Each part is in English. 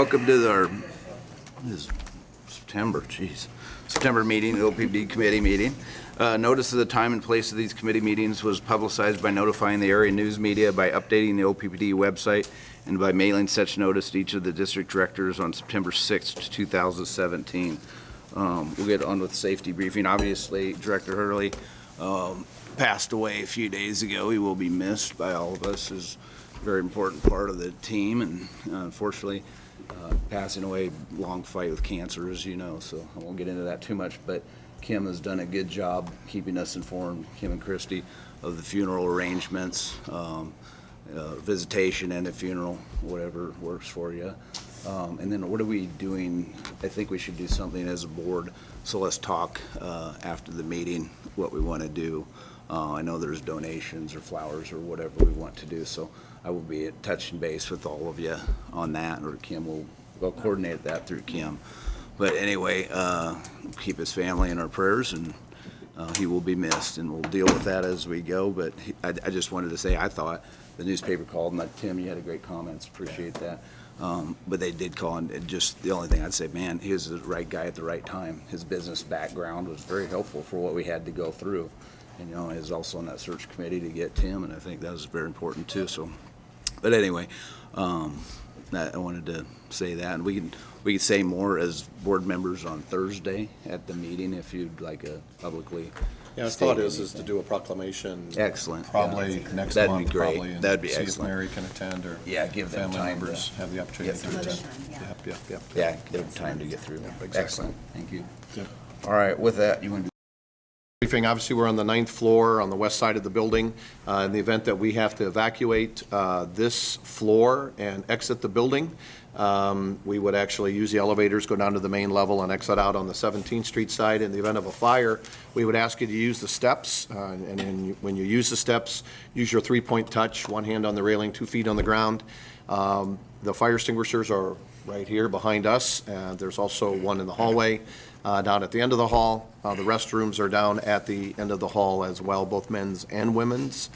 Welcome to our September meeting, the OPPD committee meeting. Notice of the time and place of these committee meetings was publicized by notifying the area news media, by updating the OPPD website, and by mailing such notice to each of the district directors on September 6th, 2017. We'll get on with safety briefing. Obviously, Director Hurley passed away a few days ago. He will be missed by all of us. He's a very important part of the team, and unfortunately, passing away, long fight with cancer, as you know, so I won't get into that too much, but Kim has done a good job keeping us informed, Kim and Christy, of the funeral arrangements, visitation and a funeral, whatever works for you. And then what are we doing? I think we should do something as a board, so let's talk after the meeting what we want to do. I know there's donations or flowers or whatever we want to do, so I will be touching base with all of you on that, or Kim will coordinate that through Kim. But anyway, keep his family in our prayers, and he will be missed, and we'll deal with that as we go. But I just wanted to say, I thought the newspaper called, and Tim, you had great comments, appreciate that. But they did call, and just the only thing I'd say, man, he was the right guy at the right time. His business background was very helpful for what we had to go through. And, you know, he was also on that search committee to get Tim, and I think that was very important too. So, but anyway, I wanted to say that, and we can say more as board members on Thursday at the meeting if you'd like a publicly. Yeah, his thought is to do a proclamation. Excellent. Probably next That'd month. Be great. Probably, and that'd be see excellent. If Mary can attend, or give them family time members have the opportunity to attend. Yep. Give them time to get through. Exactly. Excellent. Thank you. Yep. All right. With that, you want to. Briefing. Obviously, we're on the 9th floor on the west side of the building. In the event that we have to evacuate this floor and exit the building, we would actually use the elevators, go down to the main level, and exit out on the 17th Street side. In the event of a fire, we would ask you to use the steps, and then when you use the steps, use your 3-point touch, one hand on the railing, 2 feet on the ground. The fire extinguishers are right here behind us. There's also one in the hallway down at the end of the hall. The restrooms are down at the end of the hall as well, both men's and women's.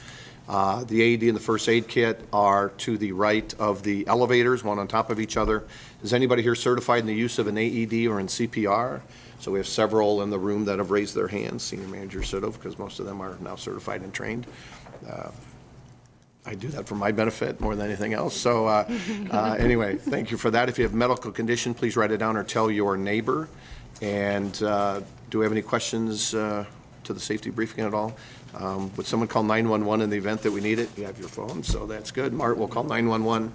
The AED and the first aid kit are to the right of the elevators, one on top of each other. Is anybody here certified in the use of an AED or in CPR? So we have several in the room that have raised their hands. Senior manager should have, because most of them are now certified and trained. I do that for my benefit more than anything else. So anyway, thank you for that. If you have a medical condition, please write it down or tell your neighbor. And do we have any questions to the safety briefing at all? Would someone call 911 in the event that we need it? You have your phone, so that's good. Mart will call 911.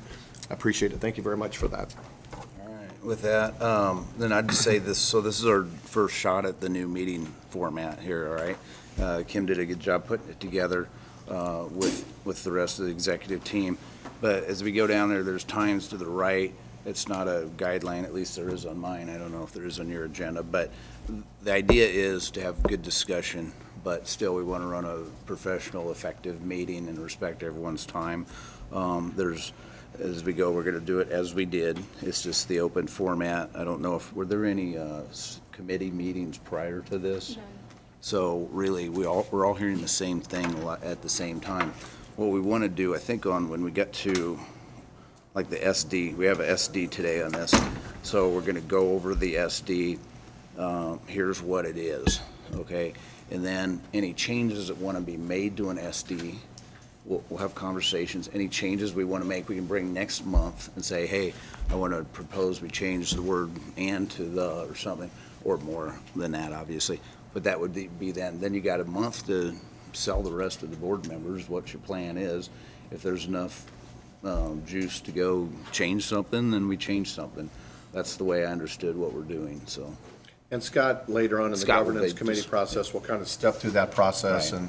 I appreciate it. Thank you very much for that. All right. With that, then I'd just say this. So this is our first shot at the new meeting format here, all right? Kim did a good job putting it together with the rest of the executive team. But as we go down there, there's times to the right. It's not a guideline, at least there is on mine. I don't know if there is on your agenda, but the idea is to have good discussion, but still we want to run a professional, effective meeting and respect everyone's time. As we go, we're going to do it as we did. It's just the open format. I don't know if, were there any committee meetings prior to this? None. So really, we're all hearing the same thing at the same time. What we want to do, I think, when we get to like the SD, we have a SD today on this, so we're going to go over the SD. Here's what it is, okay? And then any changes that want to be made to an SD, we'll have conversations. Any changes we want to make, we can bring next month and say, hey, I want to propose we change the word and to the or something, or more than that, obviously. But that would be then. Then you got a month to sell the rest of the board members what your plan is. If there's enough juice to go change something, then we change something. That's the way I understood what we're doing. So, and Scott later on in the governance committee process will kind of step through that process, right,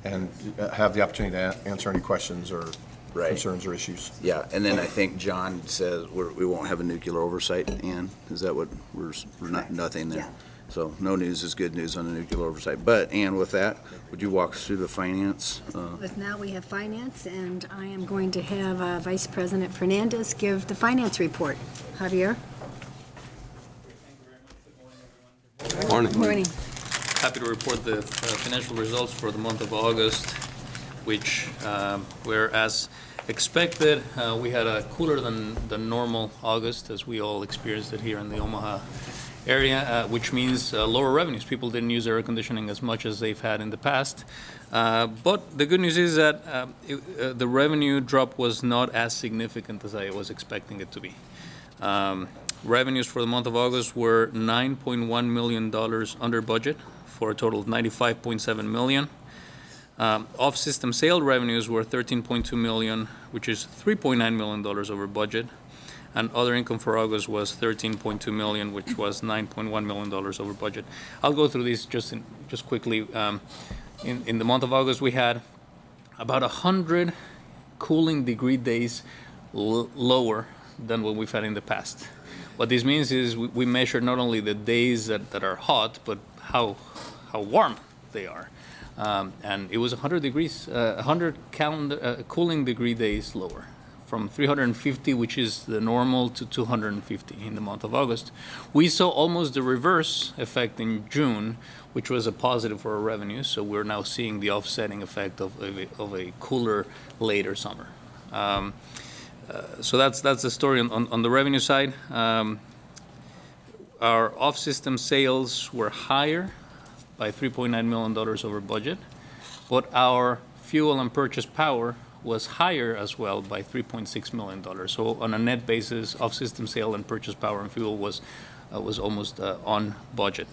and have the opportunity to answer any questions or concerns or issues. Yeah, and then I think John says we won't have a nuclear oversight. Ann, is that what we're not? Nothing there. Yeah. So no news is good news on the nuclear oversight. But, Ann, with that, would you walk us through the finance? With now we have finance, and I am going to have Vice President Fernandez give the finance report. Javier? Morning. Morning. Happy to report the financial results for the month of August, which were as expected. We had a cooler than normal August, as we all experienced it here in the Omaha area, which means lower revenues. People didn't use air conditioning as much as they've had in the past. But the good news is that the revenue drop was not as significant as I was expecting it to be. Revenues for the month of August were $9.1 million under budget for a total of $95.7 million. Off-system sale revenues were $13.2 million, which is $3.9 million over budget. And other income for August was $13.2 million, which was $9.1 million over budget. I'll go through these just quickly. In the month of August, we had about 100 cooling degree days lower than what we've had in the past. What this means is we measure not only the days that are hot, but how warm they are. And it was 100 degrees, 100 cooling degree days lower, from 350, which is the normal, to 250 in the month of August. We saw almost the reverse effect in June, which was a positive for our revenue. So we're now seeing the offsetting effect of a cooler later summer. So that's the story on the revenue side. Our off-system sales were higher by $3.9 million over budget, but our fuel and purchase power was higher as well by $3.6 million. So on a net basis, off-system sale and purchase power and fuel was almost on budget.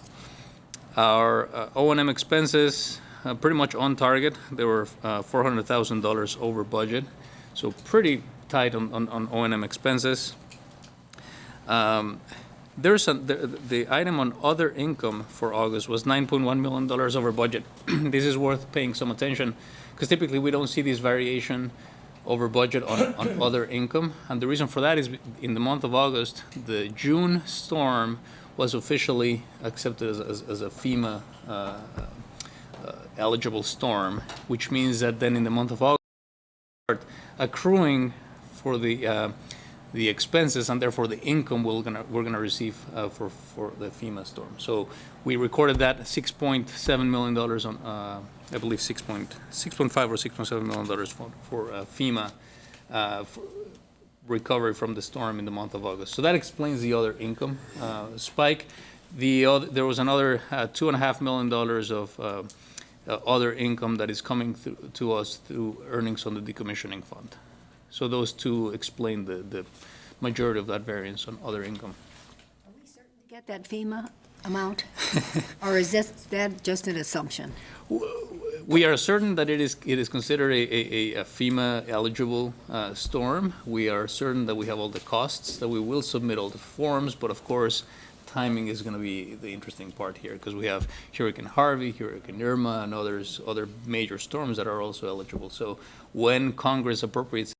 Our O&M expenses pretty much on target. They were $400,000 over budget, so pretty tight on O&M expenses. The item on other income for August was $9.1 million over budget. This is worth paying some attention, because typically we don't see this variation over budget on other income. And the reason for that is in the month of August, the June storm was officially accepted as a FEMA eligible storm, which means that then in the month of August, we start accruing for the expenses and therefore the income we're gonna receive for the FEMA storm. So we recorded that $6.7 million on I believe $6.5 or $6.7 million for FEMA for recovery from the storm in the month of August. So that explains the other income spike. There was another $2.5 million of other income that is coming to us through earnings on the decommissioning fund. So those two explain the majority of that variance on other income. Are we certain to get that FEMA amount? Or is that just an assumption? We are certain that it is considered a FEMA eligible storm. We are certain that we have all the costs, that we will submit all the forms, but of course, timing is going to be the interesting part here, because we have Hurricane Harvey, Hurricane Irma, and other major storms that are also eligible. So when Congress appropriates,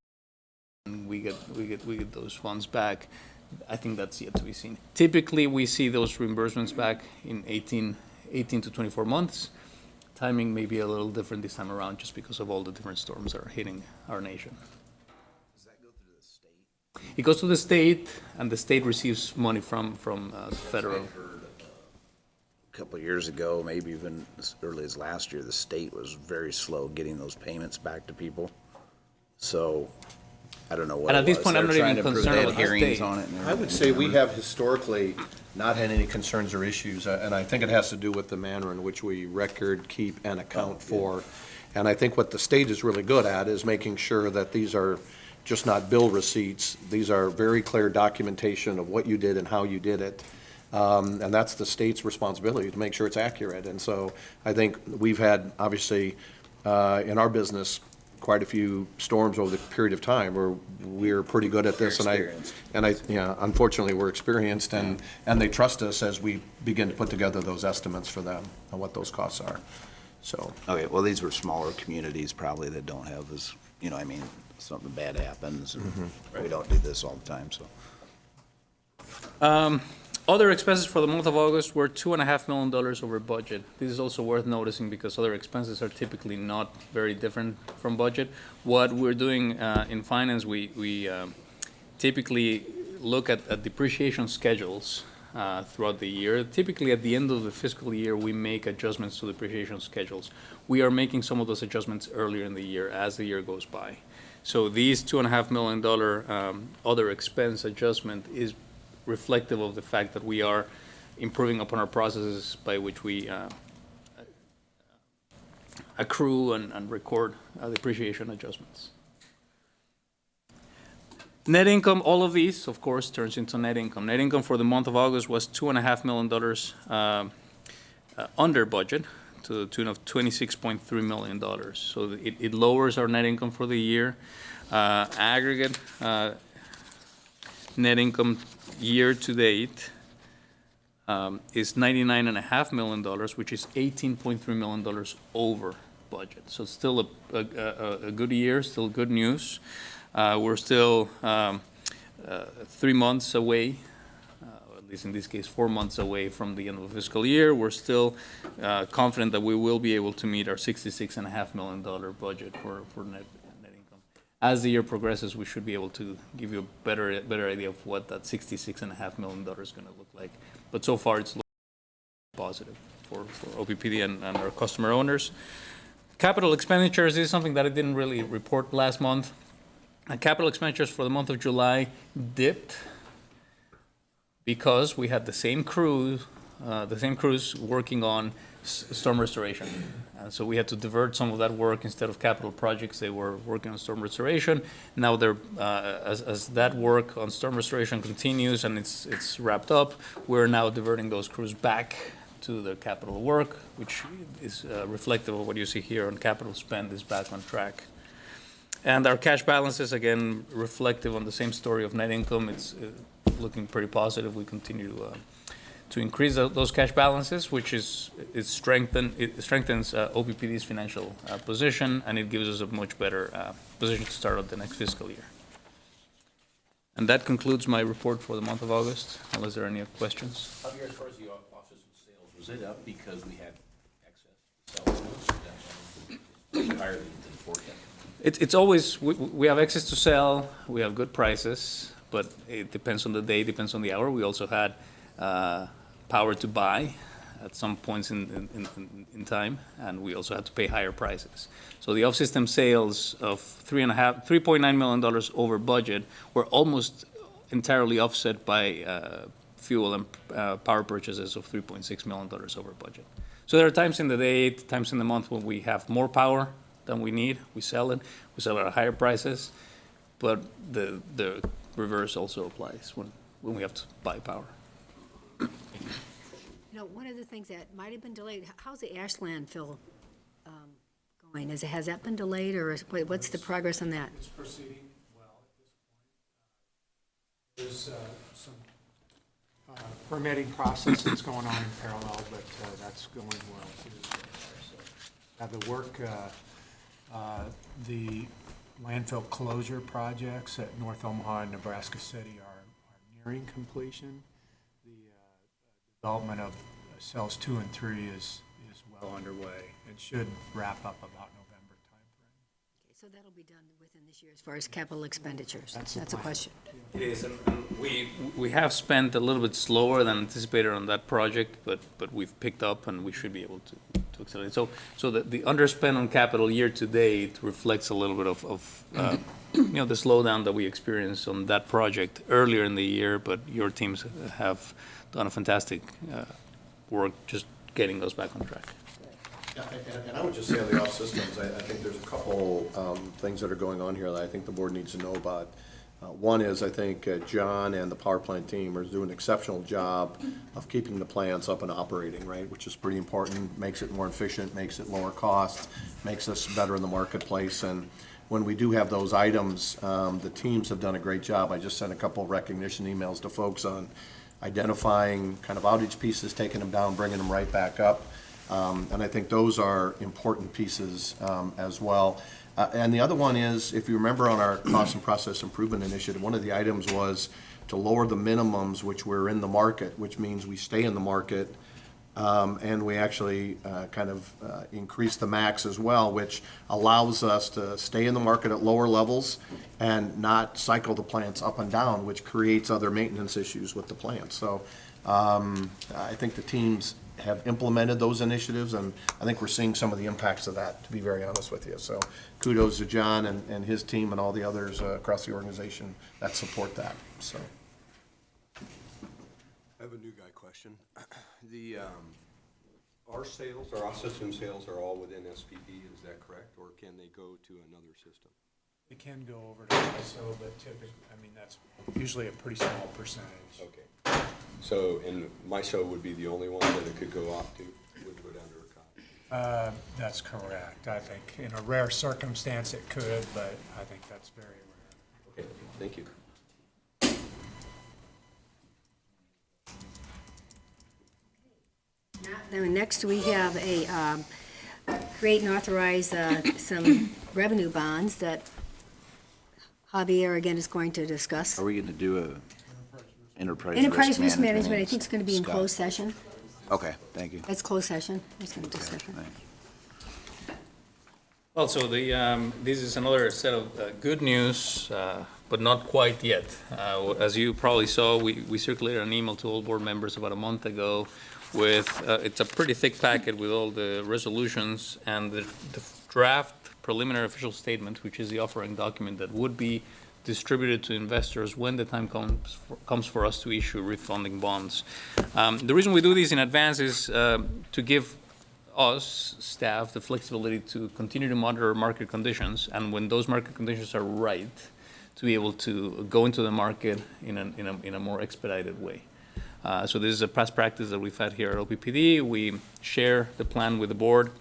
we get those funds back, I think that's yet to be seen. Typically, we see those reimbursements back in 18 to 24 months. Timing may be a little different this time around, just because of all the different storms that are hitting our nation. Does that go through the state? It goes to the state, and the state receives money from federal. I heard a couple of years ago, maybe even as early as last year, the state was very slow getting those payments back to people. So I don't know what. And at it this was. point, I'm They're not trying even to prove concerned they had about the hearings state. on it. And I would say we have historically not had any concerns or issues, and I think it has to do with the manner in which we record, keep, and account for. And I think what the state is really good at is making sure that these are just not bill receipts. These are very clear documentation of what you did and how you did it. And that's the state's responsibility, to make sure it's accurate. And so I think we've had, obviously, in our business, quite a few storms over the period of time where we're pretty good at this. Unfortunately, we're experienced, and they trust us as we begin to put together those estimates for them and what those costs are. So. Okay, well, these were smaller communities probably that don't have as, something bad happens, and we don't do this all the time, so. Other expenses for the month of August were $2.5 million over budget. This is also worth noticing, because other expenses are typically not very different from budget. What we're doing in finance, we typically look at depreciation schedules throughout the year. Typically, at the end of the fiscal year, we make adjustments to depreciation schedules. We are making some of those adjustments earlier in the year as the year goes by. So these $2.5 million other expense adjustment is reflective of the fact that we are improving upon our processes by which we accrue and record depreciation adjustments. Net income, all of these, of course, turns into net income. Net income for the month of August was $2.5 million under budget, to the tune of $26.3 million. So it lowers our net income for the year. Aggregate net income year to date is $99.5 million, which is $18.3 million over budget. So still a good year, still good news. We're still 3 months away, at least in this case, 4 months away from the end of the fiscal year. We're still confident that we will be able to meet our $66.5 million budget for net income. As the year progresses, we should be able to give you a better idea of what that $66.5 million is going to look like. But so far, it's looking positive for OPPD and our customer owners. Capital expenditures is something that I didn't really report last month. Capital expenditures for the month of July dipped because we had the same crews working on storm restoration. And so we had to divert some of that work. Instead of capital projects, they were working on storm restoration. Now they're as that work on storm restoration continues and it's wrapped up, we're now diverting those crews back to the capital work, which is reflective of what you see here on capital spend is back on track. And our cash balances, again, reflective on the same story of net income. It's looking pretty positive. We continue to increase those cash balances, which strengthens OPPD's financial position, and it gives us a much better position to start out the next fiscal year. And that concludes my report for the month of August, unless there are any questions. Javier, as far as the office and sales, was it up because we had excess sales? Higher than forecast? It's always, we have access to sell, we have good prices, but it depends on the day, depends on the hour. We also had power to buy at some points in time, and we also had to pay higher prices. So the off-system sales of $3.9 million over budget were almost entirely offset by fuel and power purchases of $3.6 million over budget. So there are times in the day, times in the month when we have more power than we need. We sell it at higher prices, but the reverse also applies when we have to buy power. You know, one of the things that might have been delayed, how's the ash landfill going? Has that been delayed, or what's the progress on that? It's proceeding well at this point. There's some permitting process that's going on in parallel, but that's going well too. So, the work, the landfill closure projects at North Omaha and Nebraska City are nearing completion. The development of cells 2 and 3 is well underway and should wrap up about November timeframe. Okay, so that'll be done within this year as far as capital expenditures. That's the That's a plan. question. It is, and we have spent a little bit slower than anticipated on that project, but we've picked up and we should be able to accelerate. So the underspend on capital year to date reflects a little bit of the slowdown that we experienced on that project earlier in the year, but your teams have done a fantastic work just getting those back on track. Yeah, and I would just say on the off systems, I think there's a couple things that are going on here that I think the board needs to know about. One is, I think John and the power plant team are doing an exceptional job of keeping the plants up and operating, right, which is pretty important, makes it more efficient, makes it lower cost, makes us better in the marketplace. And when we do have those items, the teams have done a great job. I just sent a couple recognition emails to folks on identifying kind of outage pieces, taking them down, bringing them right back up. And I think those are important pieces as well. And the other one is, if you remember on our cost and process improvement initiative, one of the items was to lower the minimums, which we're in the market, which means we stay in the market, and we actually kind of increase the max as well, which allows us to stay in the market at lower levels and not cycle the plants up and down, which creates other maintenance issues with the plants. So I think the teams have implemented those initiatives, and I think we're seeing some of the impacts of that, to be very honest with you. So kudos to John and his team and all the others across the organization that support that, so. I have a new guy question. The, our sales, our off-system sales are all within SPP, is that correct? Or can they go to another system? It can go over to MISO, but typically, I mean, that's usually a pretty small percentage. Okay. So, and MISO would be the only one that it could go off to, would go down to a copy? That's correct. I think in a rare circumstance it could, but I think that's very rare. Okay, thank you. Then next, we have a, create and authorize some revenue bonds that Javier again is going to discuss. Are we going to do a enterprise Enterprise risk management, I management? think it's going to be in Scott. closed session. Okay, thank you. That's closed session. There's going to be discussion. Thanks. Well, so this is another set of good news, but not quite yet. As you probably saw, we circulated an email to all board members about a month ago with, it's a pretty thick packet with all the resolutions and the draft preliminary official statement, which is the offering document that would be distributed to investors when the time comes for us to issue refunding bonds. The reason we do this in advance is to give us, staff, the flexibility to continue to monitor market conditions, and when those market conditions are right, to be able to go into the market in a more expedited way. So this is a past practice that we've had here at OPPD. We share the plan with the board.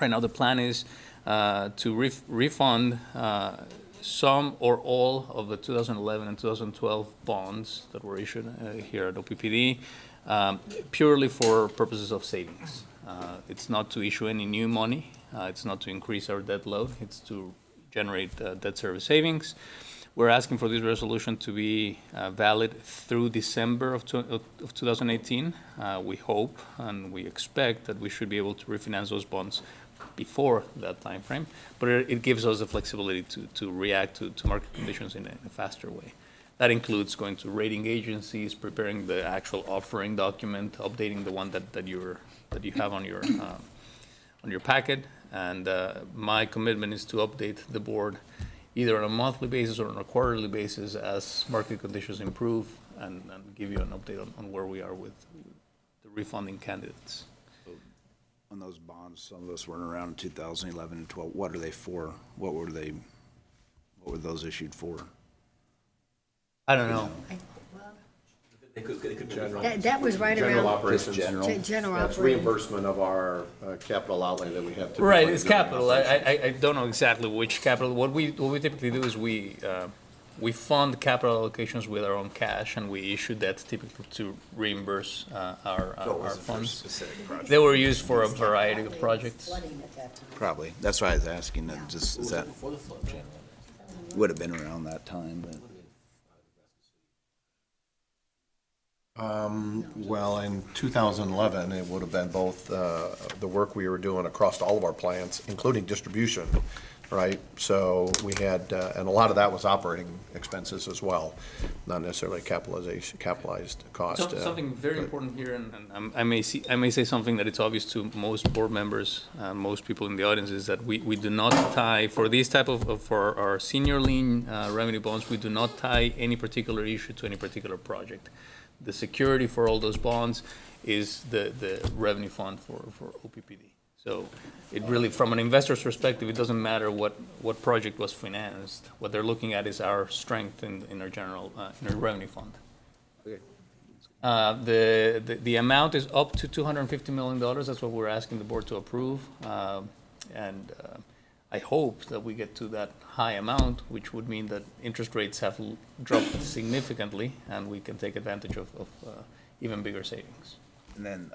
Right now, the plan is to refund some or all of the 2011 and 2012 bonds that were issued here at OPPD, purely for purposes of savings. It's not to issue any new money. It's not to increase our debt load. It's to generate debt service savings. We're asking for this resolution to be valid through December of 2018. We hope and we expect that we should be able to refinance those bonds before that time frame, but it gives us the flexibility to react to market conditions in a faster way. That includes going to rating agencies, preparing the actual offering document, updating the one that you have on your packet, and my commitment is to update the board either on a monthly basis or on a quarterly basis as market conditions improve, and give you an update on where we are with the refunding candidates. On those bonds, some of us weren't around in 2011 and 12. What are they for? What were those issued for? I don't know. That was right General around operations. General. general That's operating. reimbursement of our capital outlay that we have to. Right, it's capital. I don't know exactly which capital. What we typically do is we fund capital allocations with our own cash, and we issue debt typically to reimburse our funds. They were used for a variety of projects. Probably. That's why I was asking. That just is that Before the flood, January. would have been around that time, but. Well, in 2011, it would have been both the work we were doing across all of our plants, including distribution, right? So we had, and a lot of that was operating expenses as well, not necessarily capitalized cost. Something very important here, and I may say something that it's obvious to most board members, most people in the audience, is that we do not tie, for these type of for our senior lien revenue bonds, we do not tie any particular issue to any particular project. The security for all those bonds is the revenue fund for OPPD. So it really, from an investor's perspective, it doesn't matter what project was financed. What they're looking at is our strength in our general, in our revenue fund. Okay. The amount is up to $250 million. That's what we're asking the board to approve. And I hope that we get to that high amount, which would mean that interest rates have dropped significantly, and we can take advantage of even bigger savings. And then,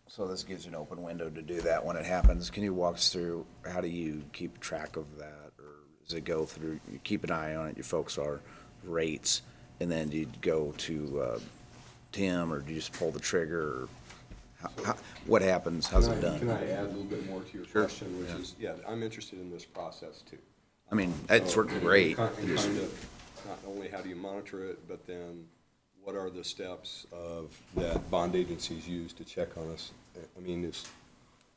so this gives you an open window to do that when it happens. Can you walk us through, how do you keep track of that? Or does it go through, you keep an eye on it, your folks are rates, and then do you go to Tim, or do you just pull the trigger? Or what happens? How's it done? Can I add a little bit more to your question, which is, yeah, I'm interested in this process too. I mean, it's working great. Kind of, not only how do you monitor it, but then what are the steps of that bond agencies use to check on us? I mean, do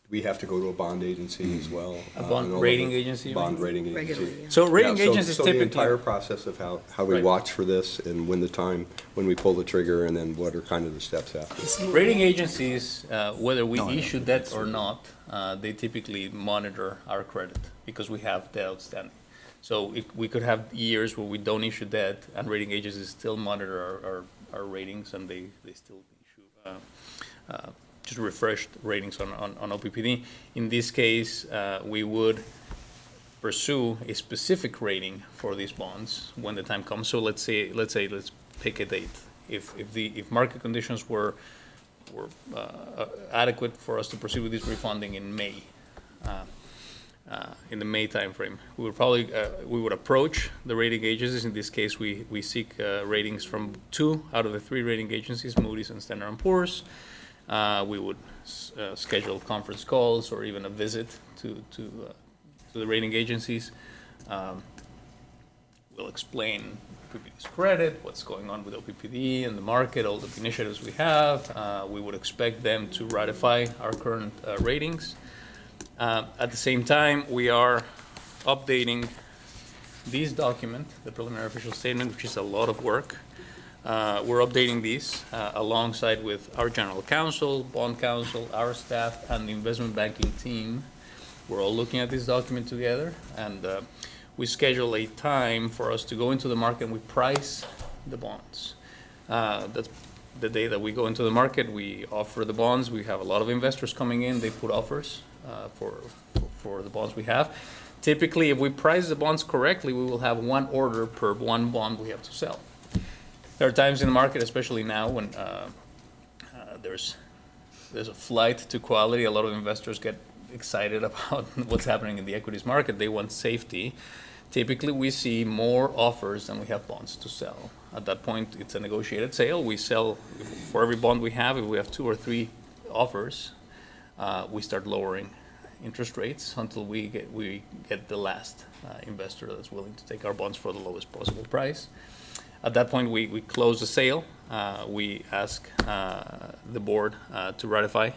we have to go to a bond agency as well? A bond in order rating to- agency, you Bond mean? rating agency. Regularly, yeah. So rating Yeah, so- agencies So the typically. entire process of how we Right. watch for this and when we pull the trigger and then what are kind of the steps after? Rating agencies, whether we issue debt or not, they typically monitor our credit because we have debt outstanding. So we could have years where we don't issue debt and rating agencies still monitor our ratings and they still issue just refreshed ratings on OPPD. In this case, we would pursue a specific rating for these bonds when the time comes. So let's pick a date. If market conditions were adequate for us to proceed with this refunding in May, in the May timeframe, we would approach the rating agencies. In this case, we seek ratings from 2 out of the 3 rating agencies, Moody's and Standard & Poor's. We would schedule conference calls or even a visit to the rating agencies. We'll explain OPPD's credit, what's going on with OPPD and the market, all the initiatives we have. We would expect them to ratify our current ratings. At the same time, we are updating this document, the preliminary official statement, which is a lot of work. We're updating these alongside with our general counsel, bond counsel, our staff, and the investment banking team. We're all looking at this document together, and we schedule a time for us to go into the market and we price the bonds. That's the day that we go into the market. We offer the bonds. We have a lot of investors coming in. They put offers for the bonds we have. Typically, if we price the bonds correctly, we will have one order per one bond we have to sell. There are times in the market, especially now, when there's a flight to quality. A lot of investors get excited about what's happening in the equities market. They want safety. Typically, we see more offers than we have bonds to sell. At that point, it's a negotiated sale. We sell for every bond we have. If we have 2 or 3 offers, we start lowering interest rates until we get the last investor that's willing to take our bonds for the lowest possible price. At that point, we close the sale. We ask the board to ratify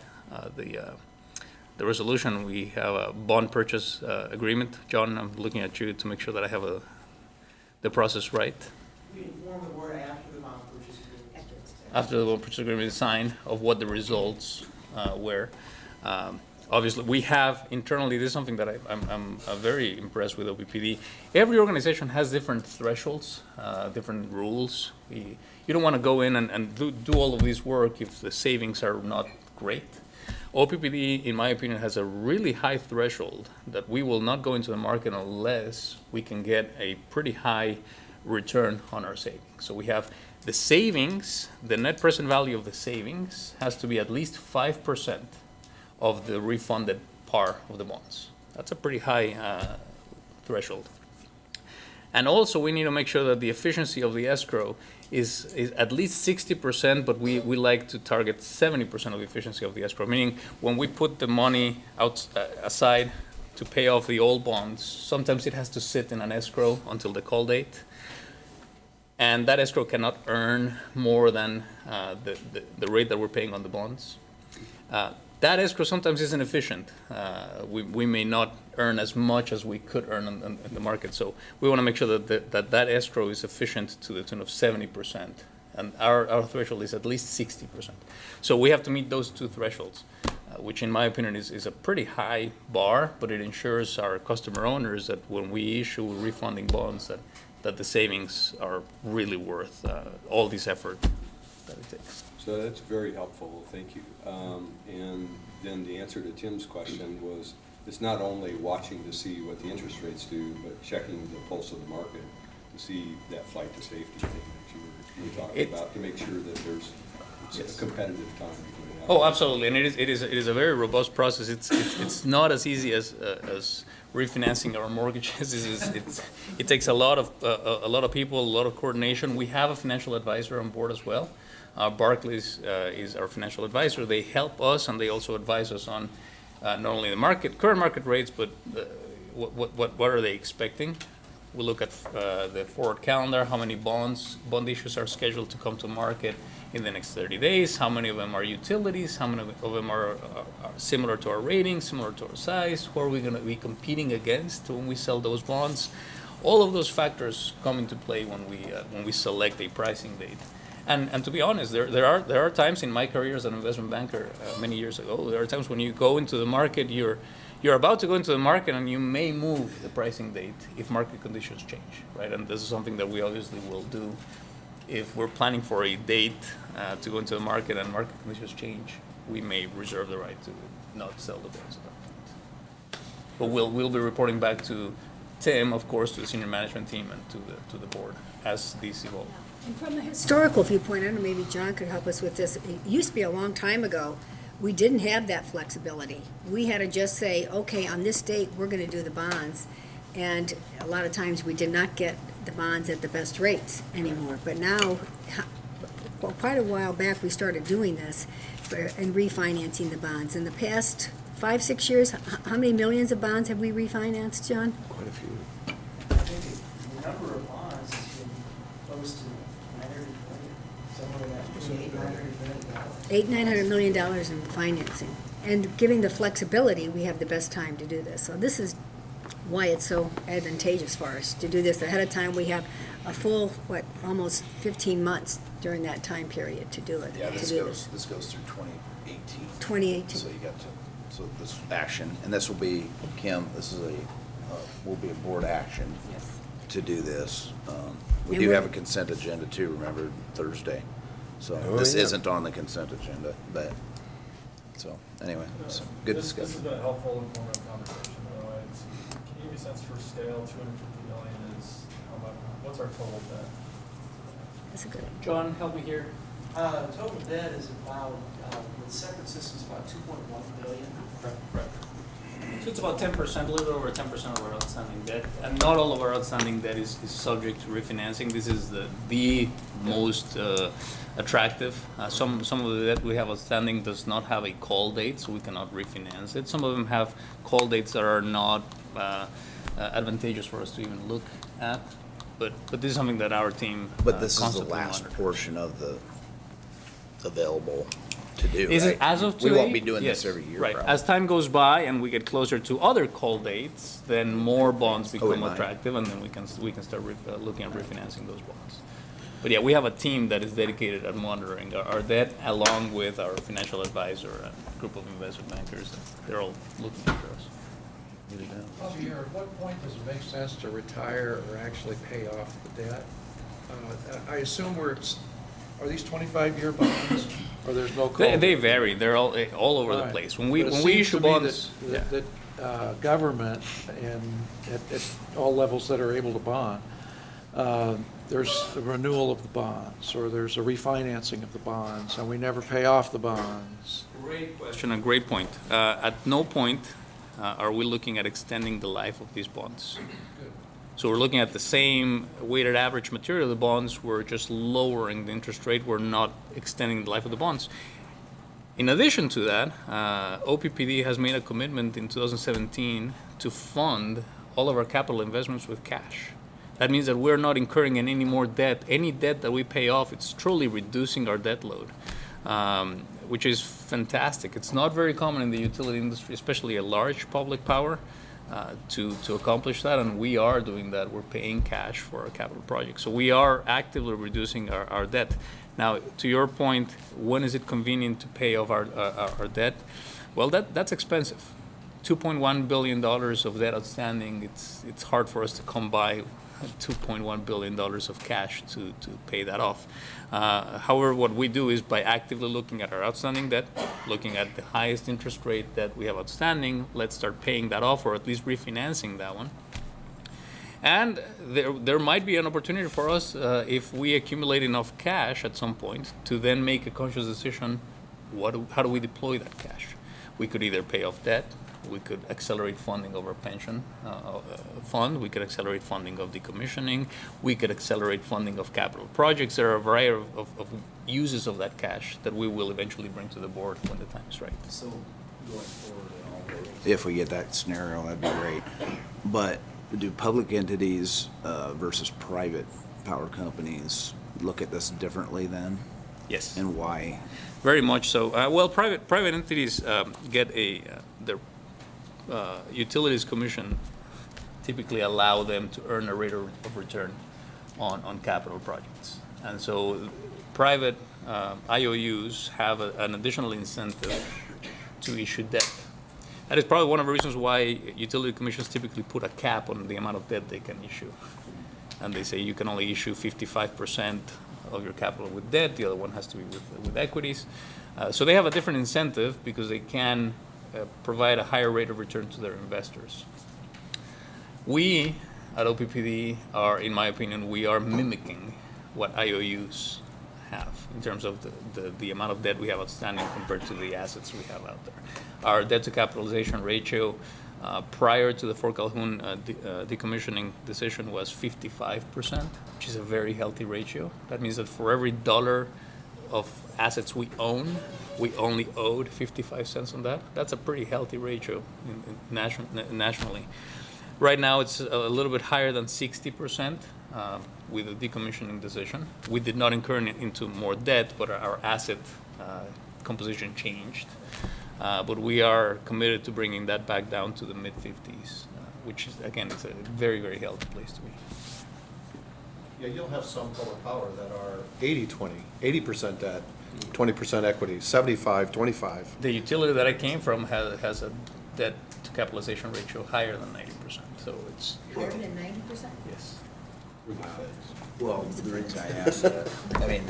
the resolution. We have a bond purchase agreement. John, I'm looking at you to make sure that I have the process right. We inform the board after the bond purchase agreement. After the bond purchase agreement is signed, of what the results were. Obviously, we have internally, this is something that I'm very impressed with OPPD. Every organization has different thresholds, different rules. You don't want to go in and do all of this work if the savings are not great. OPPD, in my opinion, has a really high threshold that we will not go into the market unless we can get a pretty high return on our savings. So we have the savings, the net present value of the savings has to be at least 5% of the refunded par of the bonds. That's a pretty high threshold. And also, we need to make sure that the efficiency of the escrow is at least 60%, but we like to target 70% of the efficiency of the escrow, meaning when we put the money aside to pay off the old bonds, sometimes it has to sit in an escrow until the call date. And that escrow cannot earn more than the rate that we're paying on the bonds. That escrow sometimes isn't efficient. We may not earn as much as we could earn in the market. So we want to make sure that escrow is efficient to the tune of 70%. And our threshold is at least 60%. So we have to meet those 2 thresholds, which in my opinion is a pretty high bar, but it ensures our customer owners that when we issue refunding bonds, that the savings are really worth all this effort that it takes. So that's very helpful, thank you. And then the answer to Tim's question was, it's not only watching to see what the interest rates do, but checking the pulse of the market to see that flight to safety thing that you were talking about, to make sure that there's a competitive time between that. Oh, absolutely, and it is a very robust process. It's not as easy as refinancing our mortgages. It takes a lot of people, a lot of coordination. We have a financial advisor on board as well. Barclays is our financial advisor. They help us, and they also advise us on not only the current market rates, but what are they expecting We look at the forward calendar, how many bond issues are scheduled to come to market in the next 30 days, how many of them are utilities, how many of them are similar to our rating, similar to our size, who are we going to be competing against when we sell those bonds. All of those factors come into play when we select a pricing date. And to be honest, there are times in my career as an investment banker many years ago, there are times when you go into the market, you're about to go into the market and you may move the pricing date if market conditions change, right? And this is something that we obviously will do if we're planning for a date to go into the market and market conditions change. We may reserve the right to not sell the bonds at that point. But we'll be reporting back to Tim, of course, to the senior management team and to the board as these evolve. And from a historical viewpoint, I don't know, maybe John could help us with this. It used to be a long time ago, we didn't have that flexibility. We had to just say, okay, on this date, we're going to do the bonds. And a lot of times, we did not get the bonds at the best rates anymore. But now, well, quite a while back, we started doing this and refinancing the bonds. In the past 5-6 years, how many millions of bonds have we refinanced, John? Quite a few. I think the number of bonds has been close to 900 million, somewhere in that, between $800 million. $900 million in financing. And giving the flexibility, we have the best time to do this. So this is why it's so advantageous for us to do this ahead of time. We have a full, almost 15 months during that time period to do it. Yeah, to this do goes through 2018. 2018. So you got so this action, and this will be, Kim, this is will be a board action to do this. We And do we're- have a consent agenda too, remember, Thursday. So this isn't on the consent agenda, but, so, anyway, it's a good This has discussion. been a helpful, informative conversation, though. Can you give me a sense for scale? 250 million is how much? What's our total debt? That's a good one. John, help me here. Total debt is about, with separate systems, about 2.1 billion. Right. So it's about 10%, a little over 10% of our outstanding debt, and not all of our outstanding debt is subject to refinancing. This is the most attractive. Some of the debt we have outstanding does not have a call date, so we cannot refinance it. Some of them have call dates that are not advantageous for us to even look at. But this is something that our team But this is the constantly last monitors. portion of the available to do, Is right? it as of We today? won't be doing this Yes. every year, Right. probably. As time goes by and we get closer to other call dates, then more bonds we become might. attractive, and then we can start looking at refinancing those bonds. But yeah, we have a team that is dedicated at monitoring our debt, along with our financial advisor and group of investment bankers. They're all looking after us. Javier, at what point does it make sense to retire or actually pay off the debt? I assume are these 25-year bonds, or there's no call? They vary. They're all over the Right. place. When But it we seems issue to me bonds, that government and at all levels that are able to bond, there's a renewal of the bonds, or there's a refinancing of the bonds, and we never pay off the bonds. Great question, a great point. At no point are we looking at extending the life of these bonds. So we're looking at the same weighted average maturity of the bonds, we're just lowering the interest rate, we're not extending the life of the bonds. In addition to that, OPPD has made a commitment in 2017 to fund all of our capital investments with cash. That means that we're not incurring any more debt. Any debt that we pay off, it's truly reducing our debt load, which is fantastic. It's not very common in the utility industry, especially a large public power, to accomplish that, and we are doing that. We're paying cash for our capital projects. So we are actively reducing our debt. Now, to your point, when is it convenient to pay off our debt? Well, that's expensive. $2.1 billion of debt outstanding, it's hard for us to come by $2.1 billion of cash to pay that off. However, what we do is by actively looking at our outstanding debt, looking at the highest interest rate that we have outstanding, let's start paying that off or at least refinancing that one. And there might be an opportunity for us, if we accumulate enough cash at some point, to then make a conscious decision, how do we deploy that cash? We could either pay off debt, we could accelerate funding of our pension fund, we could accelerate funding of decommissioning, we could accelerate funding of capital projects. There are a variety of uses of that cash that we will eventually bring to the board when the time is right. So going forward and all those. If we get that scenario, that'd be great. But do public entities versus private power companies look at this differently then? Yes. And why? Very much so. Well, private entities get their utilities commission typically allow them to earn a rate of return on capital projects. And so private IOUs have an additional incentive to issue debt. That is probably one of the reasons why utility commissions typically put a cap on the amount of debt they can issue. And they say you can only issue 55% of your capital with debt, the other one has to be with equities. So they have a different incentive because they can provide a higher rate of return to their investors. We at OPPD are, in my opinion, we are mimicking what IOUs have in terms of the amount of debt we have outstanding compared to the assets we have out there. Our debt to capitalization ratio prior to the Fort Calhoun decommissioning decision was 55%, which is a very healthy ratio. That means that for every dollar of assets we own, we only owed 55 cents on that. That's a pretty healthy ratio nationally. Right now, it's a little bit higher than 60% with the decommissioning decision. We did not incur into more debt, but our asset composition changed. But we are committed to bringing that back down to the mid-50s, which is, again, it's a very, very healthy place to be. Yeah, you'll have some public power that are 80-20, 80% debt, 20% equity, 75-25. The utility that I came from has a debt to capitalization ratio higher than 90%, so it's. Higher than 90%? Yes. Well, the reason I asked that, I mean,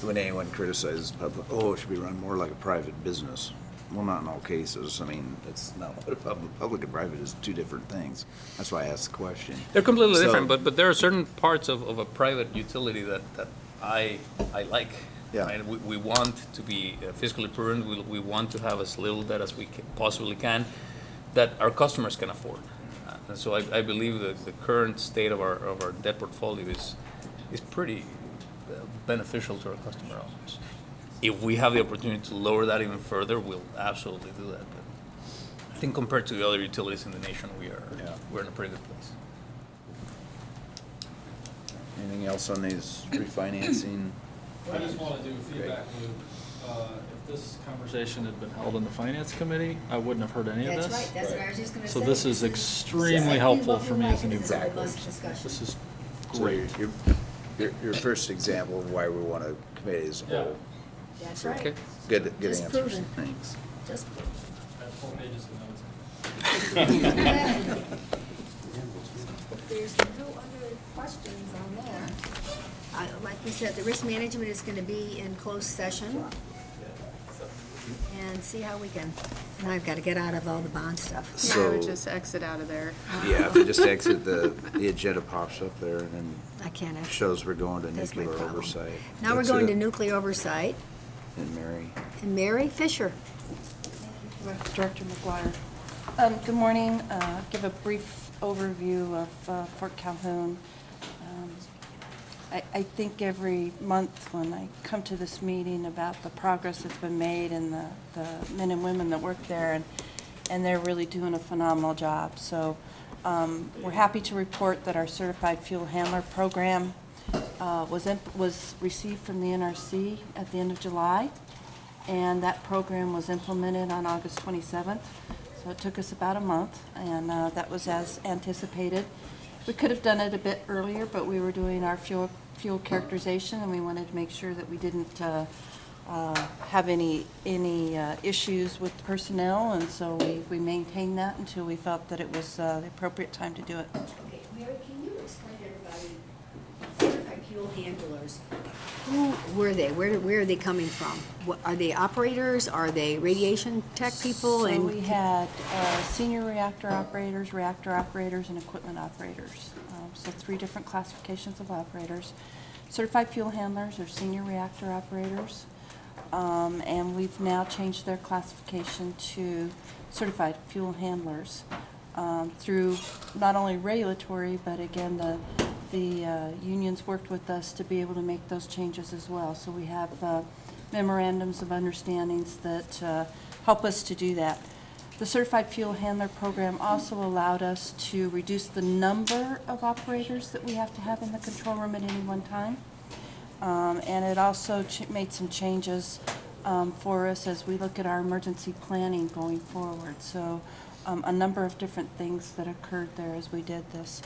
when anyone criticizes public, oh, it should be run more like a private business. Well, not in all cases. I mean, it's not what a public and private is two different things. That's why I asked the question. They're completely So- different, but there are certain parts of a private utility that I like. Yeah. Right? We want to be fiscally prudent. We want to have as little debt as we possibly can that our customers can afford. And so I believe that the current state of our debt portfolio is pretty beneficial to our customer owners. If we have the opportunity to lower that even further, we'll absolutely do that. But I think compared to the other utilities in the nation, we're in a pretty good place. Anything else on these refinancing? I just want to do a feedback loop. If this conversation had been held in the finance committee, I wouldn't have heard any of this. That's right, that's what I was just gonna say. So this is extremely helpful for me as a new It's a board. robust discussion. This is So great. your first example of why we want a committee as a whole. That's right. Okay. Good Just answers. proven. Thanks. Just I have 4 pages of notes. There's no other questions on there. Like we said, the risk management is gonna be in closed session. And see how we can, now I've gotta get out of all the bond stuff. Yeah, I So, would just exit out of there. yeah, if we just exit, the agenda pops up there and then I can't actually. shows we're going to That's my nuclear problem. oversight. Now we're That's going it. to nuclear oversight. And Mary. And Mary Fisher. Director McGuire. Good morning. Give a brief overview of Fort Calhoun. I think every month when I come to this meeting about the progress that's been made and the men and women that work there, and they're really doing a phenomenal job. So we're happy to report that our Certified Fuel Handler program was received from the NRC at the end of July, and that program was implemented on August 27th. So it took us about a month, and that was as anticipated. We could have done it a bit earlier, but we were doing our fuel characterization, and we wanted to make sure that we didn't have any issues with personnel, and so we maintained that until we felt that it was the appropriate time to do it. Okay, Mary, can you explain to everybody, certified fuel handlers, who were they? Where are they coming from? What, are they operators? Are they radiation tech people? So And we had senior reactor operators, and equipment operators. So 3 different classifications of operators. Certified fuel handlers are senior reactor operators, and we've now changed their classification to certified fuel handlers through not only regulatory, but again, the unions worked with us to be able to make those changes as well. So we have memorandums of understandings that help us to do that. The Certified Fuel Handler Program also allowed us to reduce the number of operators that we have to have in the control room at any one time. And it also made some changes for us as we look at our emergency planning going forward. So a number of different things that occurred there as we did this.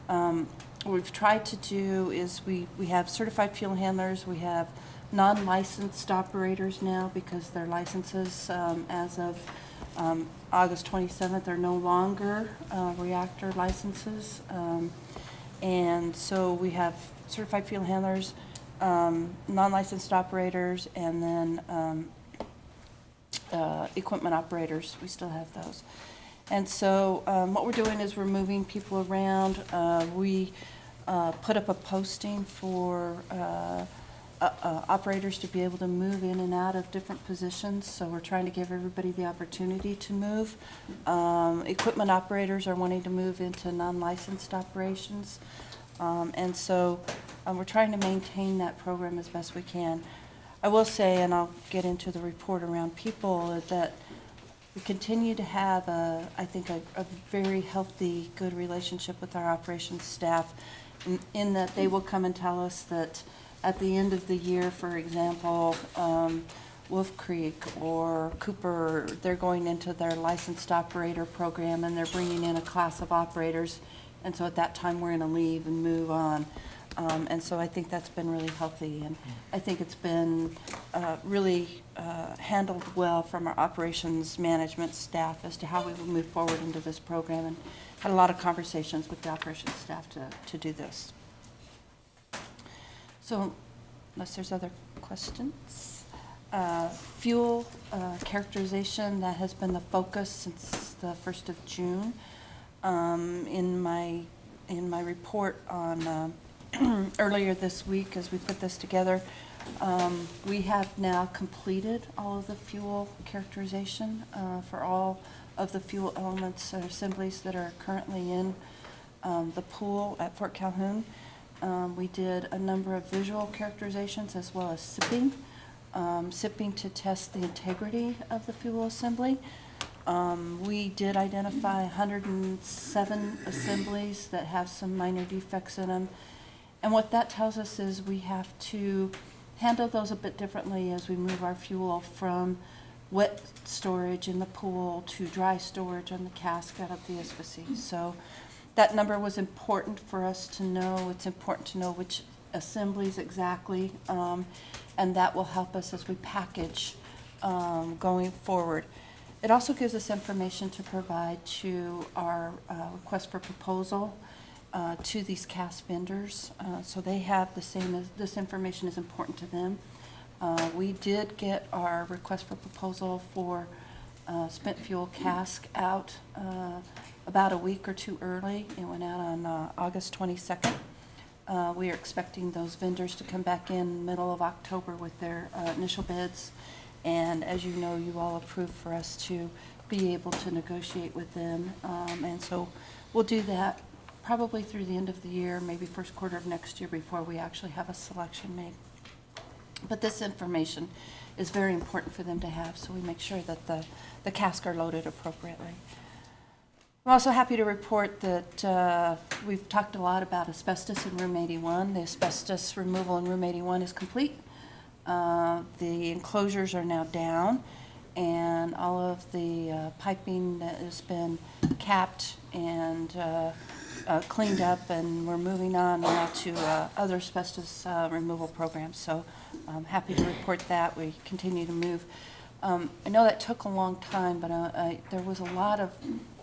What we've tried to do is we have certified fuel handlers, we have non-licensed operators now because their licenses as of August 27th are no longer reactor licenses. And so we have certified fuel handlers, non-licensed operators, and then equipment operators. We still have those. And so what we're doing is we're moving people around. We put up a posting for operators to be able to move in and out of different positions. So we're trying to give everybody the opportunity to move. Equipment operators are wanting to move into non-licensed operations. And so we're trying to maintain that program as best we can. I will say, and I'll get into the report around people, that we continue to have, I think, a very healthy, good relationship with our operations staff in that they will come and tell us that at the end of the year, for example, Wolf Creek or Cooper, they're going into their licensed operator program and they're bringing in a class of operators. And so at that time, we're going to leave and move on. And so I think that's been really healthy. And I think it's been really handled well from our operations management staff as to how we will move forward into this program, and had a lot of conversations with the operations staff to do this. So unless there's other questions. Fuel characterization, that has been the focus since the 1st of June. In my report on earlier this week, as we put this together, we have now completed all of the fuel characterization for all of the fuel elements or assemblies that are currently in the pool at Fort Calhoun. We did a number of visual characterizations as well as sipping. Sipping to test the integrity of the fuel assembly. We did identify 107 assemblies that have some minor defects in them. And what that tells us is we have to handle those a bit differently as we move our fuel from wet storage in the pool to dry storage on the cask out of the SVC. So that number was important for us to know. It's important to know which assemblies exactly, and that will help us as we package going forward. It also gives us information to provide to our request for proposal to these cask vendors, so they have the same, as this information is important to them. We did get our request for proposal for spent fuel cask out about a week or two early. It went out on August 22nd. We are expecting those vendors to come back in middle of October with their initial bids. And as you know, you all approved for us to be able to negotiate with them. And so we'll do that probably through the end of the year, maybe first quarter of next year before we actually have a selection made. But this information is very important for them to have, so we make sure that the casks are loaded appropriately. I'm also happy to report that we've talked a lot about asbestos in room 81. The asbestos removal in room 81 is complete. The enclosures are now down, and all of the piping that has been capped and cleaned up, and we're moving on now to other asbestos removal programs. So I'm happy to report that. We continue to move. I know that took a long time, but there was a lot of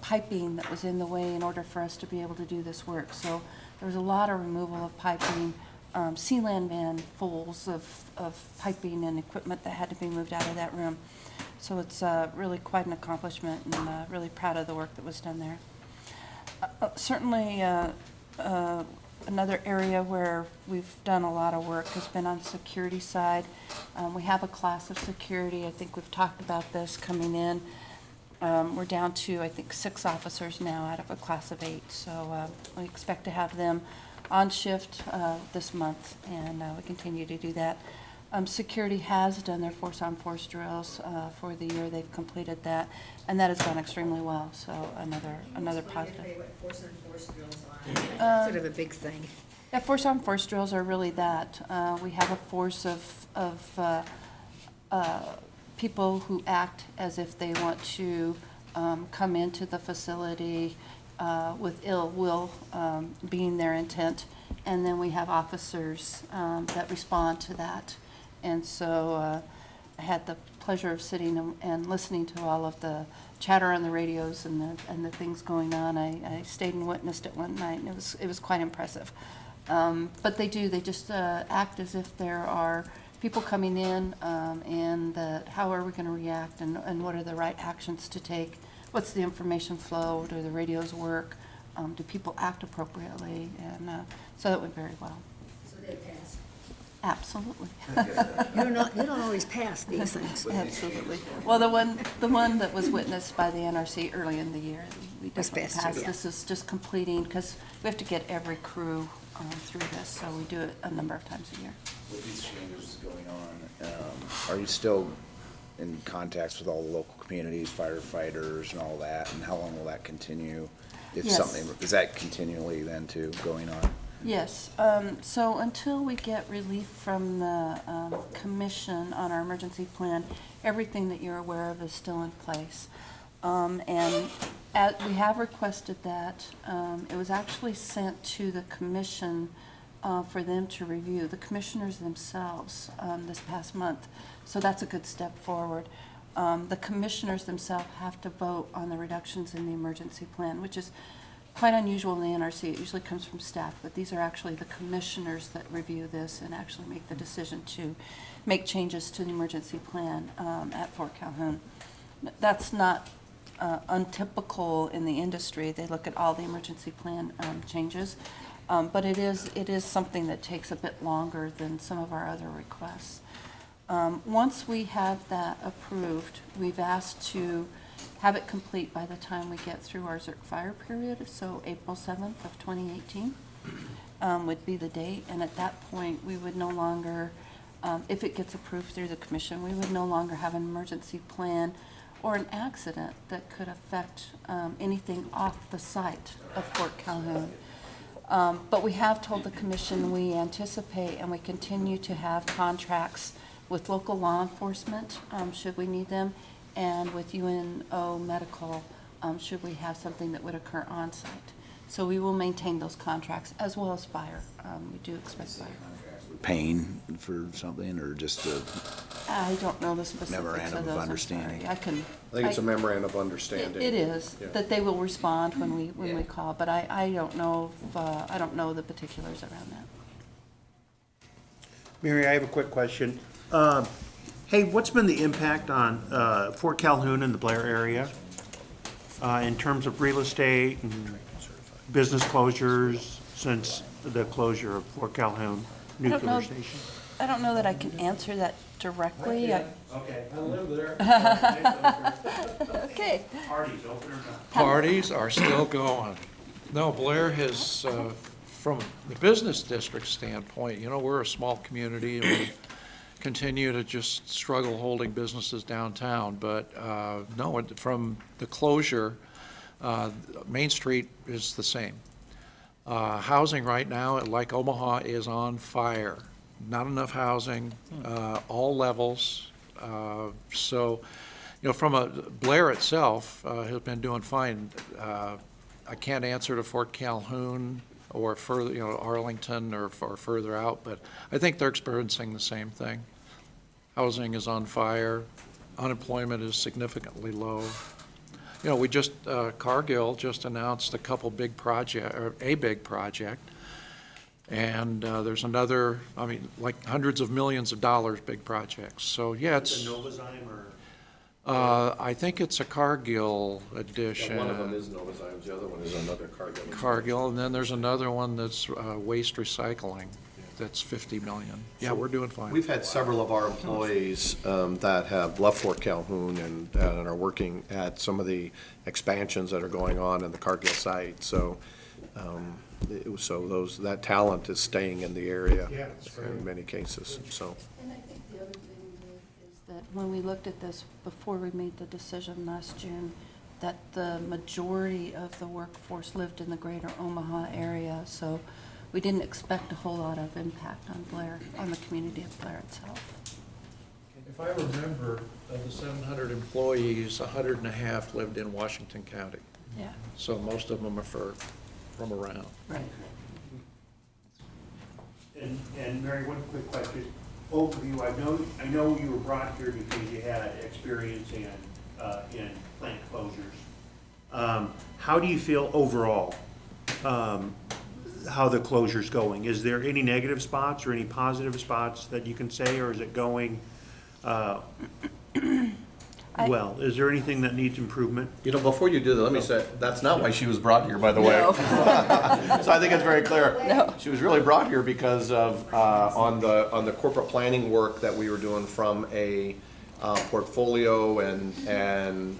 piping that was in the way in order for us to be able to do this work. So there was a lot of removal of piping, Sealand manfuls of piping and equipment that had to be moved out of that room. So it's really quite an accomplishment, and really proud of the work that was done there. Certainly, another area where we've done a lot of work has been on the security side. We have a class of security. I think we've talked about this coming in. We're down to, I think, 6 officers now out of a class of 8. So we expect to have them on shift this month, and we continue to do that. Security has done their force-on-force drills for the year. They've completed that, and that has gone extremely well, so another positive. Sort of a big thing. Yeah, force-on-force drills are really that. We have a force of people who act as if they want to come into the facility with ill will being their intent, and then we have officers that respond to that. And so I had the pleasure of sitting and listening to all of the chatter on the radios and the things going on. I stayed and witnessed it one night, and it was quite impressive. But they just act as if there are people coming in, and that how are we going to react, and what are the right actions to take? What's the information flow? Do the radios work? Do people act appropriately? And so it went very well. So they passed. Absolutely. You don't always pass these things. Absolutely. Well, the one that was witnessed by the NRC early in the year, we Was definitely passed, passed. yeah. This is just completing, because we have to get every crew through this, so we do it a number of times a year. With these changes going on, are you still in contacts with all the local communities, firefighters and all that? And how long will that continue? If Yes. something, is that continually then too going on? Yes, so until we get relief from the commission on our emergency plan, everything that you're aware of is still in place. And we have requested that. It was actually sent to the commission for them to review, the commissioners themselves, this past month. So that's a good step forward. The commissioners themselves have to vote on the reductions in the emergency plan, which is quite unusual in the NRC. It usually comes from staff, but these are actually the commissioners that review this and actually make the decision to make changes to the emergency plan at Fort Calhoun. That's not untypical in the industry. They look at all the emergency plan changes, but it is something that takes a bit longer than some of our other requests. Once we have that approved, we've asked to have it complete by the time we get through our ZERC fire period, so April 7th of 2018 would be the date, and at that point, we would no longer, if it gets approved through the commission, we would no longer have an emergency plan or an accident that could affect anything off the site of Fort Calhoun. But we have told the commission we anticipate and we continue to have contracts with local law enforcement, should we need them, and with UNO Medical, should we have something that would occur on site. So we will maintain those contracts as well as fire. We do expect fire. Paying for something, or just a I don't know the specifics of those. memorandum of I'm understanding? sorry. I think it's a memorandum of understanding. It is, Yeah. that they will respond when we call, but I don't know if, I don't know the particulars around that. Mary, I have a quick question. Hey, what's been the impact on Fort Calhoun and the Blair area in terms of real estate and business closures since the closure of Fort Calhoun don't know. nuclear station? I don't know that I can answer that directly. Okay, I live there. Okay. Parties open or not? Parties are still going. No, Blair has, from the business district standpoint, we're a small community, and we continue to just struggle holding businesses downtown. But no, from the closure, Main Street is the same. Housing right now, like Omaha, is on fire. Not enough housing, all levels. So, from Blair itself has been doing fine. I can't answer to Fort Calhoun or further, Arlington or further out, but I think they're experiencing the same thing. Housing is on fire. Unemployment is significantly low. We just, Cargill just announced a big project. And there's another, like hundreds of millions of dollars big projects. So, yeah, it's. The Novozyme or? I think it's a Cargill edition. Yeah, one of them is Novozymes, the other one is another Cargill. Cargill, and then there's another one that's waste recycling. That's 50 million. Yeah, we're doing fine. We've had several of our employees that have left Fort Calhoun and are working at some of the expansions that are going on in the Cargill site. So, that talent is staying in the area Yeah, that's great. in many cases, so. And I think when we looked at this before we made the decision last June, that the majority of the workforce lived in the greater Omaha area, so we didn't expect a whole lot of impact on Blair, on the community of Blair itself. If I remember, of the 700 employees, 150 lived in Washington County. Yeah. So most of them are from around. Right. And Mary, one quick question. Both of you, I know you were brought here because you had experience in plant closures. How do you feel overall, how the closure's going? Is there any negative spots or any positive spots that you can say, or is it going, well? Is there anything that needs improvement? You know, before you do that, let me say, that's not why she was brought here, by the way. No. So I think it's very clear. No. She was really brought here because of, on the corporate planning work that we were doing from a portfolio and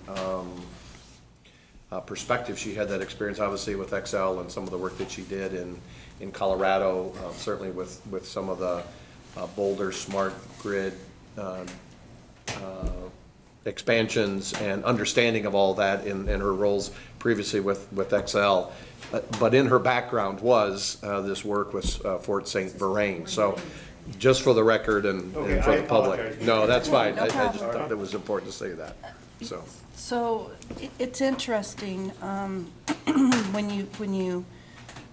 perspective. She had that experience, obviously, with Excel and some of the work that she did in Colorado, certainly with some of the Boulder Smart Grid expansions and understanding of all that in her roles previously with Excel. But in her background was this work with Fort St. Vrain. So just for the record and Okay, for I the public. apologize. No, that's fine. No I just problem. thought it was important to say that, so. So it's interesting, when you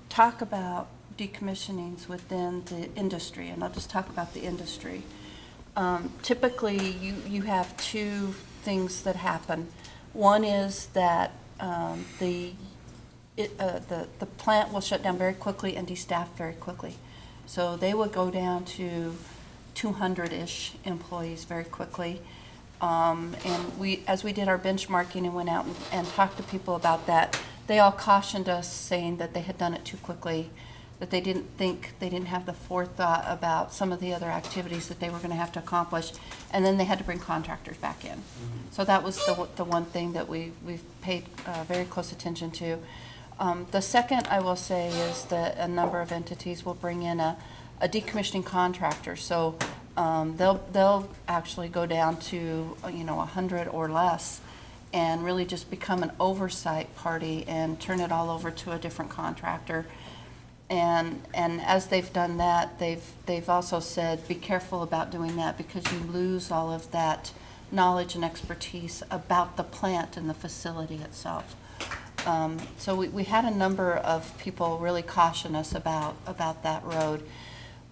talk about decommissionings within the industry, and I'll just talk about the industry. Typically, you have two things that happen. One is that the plant will shut down very quickly and destaff very quickly. So they will go down to 200-ish employees very quickly. And as we did our benchmarking and went out and talked to people about that, they all cautioned us, saying that they had done it too quickly, that they didn't have the forethought about some of the other activities that they were going to have to accomplish, and then they had to bring contractors back in. So that was the one thing that we've paid very close attention to. The second, I will say, is that a number of entities will bring in a decommissioning contractor. So they'll actually go down to 100 or less, and really just become an oversight party and turn it all over to a different contractor. And as they've done that, they've also said, be careful about doing that, because you lose all of that knowledge and expertise about the plant and the facility itself. So we had a number of people really caution us about that road.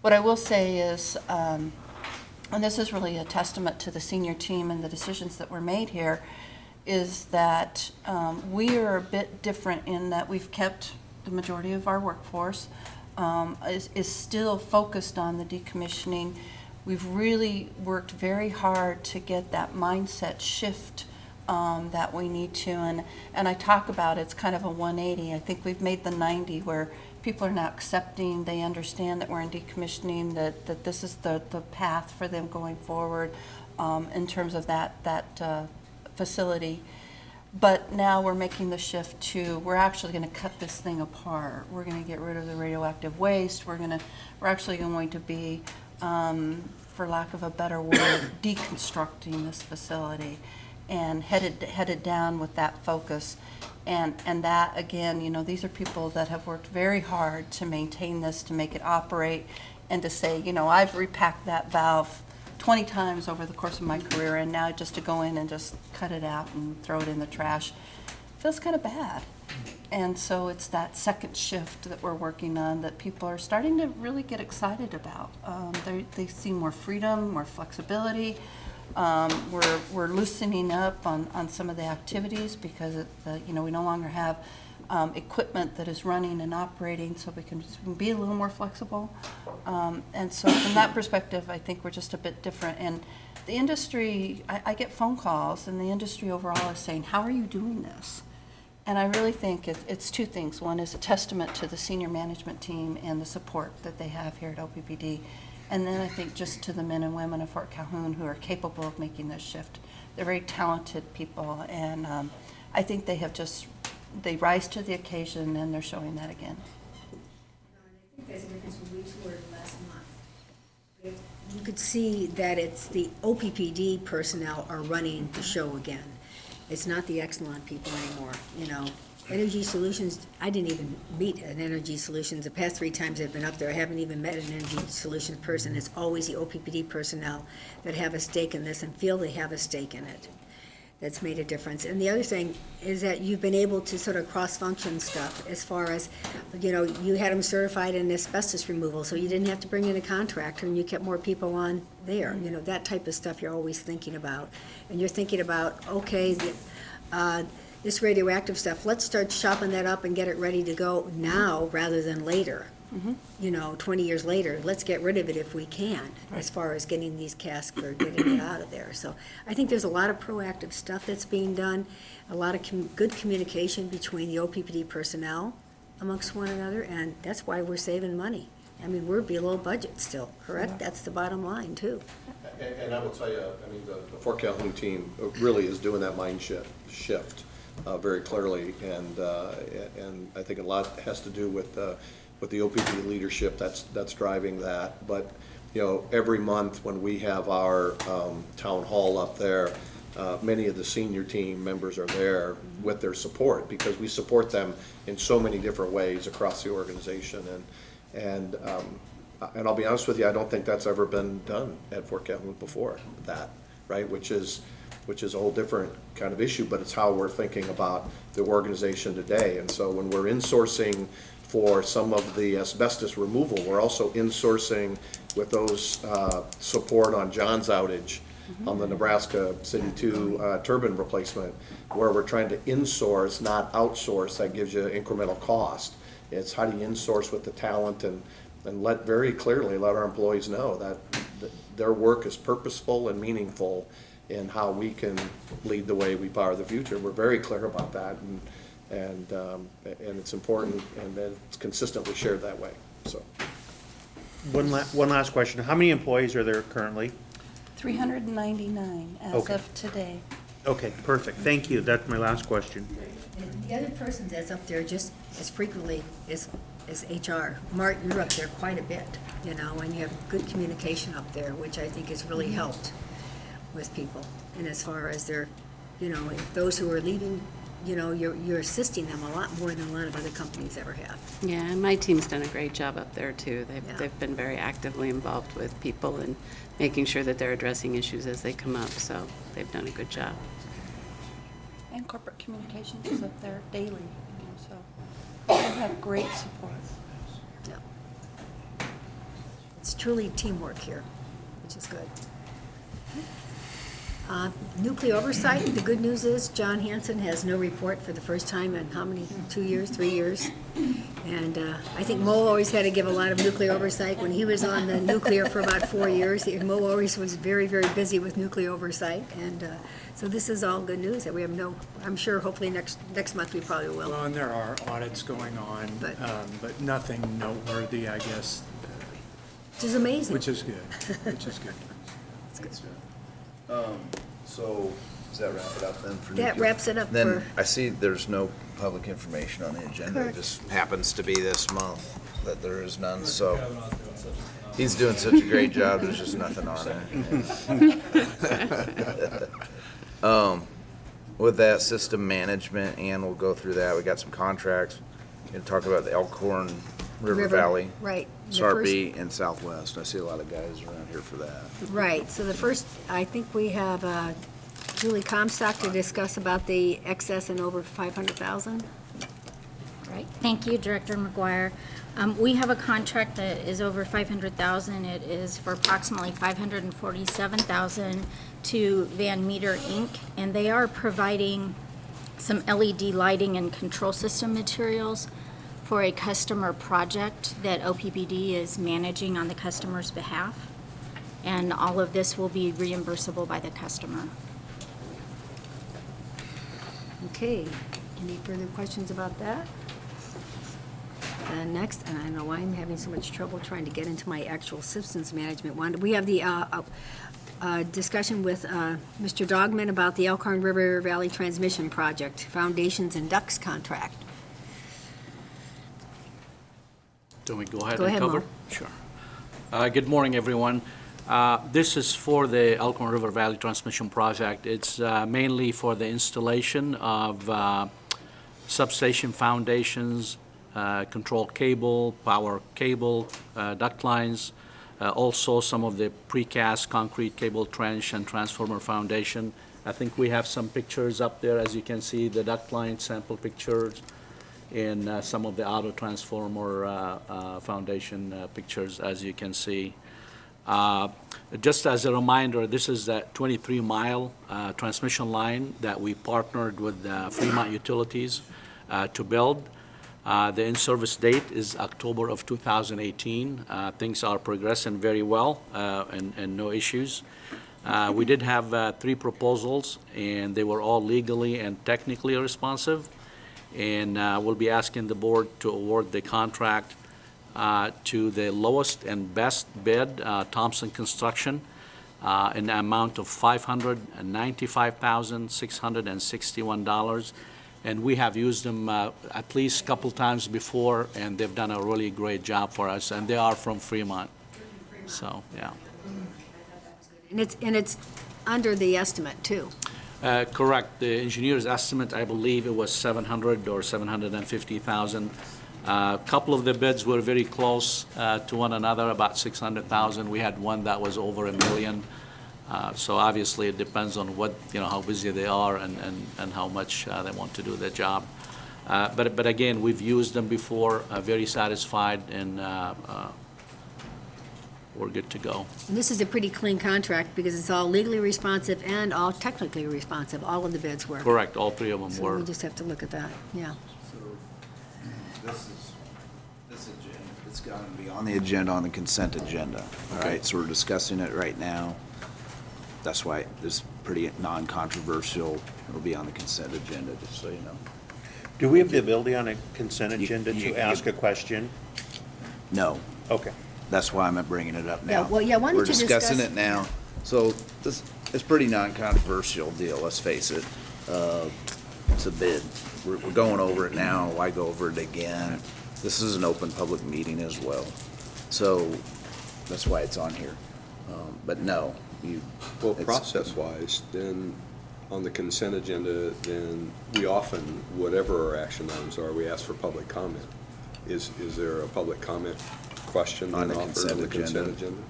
What I will say is, and this is really a testament to the senior team and the decisions that were made here, is that we are a bit different in that we've kept the majority of our workforce is still focused on the decommissioning. We've really worked very hard to get that mindset shift that we need to, and I talk about it's kind of a 180. I think we've made the 90 where people are now accepting, they understand that we're in decommissioning, that this is the path for them going forward in terms of that facility. But now we're making the shift to, we're actually going to cut this thing apart. We're going to get rid of the radioactive waste. We're actually going to be, for lack of a better word, deconstructing this facility, and headed down with that focus. And that, again, these are people that have worked very hard to maintain this, to make it operate, and to say, I've repacked that valve 20 times over the course of my career, and now just to go in and just cut it out and throw it in the trash feels kind of bad. And so it's that second shift that we're working on that people are starting to really get excited about. They see more freedom, more flexibility. We're loosening up on some of the activities because we no longer have equipment that is running and operating, so we can be a little more flexible. And so from that perspective, I think we're just a bit different. And the industry, I get phone calls, and the industry overall is saying, how are you doing this? And I really think it's two things. One is a testament to the senior management team and the support that they have here at OPPD. And then I think just to the men and women of Fort Calhoun who are capable of making this shift. They're very talented people, and I think they rise to the occasion, and they're showing that again. I think there's a difference when we toured last month. you could see that it's the OPPD personnel are running the show again. It's not the Exelon people anymore, you know. Energy Solutions, I didn't even meet an Energy Solutions. The past 3 times I've been up there, I haven't even met an Energy Solutions person. It's always the OPPD personnel that have a stake in this and feel they have a stake in it. That's made a difference. And the other thing is that you've been able to sort of cross-function stuff as far as, you know, you had them certified in asbestos removal, so you didn't have to bring in a contractor, and you kept more people on there. You know, that type of stuff you're always thinking about. And you're thinking about, okay, this radioactive stuff, let's start chopping that up and get it ready to go now rather than later. You know, 20 years later, let's get rid of it if we can, as far as getting these casks or getting it out of there. So I think there's a lot of proactive stuff that's being done, a lot of good communication between the OPPD personnel amongst one another, and that's why we're saving money. I mean, we're below budget still, correct? That's the bottom line, too. And I will tell you, I mean, the Fort Calhoun team really is doing that mind shift very clearly, and I think a lot has to do with the OPPD leadership that's driving that. But, you know, every month when we have our town hall up there, many of the senior team members are there with their support, because we support them in so many different ways across the organization. And I'll be honest with you, I don't think that's ever been done at Fort Calhoun before, that, right? Which is a whole different kind of issue, but it's how we're thinking about the organization today. And so when we're insourcing for some of the asbestos removal, we're also insourcing with those support on John's outage, on the Nebraska City 2 turbine replacement, where we're trying to insource, not outsource. That gives you incremental cost. It's how do you insource with the talent and very clearly let our employees know that their work is purposeful and meaningful in how we can lead the way we power the future. We're very clear about that, and it's important, and it's consistently shared that way. So, One last question. How many employees are there currently? 399 as Okay. of today. Okay, perfect. Thank you. That's my last question. And the other person that's up there just as frequently is HR. Mark, you're up there quite a bit, you know, and you have good communication up there, which I think has really helped with people. And as far as their, you know, if those who are leaving, you know, you're assisting them a lot more than a lot of other companies ever have. Yeah, and my team's done a great job up there, too. Yeah. They've been very actively involved with people and making sure that they're addressing issues as they come up, so they've done a good job. And corporate communications is up there daily, you know, so they have great support. Yeah. It's truly teamwork here, which is good. Nuclear oversight, the good news is John Hanson has no report for the first time in how many, 2 years, 3 years? And I think Mo always had to give a lot of nuclear oversight. When he was on the nuclear for about 4 years, Mo always was very, very busy with nuclear oversight. And so this is all good news that we have no, I'm sure hopefully next month we probably will. Well, and there are audits going on, but nothing noteworthy, I guess, Which is amazing. which is good, which is good. So, does that wrap it up then for That nuclear? wraps it up Then for- I see there's no public information on the agenda. It Correct. just happens to be this month that there is none, so. He's doing such a great job, there's just nothing on there. With that, system management, and we'll go through that. We got some contracts. We're gonna talk about the Elkhorn River Valley. Right. The SARP and Southwest. I see a lot of guys around here for that. Right, so the first, I think we have Julie Comstock to discuss about the excess and over 500,000. Right, thank you, Director McGuire. We have a contract that is over 500,000. It is for approximately 547,000 to Van Meter Inc., and they are providing some LED lighting and control system materials for a customer project that OPPD is managing on the customer's behalf. And all of this will be reimbursable by the customer. Okay, any further questions about that? And next, and I don't know why I'm having so much trouble trying to get into my actual systems management one. We have the discussion with Mr. Dogman about the Elkhorn River Valley Transmission Project, Foundations and Ducts contract. Do we go ahead Go and ahead, cover? Mo. Sure. Good morning, everyone. This is for the Elkhorn River Valley Transmission Project. It's mainly for the installation of substation foundations, control cable, power cable, duct lines, also some of the precast concrete cable trench and transformer foundation. I think we have some pictures up there, as you can see, the duct line sample pictures and some of the auto transformer foundation pictures, as you can see. Just as a reminder, this is the 23-mile transmission line that we partnered with Fremont Utilities to build. The in-service date is October of 2018. Things are progressing very well and no issues. We did have 3 proposals, and they were all legally and technically responsive. And we'll be asking the board to award the contract to the lowest and best bid, Thompson Construction, in the amount of $595,661. And we have used them at least a couple times before, and they've done a really great job for us. And they are from Fremont. So, yeah. And it's under the estimate, too. Correct. The engineer's estimate, I believe it was $700,000 or $750,000. A couple of the bids were very close to one another, about $600,000. We had one that was over $1 million. So obviously it depends on what, how busy they are and how much they want to do their job. But again, we've used them before, very satisfied, and we're good to go. And this is a pretty clean contract because it's all legally responsive and all technically responsive. All of the bids were. Correct. All 3 of them So were. we just have to look at that, yeah. So this agenda, it's going to be on the agenda, on the consent agenda, all right? So we're discussing it right now. That's why it's pretty non-controversial. It'll be on the consent agenda, just so you know. Do we have the ability on a consent agenda you- to ask a question? No. Okay. That's why I'm bringing it up now. Yeah, well, yeah, why don't We're you discussing discuss- it now. So it's pretty non-controversial deal, let's face it. It's a bid. We're going over it now. Why go over it again? This is an open public meeting as well. So that's why it's on here. But no, Well, it's- process-wise, then, on the consent agenda, then we often, whatever our action items are, we ask for public comment. Is there a public comment question On then the offered consent on the consent agenda? agenda?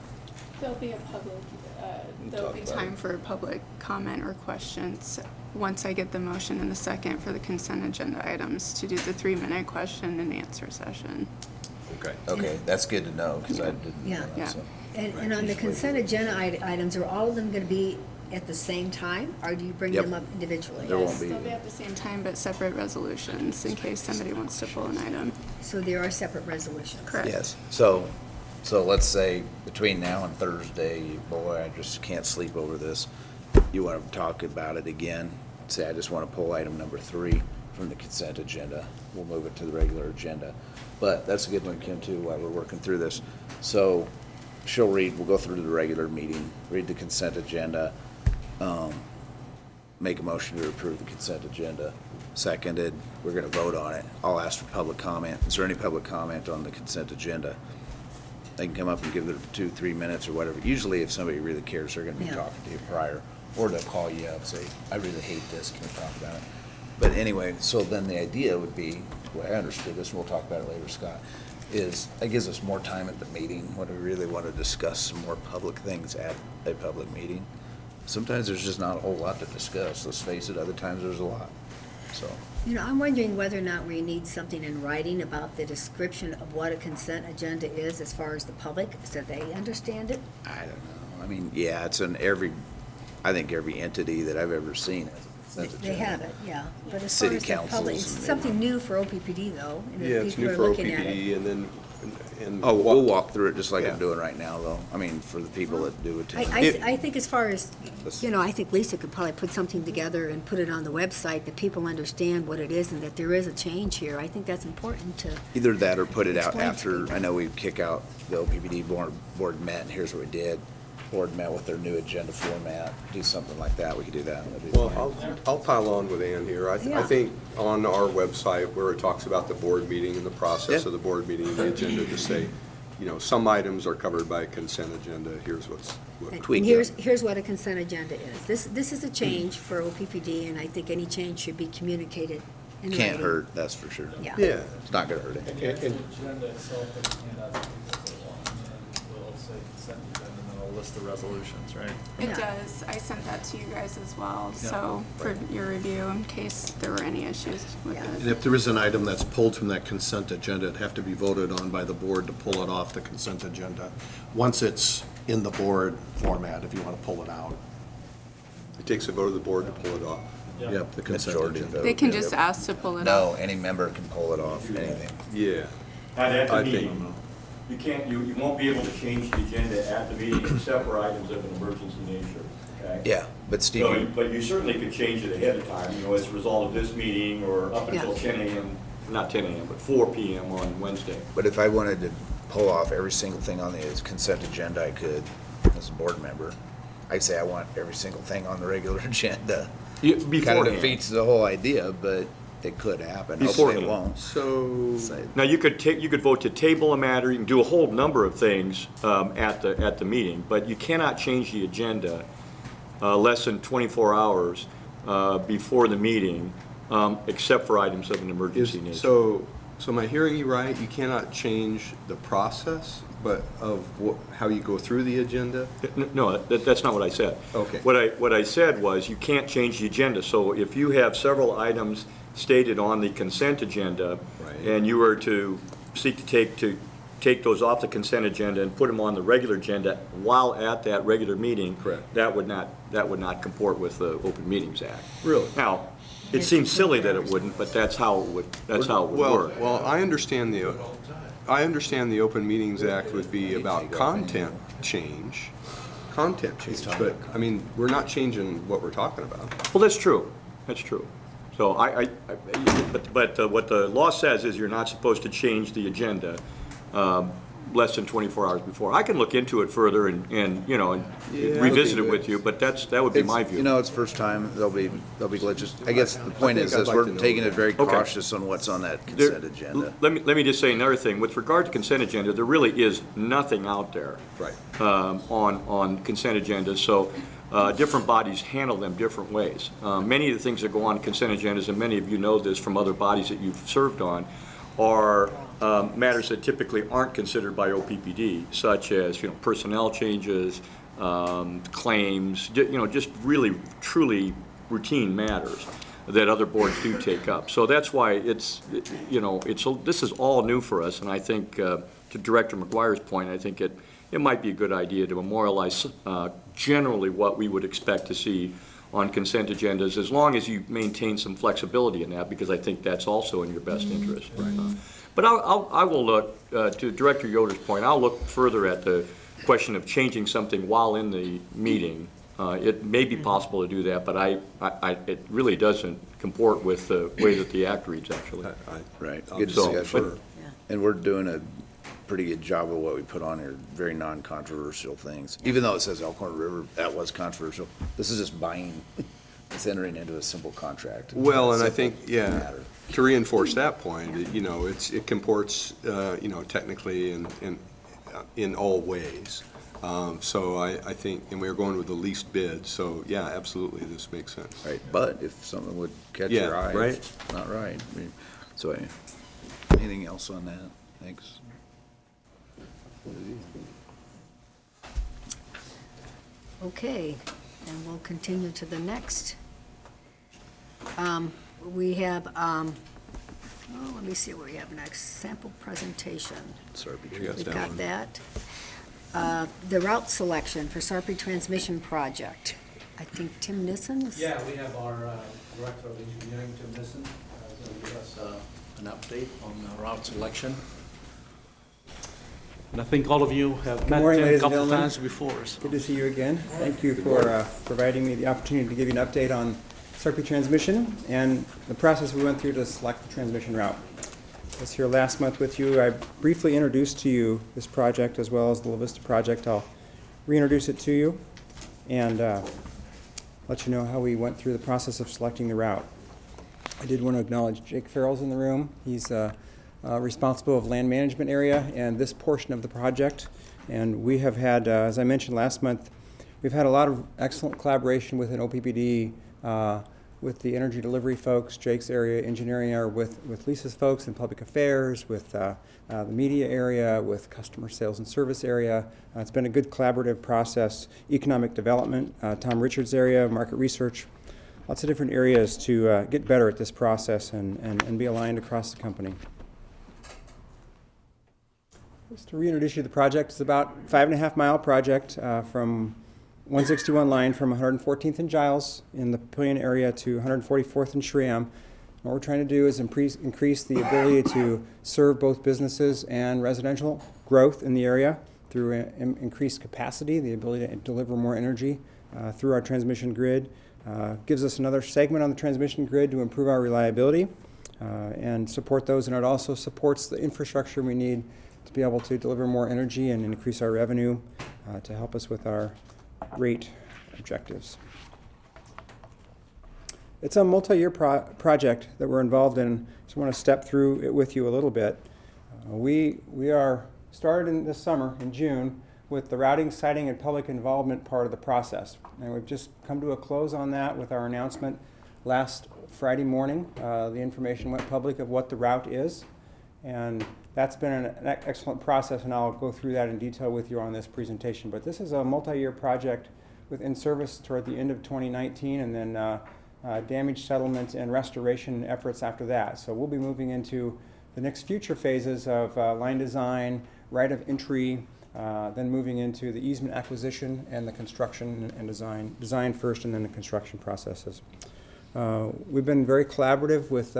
There'll be a public, there'll talk be about time it. for public comment or questions once I get the motion and the second for the consent agenda items to do the 3-minute question and answer session. Okay, that's good to know, because I didn't know Yeah. that, so. And on the consent agenda items, are all of them going to be at the same time, or do you bring Yep. them up individually? There won't Yes, be. they'll be at the same time, but separate resolutions in case somebody wants to pull an item. So there are separate resolutions? Correct. Yes, so let's say between now and Thursday, boy, I just can't sleep over this. You want to talk about it again, say, I just want to pull item number 3 from the consent agenda. We'll move it to the regular agenda. But that's a good one, Kim, too, while we're working through this. So she'll we'll go through the regular meeting, read the consent agenda, make a motion to approve the consent agenda. Seconded, we're going to vote on it. I'll ask for public comment. Is there any public comment on the consent agenda? They can come up and give their 2-3 minutes or whatever. Usually if somebody really cares, they're going to be Yeah. talking to you prior. Or they'll call you up and say, I really hate this, can we talk about it? But anyway, so then the idea would be, the way I understood this, and we'll talk about it later, Scott, is that gives us more time at the meeting when we really want to discuss some more public things at a public meeting. Sometimes there's just not a whole lot to discuss, let's face it, other times there's a lot, so. I'm wondering whether or not we need something in writing about the description of what a consent agenda is as far as the public, so they understand it? I don't know, I mean, yeah, it's I think every entity that I've ever seen has a consent agenda. They have it, yeah. But as City far as the public, councils it's and something new for OPPD, though. and if Yeah, it's people new are for looking at it- OPPD, and then, Oh, we'll walk through it just like Yeah. I'm doing right now, though. I mean, for the people that do attend. I think as far as, I think Lisa could probably put something together and put it on the website that people understand what it is and that there is a change here. I think that's important to, Either that or put it out Explain to after, people. I know we kick out, the OPPD board met, and here's what we did. Board met with their new agenda format, do something like that, we could do that. That'd be Well, fine. I'll pile on with Ann here. I Yeah. think on our website where it talks about the board meeting and the process Yeah. of the board meeting, the agenda, to say, you know, some items are covered by consent agenda, here's what And here's what a consent agenda is. This is a change for OPPD, and I think any change should be communicated in writing. Can't hurt, that's for sure. Yeah. Yeah. It's not gonna hurt And it. the actual agenda itself, they can hand out to people if they want, and we'll say consent agenda, and then I'll list the resolutions, right? It Yeah. does. I sent that to you guys as well, Yeah. so for your review in case there were any issues with Yeah. And it. if there is an item that's pulled from that consent agenda, it'd have to be voted on by the board to pull it off the consent agenda. Once it's in the board format, if you want to pull it out. It takes a vote of the board to pull it off. Yep, the consent Majority agenda. vote. They can just ask to pull it off. No, any member can pull it off, anything. Yeah. Not at the I meeting. You can't, you won't be able to change the agenda at the meeting except for items of an emergency nature, okay? Yeah, but Steve, So, but you certainly could change it ahead of time, you know, as a result of this meeting or up until Yeah. 10 a.m., not 10 a.m., but 4 p.m. on Wednesday. but if I wanted to pull off every single thing on the consent agenda, I could, as a board member. I'd say I want every single thing on the regular agenda. Kind of Beforehand. defeats the whole idea, but it could happen. Hopefully it Beforehand. won't. So, Now, you could vote to table a matter, you can do a whole number of things at the meeting, but you cannot change the agenda less than 24 hours before the meeting, except for items of an emergency nature. so am I hearing you right? You cannot change the process, but of how you go through the agenda? No, that's not what I said. Okay. What I said was, you can't change the agenda. So if you have several items stated on the consent agenda, Right. and you were to seek to take those off the consent agenda and put them on the regular agenda while at that regular meeting. Correct. That would not comport with the Open Meetings Act. Really? Now, it seems silly that it wouldn't, but that's how it would work. Well, I understand the Open Meetings Act would be about content change, but, I mean, we're not changing what we're talking about. Well, that's true. So but what the law says is you're not supposed to change the agenda less than 24 hours before. I can look into it further and revisit it with you, but that would be my It's, view. you know, it's first time, there'll be glitches. I guess the point think is, I'd like we're to know taking it that. very Okay. cautious on what's on that consent agenda. Let me just say another thing. With regard to consent agenda, there really is nothing out there Right. on consent agendas, so different bodies handle them different ways. Many of the things that go on consent agendas, and many of you know this from other bodies that you've served on, are matters that typically aren't considered by OPPD, such as, personnel changes, claims, just really, truly routine matters that other boards do take up. So that's why this is all new for us, and I think, to Director McGuire's point, I think it might be a good idea to memorialize generally what we would expect to see on consent agendas, as long as you maintain some flexibility in that, because I think that's also in your best interest. But I will look, to Director Yoder's point, I'll look further at the question of changing something while in the meeting. It may be possible to do that, but it really doesn't comport with the way that the act reads, actually. Right, I'm good so- discussion. And we're doing a pretty good job of what we put on here, very non-controversial things. Even though it says Elkhorn River, that was controversial. This is just buying, it's entering into a simple contract. Well, and I Simple think, yeah, matter. to reinforce that point, it comports, technically in all ways. So I think, and we're going with the least bid, so yeah, absolutely, this makes sense. Right, but if something would catch Yeah, your eye, right. it's not right. So, anything else on that? Thanks. Okay, and we'll continue to the next. We have, let me see what we have next. Sample presentation. Sorry, We've got that. The route selection for Sarpy Transmission Project. I think Tim Nissen's? Yeah, we have our Director of Engineering, Tim Nissen, going to give us an update on the route selection. And I think all of you have met morning, Tim a ladies and couple gentlemen. times before. So. Good to see you again. Thank you for providing me the opportunity to give you an update on Sarpy Transmission and the process we went through to select the transmission route. I was here last month with you. I briefly introduced to you this project as well as the La Vista project. I'll reintroduce it to you and let you know how we went through the process of selecting the route. I did want to acknowledge Jake Farrell's in the room. He's a responsible of land management area and this portion of the project. And we have had, as I mentioned last month, we've had a lot of excellent collaboration with an OPPD, with the energy delivery folks, Jake's area, engineering area, with Lisa's folks in public affairs, with the media area, with customer sales and service area. It's been a good collaborative process. Economic development, Tom Richards area, market research, lots of different areas to get better at this process and be aligned across the company. Just to reintroduce you to the project, it's about a 5.5 mile project from 161 line from 114th and Giles in the Papillion area to 144th and Shram. What we're trying to do is increase the ability to serve both businesses and residential growth in the area through increased capacity, the ability to deliver more energy through our transmission grid. Gives us another segment on the transmission grid to improve our reliability and support those, and it also supports the infrastructure we need to be able to deliver more energy and increase our revenue to help us with our rate objectives. It's a multi-year project that we're involved in, so I want to step through it with you a little bit. We are started this summer in June with the routing, siting, and public involvement part of the process. And we've just come to a close on that with our announcement last Friday morning. The information went public of what the route is, and that's been an excellent process, and I'll go through that in detail with you on this presentation. But this is a multi-year project with in-service toward the end of 2019, and then damage settlement and restoration efforts after that. So we'll be moving into the next future phases of line design, right of entry, then moving into the easement acquisition and the construction and design first, and then the construction processes. We've been very collaborative with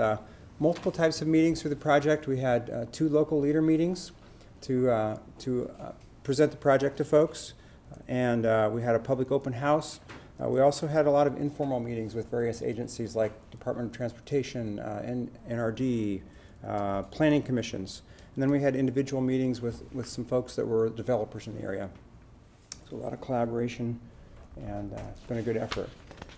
multiple types of meetings through the project. We had 2 local leader meetings to present the project to folks, and we had a public open house. We also had a lot of informal meetings with various agencies like Department of Transportation, NRD, planning commissions, and then we had individual meetings with some folks that were developers in the area. So a lot of collaboration, and it's been a good effort.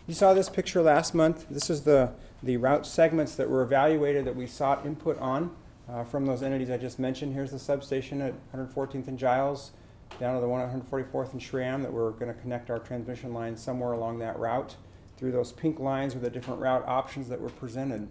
You saw this picture last month. This is the route segments that were evaluated that we sought input on from those entities I just mentioned. Here's the substation at 114th and Giles, down to the one at 144th and Shram that we're going to connect our transmission lines somewhere along that route. Through those pink lines were the different route options that were presented.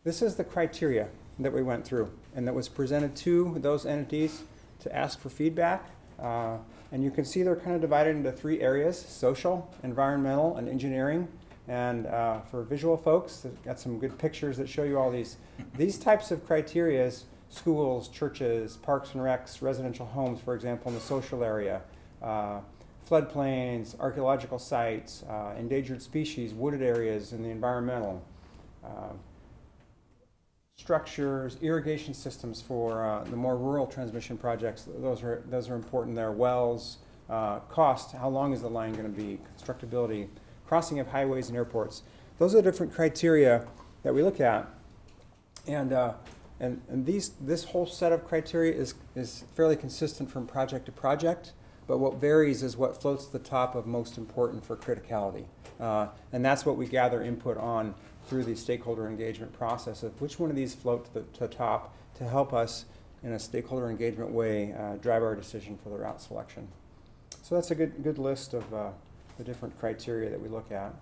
This is the criteria that we went through and that was presented to those entities to ask for feedback. And you can see they're kind of divided into 3 areas: social, environmental, and engineering. And for visual folks, they've got some good pictures that show you all these types of criteria: schools, churches, parks and recs, residential homes, for example, in the social area, floodplains, archaeological sites, endangered species, wooded areas in the environmental, structures, irrigation systems for the more rural transmission projects. Those are important there. Wells, cost, how long is the line going to be, constructability, crossing of highways and airports. Those are the different criteria that we look at. And this whole set of criteria is fairly consistent from project to project, but what varies is what floats to the top of most important for criticality. And that's what we gather input on through the stakeholder engagement process of which one of these float to the top to help us in a stakeholder engagement way drive our decision for the route selection. So that's a good list of the different criteria that we look at.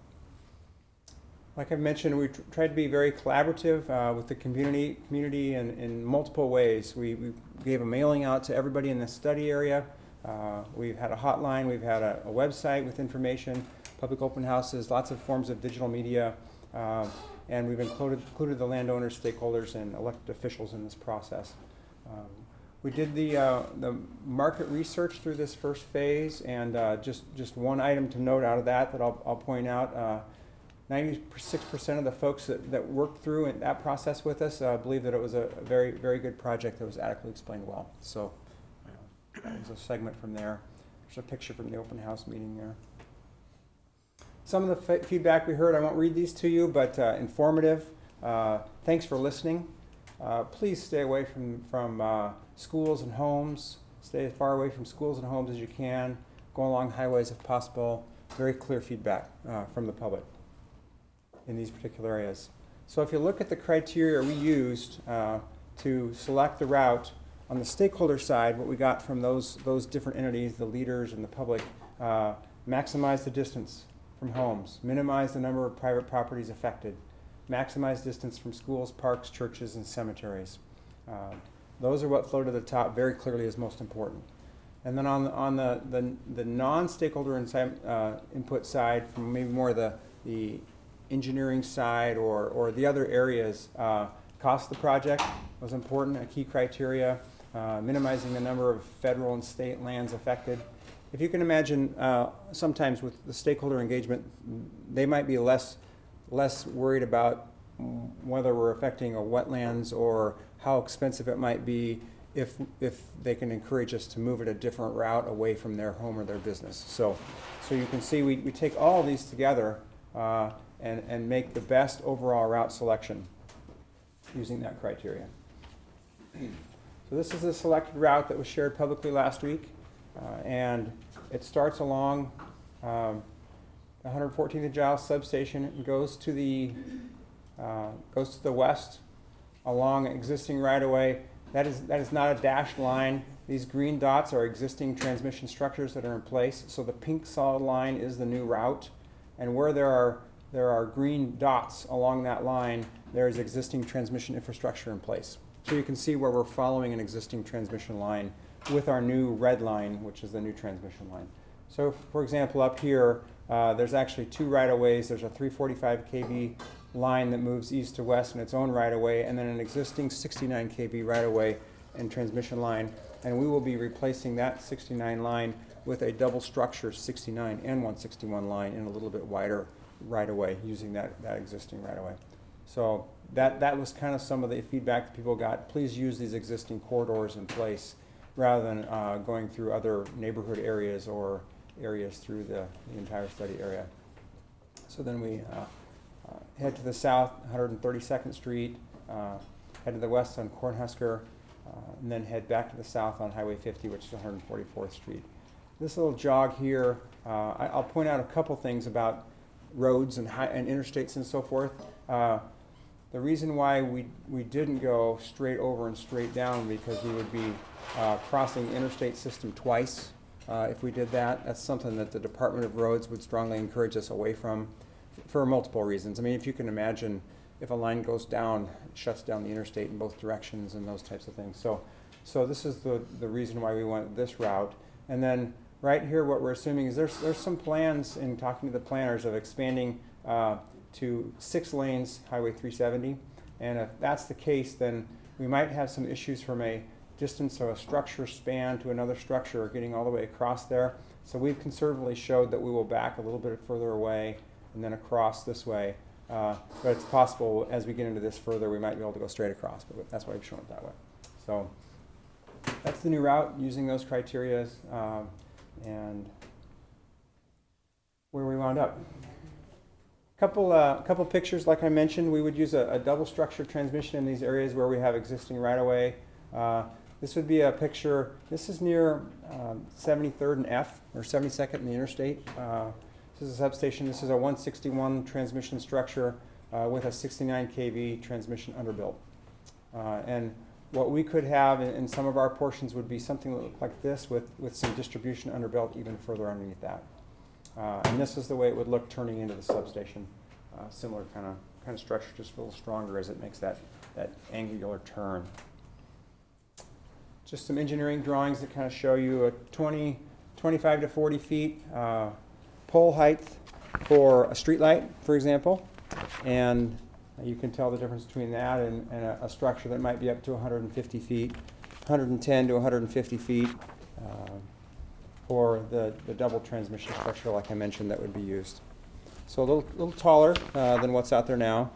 Like I mentioned, we tried to be very collaborative with the community in multiple ways. We gave a mailing out to everybody in the study area. We've had a hotline, we've had a website with information, public open houses, lots of forms of digital media, and we've included the landowners, stakeholders, and elected officials in this process. We did the market research through this first phase, and just one item to note out of that I'll point out. 96% of the folks that worked through in that process with us believe that it was a very, very good project that was adequately explained well. So that was a segment from there. There's a picture from the open house meeting there. Some of the feedback we heard, I won't read these to you, but informative. Thanks for listening. Please stay away from schools and homes. Stay as far away from schools and homes as you can. Go along highways if possible. Very clear feedback from the public in these particular areas. So if you look at the criteria we used to select the route, on the stakeholder side, what we got from those different entities, the leaders and the public, maximize the distance from homes, minimize the number of private properties affected, maximize distance from schools, parks, churches, and cemeteries. Those are what flow to the top very clearly as most important. And then on the non-stakeholder input side, from maybe more the engineering side or the other areas, cost of the project was important, a key criteria, minimizing the number of federal and state lands affected. If you can imagine, sometimes with the stakeholder engagement, they might be less worried about whether we're affecting a wetlands or how expensive it might be if they can encourage us to move it a different route away from their home or their business. So you can see we take all of these together and make the best overall route selection using that criteria. So this is a selected route that was shared publicly last week, and it starts along 114th and Giles substation and goes to the west along existing right-of-way. That is not a dashed line. These green dots are existing transmission structures that are in place. So the pink solid line is the new route, and where there are green dots along that line, there is existing transmission infrastructure in place. So you can see where we're following an existing transmission line with our new red line, which is the new transmission line. So for example, up here, there's actually two right-of-ways. There's a 345 kV line that moves east to west in its own right-of-way, and then an existing 69 kV right-of-way and transmission line. And we will be replacing that 69 line with a double structure 69 and 161 line in a little bit wider right-of-way using that existing right-of-way. So that was kind of some of the feedback that people got. Please use these existing corridors in place rather than going through other neighborhood areas or areas through the entire study area. So then we head to the south, 132nd Street, head to the west on Cornhusker, and then head back to the south on Highway 50, which is 144th Street. This little jog here, I'll point out a couple things about roads and interstates and so forth. The reason why we didn't go straight over and straight down, because we would be crossing the interstate system twice if we did that. That's something that the Department of Roads would strongly encourage us away from for multiple reasons. I mean, if you can imagine, if a line goes down, it shuts down the interstate in both directions and those types of things. So this is the reason why we went this route. And then right here, what we're assuming is there's some plans in talking to the planners of expanding to 6 lanes, Highway 370. And if that's the case, then we might have some issues from a distance of a structure span to another structure getting all the way across there. So we've conservatively showed that we will back a little bit further away and then across this way. But it's possible as we get into this further, we might be able to go straight across, but that's why we've shown it that way. So that's the new route using those criteria, and where we wound up. Couple pictures, like I mentioned, we would use a double structure transmission in these areas where we have existing right-of-way. This would be a picture, this is near 73rd and F, or 72nd and the interstate. This is a substation. This is a 161 transmission structure with a 69 kV transmission underbuilt. And what we could have in some of our portions would be something that looked like this with some distribution underbuilt even further underneath that. And this is the way it would look turning into the substation. Similar kind of structure, just a little stronger as it makes that angular turn. Just some engineering drawings that kind of show you a 25 to 40 feet pole height for a street light, for example. And you can tell the difference between that and a structure that might be up to 150 feet, 110 to 150 feet for the double transmission structure, like I mentioned, that would be used. So a little taller than what's out there now.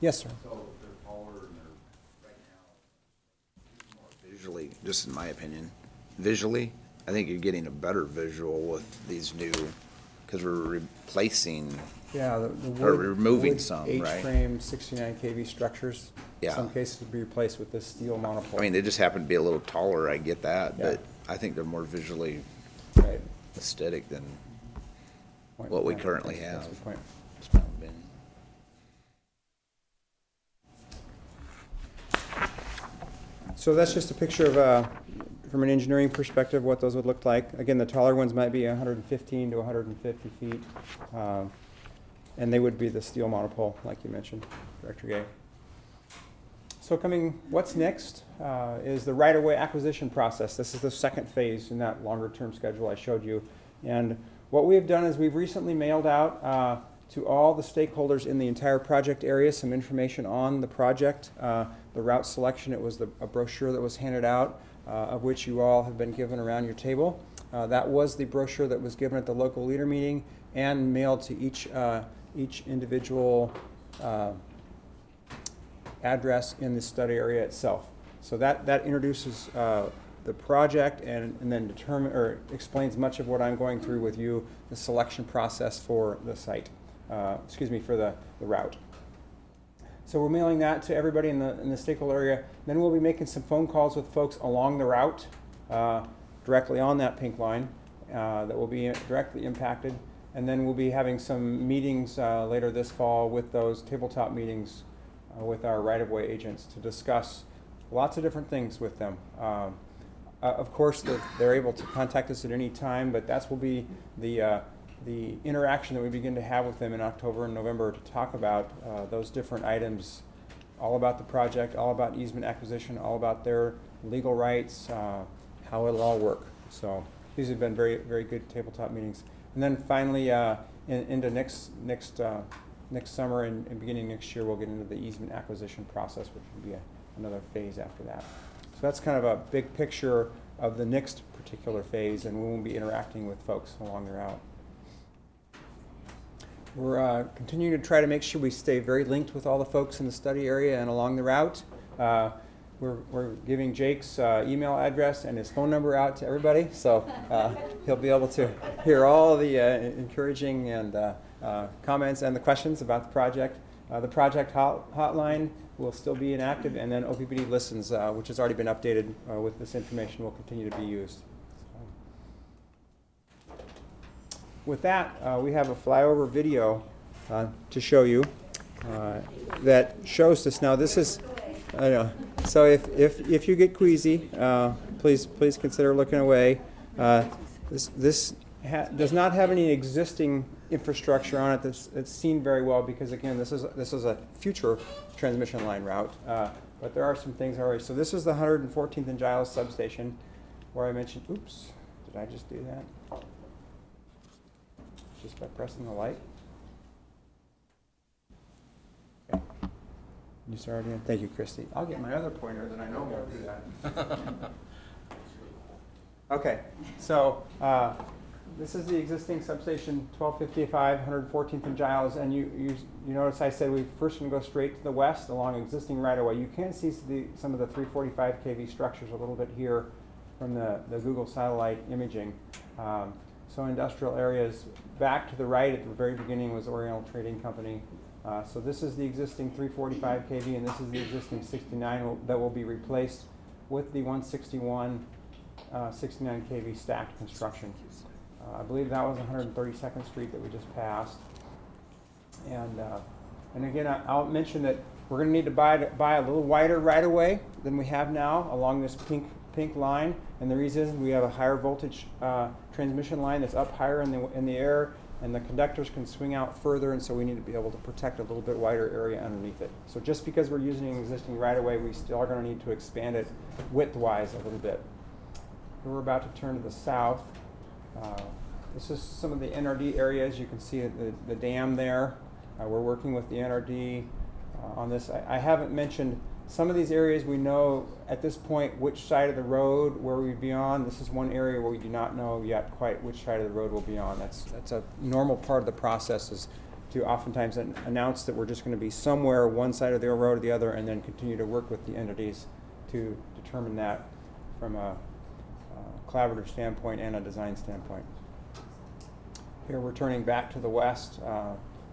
Yes, sir. So they're taller and they're right now more visually, just in my opinion, visually, I think you're getting a better visual with these new, because we're replacing, yeah, the or wood, removing some, right? H-frame 69 kV structures. Yeah. In some cases would be replaced with this steel monopole. I mean, they just happen to be a little taller, I get that, Yeah. but I think they're more visually right. aesthetic than Point what we blank. currently That's have. the point. It's my opinion. So that's just a picture of, from an engineering perspective, what those would look like. Again, the taller ones might be 115 to 150 feet, and they would be the steel monopole, like you mentioned, Director Gay. So what's next is the right-of-way acquisition process. This is the second phase in that longer-term schedule I showed you. And what we have done is we've recently mailed out to all the stakeholders in the entire project area some information on the project. The route selection, it was a brochure that was handed out, of which you all have been given around your table. That was the brochure that was given at the local leader meeting and mailed to each individual address in the study area itself. So that introduces the project and then explains much of what I'm going through with you, the selection process for the site, for the route. So we're mailing that to everybody in the stakeholder area. Then we'll be making some phone calls with folks along the route, directly on that pink line, that will be directly impacted. And then we'll be having some meetings later this fall with those tabletop meetings with our right-of-way agents to discuss lots of different things with them. Of course, they're able to contact us at any time, but that will be the interaction that we begin to have with them in October and November to talk about those different items, all about the project, all about easement acquisition, all about their legal rights, how it'll all work. So these have been very, very good tabletop meetings. And then finally, into next summer and beginning next year, we'll get into the easement acquisition process, which will be another phase after that. So that's kind of a big picture of the next particular phase, and we will be interacting with folks along the route. We're continuing to try to make sure we stay very linked with all the folks in the study area and along the route. We're giving Jake's email address and his phone number out to everybody, so he'll be able to hear all the encouraging and comments and the questions about the project. The project hotline will still be inactive, and then OPPD Listens, which has already been updated with this information, will continue to be used. With that, we have a flyover video to show you that shows this. Now, this is, I know. So if you get queasy, please consider looking away. This does not have any existing infrastructure on it that's seen very well, because again, this is a future transmission line route, but there are some things already. So this is the 114th and Giles substation, where I mentioned. Oops, did I just do that? Just by pressing the light. Okay. You started in. Thank you, Christy. I'll get my other pointer that I know won't do that. Okay, so this is the existing substation, 1255, 114th and Giles, and you notice I said we're first going to go straight to the west along existing right-of-way. You can see some of the 345 kV structures a little bit here from the Google satellite imaging. So industrial areas. Back to the right at the very beginning was Oriental Trading Company. So this is the existing 345 kV, and this is the existing 69 that will be replaced with the 161 69 kV stacked construction. I believe that was 132nd Street that we just passed. And again, I'll mention that we're going to need to buy a little wider right-of-way than we have now along this pink line. And the reason is we have a higher voltage transmission line that's up higher in the air, and the conductors can swing out further, and so we need to be able to protect a little bit wider area underneath it. So just because we're using an existing right-of-way, we still are going to need to expand it width-wise a little bit. We're about to turn to the south. This is some of the NRD areas. You can see the dam there. We're working with the NRD on this. I haven't mentioned some of these areas. We know at this point which side of the road where we'd be on. This is one area where we do not know yet quite which side of the road we'll be on. That's a normal part of the process, is to oftentimes announce that we're just going to be somewhere one side of the road or the other, and then continue to work with the entities to determine that from a collaborative standpoint and a design standpoint. Here we're turning back to the west.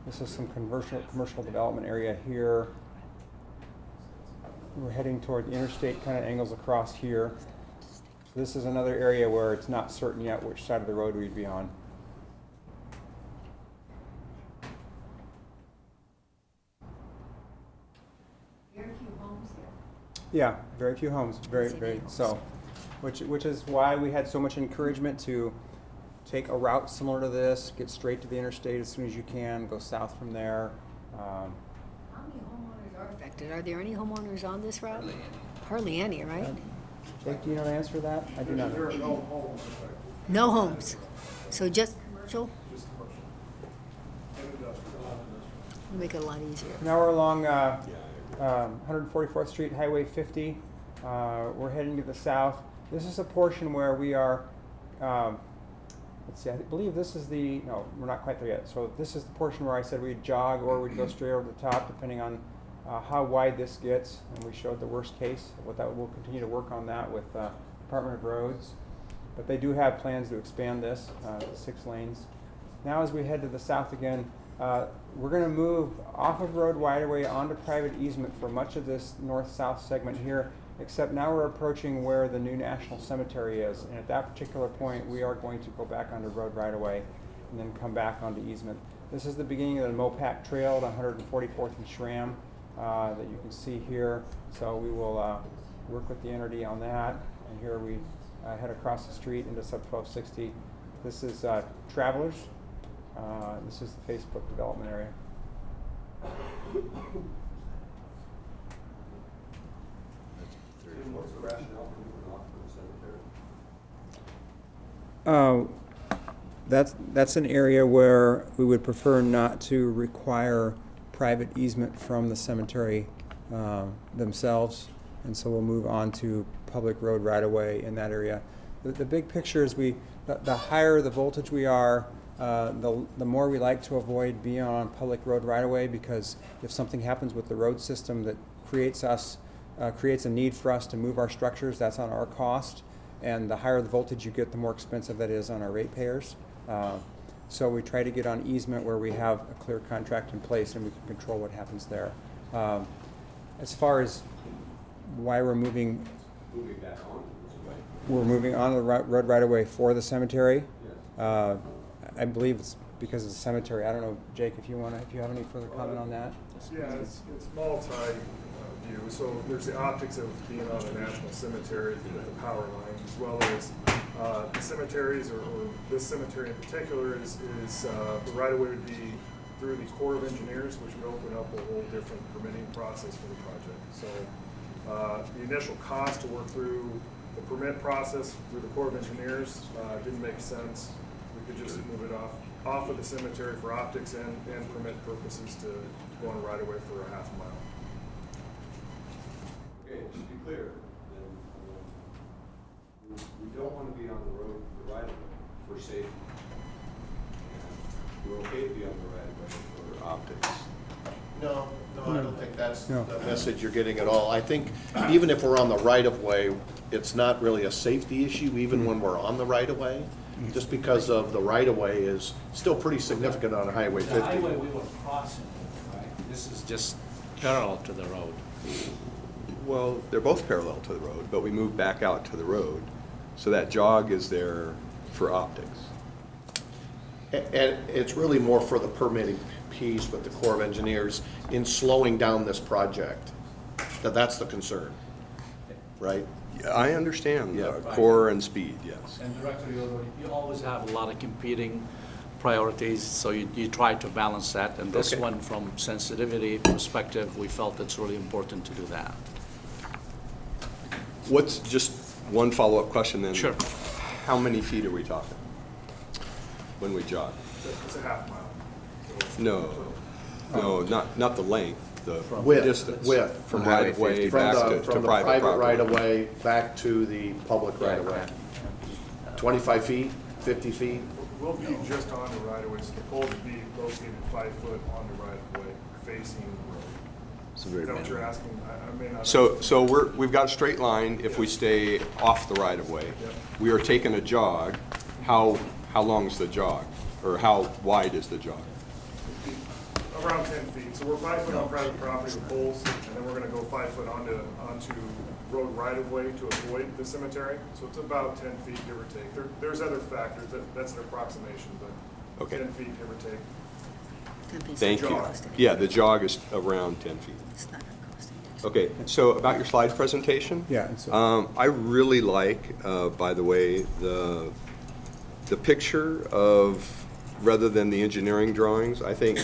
This is some commercial development area here. We're heading toward the interstate, kind of angles across here. So this is another area where it's not certain yet which side of the road we'd be on. Yeah, very few homes, very, so, which is why we had so much encouragement to take a route similar to this, get straight to the interstate as soon as you can, go south from there. How many homeowners are affected? Are there any homeowners on this route? Hardly any, right? Jake, do you know the answer to that? I do not know. There are no homes affected. No homes. So just commercial? Just commercial. And industrial. Make it a lot easier. Now we're along 144th Street, Highway 50. We're heading to the south. This is a portion where we are, let's see, I believe this is the, no, we're not quite there yet. So this is the portion where I said we'd jog or we'd go straight over the top, depending on how wide this gets. And we showed the worst case. We'll continue to work on that with Department of Roads. But they do have plans to expand this to 6 lanes. Now as we head to the south again, we're going to move off of road right-of-way onto private easement for much of this north-south segment here, except now we're approaching where the new National Cemetery is. And at that particular point, we are going to go back onto road right-of-way and then come back onto easement. This is the beginning of the Mopac Trail at 144th and Schramm that you can see here. So we will work with the entity on that. And here we head across the street into sub 1260. This is Travelers. This is the Facebook development area. What's the rationale for moving off of the cemetery? That's an area where we would prefer not to require private easement from the cemetery themselves, and so we'll move on to public road right-of-way in that area. The big picture is the higher the voltage we are, the more we like to avoid being on public road right-of-way, because if something happens with the road system that creates a need for us to move our structures, that's on our cost. And the higher the voltage you get, the more expensive that is on our ratepayers. So we try to get on easement where we have a clear contract in place and we can control what happens there. As far as why we're moving Back on this way. we're moving on the road right-of-way for the cemetery. I believe it's because of the cemetery. I don't know, Jake, if you have any further comment on that? Yeah, it's multi-view. So there's the optics of being on a national cemetery with the power lines, as well as the cemeteries, or this cemetery in particular, is the right-of-way would be through the Corps of Engineers, which would open up a whole different permitting process for the project. So the initial cost to work through the permit process through the Corps of Engineers didn't make sense. We could just move it off of the cemetery for optics and permit purposes to go on right away for a half a mile. Okay, just to be clear, then, we don't want to be on the road, the right of way for safety. And we're okay to be on the right of way for optics. No, I don't think that's No. the message you're getting at all. I think even if we're on the right-of-way, it's not really a safety issue, even when we're on the right-of-way, just because of the right-of-way is still pretty significant on Highway 50. The highway we were crossing, right? This is just parallel to the road. Well, they're both parallel to the road, but we moved back out to the road, so that jog is there for optics. And it's really more for the permitting piece with the Corps of Engineers in slowing down this project. That's the concern, right? Yeah, I understand the Right. core and speed, yes. And Director, you always have a lot of competing priorities, so you try to balance that. And this Okay. one, from sensitivity perspective, we felt it's really important to do that. What's, just one follow-up question then? Sure. How many feet are we talking when we jog? It's a half mile. No, not the length, the Width, distance. width. From right-of-way back to From the private private property. right-of-way back to the public right-of-way. 25 feet, 50 feet? We'll be just on the right of way, so the pole would be located 5 foot on the right of way, facing the road. So very Is that what you're minimal. asking? I may not. So we've got a straight line if we stay off the right-of-way. Yep. We are taking a jog. How long is the jog? Or how wide is the jog? Around 10 feet. So we're 5 foot on private property with poles, and then we're gonna go 5 foot onto road right of way to avoid the cemetery. So it's about 10 feet, give or take. There's other factors, that's an approximation, but Okay. 10 feet, give or take. Thank you. Jog. Yeah, the jog is around 10 feet. It's not gonna cost any Okay, so about your slide presentation? Yeah. And so, I really like, by the way, the picture of, rather than the engineering drawings, I think,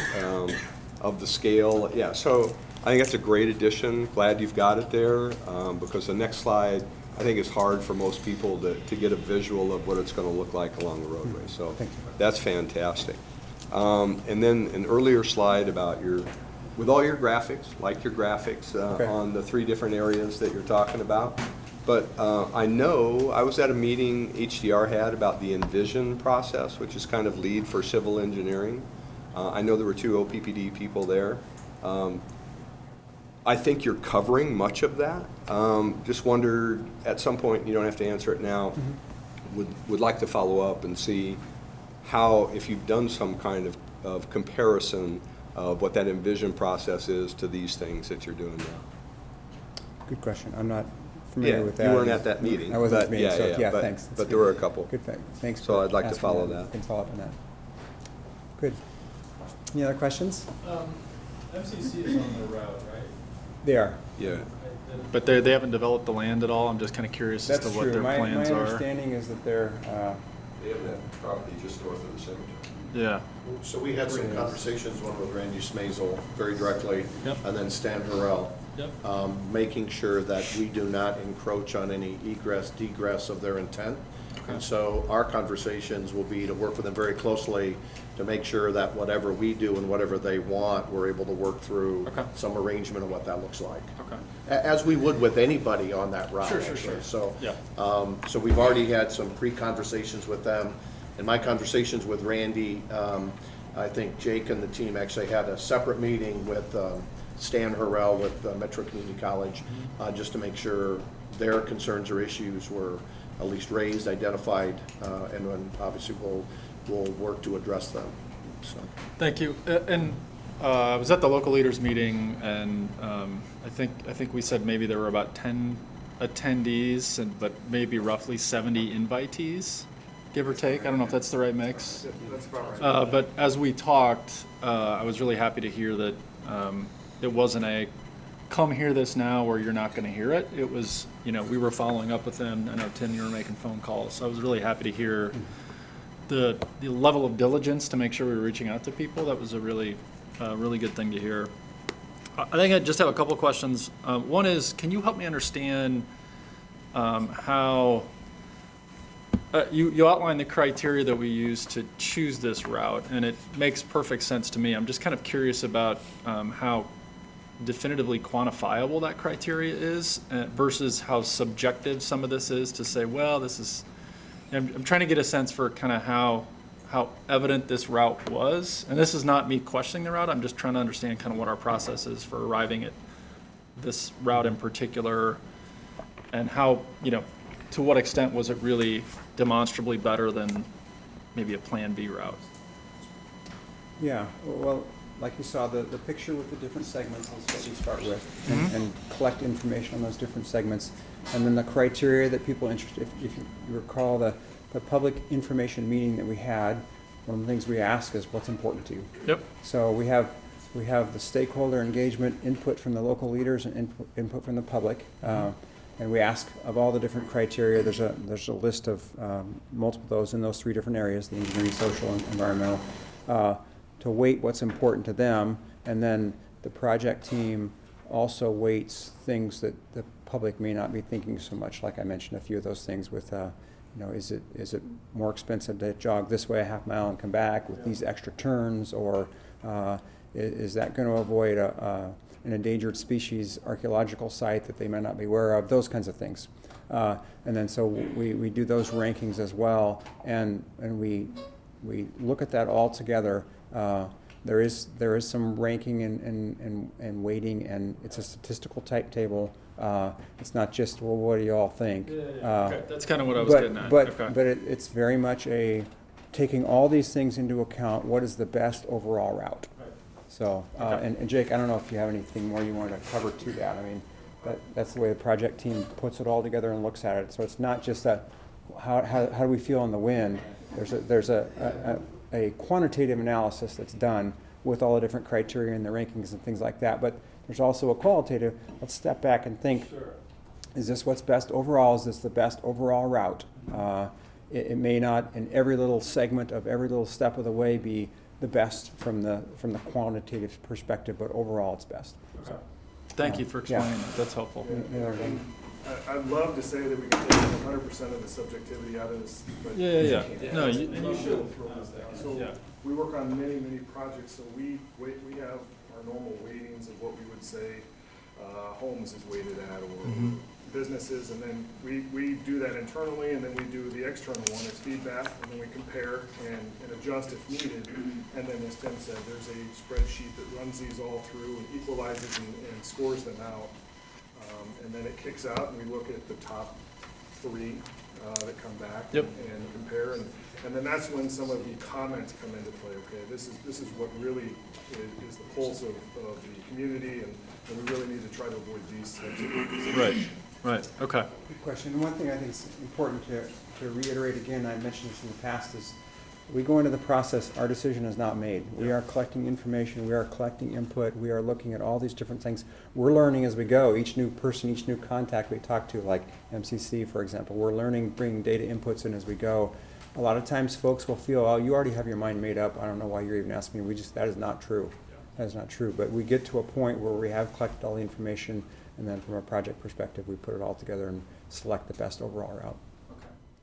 of the scale. Yeah, so I think that's a great addition. Glad you've got it there, because the next slide, I think it's hard for most people to get a visual of what it's going to look like along the roadway. So that's fantastic. And then an earlier slide about with all your graphics, like your graphics on the 3 different areas that you're talking about. But I know, I was at a meeting HDR had about the Envision process, which is kind of lead for civil engineering. I know there were 2 OPPD people there. I think you're covering much of that. Just wondered, at some point, you don't have to answer it now, would like to follow up and see how, if you've done some kind of comparison of what that Envision process is to these things that you're doing now. good question. I'm not familiar with that. You weren't at that meeting. I wasn't at the meeting, so but, thanks. But there were a couple. Good, thanks. So for I'd like to asking follow We that. can follow up on that. Good. Any other questions? MCC is on the route, right? They are. Yeah. But they haven't developed the land at all? I'm just kind of curious as to what their plans My are. understanding is that they're, They have that property just north of the cemetery. Yeah. So we had some conversations, one with Randy Smazel very directly, and then Stan Harrell, making sure that we do not encroach on any egress, degress of their intent. And so our conversations will be to work with them very closely to make sure that whatever we do and whatever they want, we're able to work through some arrangement of what that looks like. As we would with anybody on that route. Sure. So, so we've already had some pre-conversations with them. In my conversations with Randy, I think Jake and the team actually had a separate meeting with Stan Harrell with Metro Community College, just to make sure their concerns or issues were at least raised, identified, and then obviously we'll work to address them. So. Thank you. And I was at the local leaders meeting, and I think we said maybe there were about 10 attendees, but maybe roughly 70 invitees, give or take. I don't know if that's the right mix. That's about right. But as we talked, I was really happy to hear that it wasn't a come hear this now or you're not going to hear it. It was, we were following up with them. I know, Tim, you were making phone calls. So I was really happy to hear the level of diligence to make sure we were reaching out to people. That was a really good thing to hear. I think I just have a couple of questions. One is, can you help me understand how you outlined the criteria that we use to choose this route, and it makes perfect sense to me. I'm just kind of curious about how definitively quantifiable that criteria is versus how subjective some of this is to say, well, this is, I'm trying to get a sense for kind of how evident this route was. And this is not me questioning the route, I'm just trying to understand kind of what our process is for arriving at this route in particular, and how, to what extent was it really demonstrably better than maybe a Plan B route? yeah, well, like you saw, the picture with the different segments is what we start with, and collect information on those different segments. And then the criteria that people interested, if you recall the public information meeting that we had, one of the things we ask is what's important to you. Yep. So we have the stakeholder engagement input from the local leaders and input from the public. And we ask of all the different criteria, there's a list of multiple of those in those 3 different areas, the engineering, social, and environmental, to weight what's important to them. And then the project team also weights things that the public may not be thinking so much, like I mentioned a few of those things with, is it more expensive to jog this way a half mile and come back with these extra turns, or is that going to avoid an endangered species archaeological site that they may not be aware of, those kinds of things. And then so we do those rankings as well, and we look at that all together. There is some ranking and weighting, and it's a statistical type table. It's not just, well, what do you all think? Okay. That's kind of what I was getting at. But it's very much taking all these things into account, what is the best overall route? So, and Jake, I don't know if you have anything more you want to cover to that. I mean, that's the way the project team puts it all together and looks at it. So it's not just how do we feel on the wind. There's a quantitative analysis that's done with all the different criteria and the rankings and things like that. But there's also a qualitative, let's step back and think, is this what's best overall? Is this the best overall route? It may not, in every little segment of every little step of the way, be the best from the quantitative perspective, but overall it's best. Okay. Thank you for explaining that. That's helpful. I'd love to say that we can take 100% of the subjectivity out of this, but Yeah. No, and you should throw this down. So we work on many projects, so we have our normal weightings of what we would say homes is weighted at, or businesses, and then we do that internally, and then we do the external one as feedback, and then we compare and adjust if needed. And then, as Tim said, there's a spreadsheet that runs these all through and equalizes and scores them out. And then it kicks out, and we look at the top 3 that come back and compare, and then that's when some of the comments come into play. Okay, this is what really is the pulse of the community, and we really need to try to avoid these types of things. Right. Okay. Good question. And one thing I think is important to reiterate again, I mentioned this in the past, is we go into the process, our decision is not made. We are collecting information, we are collecting input, we are looking at all these different things. We're learning as we go. Each new person, each new contact we talk to, like MCC, for example, we're learning, bringing data inputs in as we go. A lot of times folks will feel, oh, you already have your mind made up, I don't know why you're even asking me. That is not true. That is not true. But we get to a point where we have collected all the information, and then from a project perspective, we put it all together and select the best overall route.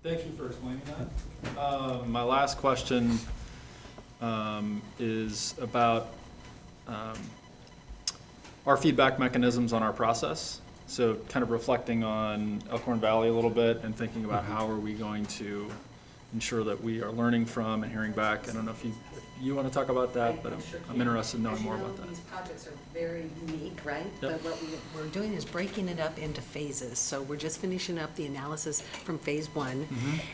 Thank you for explaining that. My last question is about our feedback mechanisms on our process. So kind of reflecting on Elkhorn Valley a little bit and thinking about how are we going to ensure that we are learning from and hearing back. I don't know if you want to talk about that, but I'm interested in knowing more about that. These projects are very unique, right? Yep. But what we're doing is breaking it up into phases. So we're just finishing up the analysis from phase 1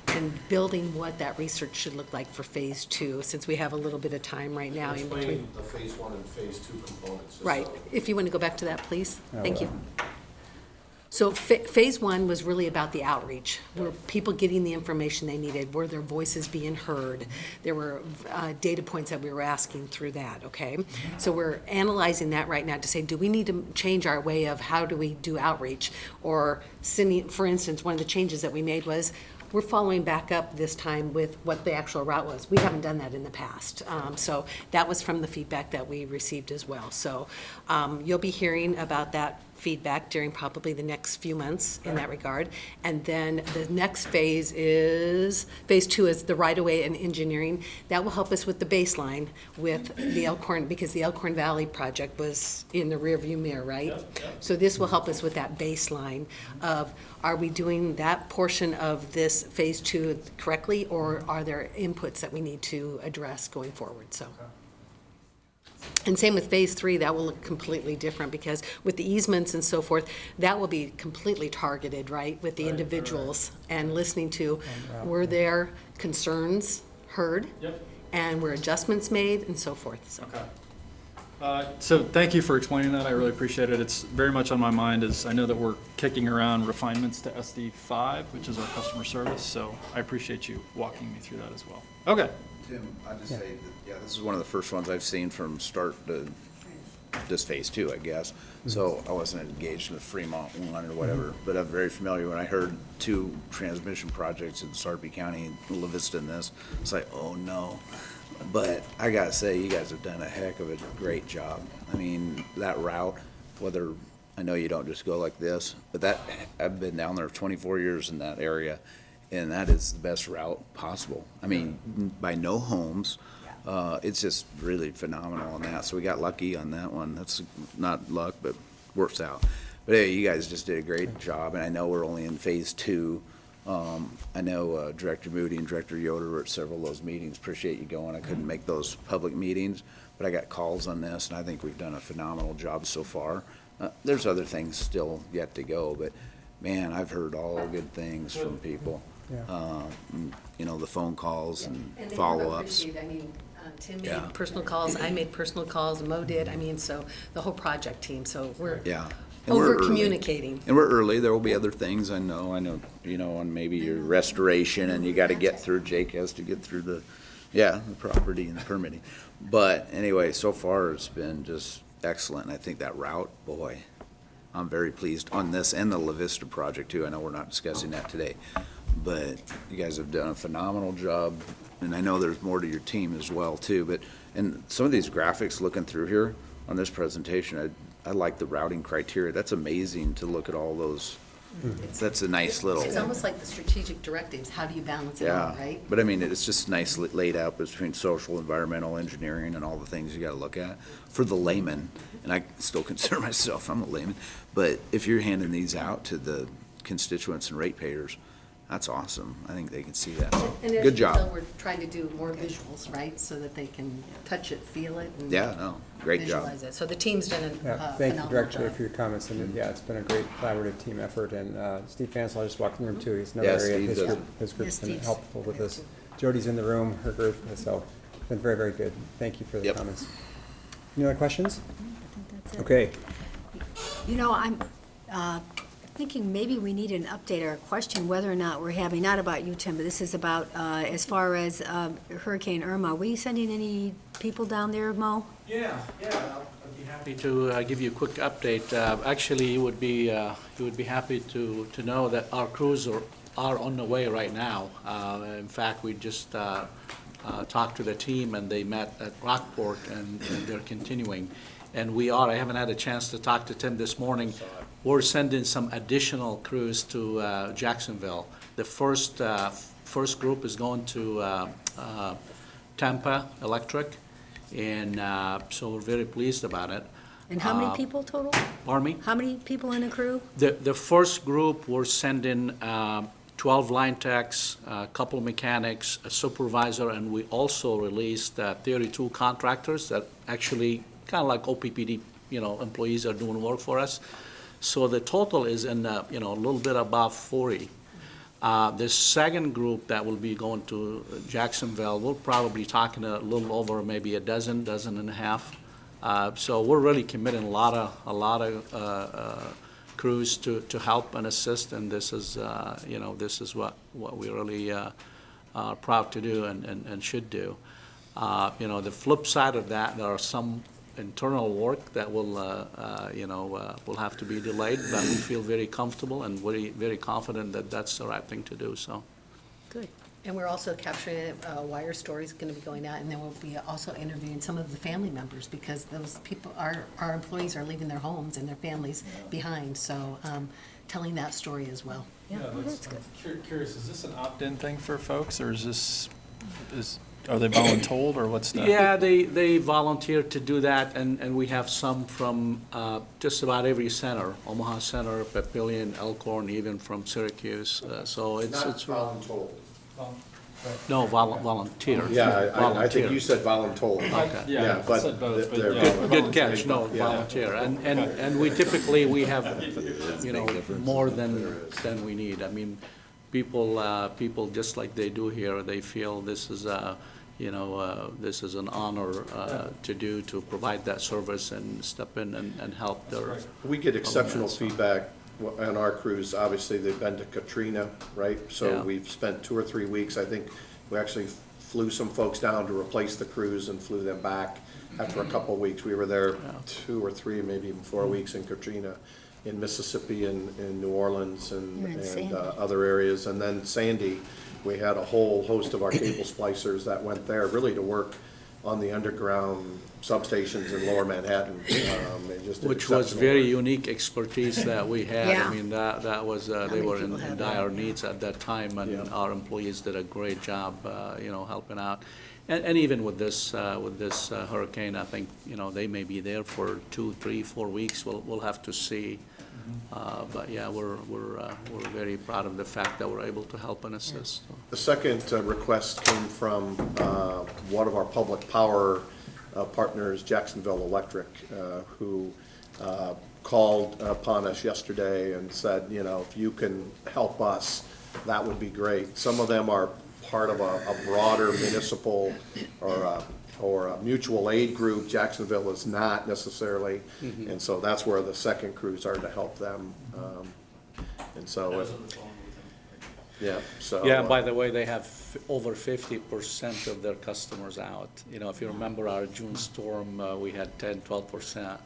and building what that research should look like for phase 2, since we have a little bit of time right now in between. The phase 1 and phase 2 components. Right. If you want to go back to that, please. Thank you. So phase 1 was really about the outreach. Were people getting the information they needed? Were their voices being heard? There were data points that we were asking through that, okay? So we're analyzing that right now to say, do we need to change our way of how do we do outreach? Or sending, for instance, one of the changes that we made was, we're following back up this time with what the actual route was. We haven't done that in the past. So that was from the feedback that we received as well. So you'll be hearing about that feedback during probably the next few months in that regard. And then the next phase 2 is the right-of-way and engineering. That will help us with the baseline with the Elkhorn, because the Elkhorn Valley project was in the rearview mirror, right? So this will help us with that baseline of, are we doing that portion of this phase 2 correctly, or are there inputs that we need to address going forward? So. And same with phase 3, that will look completely different, because with the easements and so forth, that will be completely targeted, right, with the individuals and listening to, were there concerns heard, and were adjustments made, and so forth. So. So thank you for explaining that. I really appreciate it. It's very much on my mind, as I know that we're kicking around refinements to SD5, which is our customer service. So I appreciate you walking me through that as well. Okay. Tim, I just say that, this is one of the first ones I've seen from start to this phase 2, I guess. So I wasn't engaged in the Fremont one or whatever, but I'm very familiar. When I heard 2 transmission projects in Sarpy County, Lewiston, this, it's like, oh no. But I gotta say, you guys have done a heck of a great job. I mean, that route, whether, I know you don't just go like this, but that, I've been down there 24 years in that area, and that is the best route possible. I mean, by no homes, it's just really phenomenal on that. So we got lucky on that one. That's not luck, but works out. But hey, you guys just did a great job, and I know we're only in phase 2. I know Director Moody and Director Yoder were at several of those meetings. Appreciate you going. I couldn't make those public meetings, but I got calls on this, and I think we've done a phenomenal job so far. There's other things still yet to go, but man, I've heard all good things from people. You know, the phone calls and follow-ups. I mean, Tim made personal calls, I made personal calls, Mo did. I mean, so the whole project team. So we're over-communicating. And we're early. There will be other things, I know, you know, on maybe your restoration, and you got to get through, Jake has to get through the property and the permitting. But anyway, so far it's been just excellent. And I think that route, boy, I'm very pleased on this and the La Vista project too. I know we're not discussing that today, but you guys have done a phenomenal job. And I know there's more to your team as well too, but, and some of these graphics looking through here on this presentation, I like the routing criteria. That's amazing to look at all those. That's a nice little. It's almost like the strategic directives, how do you balance it all, right? But I mean, it's just nice laid out between social, environmental, engineering, and all the things you gotta look at. For the layman, and I still consider myself, I'm a layman, but if you're handing these out to the constituents and ratepayers, that's awesome. I think they can see that. And as Good you can tell, job. we're trying to do more visuals, right, so that they can touch it, feel it, and Yeah, no, great job. visualize it. So the team's done a Thank you, phenomenal Director, job. for your comments, and yeah, it's been a great collaborative team effort, and Steve Fansel, I just walked in the room too, he's another Yeah, area, Steve his does. group, his group's Yes, been Steve's helpful with there this. too. Jody's in the room, her group, so, it's been very, very good, thank you for the comments. Any other questions? Okay, You know, I'm thinking maybe we need an update or a question whether or not we're having, not about you, Tim, but this is about, as far as Hurricane Irma. Were you sending any people down there, Mo? Yeah, I'd be happy to give you a quick update. Actually, you would be happy to know that our crews are on the way right now. In fact, we just talked to the team, and they met at Rockport, and they're continuing. And I haven't had a chance to talk to Tim this morning. We're sending some additional crews to Jacksonville. The first group is going to Tampa Electric, and so we're very pleased about it. And how many people total? Pardon me? How many people in a crew? The first group, we're sending 12 line techs, a couple mechanics, a supervisor, and we also released 32 contractors that actually, kind of like OPPD, employees are doing work for us. So the total is in, a little bit above 40. The second group that will be going to Jacksonville, we're probably talking a little over maybe a dozen and a half. So we're really committing a lot of crews to help and assist, and this is, this is what we really are proud to do and should do. The flip side of that, there are some internal work that will have to be delayed, but we feel very comfortable and very confident that that's the right thing to do, so. Good. And we're also capturing wire stories going to be going out, and then we'll be also interviewing some of the family members, because those people, our employees are leaving their homes and their families behind, so telling that story as well. Yeah, that's good. Curious, is this an opt-in thing for folks, or are they voluntold, or what's that? Yeah, they volunteer to do that, and we have some from just about every center, Omaha Center, Papillion, Elkhorn, even from Syracuse, so it's. Not voluntold. No, volunteer. Yeah, I Volunteer. think you said voluntold. Okay. Yeah, I but said both, but they're yeah. Good catch, no, Yeah. volunteer, and we typically, we have, more than we need. I mean, people, just like they do here, they feel this is this is an honor to provide that service and step in and help their. We get exceptional feedback on our crews. Obviously, they've been to Katrina, right? So Yeah. we've spent 2 or 3 weeks. I think we actually flew some folks down to replace the crews and flew them back after a couple of weeks. We were there 2 or 3, maybe even 4 weeks in Katrina, in Mississippi, and in New Orleans, and other areas. And then Sandy, we had a whole host of our cable splicers that went there really to work on the underground substations in Lower Manhattan. They just did Which was exceptional very work. unique expertise that we had. Yeah. I mean, that was, they many were people in have dire that? needs at that time, and our employees did a great job, helping out. And even with this hurricane, I think, they may be there for 2, 3, 4 weeks. We'll have to see. But yeah, we're very proud of the fact that we're able to help and assist. The second request came from one of our public power partners, Jacksonville Electric, who called upon us yesterday and said, if you can help us, that would be great. Some of them are part of a broader municipal or a mutual aid group. Jacksonville is not necessarily, and so that's where the second crews are to help them. And so, yeah, so. Yeah, by the way, they have over 50% of their customers out. If you remember our June storm, we had 10, 12%.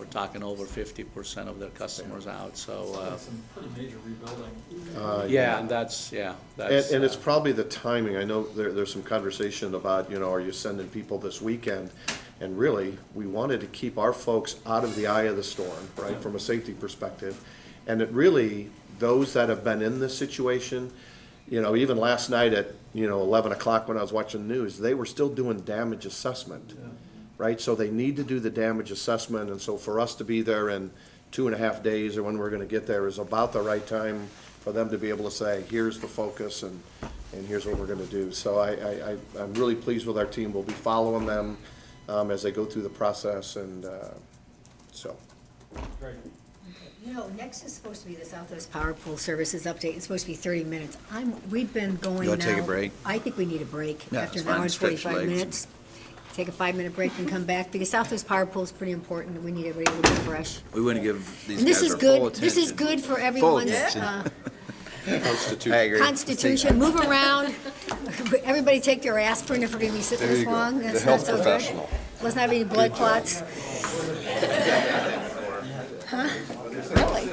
We're talking over 50% of their customers out, so, Some pretty major rebuilding. yeah, and that's, And it's probably the timing. I know there's some conversation about, are you sending people this weekend? And really, we wanted to keep our folks out of the eye of the storm, right, from a safety perspective. And it really, those that have been in this situation, even last night at, 11 o'clock when I was watching the news, they were still doing damage assessment, right? So they need to do the damage assessment, and so for us to be there in 2.5 days or when we're gonna get there is about the right time for them to be able to say, here's the focus and here's what we're gonna do. So I'm really pleased with our team. We'll be following them as they go through the process, and so. Great. Next is supposed to be the Southwest Power Pool Services update. It's supposed to be 30 minutes. We've been going now. You wanna take a break? I think we need a break Yeah, after it's an hour fine. and Stretch 45 legs. minutes. Take a 5-minute break and come back, because Southwest Power Pool is pretty important, and we need everybody a little bit fresh. We want to give these And this guys is our full good, attention. this is good for everyone's attention. Constitution. I agree. constitution. Move around. Everybody take their aspirin if we're gonna be sitting There this you go. long. The That's health not so good. professional. Let's not have any blood clots. Huh? Really?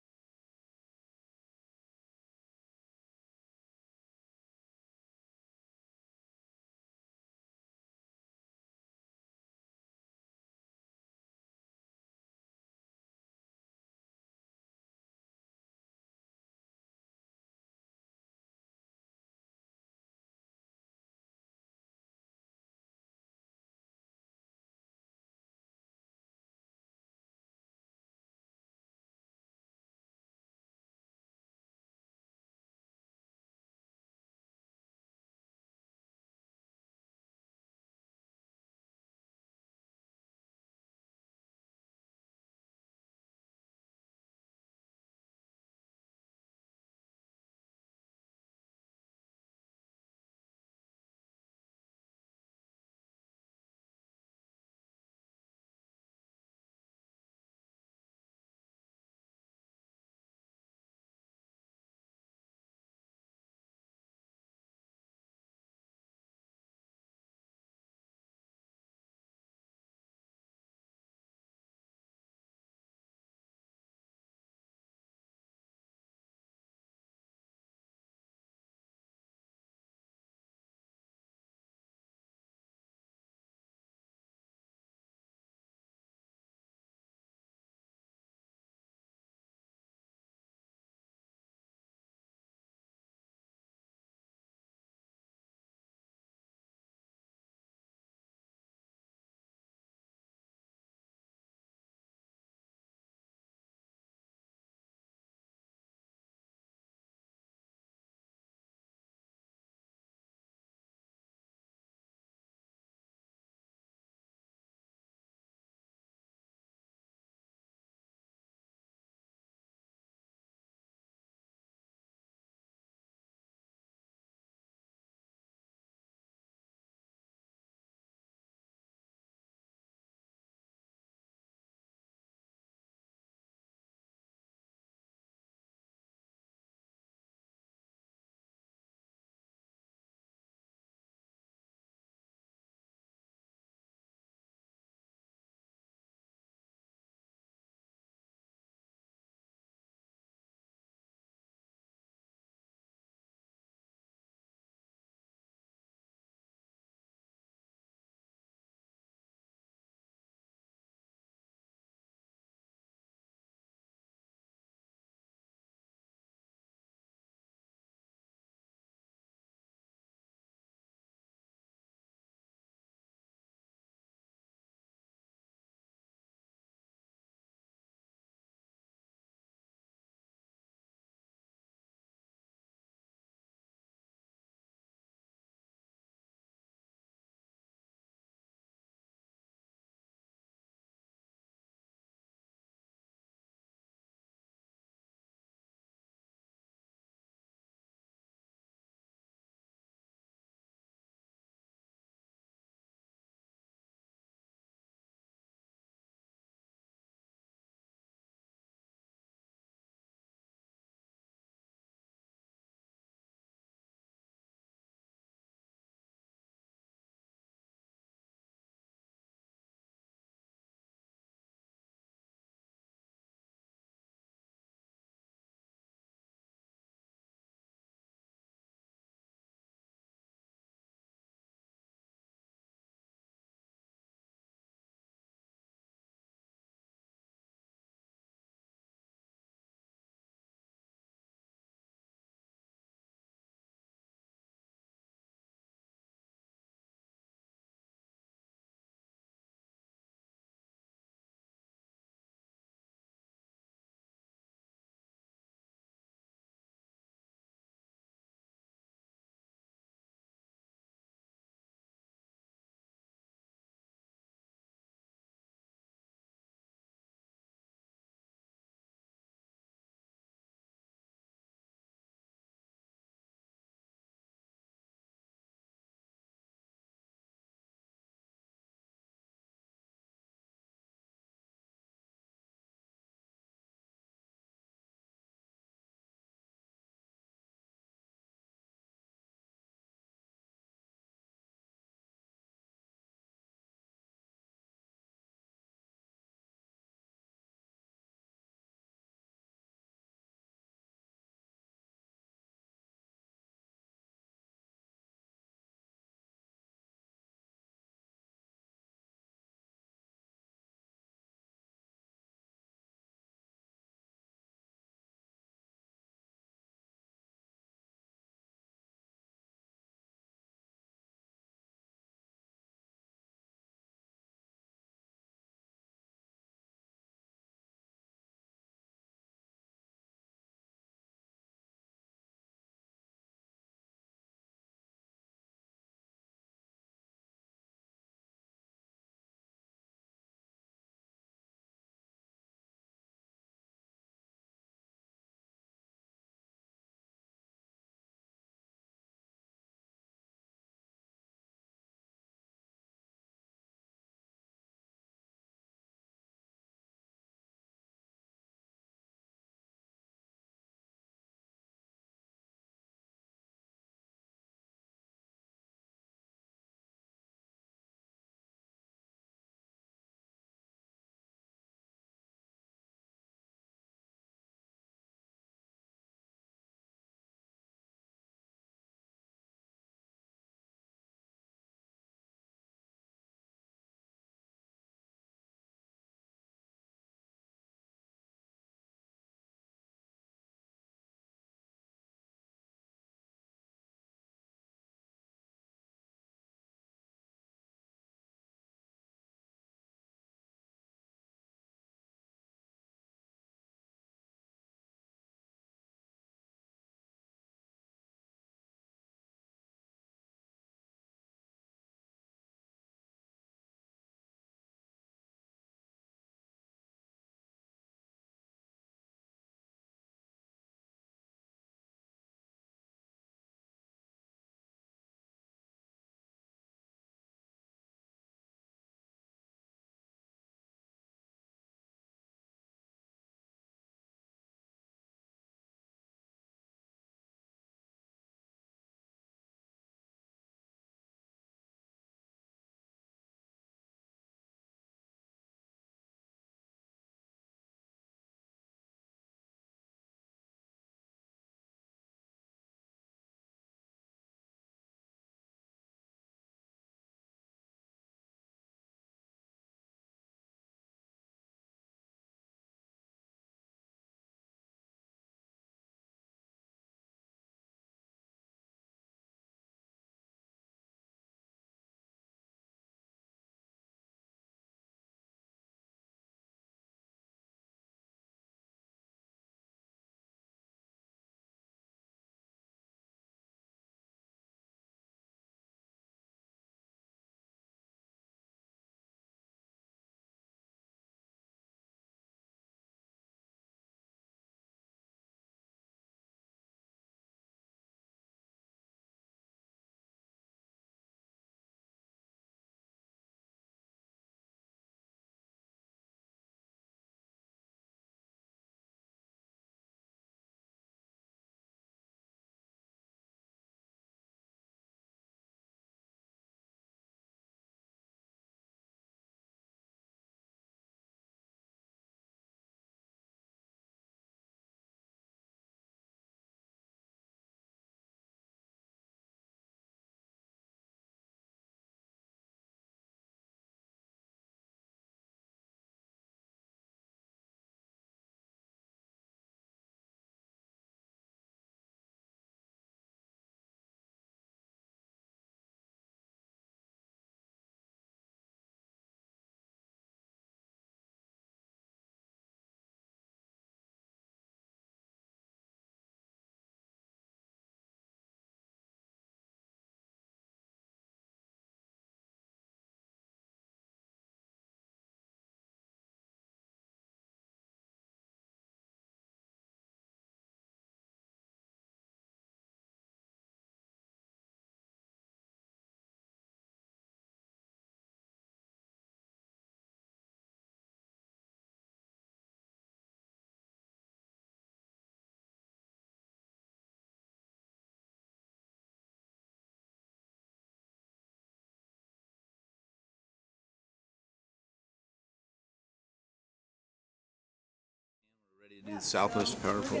The Southwest Power Pool.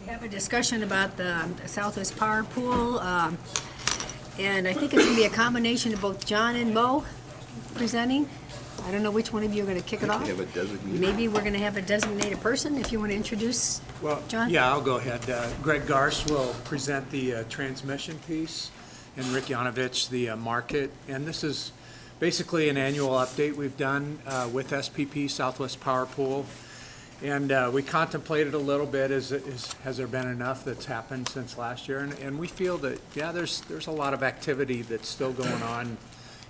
Have a discussion about the Southwest Power Pool, and I think it's gonna be a combination of both John and Mo presenting. I don't know which one of you are gonna kick it off. Have a designated. Maybe we're gonna have a designated person, if you wanna introduce John? Yeah, I'll go ahead. Greg Garst will present the transmission piece, and Rick Yanovich the market. And this is basically an annual update we've done with SPP, Southwest Power Pool. And we contemplated a little bit, has there been enough that's happened since last year? And we feel that, yeah, there's a lot of activity that's still going on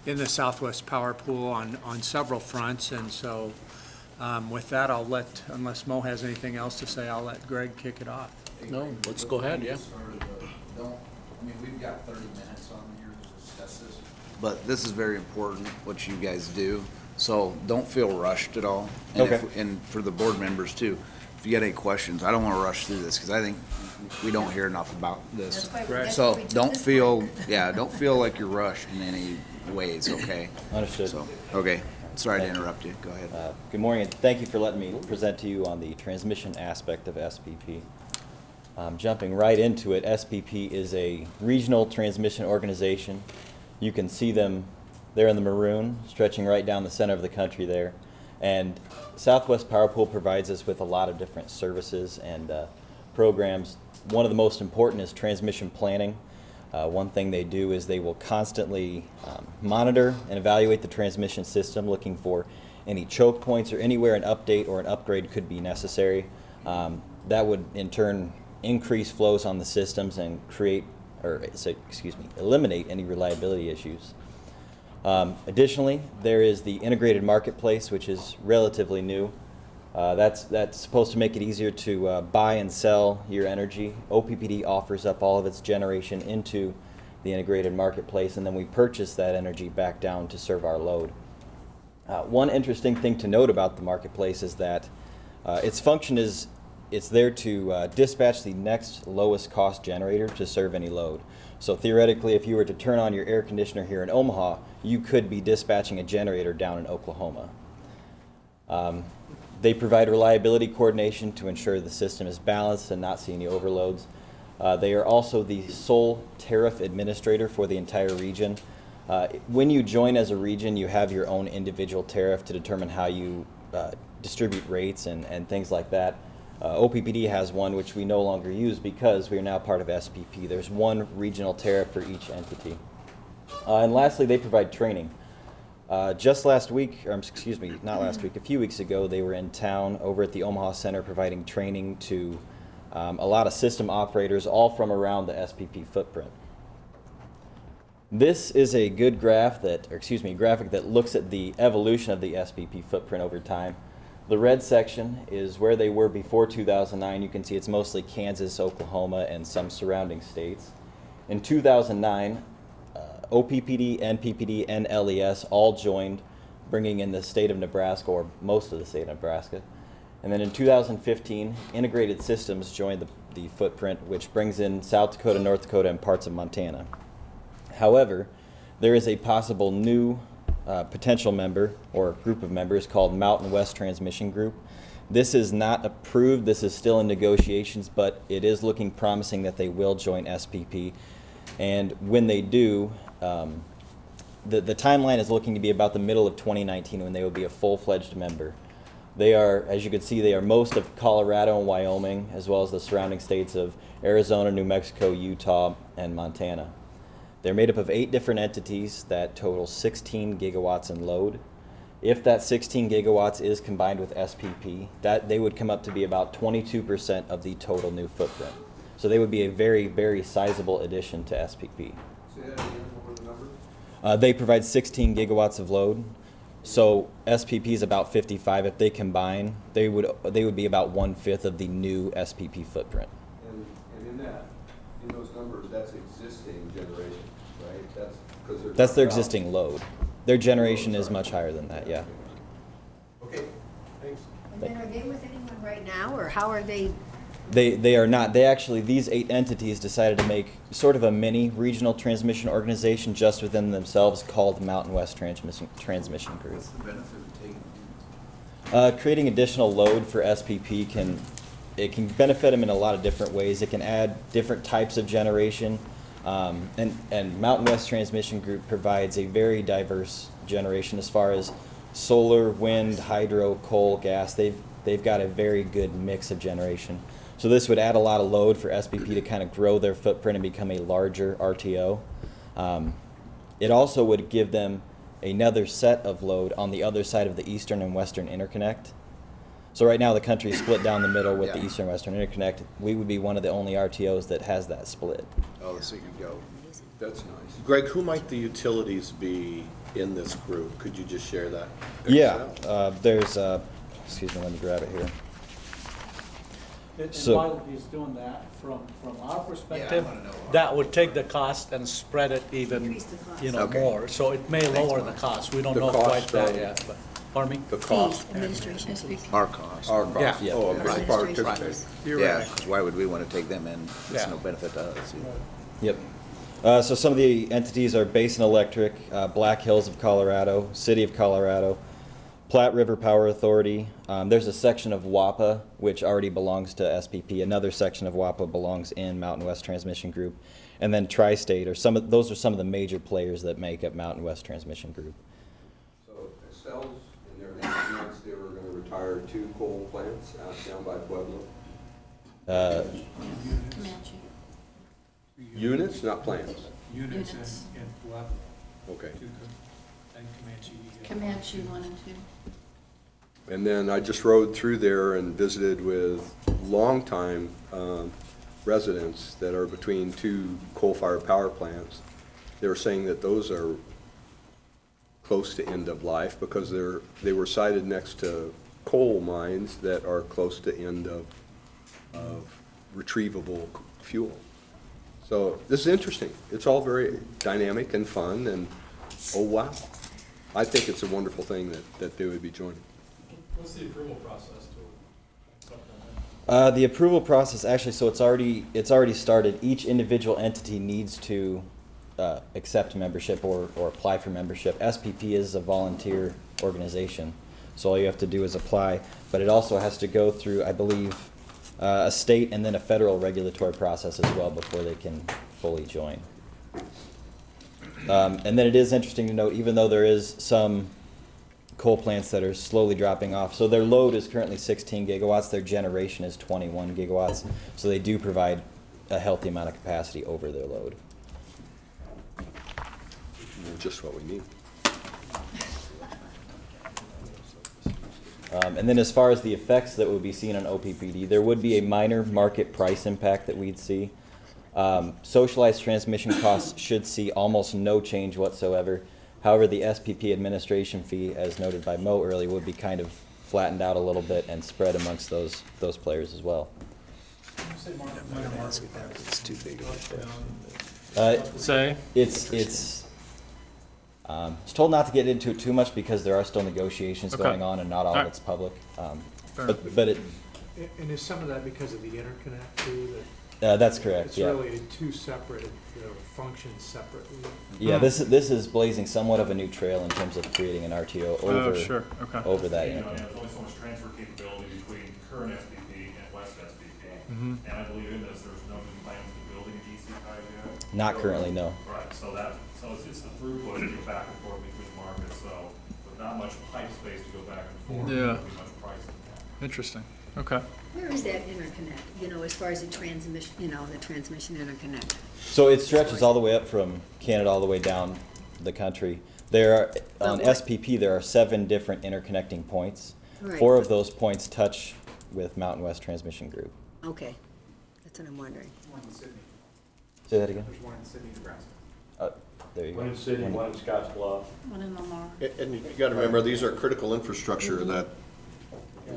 in the Southwest Power Pool on several fronts. And so with that, unless Mo has anything else to say, I'll let Greg kick it off. No, let's go ahead, yeah. We've got 30 minutes on here to discuss this. But this is very important, what you guys do, so don't feel rushed at all. And Okay. And for the board members too, if you got any questions, I don't want to rush through this, because I think we don't hear enough about this. So don't feel like you're rushed in any ways, okay? Understood. So, okay, sorry to interrupt you, go ahead. Good morning, and thank you for letting me present to you on the transmission aspect of SPP. Jumping right into it, SPP is a regional transmission organization. You can see them there in the maroon, stretching right down the center of the country there. And Southwest Power Pool provides us with a lot of different services and programs. One of the most important is transmission planning. One thing they do is they will constantly monitor and evaluate the transmission system, looking for any choke points or anywhere an update or an upgrade could be necessary. That would in turn increase flows on the systems and eliminate any reliability issues. Additionally, there is the integrated marketplace, which is relatively new. That's supposed to make it easier to buy and sell your energy. OPPD offers up all of its generation into the integrated marketplace, and then we purchase that energy back down to serve our load. One interesting thing to note about the marketplace is that its function is it's there to dispatch the next lowest cost generator to serve any load. So theoretically, if you were to turn on your air conditioner here in Omaha, you could be dispatching a generator down in Oklahoma. They provide reliability coordination to ensure the system is balanced and not see any overloads. They are also the sole tariff administrator for the entire region. When you join as a region, you have your own individual tariff to determine how you distribute rates and things like that. OPPD has one which we no longer use because we are now part of SPP. There's one regional tariff for each entity. And lastly, they provide training. Just last week, or excuse me, not last week, a few weeks ago, they were in town over at the Omaha Center providing training to a lot of system operators, all from around the SPP footprint. This is a good graphic that looks at the evolution of the SPP footprint over time. The red section is where they were before 2009. You can see it's mostly Kansas, Oklahoma, and some surrounding states. In 2009, OPPD, NPPD, and LES all joined, bringing in the state of Nebraska, or most of the state of Nebraska. And then in 2015, Integrated Systems joined the footprint, which brings in South Dakota, North Dakota, and parts of Montana. However, there is a possible new potential member or group of members called Mountain West Transmission Group. This is not approved, this is still in negotiations, but it is looking promising that they will join SPP. And when they do, the timeline is looking to be about the middle of 2019 when they will be a full-fledged member. They are, as you can see, they are most of Colorado and Wyoming, as well as the surrounding states of Arizona, New Mexico, Utah, and Montana. They're made up of 8 different entities that total 16 gigawatts in load. If that 16 gigawatts is combined with SPP, that they would come up to be about 22% of the total new footprint. So they would be a very, very sizable addition to SPP. They provide 16 gigawatts of load. So SPP is about 55. If they combine, they would be about 1/5 of the new SPP footprint. And in those numbers, that's existing generation, right? That's their existing load. Their generation is much higher than that, yeah. Okay, thanks. And then are they with anyone right now, or how are they? They are not. They actually, these 8 entities decided to make sort of a mini regional transmission organization just within themselves called Mountain West Transmission Group. What's the benefit of taking? Creating additional load for SPP can it can benefit them in a lot of different ways. It can add different types of generation. And Mountain West Transmission Group provides a very diverse generation as far as solar, wind, hydro, coal, gas. They've got a very good mix of generation. So this would add a lot of load for SPP to kind of grow their footprint and become a larger RTO. It also would give them another set of load on the other side of the eastern and western interconnect. So right now the country is split down the middle with the eastern and western interconnect. We would be one of the only RTOs that has that split. Oh, so you can go. That's nice. Greg, who might the utilities be in this group? Could you just share that? Yeah, there's, excuse me, let me grab it here. And So- while he's doing that, from our perspective, that would take the cost and spread it even, Okay. more. So it may lower the cost. We don't The know cost quite that of- yet, but, pardon me? The cost, Administration fees. Our cost. our cost. Yeah. Oh, a big part Administration participating. fees. You're Yeah, right. 'cause why would we want to take them in? It's Yeah. no benefit to us. Yep. So some of the entities are Basin Electric, Black Hills of Colorado, City of Colorado, Platte River Power Authority. There's a section of WAPA which already belongs to SPP. Another section of WAPA belongs in Mountain West Transmission Group, and then Tri-State. Those are some of the major players that make up Mountain West Transmission Group. So Estelle's, in their next months, they were gonna retire 2 coal plants out down by Pueblo. Comanche. Units, not plants. Units Units. and Pueblo, Okay. and Comanche. Comanche 1 and 2. And then I just rode through there and visited with longtime residents that are between 2 coal-fired power plants. They were saying that those are close to end of life because they were sited next to coal mines that are close to end of retrievable fuel. So this is interesting. It's all very dynamic and fun, and oh wow. I think it's a wonderful thing that they would be joining. What's the approval process to accept them? The approval process, actually, so it's already started. Each individual entity needs to accept membership or apply for membership. SPP is a volunteer organization, so all you have to do is apply. But it also has to go through, I believe, a state and then a federal regulatory process as well before they can fully join. And then it is interesting to note, even though there is some coal plants that are slowly dropping off, so their load is currently 16 gigawatts, their generation is 21 gigawatts, so they do provide a healthy amount of capacity over their load. Just what we need. And then as far as the effects that would be seen on OPPD, there would be a minor market price impact that we'd see. Socialized transmission costs should see almost no change whatsoever. However, the SPP administration fee, as noted by Mo earlier, would be kind of flattened out a little bit and spread amongst those players as well. It's too big of a shift. Say? It's told not to get into it too much because there are still negotiations Okay. going on and not all All of right. it's public. Fair But it, And is some of that because of the interconnect too? that's correct, It's yeah. really 2 separate, functions separately. Yeah, this is blazing somewhat of a new trail in terms of creating an RTO over, sure, okay. over that. You know, interconnect. there's only so much transfer capability between current SPP and West SPP. Mhm. And I believe in this, there's no new plans to building a DC pipe yet. Not currently, no. Right, so it's the throughput to go back and forth between markets, so with not much pipe space to go back and forth, Yeah. there'll be much pricing. Interesting, okay. Where is that interconnect, as far as the transmission, the transmission interconnect? So it stretches all the way up from Canada all the way down the country. There are, on But what- SPP, there are 7 different interconnecting points. Right. 4 of those points touch with Mountain West Transmission Group. Okay, that's what I'm wondering. One in Sydney. Say that again? There's one in Sydney, Nebraska. There you go. One in Sydney, one in Scottsbluff. One in Omaha. And you gotta remember, these are critical infrastructure that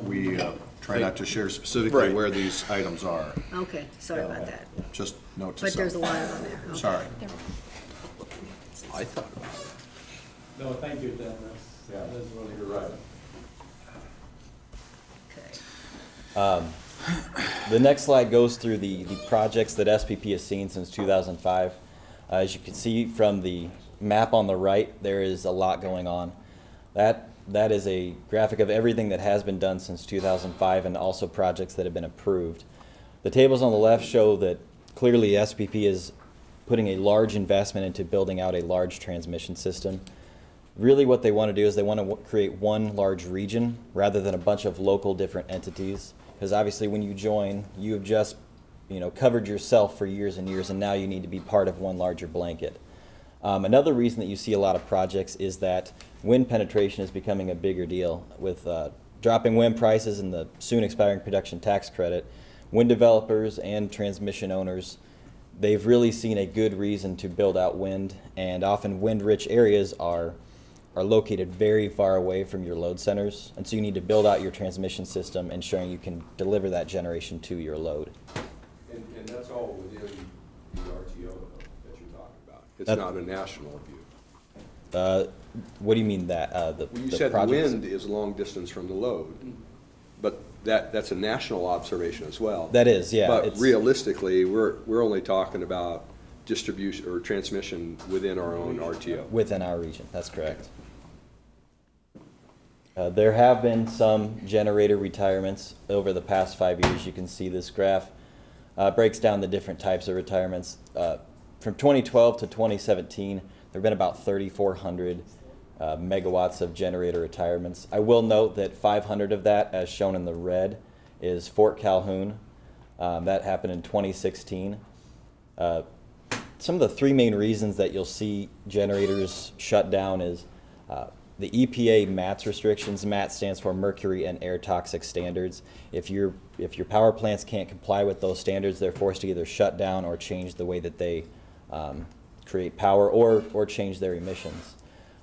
we try not to share specifically Right. where these items are. Okay, sorry about that. Just note to But there's a self. lot of them there. Okay. Sorry. I thought about it. No, thank you, Dan. That's really, you're right. The next slide goes through the projects that SPP has seen since 2005. As you can see from the map on the right, there is a lot going on. That that is a graphic of everything that has been done since 2005 and also projects that have been approved. The tables on the left show that clearly SPP is putting a large investment into building out a large transmission system. Really what they want to do is they want to create one large region rather than a bunch of local different entities. Because obviously when you join, you have just covered yourself for years and years, and now you need to be part of one larger blanket. Another reason that you see a lot of projects is that wind penetration is becoming a bigger deal. With dropping wind prices and the soon expiring production tax credit, wind developers and transmission owners, they've really seen a good reason to build out wind, and often wind-rich areas are located very far away from your load centers, and so you need to build out your transmission system, ensuring you can deliver that generation to your load. And that's all within the RTO that you're talking about. It's not a national view. What do you mean that? Well, you said projects? wind is long distance from the load, but that's a national observation as well. That is, yeah. But realistically, we're only talking about distribution or transmission within our own RTO. Within our region, that's correct. There have been some generator retirements over the past 5 years. You can see this graph breaks down the different types of retirements. From 2012 to 2017, there have been about 3,400 megawatts of generator retirements. I will note that 500 of that, as shown in the red, is Fort Calhoun. That happened in 2016. Some of the three main reasons that you'll see generators shut down is the EPA MATS restrictions. MATS stands for Mercury and Air Toxic Standards. If your power plants can't comply with those standards, they're forced to either shut down or change the way that they create power or change their emissions.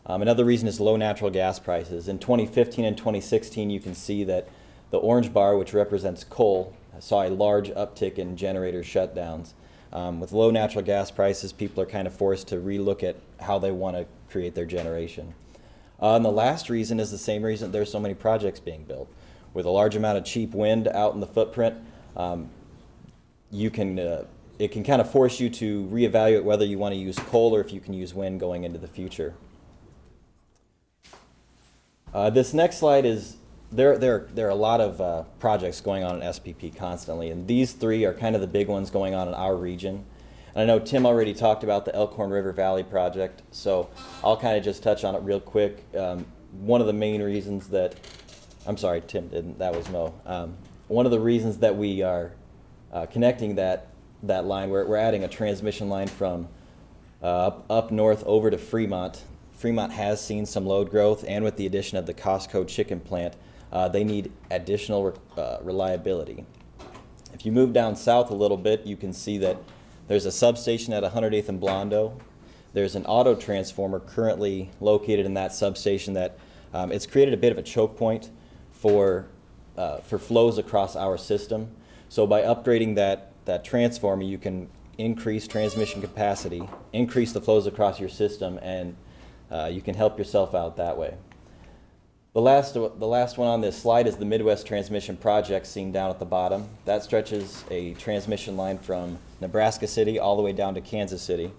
Another reason is low natural gas prices. In 2015 and 2016, you can see that the orange bar, which represents coal, saw a large uptick in generator shutdowns. With low natural gas prices, people are kind of forced to relook at how they want to create their generation. And the last reason is the same reason there's so many projects being built. With a large amount of cheap wind out in the footprint, it can kind of force you to reevaluate whether you want to use coal or if you can use wind going into the future. This next slide is, there are a lot of projects going on in SPP constantly, and these three are kind of the big ones going on in our region. And I know Tim already talked about the Elkhorn River Valley project, so I'll kind of just touch on it real quick. One of the main reasons that, I'm sorry, Tim didn't, that was Mo. One of the reasons that we are connecting that line, we're adding a transmission line from up north over to Fremont. Fremont has seen some load growth, and with the addition of the Costco chicken plant, they need additional reliability. If you move down south a little bit, you can see that there's a substation at 108th and Blondo. There's an auto transformer currently located in that substation that it's created a bit of a choke point for flows across our system. So by upgrading that transformer, you can increase transmission capacity, increase the flows across your system, and you can help yourself out that way. The last one on this slide is the Midwest Transmission Project seen down at the bottom. That stretches a transmission line from Nebraska City all the way down to Kansas City.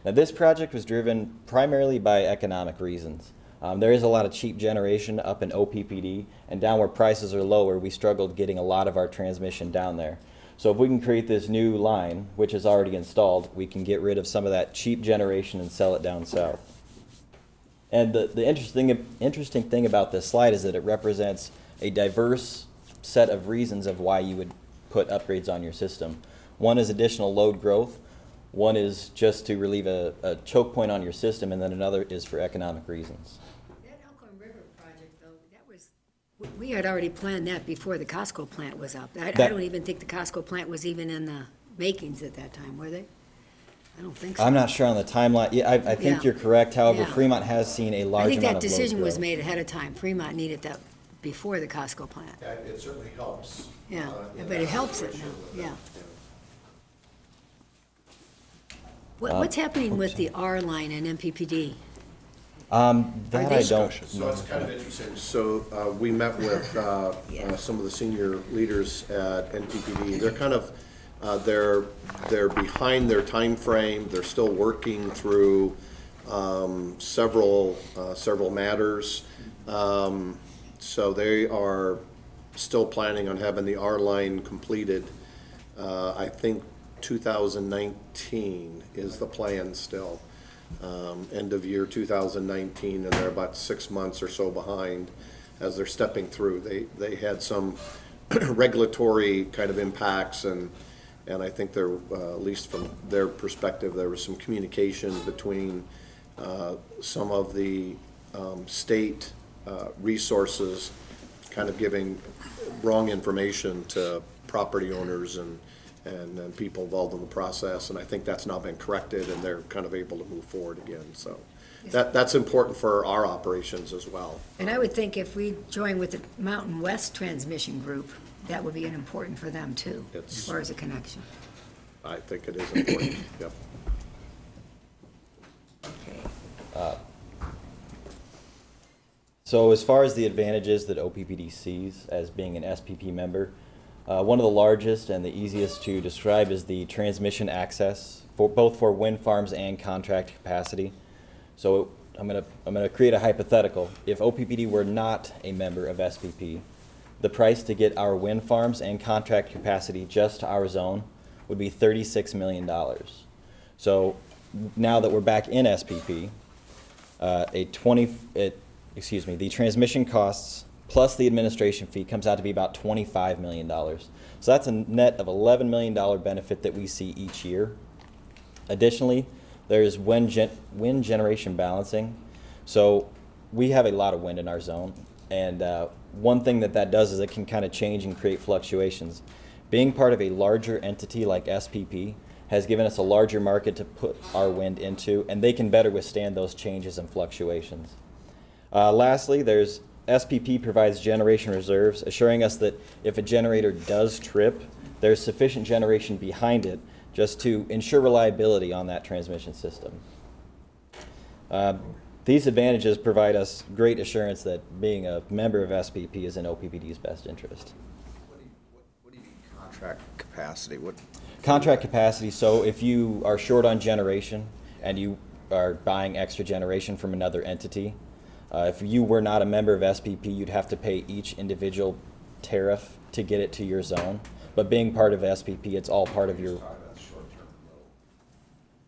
Now this project was driven primarily by economic reasons. There is a lot of cheap generation up in OPPD, and down where prices are lower, we struggled getting a lot of our transmission down there. So if we can create this new line, which is already installed, we can get rid of some of that cheap generation and sell it down south. And the interesting thing about this slide is that it represents a diverse set of reasons of why you would put upgrades on your system. One is additional load growth, one is just to relieve a choke point on your system, and then another is for economic reasons. That Elkhorn River project, though, we had already planned that before the Costco plant was up. I don't even think the Costco plant was even in the makings at that time, were they? I don't think so. I'm not sure on the timeline. Yeah, I think you're correct. However, Fremont has seen a large amount of load growth. I think that decision was made ahead of time. Fremont needed that before the Costco plant. Yeah, it certainly helps. Yeah, but it helps it now, yeah. What's happening with the R line and MPPD? That I don't. So it's kind of interesting. So we met with some of the senior leaders at NPPD. They're kind of they're behind their time frame. They're still working through several matters. So they are still planning on having the R line completed. I think 2019 is the plan still. End of year 2019, and they're about 6 months or so behind as they're stepping through. They had some regulatory kind of impacts, and I think there, at least from their perspective, there was some communication between some of the state resources kind of giving wrong information to property owners and people involved in the process, and I think that's now been corrected, and they're kind of able to move forward again. So that's important for our operations as well. And I would think if we join with the Mountain West Transmission Group, that would be important for them too, as far as a connection. I think it is important, yep. So as far as the advantages that OPPD sees as being an SPP member, one of the largest and the easiest to describe is the transmission access, both for wind farms and contract capacity. So I'm gonna create a hypothetical. If OPPD were not a member of SPP, the price to get our wind farms and contract capacity just to our zone would be $36 million. So now that we're back in SPP, the transmission costs plus the administration fee comes out to be about $25 million. So that's a net of $11 million benefit that we see each year. Additionally, there's wind generation balancing. So we have a lot of wind in our zone, and one thing that does is it can kind of change and create fluctuations. Being part of a larger entity like SPP has given us a larger market to put our wind into, and they can better withstand those changes and fluctuations. Lastly, SPP provides generation reserves, assuring us that if a generator does trip, there's sufficient generation behind it just to ensure reliability on that transmission system. These advantages provide us great assurance that being a member of SPP is in OPPD's best interest. What do you mean contract capacity? Contract capacity, so if you are short on generation and you are buying extra generation from another entity, if you were not a member of SPP, you'd have to pay each individual tariff to get it to your zone. But being part of SPP, it's all part of your...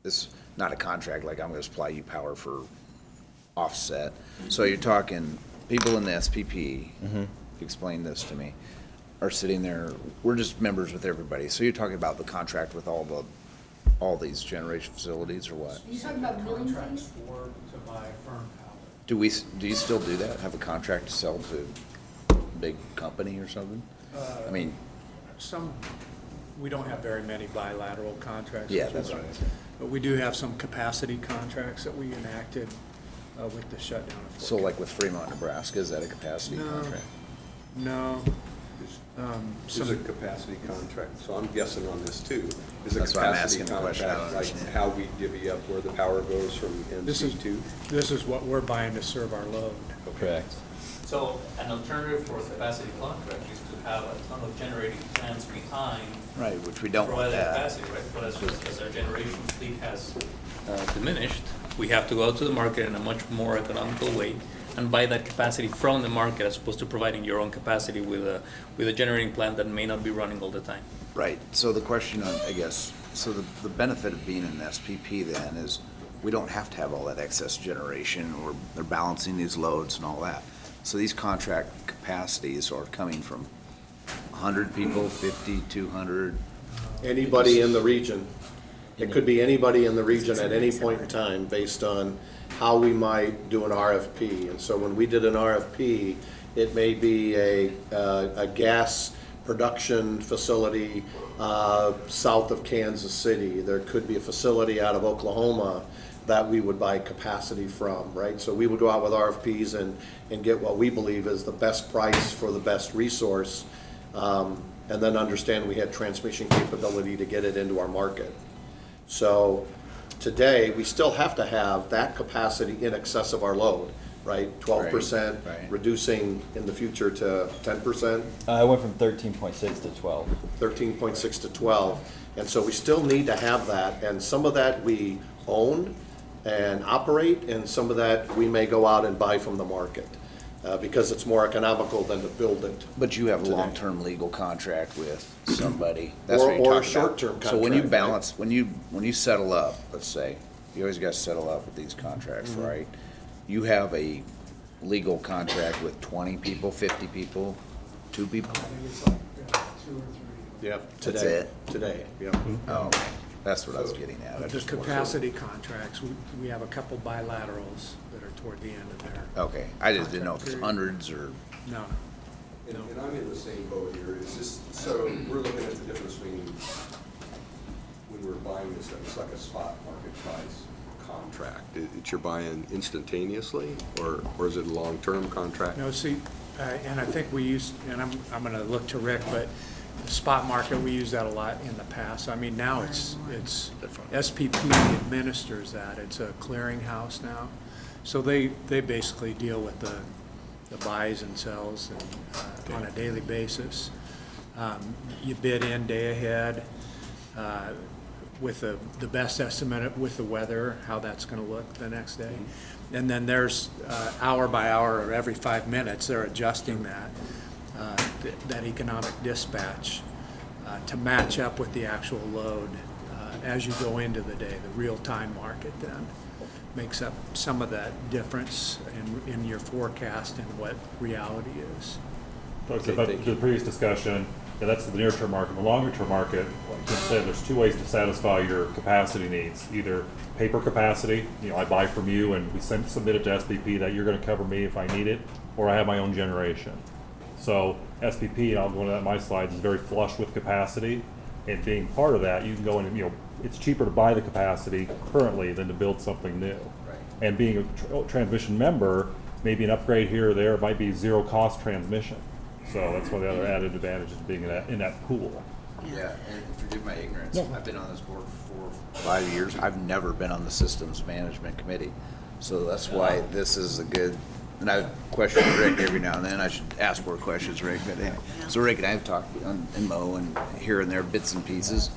It's not a contract like I'm going to supply you power for offset. So you're talking people in the SPP, explain this to me, are sitting there, we're just members with everybody. So you're talking about the contract with all these generation facilities or what? You talking about milling fees? To buy firm power. Do you still do that? Have a contract to sell to a big company or something? I mean, We don't have very many bilateral contracts. Yeah, that's right. But we do have some capacity contracts that we enacted with the shutdown of Fort so like with Fremont, Nebraska, is that a capacity contract? No. Is a capacity contract, so I'm guessing on this too. Is a That's why I'm capacity asking the question. I don't contract like understand. how we divvy up where the power goes from NC2? This is what we're buying to serve our load. Correct. So an alternative for a capacity contract is to have a ton of generating plants behind. Right, which we don't want provide that. capacity, right? But as our generation fleet has diminished, we have to go out to the market in a much more economical way and buy that capacity from the market as opposed to providing your own capacity with a generating plant that may not be running all the time. Right, so the question, I guess, so the benefit of being an SPP then is we don't have to have all that excess generation, or they're balancing these loads and all that. So these contract capacities are coming from 100 people, 50, 200? Anybody in the region. It could be anybody in the region at any point in time based on how we might do an RFP. And so when we did an RFP, it may be a gas production facility south of Kansas City. There could be a facility out of Oklahoma that we would buy capacity from, right? So we would go out with RFPs and get what we believe is the best price for the best resource, and then understand we had transmission capability to get it into our market. So today, we still have to have that capacity in excess of our load, right? 12%, Right. reducing in the future to 10%. I went from 13.6 to 12. 13.6 to 12. And so we still need to have that, and some of that we own, and operate, and some of that we may go out and buy from the market, because it's more economical than to build it. But you have a today. long-term legal contract with somebody. That's Or- what you're or a talking about. short-term So when you contract, right? balance, when you settle up, let's say, you always gotta settle up with these contracts, Mhm. right? You have a legal contract with 20 people, 50 people, 2 people? Yep, That's today. it? Today, yep. Oh, that's what I was getting at. I The just wasn't- capacity contracts, we have a couple bilaterals that are toward the end of their. Okay, I just didn't know if it was period. hundreds or, No. And I'm in the same boat here, it's just, so we're looking at the difference between, when we're buying this, it's like a spot market price contract. You're buying instantaneously, or is it a long-term contract? No, see, and I think we use, and I'm gonna look to Rick, but the spot market, we use that a lot in the past. I mean, now it's SPP administers that. It's a clearinghouse now. So they basically deal with the buys and sells and, on a daily basis. You bid in day ahead with the best estimate with the weather, how that's gonna look the next day. And then there's hour by hour or every 5 minutes, they're adjusting that economic dispatch to match up with the actual load as you go into the day. The real-time market then makes up some of that difference in your forecast and what reality is. So back to the previous discussion, yeah, that's the near-term market. The longer-term market, like Tim said, there's 2 ways to satisfy your capacity needs. Either paper capacity, I buy from you and we submit it to SPP that you're going to cover me if I need it, or I have my own generation. So SPP, and I'll go into that in my slides, is very flush with capacity, and being part of that, you can go in and, it's cheaper to buy the capacity currently than to build something new. Right. And being a transmission member, maybe an upgrade here or there might be zero cost transmission. So that's one of the other added advantages of being in that pool. yeah, and forgive my ignorance. No. I've been on this board for 5 years. I've never been on the Systems Management Committee. So that's why this is a good, and I question Rick every now and then. I should ask more questions, Rick. But anyway, so Rick and I have talked and Mo and here and there bits and pieces,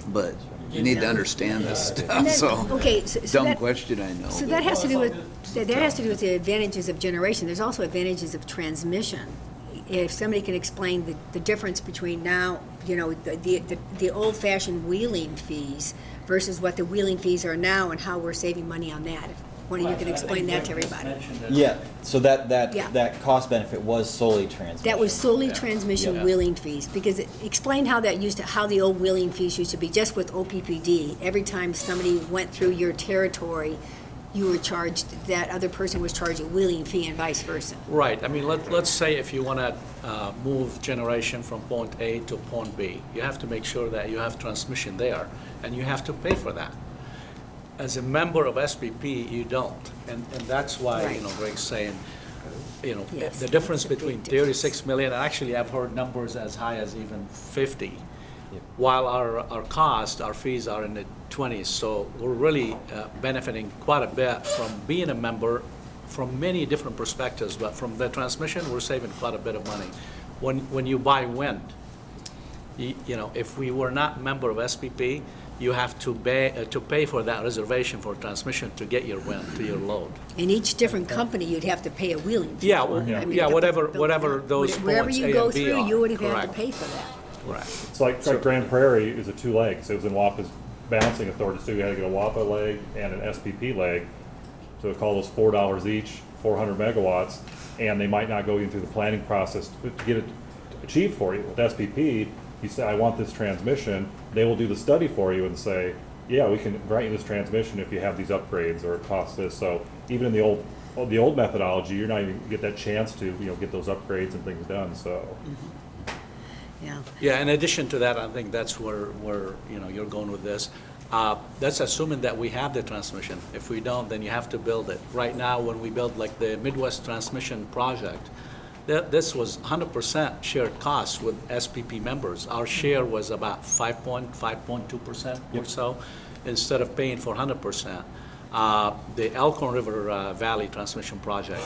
but you need to understand this And stuff. then- So okay, so dumb that- question, I know. So but- that has to do with the advantages of generation. There's also advantages of transmission. If somebody can explain the difference between now, the old-fashioned wheeling fees versus what the wheeling fees are now and how we're saving money on that. If one of you can explain that to everybody. Yeah, so Yeah. that cost benefit was solely transmission. That was solely transmission Yeah. wheeling fees, because explain how how the old wheeling fees used to be, just with OPPD. Every time somebody went through your territory, you were charged, that other person was charged a wheeling fee and vice versa. Right, I mean, let's say if you want to move generation from point A to point B, you have to make sure that you have transmission there, and you have to pay for that. As a member of SPP, you don't, and that's why, Right. Greg's saying, Yes, the difference it's a big between difference. 36 million, and actually I've heard numbers as high as even 50, while our cost, our fees are in the 20s, so we're really benefiting quite a bit from being a member from many different perspectives, but from the transmission, we're saving quite a bit of money. When you buy wind, if we were not member of SPP, you have to pay for that reservation for transmission to get your wind to your load. In each different company, you'd have to pay a wheeling fee. Yeah, for it. I mean, yeah, the whatever building. those Wherever points you A go and B through, are. you would have had to Correct. pay for that. Right. It's like Grand Prairie is a 2 legs. It was in WAPA's balancing authority, so you had to get a WAPA leg and an SPP leg. So it call those $4 each, 400 megawatts, and they might not go in through the planning process to get it achieved for you. With SPP, you say, I want this transmission, they will do the study for you and say, yeah, we can grant you this transmission if you have these upgrades or it costs this. So even in the old methodology, you're not even get that chance to get those upgrades and things done. So. Yeah. Yeah, in addition to that, I think that's where you're going with this. That's assuming that we have the transmission. If we don't, then you have to build it. Right now, when we build like the Midwest Transmission Project, this was 100% shared costs with SPP members. Our share was about 5.2% or so, instead of paying for 100%. The Elkhorn River Valley Transmission Project,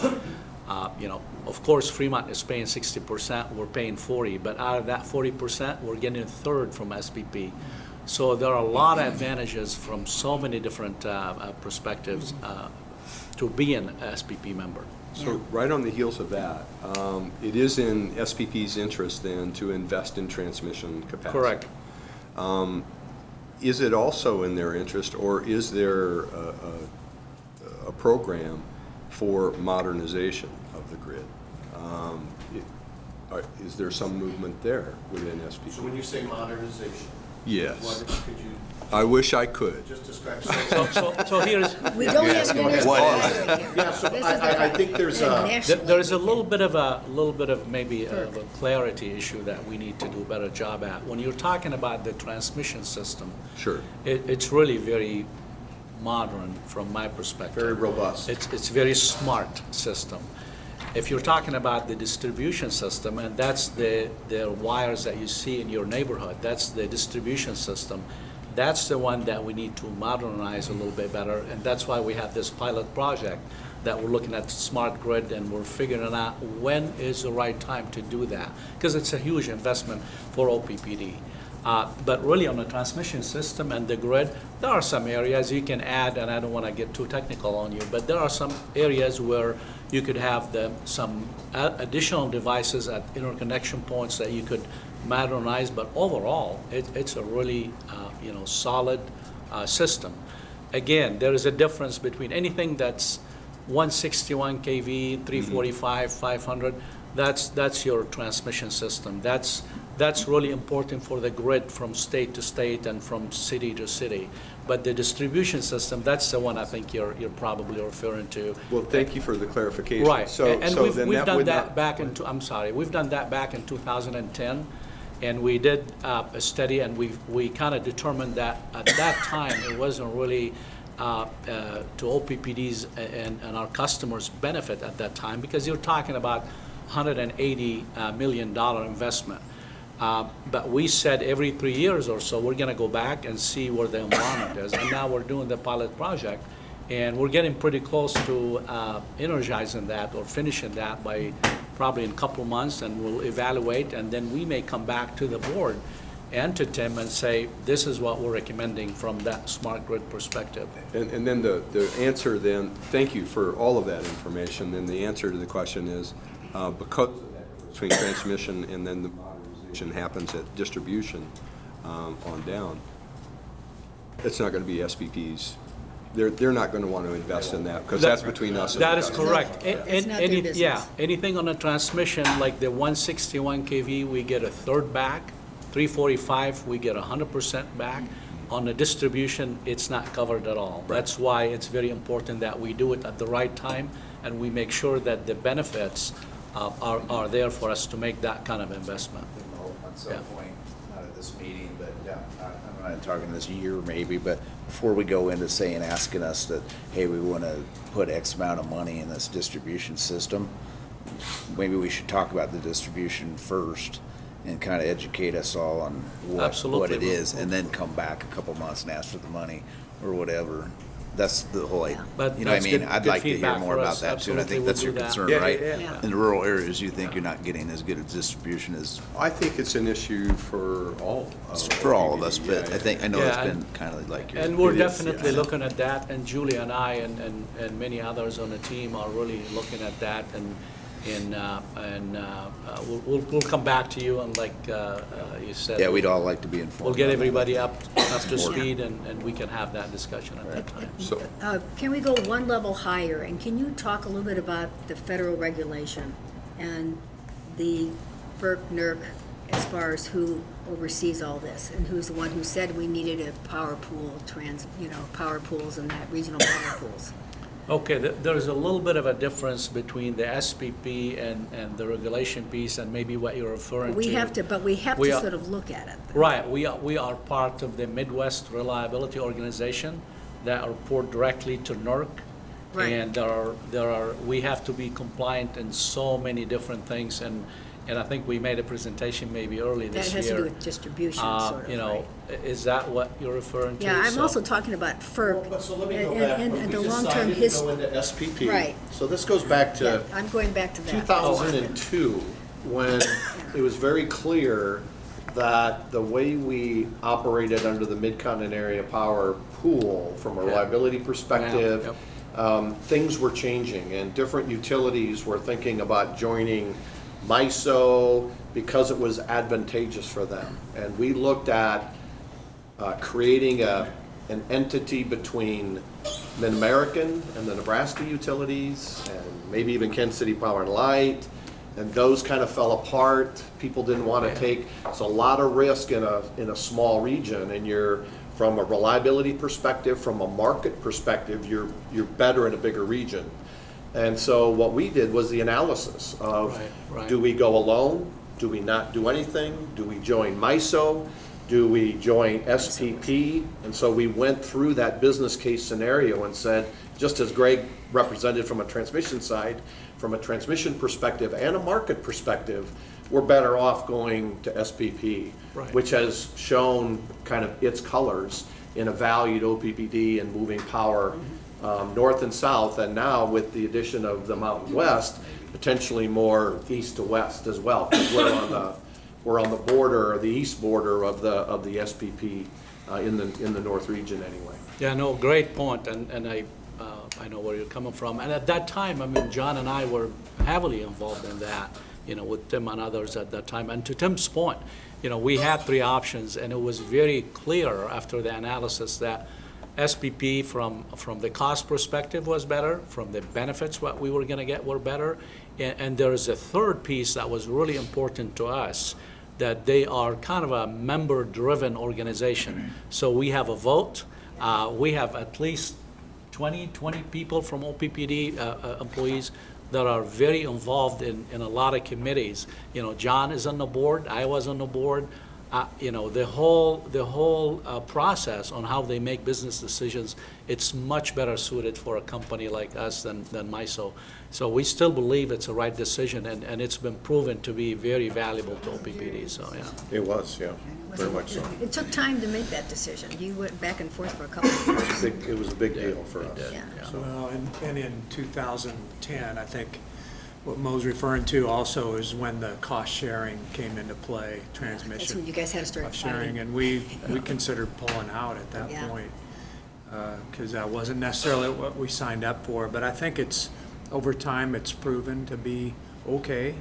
of course, Fremont is paying 60%, we're paying 40%, but out of that 40%, we're getting a third from SPP. So there are a lot of advantages from so many different perspectives to being an SPP member. So right on the heels of that, it is in SPP's interest then to invest in transmission capacity. Correct. Is it also in their interest, or is there a program for modernization of the grid? Is there some movement there within SPP? So when you say modernization? Yes. What could you I wish I could. just describe? So here's. We don't have minutes. Yeah, so I think there's There is a little bit of maybe of a clarity issue that we need to do a better job at. When you're talking about the transmission system, Sure. it's really very modern from my perspective. Very robust. It's very smart system. If you're talking about the distribution system, and that's the wires that you see in your neighborhood, that's the distribution system. That's the one that we need to modernize a little bit better, and that's why we have this pilot project that we're looking at smart grid, and we're figuring out when is the right time to do that, because it's a huge investment for OPPD. But really on the transmission system and the grid, there are some areas you can add, and I don't want to get too technical on you, but there are some areas where you could have some additional devices at interconnection points that you could modernize, but overall, it's a really solid system. Again, there is a difference between anything that's 161 kV, 345, 500, that's your transmission system. That's really important for the grid from state to state and from city to city. But the distribution system, that's the one I think you're probably referring to. Well, thank you for the clarification. Right, and we've done would that not- back in, I'm sorry, we've done that back in 2010, and we did a study, and we kind of determined that at that time, it wasn't really to OPPD's and our customers' benefit at that time, because you're talking about $180 million investment. But we said every 3 years or so, we're going to go back and see where the environment is. And now we're doing the pilot project, and we're getting pretty close to energizing that or finishing that by probably in a couple of months, and we'll evaluate, and then we may come back to the board and to Tim and say, this is what we're recommending from that smart grid perspective. And then the answer then, thank you for all of that information, then the answer to the question is, because between transmission and then the modernization happens at distribution on down, it's not going to be SPP's. They're not going to want to invest in that, because that's between us and the That is customer. correct. It's not their business. Yeah, anything on the transmission, like the 161 kV, we get a third back. 345, we get 100% back. On the distribution, it's not covered at all. That's why it's very important that we do it at the right time, and we make sure that the benefits are there for us to make that kind of investment. At some point, not at this meeting, but I'm not talking this year maybe, but before we go into saying, asking us that, hey, we want to put X amount of money in this distribution system, maybe we should talk about the distribution first and kind of educate us all on what it is, and then come back a couple months and ask for the money or whatever. That's the whole, you know what I mean? I'd like to hear more about that too, and I think that's your concern, right? Yeah. In the rural areas, you think you're not getting as good a distribution as. I think it's an issue for all. For all of us, but I know it's Yeah, been kind of like your. And we're It is, definitely yeah. looking at that, and Julie and I and many others on the team are really looking at that, and we'll come back to you, and like you said. Yeah, we'd all like to be informed. We'll get on that. everybody up to speed, and we can have that discussion at that time. So, Can we go one level higher, and can you talk a little bit about the federal regulation and the FERC, NERC, as far as who oversees all this, and who's the one who said we needed a power pool, power pools and that regional power pools? Okay, there's a little bit of a difference between the SPP and the regulation piece, and maybe what you're referring to. We have to sort of look at it. Right, we are part of the Midwest Reliability Organization that report directly to NERC. Right. And we have to be compliant in so many different things, and I think we made a presentation maybe early this year. That has to do with distribution, sort of, right? Is that what you're referring to? Yeah, I'm So- also talking about FERC But so let me go back. and When the we long-term decided to history. go into SPP. Right. So this goes back to I'm going back to that. 2002, when it was very clear that the way we operated under the Mid-Continent Area Power pool, from a reliability perspective, things were changing, and different utilities were thinking about joining MISO because it was advantageous for them. And we looked at creating an entity between Mid-American and the Nebraska utilities, and maybe even Kansas City Power and Light, and those kind of fell apart. People didn't want to take, it's a lot of risk in a small region, and you're, from a reliability perspective, from a market perspective, you're better in a bigger region. And so what we did was the analysis of, do we go alone? Do we not do anything? Do we join MISO? Do we join SPP? And so we went through that business case scenario and said, just as Greg represented from a transmission side, from a transmission perspective and a market perspective, we're better off going to SPP, which has shown kind of its colors in a valued OPPD and moving power north and south, and now with the addition of the Mountain West, potentially more east to west as well, because we're on the border, the east border of the SPP in the north region anyway. Yeah, no, great point, and I know where you're coming from. And at that time, I mean, John and I were heavily involved in that, with Tim and others at that time. And to Tim's point, we had three options, and it was very clear after the analysis that SPP from the cost perspective was better, from the benefits what we were going to get were better, and there is a third piece that was really important to us, that they are kind of a member-driven organization. So we have a vote. We have at least 20 people from OPPD employees that are very involved in a lot of committees. John is on the board. I was on the board. The whole process on how they make business decisions, it's much better suited for a company like us than MISO. So we still believe it's a right decision, and it's been proven to be very valuable to OPPD, so yeah. It was, yeah, very much so. It took time to make that decision. You went back and forth for a couple of years. It was a big deal for us. Yeah. Well, and in 2010, I think what Mo's referring to also is when the cost sharing came into play, transmission. That's when you guys had to start of sharing, and we considered pulling out at that point, because that wasn't necessarily what we signed up for. But I think over time it's proven to be okay.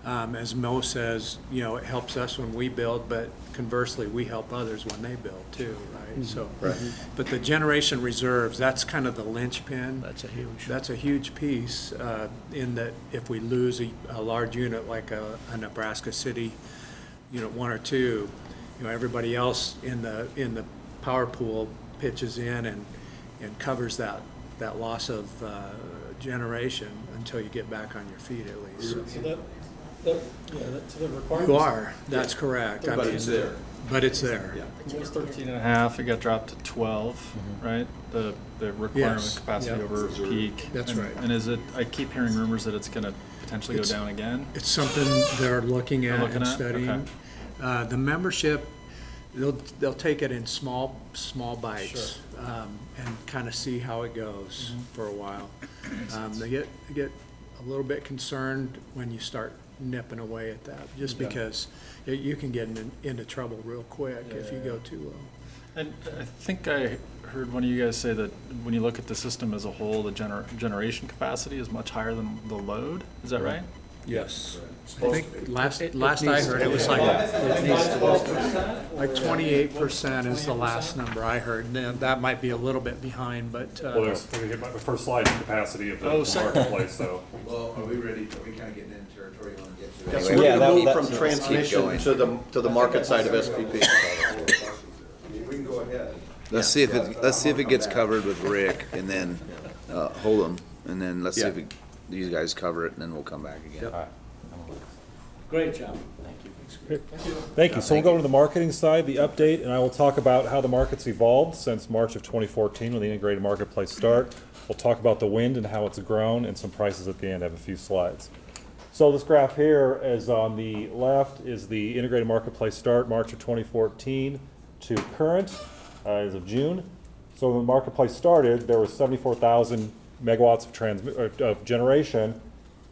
As Mo says, it helps us when we build, but conversely, we help others when they build too, right? So, but the generation reserves, that's kind of the linchpin. That's a huge piece in that if we lose a large unit like a Nebraska City unit 1 or 2, everybody else in the power pool pitches in and covers that loss of generation until you get back on your feet at least. So the requirements. You are, that's correct. But it's there. But it's there. It was 13 and a half, it got dropped to 12, right? The requirement capacity over peak. That's right. And I keep hearing rumors that it's gonna potentially go down again? It's something they're looking at and studying. Okay. The membership, they'll take it in small bites and kind of see how it goes for a while. They get a little bit concerned when you start nipping away at that, just because you can get into trouble real quick if you go too low. And I think I heard one of you guys say that when you look at the system as a whole, the generation capacity is much higher than the load. Is that right? Yes. I think last I heard, it was like 28% is the last number I heard. And that might be a little bit behind, but. Well, there's the first slide capacity of the marketplace, so. Well, are we ready? Are we kind of getting into territory you want to get to? So we're going to move from transmission to the market side of SPP. We can go ahead. Let's see if it gets covered with Rick, and then hold them, and then let's see if these guys cover it, and then we'll come back again. Great job. Thank you. Thank you. So we'll go to the marketing side, the update, and I will talk about how the market's evolved since March of 2014 when the integrated marketplace started. We'll talk about the wind and how it's grown, and some prices at the end. I have a few slides. So this graph here is on the left is the integrated marketplace start, March of 2014 to current as of June. So when the marketplace started, there was 74,000 megawatts of generation.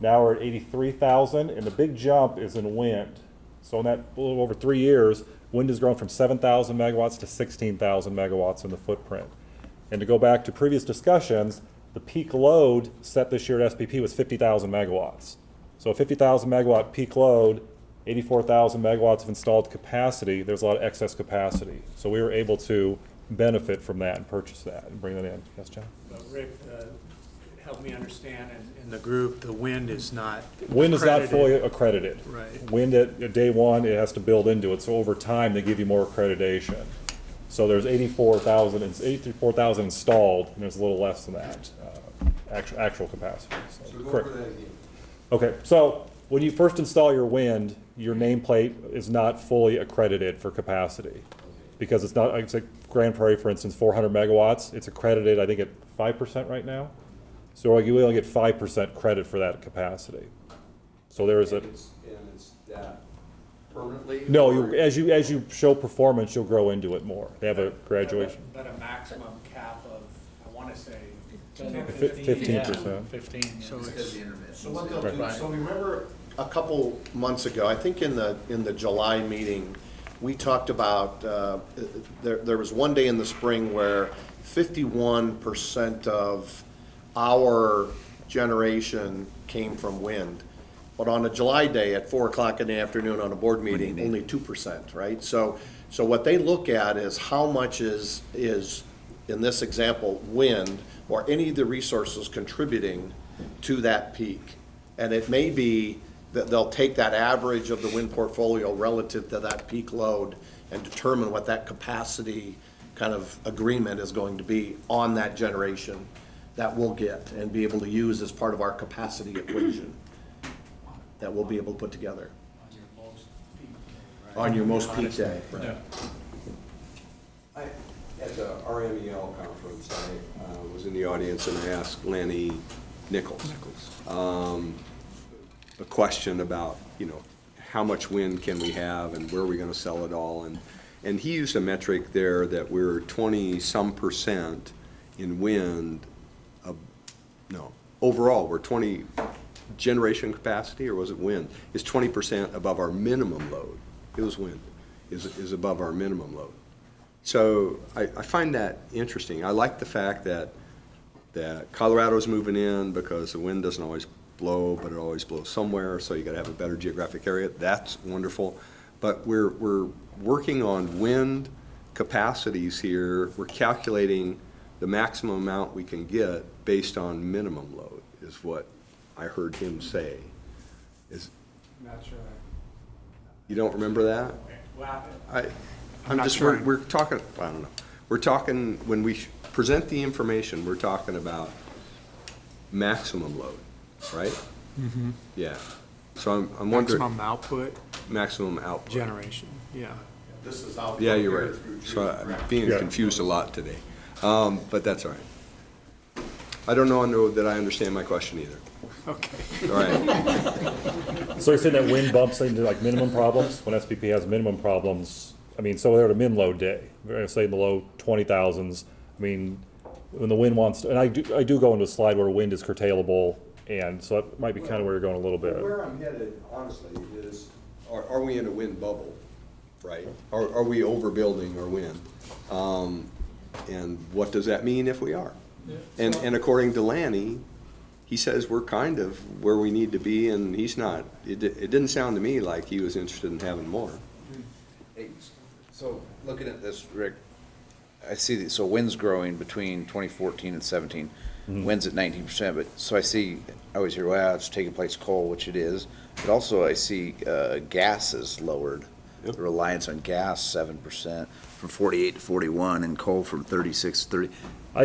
Now we're at 83,000, and the big jump is in wind. So in that little over 3 years, wind has grown from 7,000 megawatts to 16,000 megawatts in the footprint. And to go back to previous discussions, the peak load set this year at SPP was 50,000 megawatts. So a 50,000 megawatt peak load, 84,000 megawatts of installed capacity, there's a lot of excess capacity. So we were able to benefit from that and purchase that and bring that in. Yes, John? Rick, help me understand, in the group, the wind is not Wind is not accredited. fully accredited. Right. Wind at day one, it has to build into it. So over time, they give you more accreditation. So there's 84,000 installed, and there's a little less than that, actual capacity. So go correct. over that again. Okay, so when you first install your wind, your nameplate is not fully accredited for capacity. Because it's not, like Grand Prairie, for instance, 400 megawatts, it's accredited, I think, at 5% right now. So you only get 5% credit for that capacity. So there is a. And it's that permanently? No, or- as you show performance, you'll grow into it more. They have a graduation. But a maximum cap of, I want to say. 15%. 15. So it's- So what they'll do, Right. so remember a couple months ago, I think in the July meeting, we talked about, there was one day in the spring where 51% of our generation came from wind. But on a July day at 4 o'clock in the afternoon on a board meeting, only 2%, right? So what they look at is how much is, in this example, wind or any of the resources contributing to that peak. And it may be that they'll take that average of the wind portfolio relative to that peak load and determine what that capacity kind of agreement is going to be on that generation that we'll get and be able to use as part of our capacity equation that we'll be able to put together. On your most peak day. Right. At the RMEL conference, I was in the audience and I asked Lanny Nichols a question about, how much wind can we have and where are we going to sell it all? And he used a metric there that we're 20-some% in wind. Overall, we're 20 generation capacity, or was it wind? Is 20% above our minimum load. It was wind, is above our minimum load. So I find that interesting. I like the fact that Colorado's moving in because the wind doesn't always blow, but it always blows somewhere, so you gotta have a better geographic area. That's wonderful. But we're working on wind capacities here. We're calculating the maximum amount we can get based on minimum load, is what I heard him say. Not sure. You don't remember that? Well, I'm not just, sure. we're talking, I don't know. We're talking, when we present the information, we're talking about maximum load, right? Mhm. Yeah. So I'm wondering. Maximum output. Maximum output. Generation, yeah. This is out. Yeah, you're right. So I'm being confused a lot today. But that's all right. I don't know that I understand my question either. Okay. All right. So you're saying that wind bumps into like minimum problems, when SPP has minimum problems, so they're at a min load day, we're gonna say in the low 20,000s, when the wind wants to, and I do go into a slide where wind is curtailable, and so that might be kind of where you're going a little bit. Where I'm headed, honestly, is, are we in a wind bubble, right? Are we overbuilding our wind? And what does that mean if we are? And according to Lanny, he says we're kind of where we need to be, and he's not. It didn't sound to me like he was interested in having more. Hey, so looking at this, Rick, I see, so wind's growing between 2014 and 17. Wind's at 19%, but, so I see, I always hear, well, it's taking place coal, which it is, but also I see gas is lowered. The reliance on gas, 7%, from 48 to 41, and coal from 36 to 30.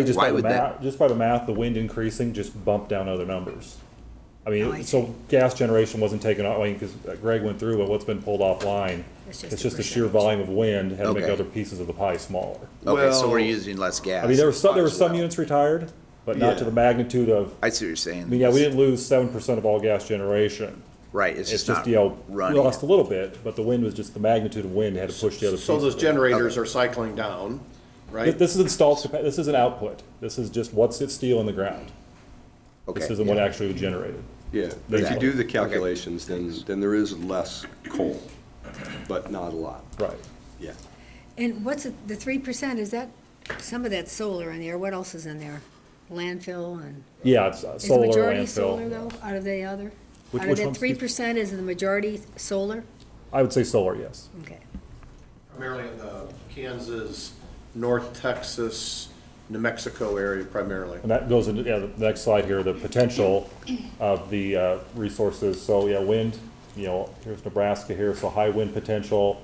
Just Why by the would that? just by the math, the wind increasing just bumped down other numbers. I So gas generation wasn't taken off, because Greg went through what's been pulled offline. It's It's just just a the sheer percentage. volume of wind had to make Okay. other pieces of the pie smaller. Okay, so we're using less gas. There were some units retired, but not to the magnitude of. I see what you're saying. We didn't lose 7% of all gas generation. Right, it's just not we running. lost a little bit, but the wind was just the magnitude of wind had to push the other pieces. So those generators are cycling down, right? This is installed, this is an output. This is just what's at steel in the ground. This Okay. isn't what actually was generated. Yeah, but if you do the calculations, then there is less coal. but not a lot. Right. Yeah. And what's the 3%, is that, some of that's solar in there, what else is in there? Landfill and? Yeah, it's Is the solar, majority solar landfill. though, out of the other? Which- Out of which that ones, Steve? 3%, is the majority solar? I would say solar, yes. Okay. Primarily in the Kansas, North Texas, New Mexico area primarily. And that goes into, yeah, the next slide here, the potential of the resources. So, yeah, wind, you know, here's Nebraska here, so high wind potential,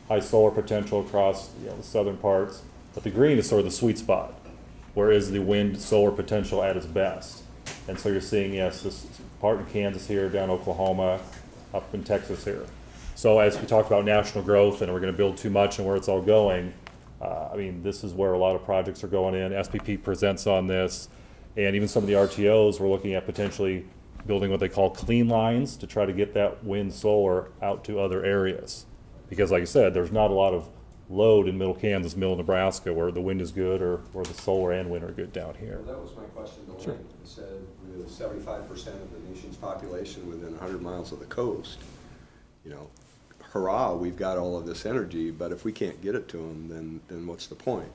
high solar potential across, you know, the southern parts. But the green is sort of the sweet spot, where is the wind solar potential at its best. And so you're seeing, yes, this part in Kansas here, down Oklahoma, up in Texas here. So as we talked about national growth and we're gonna build too much and where it's all going, I mean, this is where a lot of projects are going in. SPP presents on this, and even some of the RTOs, we're looking at potentially building what they call clean lines to try to get that wind solar out to other areas. Because like I said, there's not a lot of load in middle Kansas, middle Nebraska, where the wind is good or where the solar and wind are good down here. Well, that was my question to Sure. Lynn. It said with 75% of the nation's population within 100 miles of the coast, you know, hurrah, we've got all of this energy, but if we can't get it to them, then what's the point?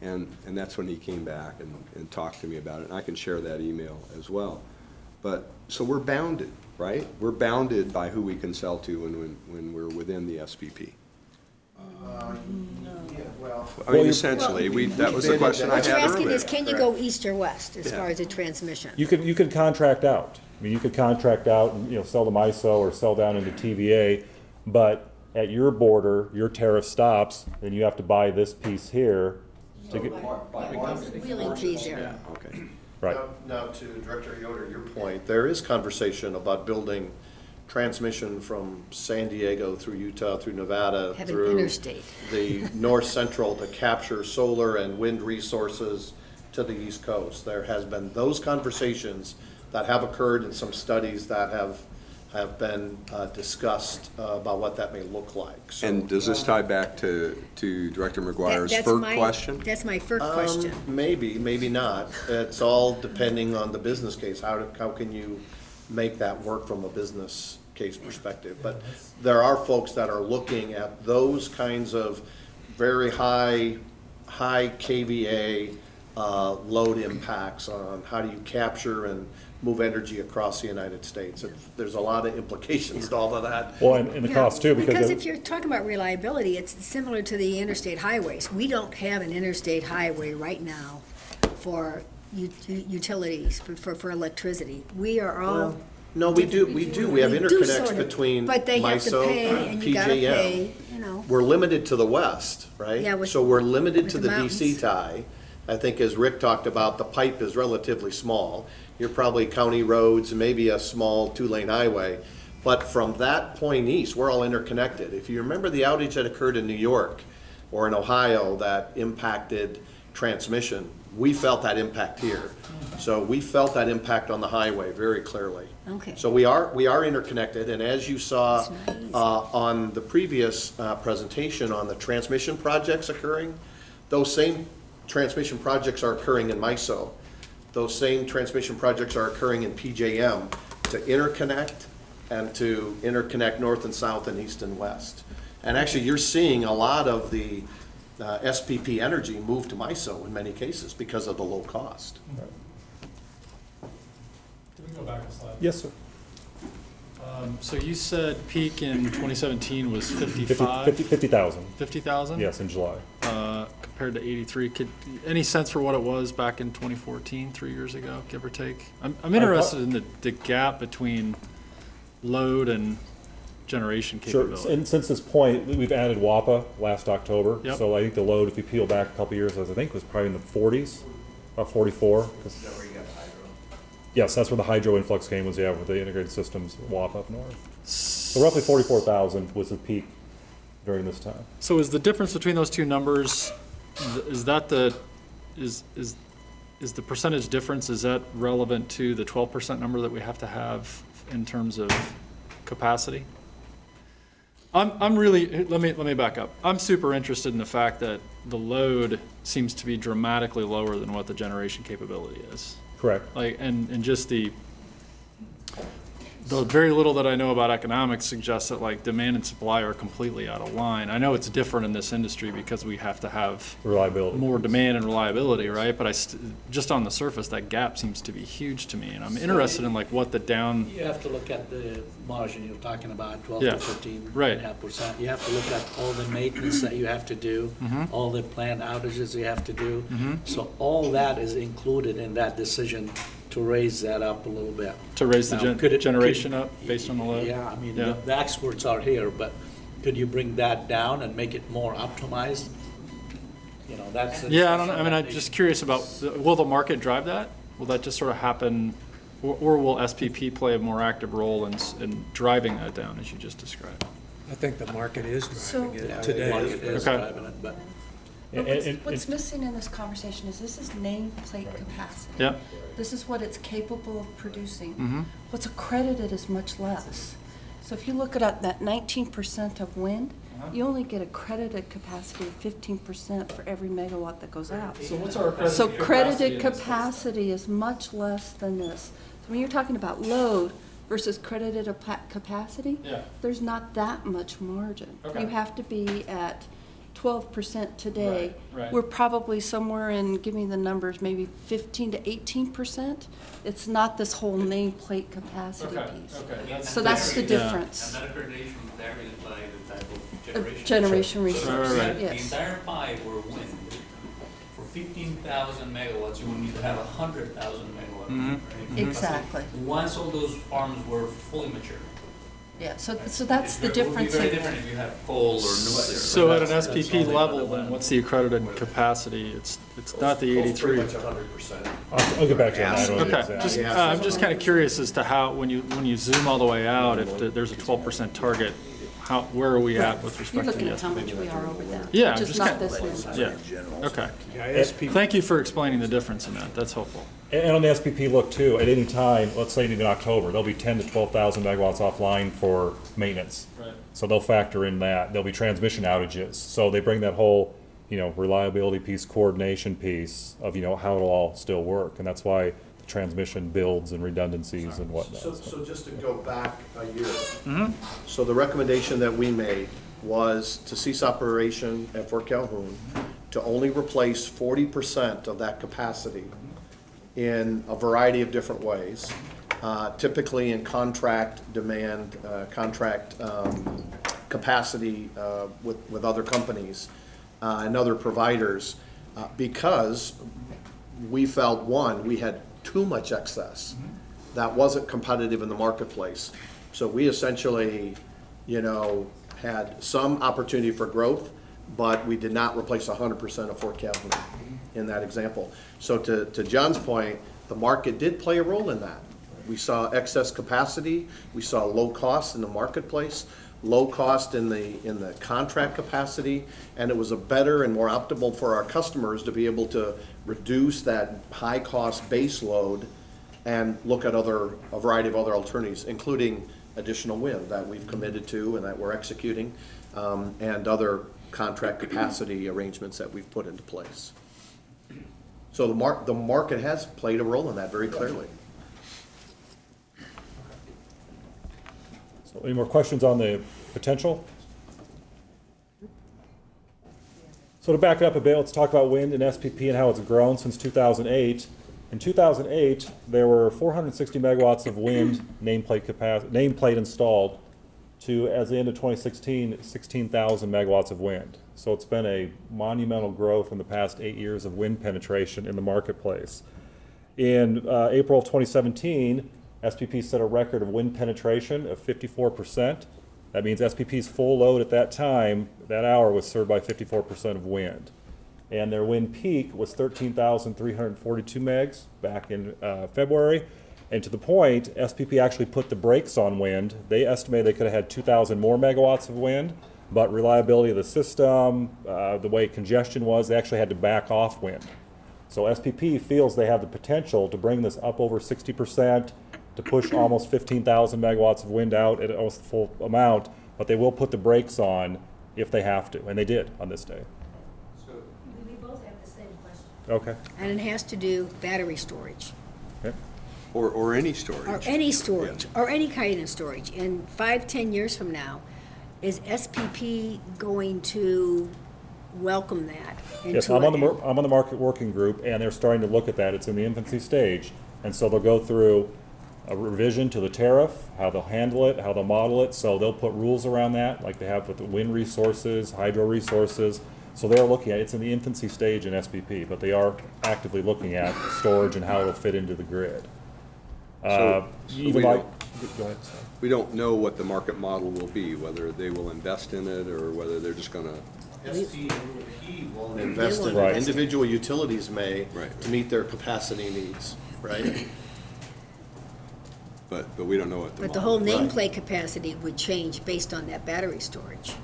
And that's when he came back and talked to me about it, and I can share that email as well. But, so we're bounded, right? We're bounded by who we can sell to when we're within the SPP. I mean, essentially, that was the question I had What you're asking earlier. is, can you go east or west as Yeah. far as the transmission? You could contract out. I mean, you could contract out and, you know, sell to MISO or sell down into TVA, but at your border, your tariff stops, then you have to buy this piece here to get. Wheeling fees there. Okay. Right. Now to Director Yoder, your point, there is conversation about building transmission from San Diego through Utah, through Nevada, Have an through interstate. the north central to capture solar and wind resources to the East Coast. There has been those conversations that have occurred in some studies that have been discussed about what that may look like. So, And does this tie back to Director McGuire's FERC question? That's my first question. Maybe, maybe not. It's all depending on the business case. How can you make that work from a business case perspective? But there are folks that are looking at those kinds of very high KVA load impacts on how do you capture and move energy across the United States. There's a lot of implications to all of that. Well, and the Yeah, cost too, because if you're talking about reliability, it's similar to the interstate highways. We don't have an interstate highway right now for utilities, for electricity. We are all. No, we do. We have We do interconnects sort of, between but they have to MISO pay, and and you gotta pay, PJM. you know. We're limited to the west, right? Yeah, with- So we're limited with to the the DC mountains. tie. I think as Rick talked about, the pipe is relatively small. You're probably county roads, maybe a small two-lane highway. But from that point east, we're all interconnected. If you remember the outage that occurred in New York or in Ohio that impacted transmission, we felt that impact here. So we felt that impact on the highway very clearly. Okay. So we are interconnected, and as you saw on the previous presentation on the transmission projects occurring, those same transmission projects are occurring in MISO. Those same transmission projects are occurring in PJM to interconnect and to interconnect north and south and east and west. And actually, you're seeing a lot of the SPP energy move to MISO in many cases because of the low cost. Can we go back a slide? Yes, sir. So you said peak in 2017 was 55? 50,000. 50,000? Yes, in July. Compared to 83. Any sense for what it was back in 2014, 3 years ago, give or take? I'm interested in the gap between load and generation capability. Sure, and since this point, we've added WAPA last October. Yep. So I think the load, if you peel back a couple years, I think was probably in the 40s, about 44. Yes, that's where the hydro influx came, was with the integrated systems, WAPA up north. So roughly 44,000 was the peak during this time. So is the difference between those two numbers, is the percentage difference, is that relevant to the 12% number that we have to have in terms of capacity? I'm really, let me back up. I'm super interested in the fact that the load seems to be dramatically lower than what the generation capability is. Correct. Like, and just the, the very little that I know about economics suggests that like demand and supply are completely out of line. I know it's different in this industry because we have to have reliability, more demand and reliability, right? But just on the surface, that gap seems to be huge to me, and I'm interested in like what the down. You have to look at the margin you're talking about, 12 Yeah, to 15 right. and a half percent. You have to look at all the maintenance that you have to do, all the plant outages you have to do. So all that is included in that decision to raise that up a little bit. To raise the Now, could it- generation could- up based on the load? Yeah, I mean, Yeah. the experts are here, but could you bring that down and make it more optimized? You know, that's. Yeah, I don't know. I mean, I'm just curious about, will the market drive that? Will that just sort of happen, or will SPP play a more active role in driving that down, as you just described? I think the market is driving Yeah, it the today. market is Okay. driving it, but. What's missing in this conversation is this is nameplate capacity. Yeah. This is what it's capable of producing. Mhm. What's accredited is much less. So if you look at that 19% of wind, you only get accredited capacity of 15% for every megawatt that goes out. So what's our accredited So capacity credited in this case? capacity is much less than this. So when you're talking about load versus credited capacity, Yeah. there's not that much margin. Okay. You have to be at 12% today. Right, right. We're probably somewhere in, give me the numbers, maybe 15 to 18%. It's not this whole nameplate capacity piece. So that's the difference. And that accreditation varies by the type of generation. Generation resource, The yes. entire pie were wind. For 15,000 megawatts, you would need to have 100,000 megawatts. Mm-hmm. Exactly. Once all those farms were fully mature. Yeah, so that's the It would be difference. very in- different if you have coal or nuclear. So at an That's SPP all they level, wanna then win. what's the accredited capacity? It's not the 83. Pretty much 100%. I'll get back to that. I don't know the Okay, exact- just, I'm just kind of curious as to how, when you zoom all the way out, if there's a 12% target, where are we at with You're respect to looking the at how much SPP? we are over that. Yeah, Which is just not kind of, this number. yeah, okay. Yeah, SPP Thank you for explaining the difference in that, that's helpful. And on the SPP look too, at any time, let's say in October, there'll be 10 to 12,000 megawatts offline for maintenance. Right. So they'll factor in that. There'll be transmission outages. So they bring that whole, reliability piece, coordination piece of, how it'll all still work. And that's why the transmission builds and redundancies and whatnot. So just to go back a year. So the recommendation that we made was to cease operation at Fort Calhoun, to only replace 40% of that capacity in a variety of different ways, typically in contract demand, contract capacity with other companies and other providers, because we felt, one, we had too much excess that wasn't competitive in the marketplace. So we essentially, had some opportunity for growth, but we did not replace 100% of Fort Calhoun in that example. So to John's point, the market did play a role in that. We saw excess capacity, we saw low cost in the marketplace, low cost in the contract capacity, and it was a better and more optimal for our customers to be able to reduce that high cost base load and look at a variety of other alternatives, including additional wind that we've committed to and that we're executing, and other contract capacity arrangements that we've put into place. So the market has played a role in that very clearly. So any more questions on the potential? So to back it up a bit, let's talk about wind and SPP and how it's grown since 2008. In 2008, there were 460 megawatts of wind nameplate installed to, as the end of 2016, 16,000 megawatts of wind. So it's been a monumental growth in the past 8 years of wind penetration in the marketplace. In April of 2017, SPP set a record of wind penetration of 54%. That means SPP's full load at that time, that hour, was served by 54% of wind. And their wind peak was 13,342 megs back in February. And to the point, SPP actually put the brakes on wind. They estimated they could have had 2,000 more megawatts of wind, but reliability of the system, the way congestion was, they actually had to back off wind. So SPP feels they have the potential to bring this up over 60%, to push almost 15,000 megawatts of wind out at almost the full amount, but they will put the brakes on if they have to, and they did on this day. We both have the same question. Okay. And it has to do battery storage. Okay. Or any storage. or any storage, or any kind of storage, in 5-10 years from now, is SPP going to welcome that? Yes, into I'm on the market working group, and they're starting to look at that. It's in the infancy stage, and so they'll go through a revision to the tariff, how they'll handle it, how they'll model it. So they'll put rules around that, like they have with the wind resources, hydro resources. So they're looking at, it's in the infancy stage in SPP, but they are actively looking at storage and how it'll fit into the grid. So Even we like, don't- go ahead. Sorry. We don't know what the market model will be, whether they will invest in it or whether they're just gonna. SPP won't invest in Right. it. Individual utilities may Right. to meet their capacity needs, right? But we don't know what the But the model whole is. nameplate capacity would change based on that battery storage.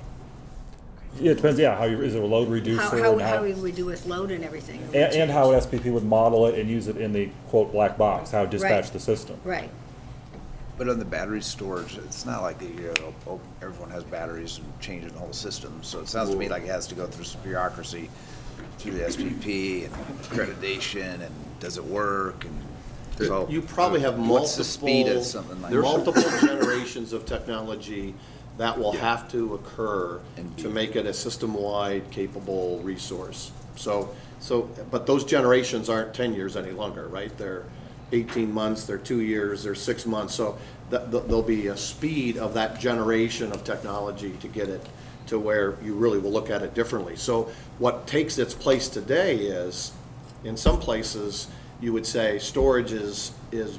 Yeah, it depends, yeah, is it a load reducer? and How we would do with load and everything. it would And how change. SPP would model it and use it in the quote black box, how it dispatch Right. the system. Right. But on the battery storage, it's not like everyone has batteries and changing the whole system. So it sounds to me like it has to go through some bureaucracy, through the SPP and accreditation, and does it work? And so You probably have what's the speed of something like that? multiple generations of technology that will have to occur to make it a system-wide capable resource. But those generations aren't 10 years any longer, right? They're 18 months, they're 2 years, they're 6 months. So there'll be a speed of that generation of technology to get it to where you really will look at it differently. So what takes its place today is, in some places, you would say storage is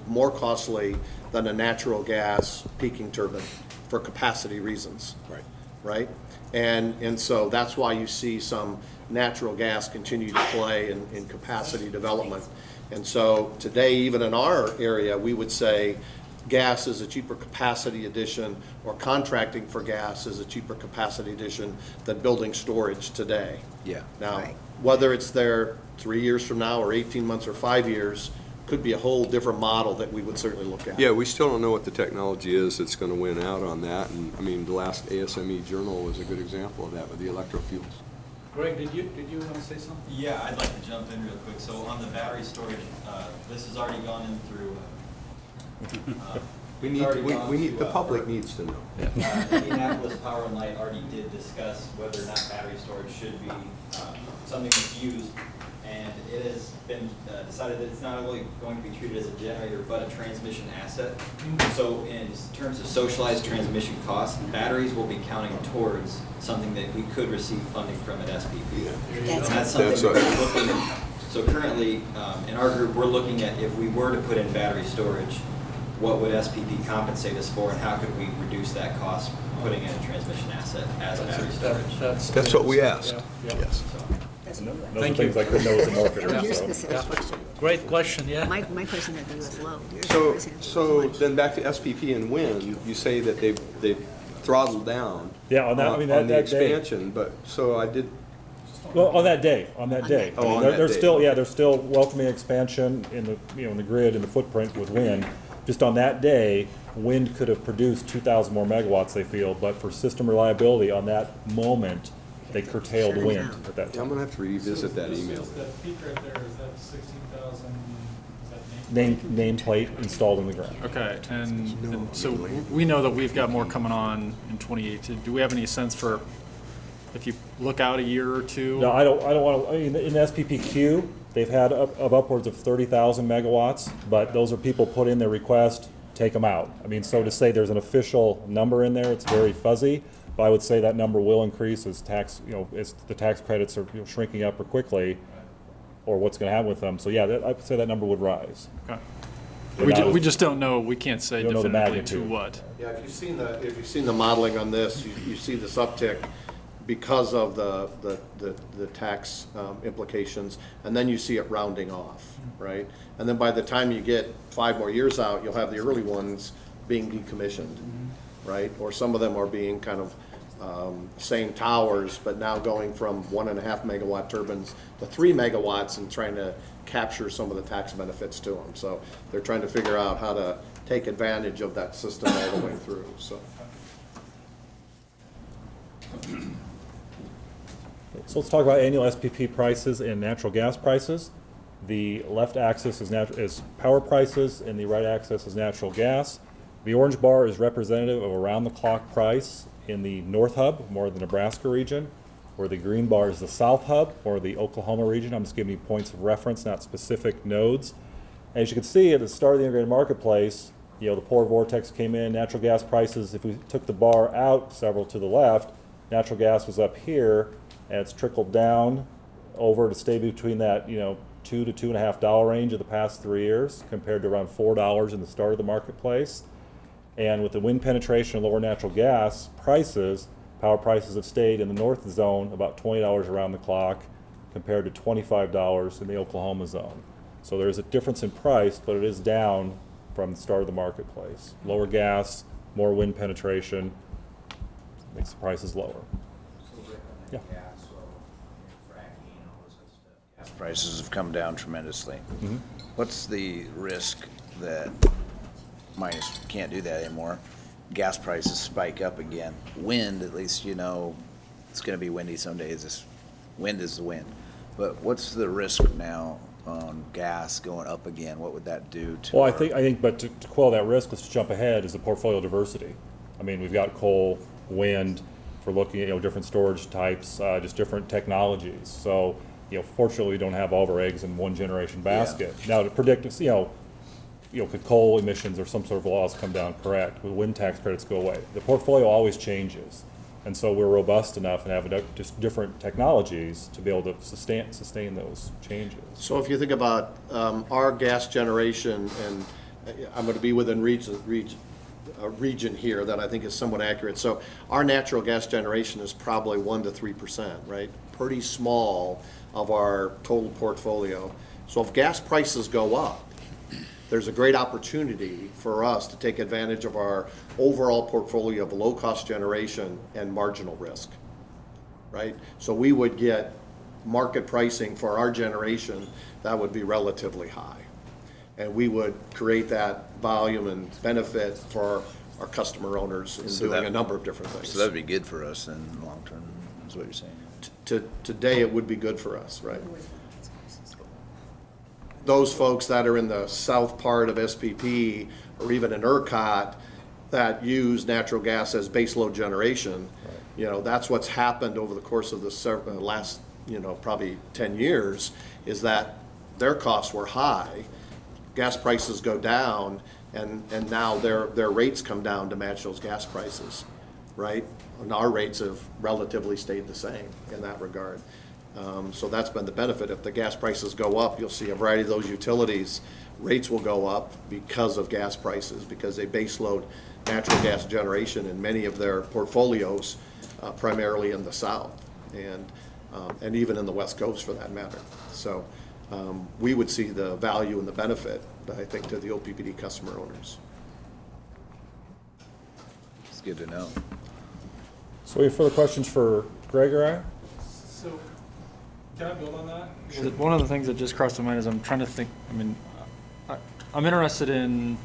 more costly than a natural gas peaking turbine for capacity reasons. Right. Right? And so that's why you see some natural gas continue to play in capacity development. And so today, even in our area, we would say gas is a cheaper capacity addition, or contracting for gas is a cheaper capacity addition than building storage today. Yeah. Now, whether it's there 3 years from now, or 18 months, or 5 years, could be a whole different model that we would certainly look at. Yeah, we still don't know what the technology is that's gonna win out on that. And, I mean, the last ASME journal was a good example of that with the electrofuels. Greg, did you want to say something? Yeah, I'd like to jump in real quick. So on the battery storage, this has already gone in through. The public needs to know. Indianapolis Power and Light already did discuss whether or not battery storage should be something that's used, and it has been decided that it's not only going to be treated as a generator, but a transmission asset. So in terms of socialized transmission costs, batteries will be counting towards something that we could receive funding from at SPP. And that's something that we're looking at. So currently, in our group, we're looking at if we were to put in battery storage, what would SPP compensate us for, and how could we reduce that cost putting in a transmission asset as battery storage? That's what we asked. Yes. Those are things I couldn't know as a marketer. That was your so. specific question. Great question, yeah. My question had to do with load. Yours had to do So with then back to SPP and wind, you say that they've throttled down. Yeah, on that, I mean, on the that day. expansion, but, so I did, Well, on that day. I mean, on they're that day. still, they're still welcoming expansion in the, in the grid and the footprint with wind. Just on that day, wind could have produced 2,000 more megawatts, they feel, but for system reliability, on that moment, they curtailed Shut it wind down. at that I'm time. gonna have to revisit that email. That peak right there, is that 16,000, is that Nameplate installed in the ground. Okay, and so we know that we've got more coming on in 2018. Do we have any sense for, if you look out a year or two? No, I don't want to, I mean, in the SPPQ, they've had of upwards of 30,000 megawatts, but those are people put in their request, take them out. I mean, so to say there's an official number in there, it's very fuzzy, but I would say that number will increase as as the tax credits are shrinking up quickly, or what's going to happen with them. So yeah, I would say that number would rise. Okay. But We just don't know, we can't say You don't know the definitively to magnitude. what. Yeah, if you've seen the modeling on this, you see this uptick because of the tax implications, and then you see it rounding off, right? And then by the time you get 5 more years out, you'll have the early ones being decommissioned, right? Or some of them are being kind of same towers, but now going from 1.5 megawatt turbines to 3 megawatts and trying to capture some of the tax benefits to them. So they're trying to figure out how to take advantage of that system all the way through, so. So let's talk about annual SPP prices and natural gas prices. The left axis is power prices, and the right axis is natural gas. The orange bar is representative of around-the-clock price in the North Hub, more the Nebraska region, where the green bar is the South Hub, or the Oklahoma region. I'm just giving you points of reference, not specific nodes. As you can see, at the start of the integrated marketplace, the polar vortex came in, natural gas prices, if we took the bar out several to the left, natural gas was up here, and it's trickled down over to stay between that, $2 to $2.50 range of the past 3 years, compared to around $4 in the start of the marketplace. And with the wind penetration and lower natural gas prices, power prices have stayed in the north zone about $20 around the clock, compared to $25 in the Oklahoma zone. So there's a difference in price, but it is down from the start of the marketplace. Lower gas, more wind penetration, makes the prices lower. Yeah. Gas prices have come down tremendously. Mm-hmm. What's the risk that miners can't do that anymore? Gas prices spike up again. Wind, at least it's going to be windy some days. Wind is the wind. But what's the risk now on gas going up again? What would that do to? Well, I think, but to quell that risk, let's jump ahead, is the portfolio diversity. I mean, we've got coal, wind, for looking at different storage types, just different technologies. So, fortunately, we don't have all of our eggs in one generation basket. Yeah. Now, to predict, could coal emissions or some sort of laws come down? Correct. Will wind tax credits go away? The portfolio always changes. And so we're robust enough and have just different technologies to be able to sustain those changes. So if you think about our gas generation, and I'm going to be within a region here that I think is somewhat accurate. So our natural gas generation is probably 1% to 3%, right? Pretty small of our total portfolio. So if gas prices go up, there's a great opportunity for us to take advantage of our overall portfolio of low-cost generation and marginal risk, right? So we would get market pricing for our generation that would be relatively high. And we would create that volume and benefit for our customer owners in doing a number of different things. So that'd be good for us in the long term, is what you're saying? Today, it would be good for us, right? Those folks that are in the south part of SPP or even in ERCOT that use natural gas as baseload generation, that's what's happened over the course of the last, probably 10 years, is that their costs were high, gas prices go down, and now their rates come down to match those gas prices, right? And our rates have relatively stayed the same in that regard. So that's been the benefit. If the gas prices go up, you'll see a variety of those utilities, rates will go up because of gas prices, because they baseload natural gas generation in many of their portfolios, primarily in the South and even in the West Coast for that matter. So we would see the value and the benefit, I think, to the OPPD customer owners. It's good to know. So we have further questions for Greg or I? So, can I build on that? Sure. One of the things that just crossed my mind is I'm trying to think, I'm interested in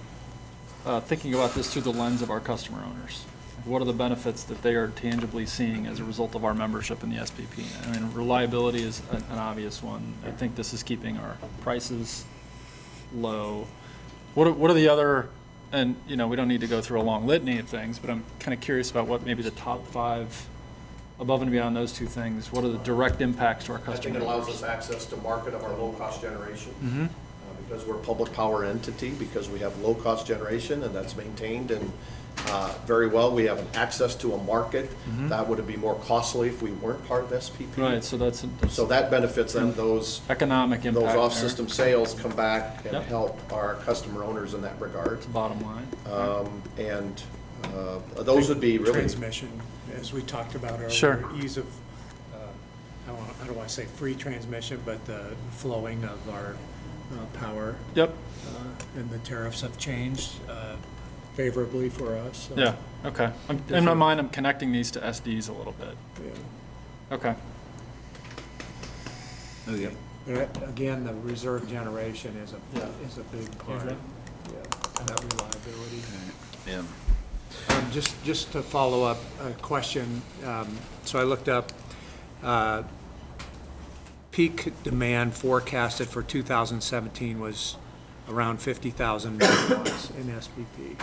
thinking about this through the lens of our customer owners. What are the benefits that they are tangibly seeing as a result of our membership in the SPP? Reliability is an obvious one. I think this is keeping our prices low. What are the other, and we don't need to go through a long litany of things, but I'm kind of curious about what maybe the top 5 above and beyond those two things. What are the direct impacts to our customers? I think it allows us access to market of our low-cost generation. Because we're a public power entity, because we have low-cost generation, and that's maintained and very well. We have an access to a market that would be more costly if we weren't part of SPP. Right, so that benefits them. Those economic impact, those off-system sales come back and help our customer owners in that regard. It's the bottom line. Those would be really transmission, as we talked about earlier. Sure. Ease of I don't want to say free transmission, but the flowing of our power. Yep. And the tariffs have changed favorably for us. So yeah. Okay. In my mind, I'm connecting these to SDs a little bit. Yeah. Okay. Okay. But again, the reserve generation is a big part. Yeah. That reliability. Yeah. Just to follow up a question, so I looked up peak demand forecasted for 2017 was around 50,000 megawatts in SPP.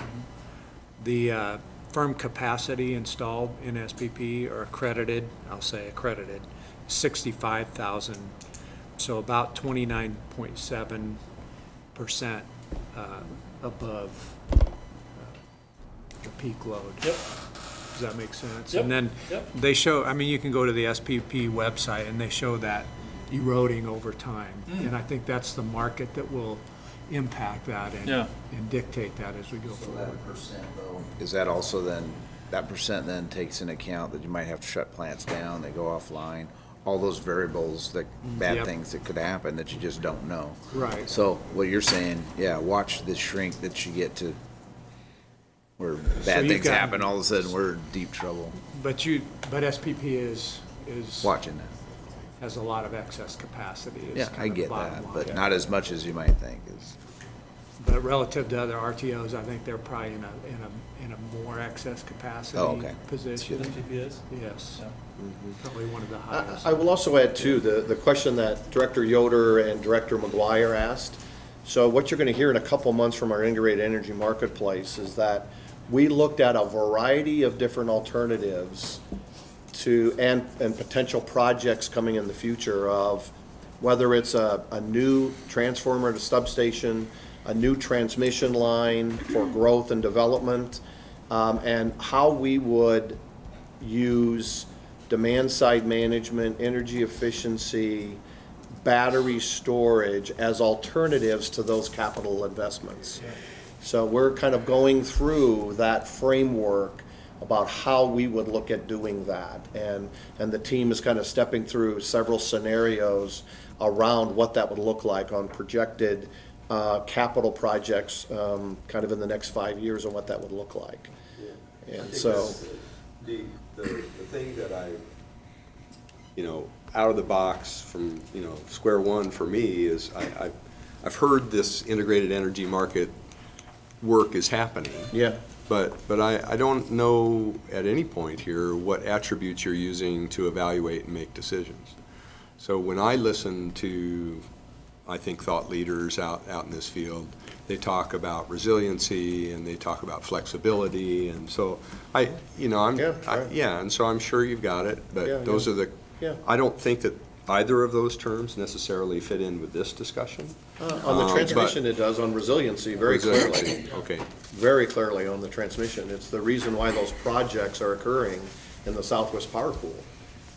The firm capacity installed in SPP or accredited, I'll say accredited, 65,000. So about 29.7% above the peak load. Yep. Does that make sense? Yep. And then Yep. they show, I mean, you can go to the SPP website and they show that eroding over time. And I think that's the market that will impact that Yeah. and dictate that as we go So forward. that percent though, is that also then, that percent then takes into account that you might have to shut plants down, they go offline, all those variables, that bad Yep. things that could happen that you just don't know. Right. So what you're saying, yeah, watch this shrink that you get to where bad you've things got- happen, all of a sudden we're in deep trouble. But SPP is Watching that. has a lot of excess capacity. is Yeah, kind I of the get bottom that, line. but not as much as you might think is. But relative to other RTOs, I think they're probably in a more excess capacity Oh, okay. position. SPP is? Yes. Probably one of the highest. I will also add too, the question that Director Yoder and Director McGuire asked. So what you're going to hear in a couple months from our integrated energy marketplace is that we looked at a variety of different alternatives to, and potential projects coming in the future of whether it's a new transformer to substation, a new transmission line for growth and development, and how we would use demand-side management, energy efficiency, battery storage as alternatives to those capital investments. So we're kind of going through that framework about how we would look at doing that. And the team is kind of stepping through several scenarios around what that would look like on projected capital projects kind of in the next 5 years and what that would look like. And so. The thing that out of the box from, square one for me is I've heard this integrated energy market work is happening. Yeah. But I don't know at any point here what attributes you're using to evaluate and make decisions. So when I listen to, I think, thought leaders out in this field, they talk about resiliency and they talk about flexibility, and so and so I'm sure you've got it, but those are the, I don't think that either of those terms necessarily fit in with this discussion. On the transmission, it does. On resiliency, very clearly. Okay. Very clearly on the transmission. It's the reason why those projects are occurring in the Southwest Power Pool,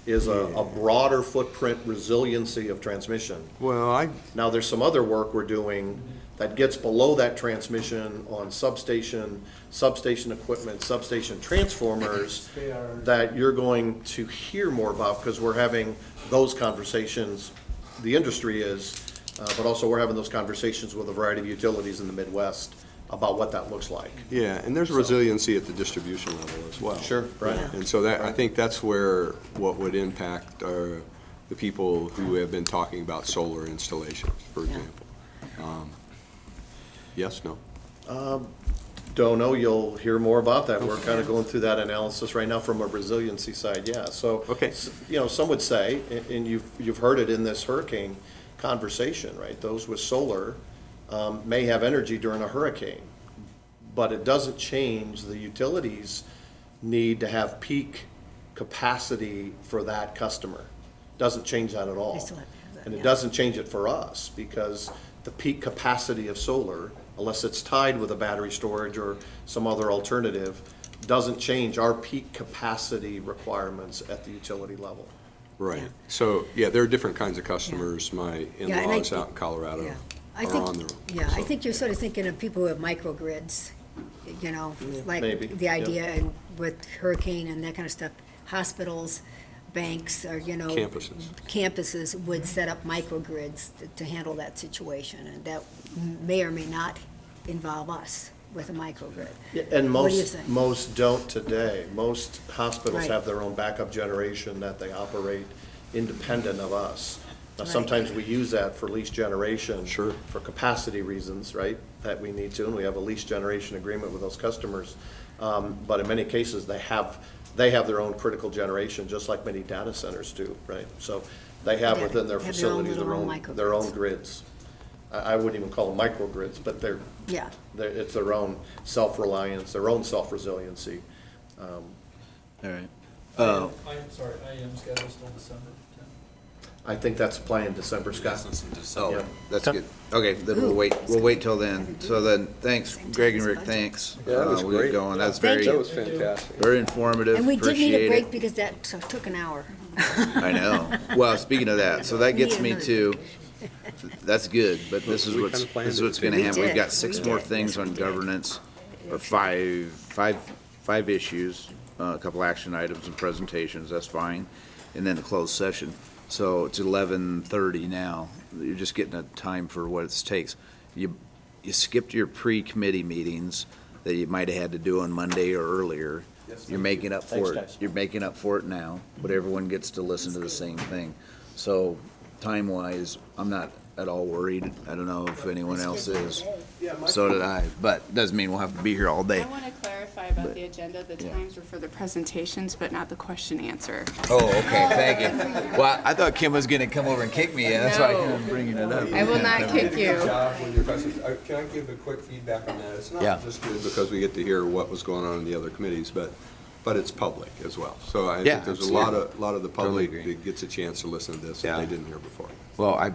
is a broader footprint resiliency of transmission. Well, Now, there's some other work we're doing that gets below that transmission on substation equipment, substation transformers, that you're going to hear more about, because we're having those conversations, the industry is, but also we're having those conversations with a variety of utilities in the Midwest about what that looks like. Yeah, and there's resiliency at the distribution level as well. Sure, right. And so that, I think that's where what would impact are the people who have been talking about solar installations, for example. Yes, no? Don't know, you'll hear more about that. We're kind of going through that analysis right now from a resiliency side, yeah. So, some would say, and you've heard it in this hurricane conversation, right? Those with solar may have energy during a hurricane, but it doesn't change the utilities need to have peak capacity for that customer. Doesn't change that at all. And it doesn't change it for us, because the peak capacity of solar, unless it's tied with a battery storage or some other alternative, doesn't change our peak capacity requirements at the utility level. Right. So, there are different kinds of customers. My Yeah, and in-laws out in Colorado I are think, on their yeah, I think you're sort of thinking of people who have microgrids, like maybe, the idea and with hurricane and that kind of stuff, hospitals, banks, or, campuses would set up microgrids to handle that situation, and that may or may not involve us with a microgrid. Yeah, and What do you think? most don't today. Most hospitals Right. have their own backup generation that they operate independent of us. Now, Right. sometimes we use that for lease generation. Sure. For capacity reasons, right, that we need to, and we have a lease generation agreement with those customers. But in many cases, they have their own critical generation, just like many data centers do, right? So They have Yeah, within their have their own facility little their own microgrids. grids. I wouldn't even call them microgrids, but Yeah. it's their own self-reliance, their own self-resiliency. All right. I'm sorry, I am scheduled till December 10th. I think that's planned December, Scott. Oh, Yeah. that's good. Okay, then we'll wait till then. So then, thanks, Greg and Rick, thanks. Yeah, that was We'll get great. going. That's Thank very, you. That was fantastic. very informative. And we did need a Appreciate break it. because that took an hour. I know. Well, speaking of that, so that gets We me need to, that's good, but this is We what's, kinda planned this is it. what's gonna We happen. We've did. got six We more did. things Yes, we on did. governance, or five issues, a couple action items and presentations, that's fine, and then a closed session. So it's 11:30 now. You're just getting a time for what it takes. You skipped your pre-committee meetings that you might have had to do on Monday or earlier. You're making up Thanks, for it. guys. You're making up for it now, but everyone gets to listen to the same thing. So time-wise, I'm not at all worried. I don't know if anyone else is. So did I, but doesn't mean we'll have to be here all day. I want to clarify about But- the agenda. The yeah. times were for the presentations, but not the question answer. Oh, okay, thank you. Well, I thought Kim was gonna come over and kick me, and that's why I'm bringing it up. I will not kick you. Good job with your questions. Can I give a quick feedback on that? It's Yeah. not just good because we get to hear what was going on in the other committees, but it's public as well. So I Yeah, think there's a absolutely. lot of the Totally public agree. that gets a chance to listen to this that Yeah. they didn't hear before. Well,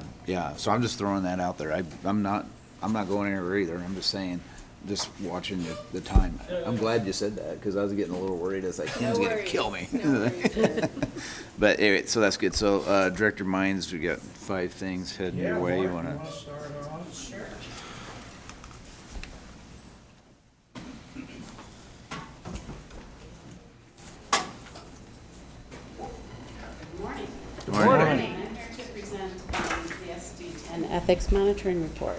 so I'm just throwing that out there. I'm not going anywhere either. I'm just saying, just watching the time. I'm glad you said that, because I was getting a little worried. I was like, Kim's gonna kill me. But anyway, so that's good. So, Director Mines, we got 5 things heading your way. You wanna? Good morning. I'm here to present the SD10 Ethics Monitoring Report.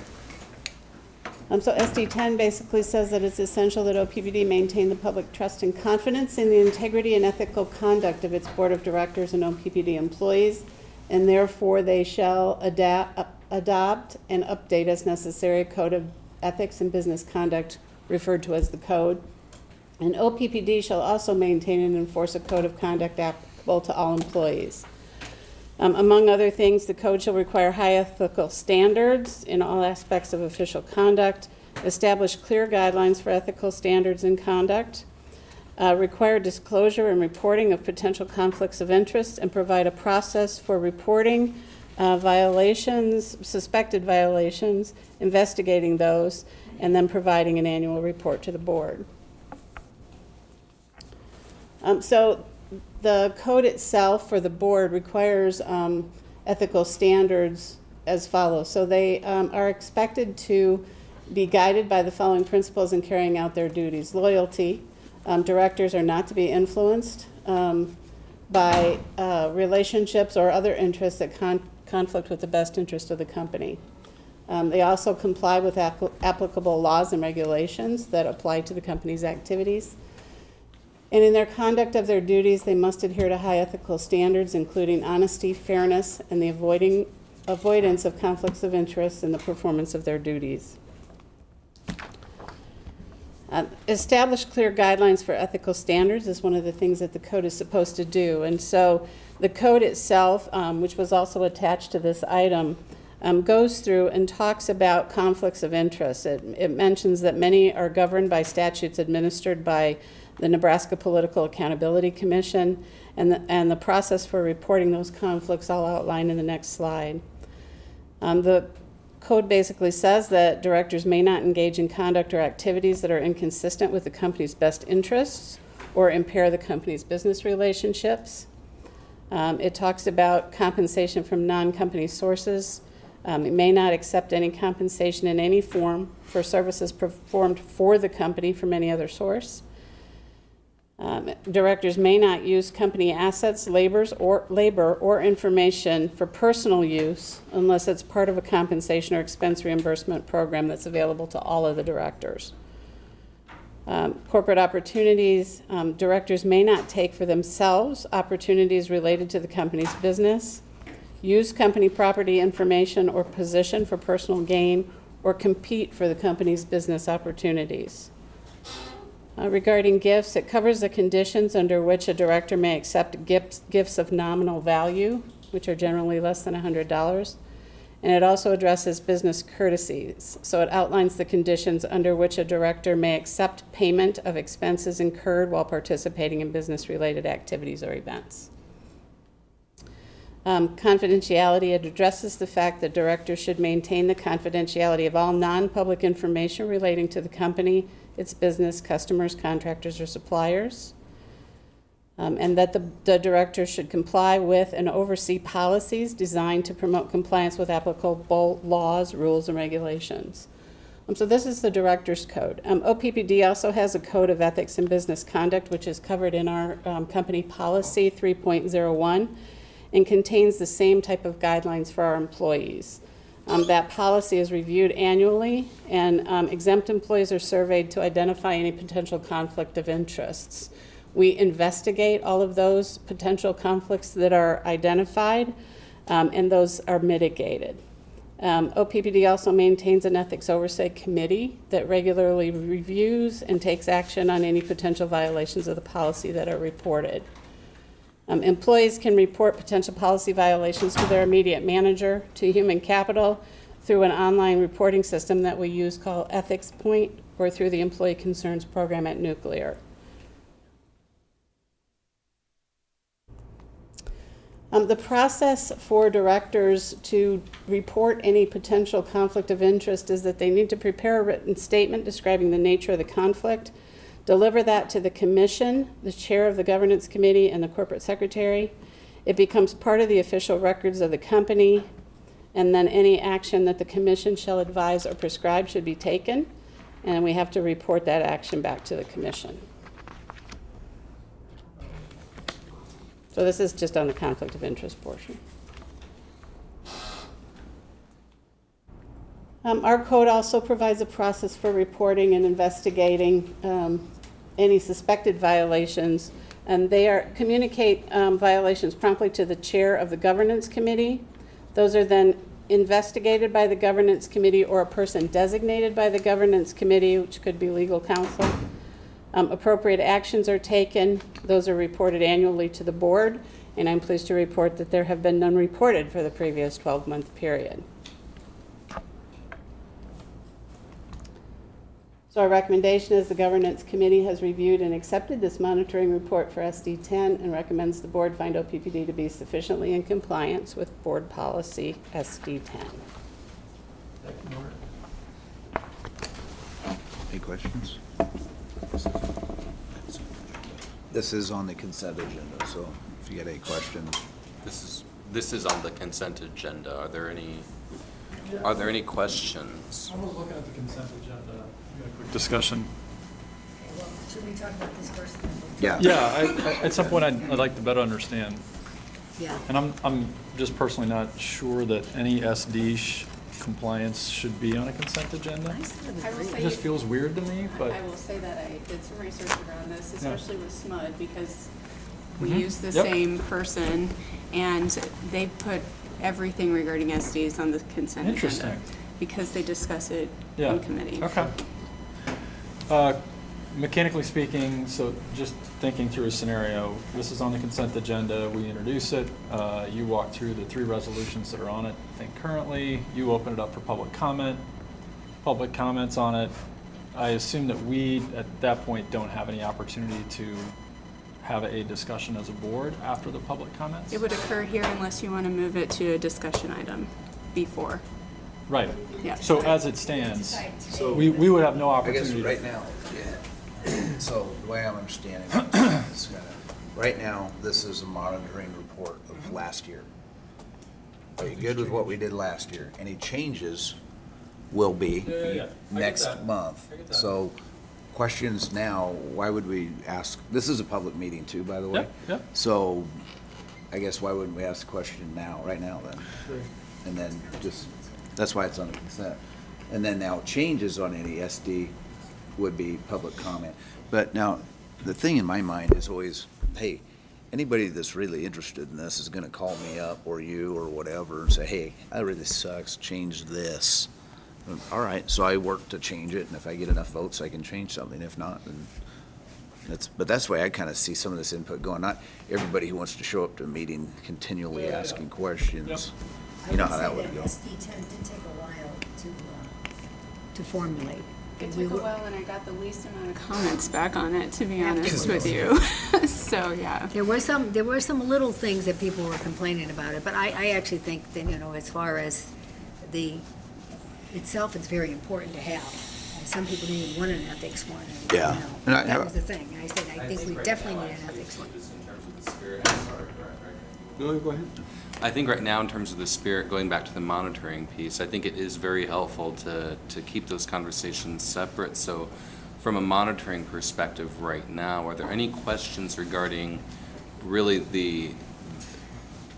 So SD10 basically says that it's essential that OPPD maintain the public trust and confidence in the integrity and ethical conduct of its Board of Directors and OPPD employees, and therefore they shall adopt and update as necessary a code of ethics and business conduct referred to as the code. And OPPD shall also maintain and enforce a code of conduct applicable to all employees. Among other things, the code shall require high ethical standards in all aspects of official conduct, establish clear guidelines for ethical standards and conduct, require disclosure and reporting of potential conflicts of interest, and provide a process for reporting violations, suspected violations, investigating those, and then providing an annual report to the board. So the code itself for the board requires ethical standards as follows. So they are expected to be guided by the following principles in carrying out their duties. Loyalty. Directors are not to be influenced by relationships or other interests that conflict with the best interest of the company. They also comply with applicable laws and regulations that apply to the company's activities. And in their conduct of their duties, they must adhere to high ethical standards, including honesty, fairness, and the avoidance of conflicts of interest in the performance of their duties. Establish clear guidelines for ethical standards is one of the things that the code is supposed to do. And so the code itself, which was also attached to this item, goes through and talks about conflicts of interest. It mentions that many are governed by statutes administered by the Nebraska Political Accountability Commission, and the process for reporting those conflicts I'll outline in the next slide. The code basically says that directors may not engage in conduct or activities that are inconsistent with the company's best interests or impair the company's business relationships. It talks about compensation from non-company sources. It may not accept any compensation in any form for services performed for the company from any other source. Directors may not use company assets, labor, or information for personal use unless it's part of a compensation or expense reimbursement program that's available to all of the directors. Corporate opportunities, directors may not take for themselves opportunities related to the company's business, use company property information or position for personal gain, or compete for the company's business opportunities. Regarding gifts, it covers the conditions under which a director may accept gifts of nominal value which are generally less than $100. And it also addresses business courtesies. So it outlines the conditions under which a director may accept payment of expenses incurred while participating in business-related activities or events. Confidentiality, it addresses the fact that directors should maintain the confidentiality of all non-public information relating to the company, its business, customers, contractors, or suppliers. And that the director should comply with and oversee policies designed to promote compliance with applicable laws, rules, and regulations. So this is the director's code. OPPD also has a code of ethics and business conduct, which is covered in our company policy 3.01 and contains the same type of guidelines for our employees. That policy is reviewed annually, and exempt employees are surveyed to identify any potential conflict of interests. We investigate all of those potential conflicts that are identified, and those are mitigated. OPPD also maintains an ethics oversight committee that regularly reviews and takes action on any potential violations of the policy that are reported. Employees can report potential policy violations to their immediate manager, to human capital, through an online reporting system that we use called Ethics Point, or through the Employee Concerns Program at Nuclear. The process for directors to report any potential conflict of interest is that they need to prepare a written statement describing the nature of the conflict, deliver that to the commission, the chair of the governance committee, and the corporate secretary. It becomes part of the official records of the company, and then any action that the commission shall advise or prescribe should be taken, and we have to report that action back to the commission. So this is just on the conflict of interest portion. Our code also provides a process for reporting and investigating any suspected violations, and they communicate violations promptly to the chair of the governance committee. Those are then investigated by the governance committee or a person designated by the governance committee, which could be legal counsel. Appropriate actions are taken. Those are reported annually to the board, and I'm pleased to report that there have been none reported for the previous 12-month period. So our recommendation is the governance committee has reviewed and accepted this monitoring report for SD10 and recommends the board find OPPD to be sufficiently in compliance with board policy SD10. Any questions? This is on the consent agenda, so if you got any questions. This is on the consent agenda. Are there any questions? I was looking at the consent agenda. We had a quick discussion. Well, should we talk about this first? Yeah. Yeah, at some point I'd like to better understand. Yeah. And I'm just personally not sure that any SD compliance should be on a consent agenda. I will say It just feels weird to me, but. I will say that I did some research around this, Yeah. especially with SMUD, because we Mhm. use the Yep. same person, and they put everything regarding SDS on the consent agenda. Interesting. Because they discuss it Yeah. in committee. Okay. Mechanically speaking, so just thinking through a scenario, this is on the consent agenda, we introduce it, you walk through the 3 resolutions that are on it, I think currently, you open it up for public comment, public comments on it. I assume that we, at that point, don't have any opportunity to have a discussion as a board after the public comments? It would occur here unless you want to move it to a discussion item before. Right. Yeah. So as it stands, we would have no I opportunity. guess right now, so the way I'm understanding is right now, this is a monitoring report of last year. Are you good with what we did last year? Any changes will be next month. So questions now, why would we ask, this is a public meeting too, by the way. Yep. So I guess why wouldn't we ask the question now, right now then? Sure. And then just, that's why it's on the consent. And then now changes on any SD would be public comment. But now, the thing in my mind is always, hey, anybody that's really interested in this is gonna call me up, or you, or whatever, and say, hey, that really sucks, change this. All right, so I work to change it, and if I get enough votes, I can change something. If not, then But that's the way I kind of see some of this input going. Not everybody who wants to show up to a meeting continually asking questions. You know how that would go. SD 10 did take a while to formulate. It took a while, and I got the least amount of comments back on it, to be honest with you. So, yeah. There were some little things that people were complaining about it, but I actually think that, as far as itself, it's very important to have. Some people didn't even want an ethics one. And, Yeah. And that was the thing. I said, I think we definitely need an ethics one. No, go ahead. I think right now, in terms of the spirit, going back to the monitoring piece, I think it is very helpful to keep those conversations separate. So from a monitoring perspective right now, are there any questions regarding really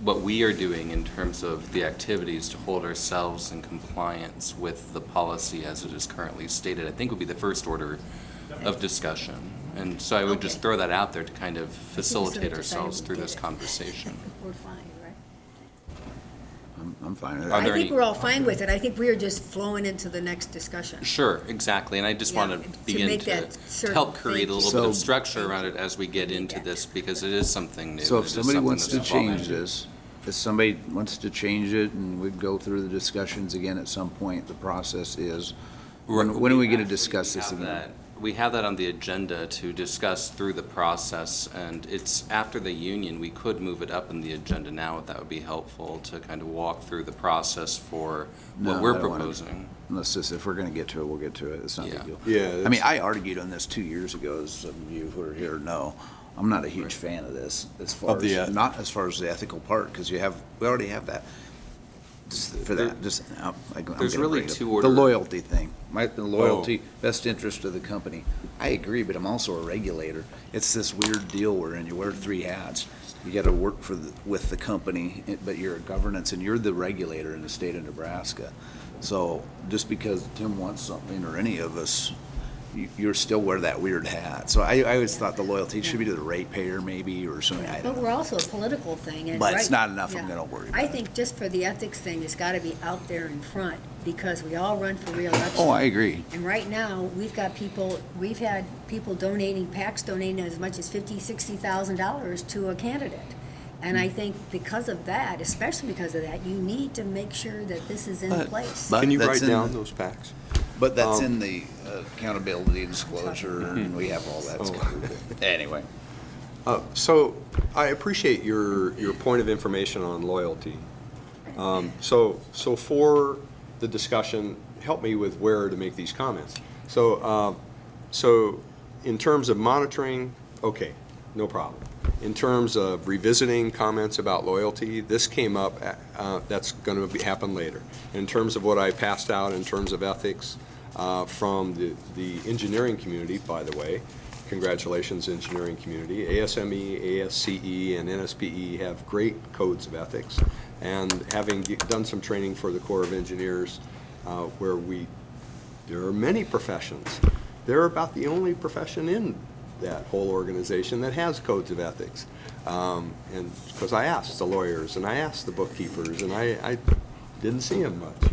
what we are doing in terms of the activities to hold ourselves in compliance with the policy as it is currently stated? I think would be the first order of discussion. And so I would just throw that out there to kind of facilitate ourselves through this conversation. We're fine, right? I'm fine with Are that. there I think any- we're all fine with it. I think we're just flowing into the next discussion. Sure, exactly, and I just want to begin make to that certain help create a thing. little bit of So- structure around it as we get into this, because it is something new. So and if it is somebody something wants to that's evolving. change this, if somebody wants to change it and we'd go through the discussions again at some point, the process is, when are we going to discuss this again? We have that on the agenda to discuss through the process, and it's after the union. We could move it up in the agenda now, if that would be helpful, to kind of walk through the process for what No, we're I don't wanna- proposing. Let's just, if we're going to get to it, we'll get to it. It's not a big deal. Yeah, I mean, I argued on this 2 years ago, as some of you who are here know. I'm not a huge fan of this as far Of the, as, not as far as the ethical part, because we already have that. Just for that, just, I'm There's gonna really bring it up. two The order- loyalty thing, the loyalty, best interest of the company. I agree, but I'm also a regulator. It's this weird deal wherein you wear 3 hats. You gotta work with the company, but you're a governance and you're the regulator in the state of Nebraska. So just because Tim wants something, or any of us, you're still wear that weird hat. So I always thought the loyalty should be to the ratepayer maybe, or something. I But don't know. we're also a political thing. And But it's right- not enough, I'm yeah. gonna worry I about it. think just for the ethics thing, it's got to be out there in front, because we all run for reelection. Oh, I agree. And right now, we've had people donating, PACs donating as much as $50,000-$60,000 to a candidate. And I think because of that, especially because of that, you need to make sure that this is in place. But Can you that's write in down the- those packs? But that's in the accountability and disclosure, and we have all that covered. Anyway. So I appreciate your point of information on loyalty. So for the discussion, help me with where to make these comments. So in terms of monitoring, okay, no problem. In terms of revisiting comments about loyalty, this came up, that's going to happen later. In terms of what I passed out in terms of ethics from the engineering community, by the way, congratulations, engineering community. ASME, ASCE, and NSPE have great codes of ethics. And having done some training for the Corps of Engineers, where there are many professions. They're about the only profession in that whole organization that has codes of ethics. And because I asked the lawyers and I asked the bookkeepers, and I didn't see them much.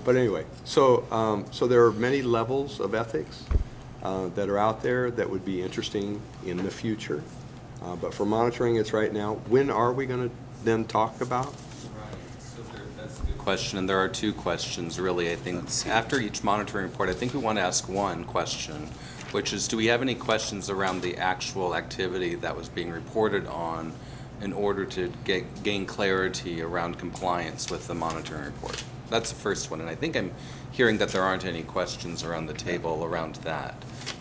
But anyway, so there are many levels of ethics that are out there that would be interesting in the future. But for monitoring, it's right now. When are we going to then talk about? That's a good question, and there are 2 questions, really. I think after each monitoring report, I think we want to ask one question, which is, do we have any questions around the actual activity that was being reported on in order to gain clarity around compliance with the monitoring report? That's the first one, and I think I'm hearing that there aren't any questions around the table around that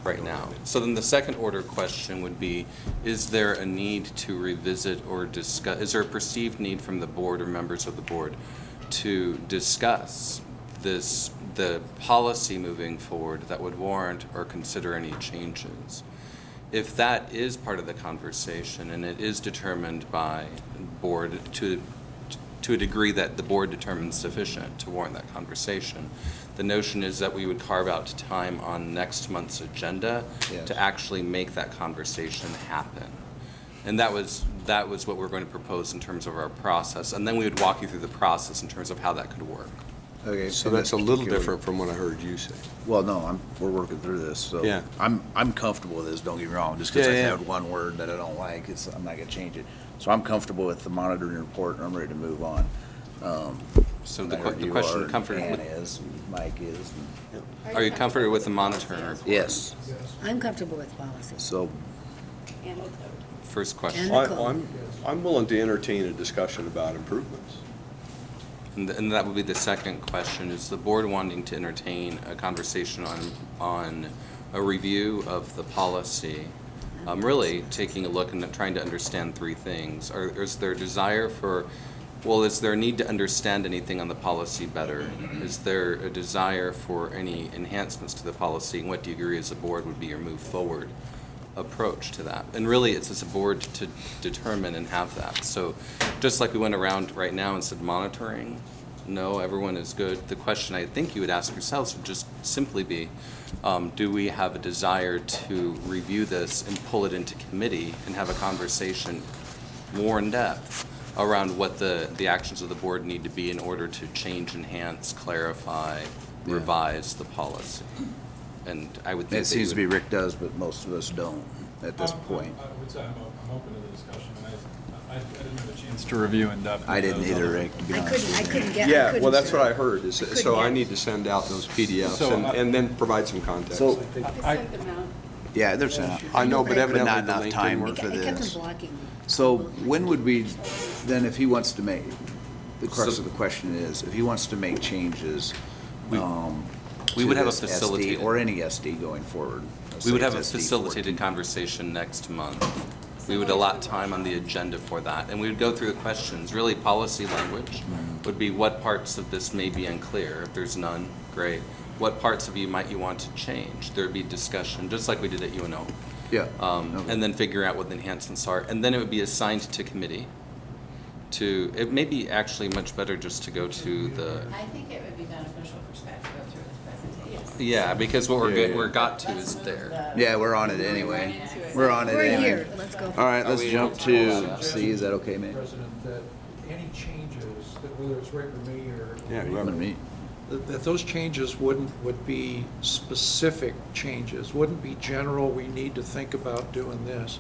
right now. So then the second order question would be, is there a need to revisit or discuss, is there a perceived need from the board or members of the board to discuss the policy moving forward that would warrant or consider any changes? If that is part of the conversation and it is determined by board to a degree that the board determines sufficient to warrant that conversation, the notion is that we would carve out time on next month's agenda to actually make that conversation happen. And that was what we're going to propose in terms of our process. And then we would walk you through the process in terms of how that could work. Okay. So and that's a Mr. little Kelly. different from what I heard you say. Well, no, we're working through this, so. Yeah. I'm comfortable with this, don't get me wrong, just because I Yeah, yeah. had one word that I don't like, I'm not gonna change it. So I'm comfortable with the monitoring report, and I'm ready to move on. So I the heard you question, are, comfort Ann with, is, and Mike is. are you comfortable with the monitoring report? Yes, I'm comfortable with policy. so, First question. I'm willing to entertain a discussion about improvements. And that would be the second question, is the board wanting to entertain a conversation on a review of the policy? Really taking a look and trying to understand three things. Is there a desire for, well, is there a need to understand anything on the policy better? Is there a desire for any enhancements to the policy? And what do you agree as a board would be your move forward approach to that? And really, it's as a board to determine and have that. So just like we went around right now and said monitoring, no, everyone is good. The question I think you would ask yourselves would just simply be, do we have a desire to review this and pull it into committee and have a conversation more in depth around what the actions of the board need to be in order to change, enhance, clarify, revise the policy? And I would think it seems to be Rick does, but most of us don't at this point. I would say I'm open to the discussion, and I didn't have a chance to review in depth. I didn't either, Rick, to be honest with you. I couldn't get. Yeah, well, that's what I heard, is, so I need to send out those PDFs So, and then provide some context. So, I sent them out. yeah, there's enough. I know, but evidently not the enough link time didn't for work. It kept this. them blocking me. So when would we, then if he wants to make, the crux of the question is, if he wants to make changes, we to would have a this SD facilitated. or any SD going forward. let's We would say have a it's SD facilitated 14. conversation next month. We would allot time on the agenda for that, and we would go through the questions. Really, policy language would be what parts of this may be unclear. If there's none, great. What parts of you might you want to change? There'd be discussion, just like we did at UNO. Yeah. And then figure out what the enhancements are, and then it would be assigned to committee. It may be actually much better just to go to the. I think it would be beneficial for staff to go through this presentation. Yeah, because what we're got to is there. Yeah, we're on it anyway. We're on it We're anyway. here, let's go. All right, let's we- jump to C, is that okay, mate? President, that any changes, that whether it's Rick or me or. Yeah, You and me. That those changes would be specific changes, wouldn't be general, we need to think about doing this.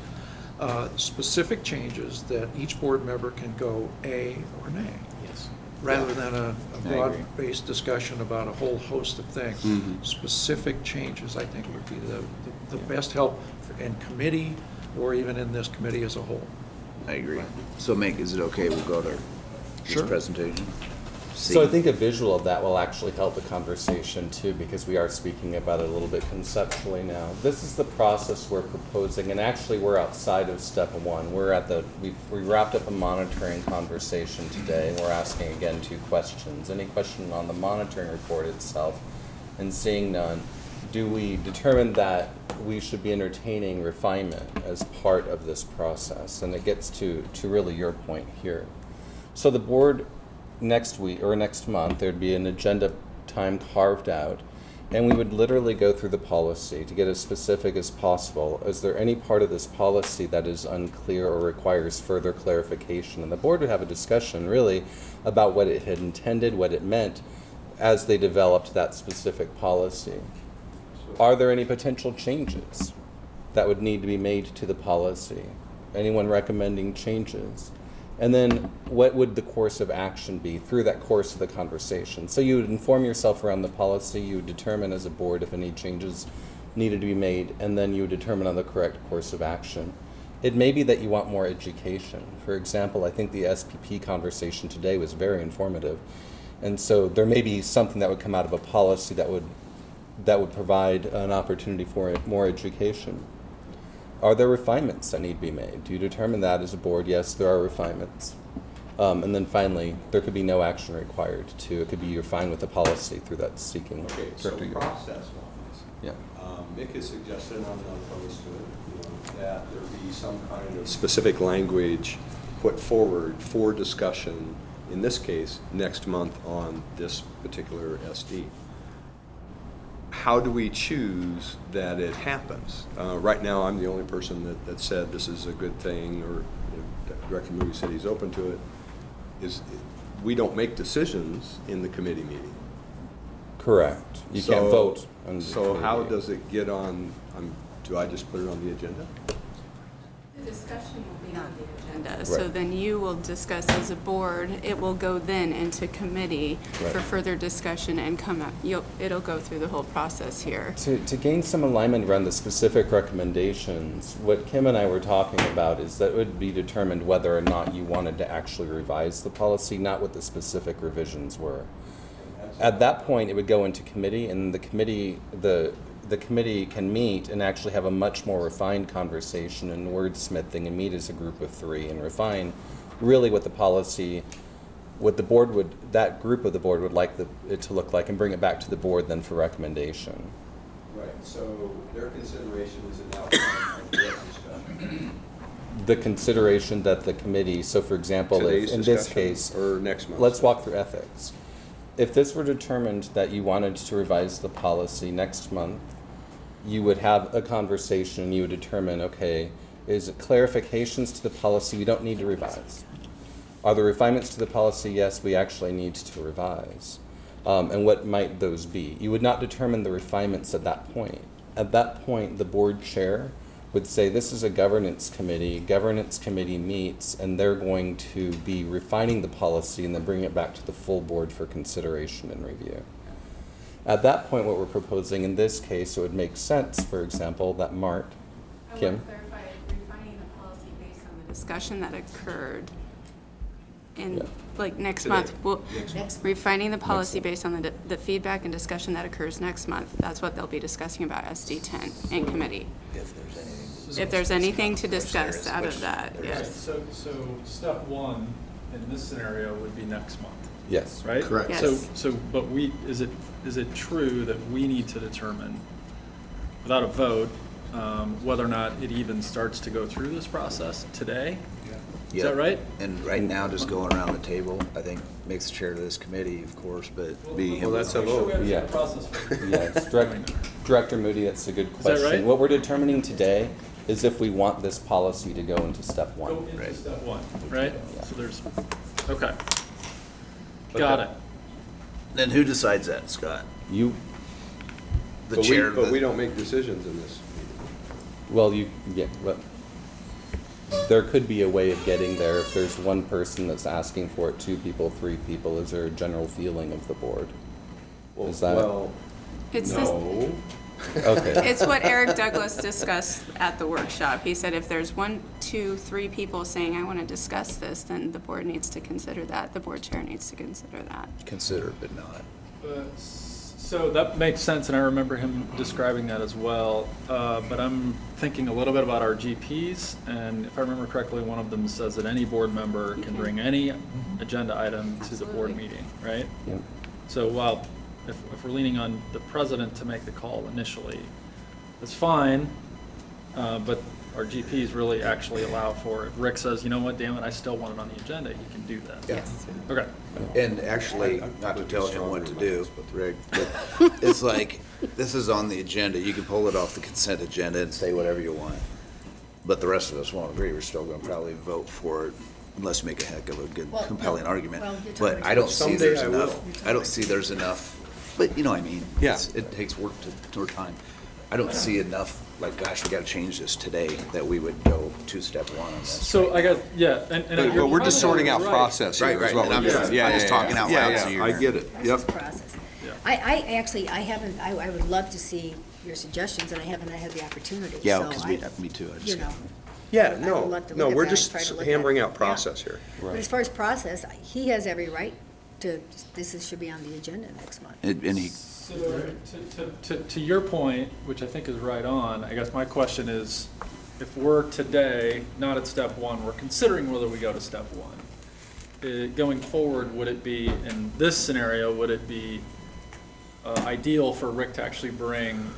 Specific changes that each board member can go A or nay. Yes. Rather than a agree. broad-based discussion about a whole host of things. Mhm. Specific changes, I think, would be the best help in committee or even in this committee as a whole. I agree. So Mike, is it okay, we'll go to Sure. this presentation? C. So I think a visual of that will actually help the conversation too, because we are speaking about it a little bit conceptually now. This is the process we're proposing, and actually we're outside of step one. We wrapped up a monitoring conversation today, and we're asking again 2 questions. Any question on the monitoring report itself? And seeing none, do we determine that we should be entertaining refinement as part of this process? And it gets to really your point here. So the board next week or next month, there'd be an agenda time carved out, and we would literally go through the policy to get as specific as possible. Is there any part of this policy that is unclear or requires further clarification? And the board would have a discussion really about what it had intended, what it meant as they developed that specific policy. Are there any potential changes that would need to be made to the policy? Anyone recommending changes? And then what would the course of action be through that course of the conversation? So you would inform yourself around the policy, you would determine as a board if any changes needed to be made, and then you would determine on the correct course of action. It may be that you want more education. For example, I think the SPP conversation today was very informative. And so there may be something that would come out of a policy that would provide an opportunity for more education. Are there refinements that need to be made? Do you determine that as a board? Yes, there are refinements. And then finally, there could be no action required it could be you're fine with the policy through that seeking. Okay, so process-wise. Yeah. Mick has suggested, and I'm not opposed to it, that there be some kind of specific language put forward for discussion, in this case, next month on this particular SD. How do we choose that it happens? Right now, I'm the only person that said this is a good thing, or Director Moody said he's open to it. We don't make decisions in the committee meeting. Correct. You can't vote on the So how committee. does it get on, do I just put it on the agenda? The discussion will be on the agenda, so Right. then you will discuss as a board. It will go then into committee Right. for further discussion and come up, it'll go through the whole process here. To gain some alignment around the specific recommendations, what Kim and I were talking about is that it would be determined whether or not you wanted to actually revise the policy, not what the specific revisions were. At that point, it would go into committee, and the committee can meet and actually have a much more refined conversation and wordsmithing and meet as a group of three and refine really what the policy, what the board would, that group of the board would like it to look like, and bring it back to the board then for recommendation. Right, so their consideration is an outcome of this discussion. The consideration that the committee, so for example, if Today's in this discussion case, or next month? let's walk through ethics. If this were determined that you wanted to revise the policy next month, you would have a conversation and you would determine, okay, is it clarifications to the policy we don't need to revise? Are there refinements to the policy? Yes, we actually need to revise. And what might those be? You would not determine the refinements at that point. At that point, the board chair would say, this is a governance committee meets, and they're going to be refining the policy and then bring it back to the full board for consideration and review. At that point, what we're proposing in this case, it would make sense, for example, that Mart, Kim? I want to clarify, refining the policy based on the discussion that occurred in, like, next Today. month. We'll, Next refining the policy based on the feedback and discussion that occurs next month. That's what they'll be discussing about SD 10 in committee. If there's anything to discuss out of that, yes. So step one in this scenario would be next month, Yes. right? Correct. Yes. But is it true that we need to determine, without a vote, whether or not it even starts to go through this process today? Is that right? And right now, just going around the table, I think makes the chair of this committee, of course, but be him. Well, that's a vote. Yeah. Yes, Director Moody, that's a good that question. right? What we're determining today is if we want this policy to go into step one. Go into step one, right? So there's, okay. Got it. Then who decides that, Scott? You, The chair of But we the, don't make decisions in this. well, there could be a way of getting there if there's one person that's asking for it, 2 people, 3 people. Is there a general feeling of the board? Is that? Well, It's no. Okay. It's what Eric Douglas discussed at the workshop. He said if there's 1, 2, 3 people saying, I want to discuss this, then the board needs to consider that. The board chair needs to consider that. consider but not. So that makes sense, and I remember him describing that as well. But I'm thinking a little bit about our GPs, and if I remember correctly, one of them says that any board member can bring any agenda item to the board meeting, right? Yep. So while if we're leaning on the president to make the call initially, that's fine, but our GPs really actually allow for it. If Rick says, you know what, damn it, I still want it on the agenda, he can do that. Yes. Okay. And actually, not to tell him what to do, Rick, but it's like, this is on the agenda, you can pull it off the consent agenda and say whatever you want. But the rest of us won't agree, we're still gonna probably vote for it unless you make a heck of a good Well, compelling no. argument. Well, you're But talking I don't about- see Someday there's I enough, will. I don't see there's enough, but you know what I mean? Yeah. It takes work or time. I don't see enough, like, gosh, we gotta change this today, that we would go to step one on this. So I got, yeah, and. But we're just sorting out Right. process here, Right, is what and we're I'm doing. just- Yeah, I'm just yeah, talking yeah. out Yeah, loud, yeah, so you're- I get it, This yep. is process. Yeah. I actually, I would love to see your suggestions, and I haven't had the opportunity, Yeah, so because I- me too, I You just. know, Yeah, I would no, love to no, look at we're that, just try to look at hammering it. out Yeah. process here. but as far as process, he has every right to, should be on the agenda next month. And he, So to your point, which I think is right on, I guess my question is, if we're today not at step one, we're considering whether we go to step one. Going forward, would it be, in this scenario, would it be ideal for Rick to actually bring,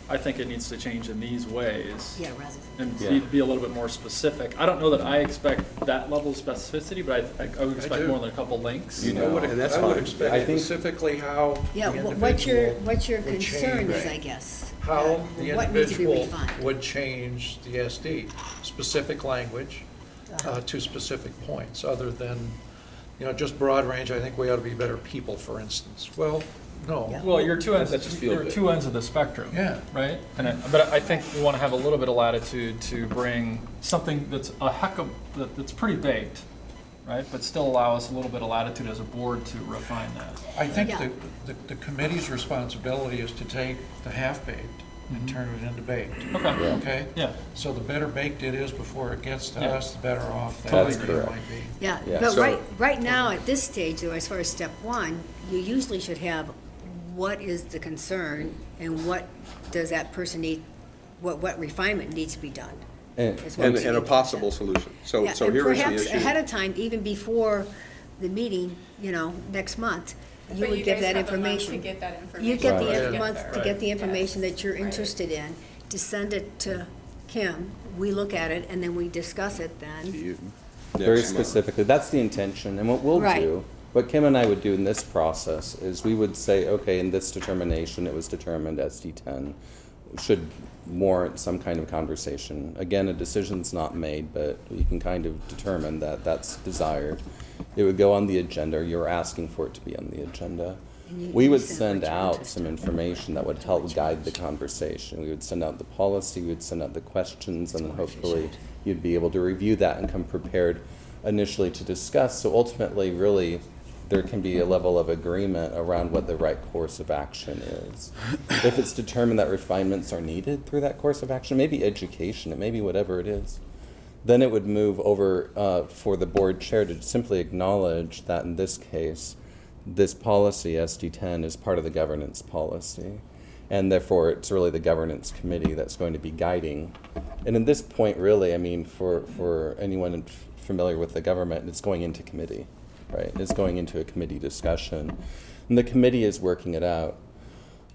I think it needs to change in these ways? Yeah, rather than. And be a little bit more specific. I don't know that I expect that level of specificity, but I would expect do. more than a couple links. You know, And that's I would fine. expect I think- specifically how Yeah, the what's your individual would concern change- is, I guess. How the What needs to be individual refined? would change the SD, specific language to specific points, other than, just broad range, I think we ought to be better people, for instance. Well, No. Well, you're two ends, That just feels you're good. two ends of the spectrum. Yeah. Right? But I think we want to have a little bit of latitude to bring something that's that's pretty baked, right? But still allow us a little bit of latitude as a board to refine that. I think Yeah. the committee's responsibility is to take the half-baked and turn it into baked. Okay. Yeah. Okay? Yeah. So the better baked it is before it gets to Yeah. us, the better off that That's idea correct. might be. Yeah, Yeah. but So- right now, at this stage, though, as far as step one, you usually should have what is the concern and what does that person need, what refinement needs to be done. is what And we a need. possible solution. So Yeah, so and here is the perhaps issue. ahead of time, even before the meeting, next month, you But would you give guys that have a month information. to get that You get information the together, month to right? get the information Yes. that you're Right. interested in, to send it to Kim, we look at it, and then we discuss it then. Very Next month. specifically, that's the intention, and what we'll Right. do, what Kim and I would do in this process is we would say, okay, in this determination, it was determined SD10 should warrant some kind of conversation. Again, a decision's not made, but you can kind of determine that that's desired. It would go on the agenda, you're asking for it to be on the agenda. We would send out some information that would help guide the conversation. We would send out the policy, we would send out the questions, and then hopefully you'd be able to review that and come prepared initially to discuss. So ultimately, really, there can be a level of agreement around what the right course of action is. If it's determined that refinements are needed through that course of action, maybe education, it may be whatever it is, then it would move over for the board chair to simply acknowledge that in this case, this policy, SD10, is part of the governance policy. And therefore, it's really the governance committee that's going to be guiding. And in this point, really, I mean, for anyone familiar with the government, it's going into committee, right? It's going into a committee discussion. And the committee is working it out.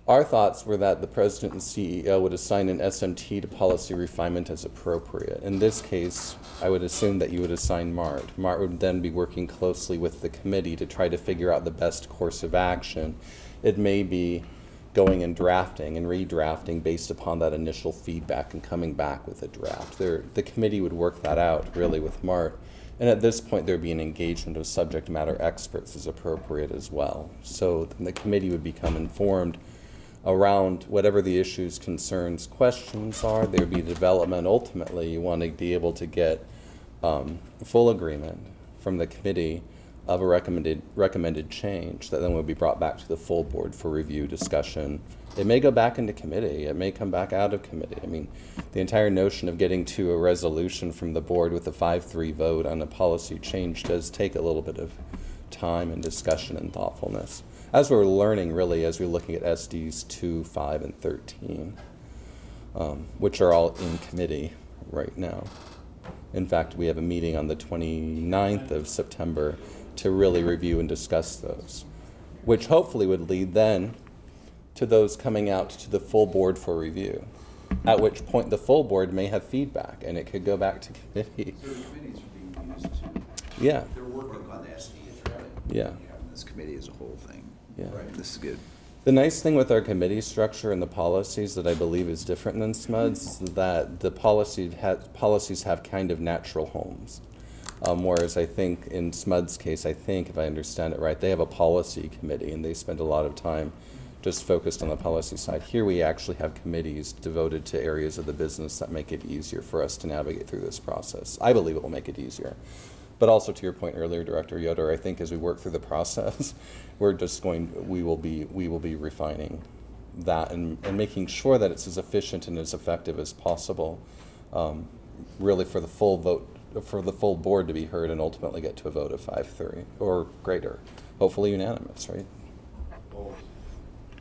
Our thoughts were that the president and CEO would assign an SMT to policy refinement as appropriate. In this case, I would assume that you would assign Mart. Mart would then be working closely with the committee to try to figure out the best course of action. It may be going and drafting and redrafting based upon that initial feedback and coming back with a draft. The committee would work that out really with Mart. And at this point, there'd be an engagement of subject matter experts as appropriate as well. So then the committee would become informed around whatever the issues, concerns, questions are. There would be development. Ultimately, you want to be able to get full agreement from the committee of a recommended change that then would be brought back to the full board for review, discussion. It may go back into committee. It may come back out of committee. I mean, the entire notion of getting to a resolution from the board with a 5-3 vote on a policy change does take a little bit of time and discussion and thoughtfulness, as we're learning really as we're looking at SDs 2, 5, and 13, which are all in committee right now. In fact, we have a meeting on the 29th of September to really review and discuss those, which hopefully would lead then to those coming out to the full board for review, at which point the full board may have feedback and it could go back to committee. So the committees are being used to. Yeah. They're working on the SDs, right? Yeah. Having this committee as a whole thing. Yeah. Right, this is good. The nice thing with our committee structure and the policies that I believe is different than SMUD's is that the policies have kind of natural homes. Whereas I think in SMUD's case, I think if I understand it right, they have a policy committee and they spend a lot of time just focused on the policy side. Here we actually have committees devoted to areas of the business that make it easier for us to navigate through this process. I believe it will make it easier. But also to your point earlier, Director Yoder, I think as we work through the process, we will be refining that and making sure that it's as efficient and as effective as possible, really for the full vote, for the full board to be heard and ultimately get to a vote of 5-3 or greater, hopefully unanimous, right?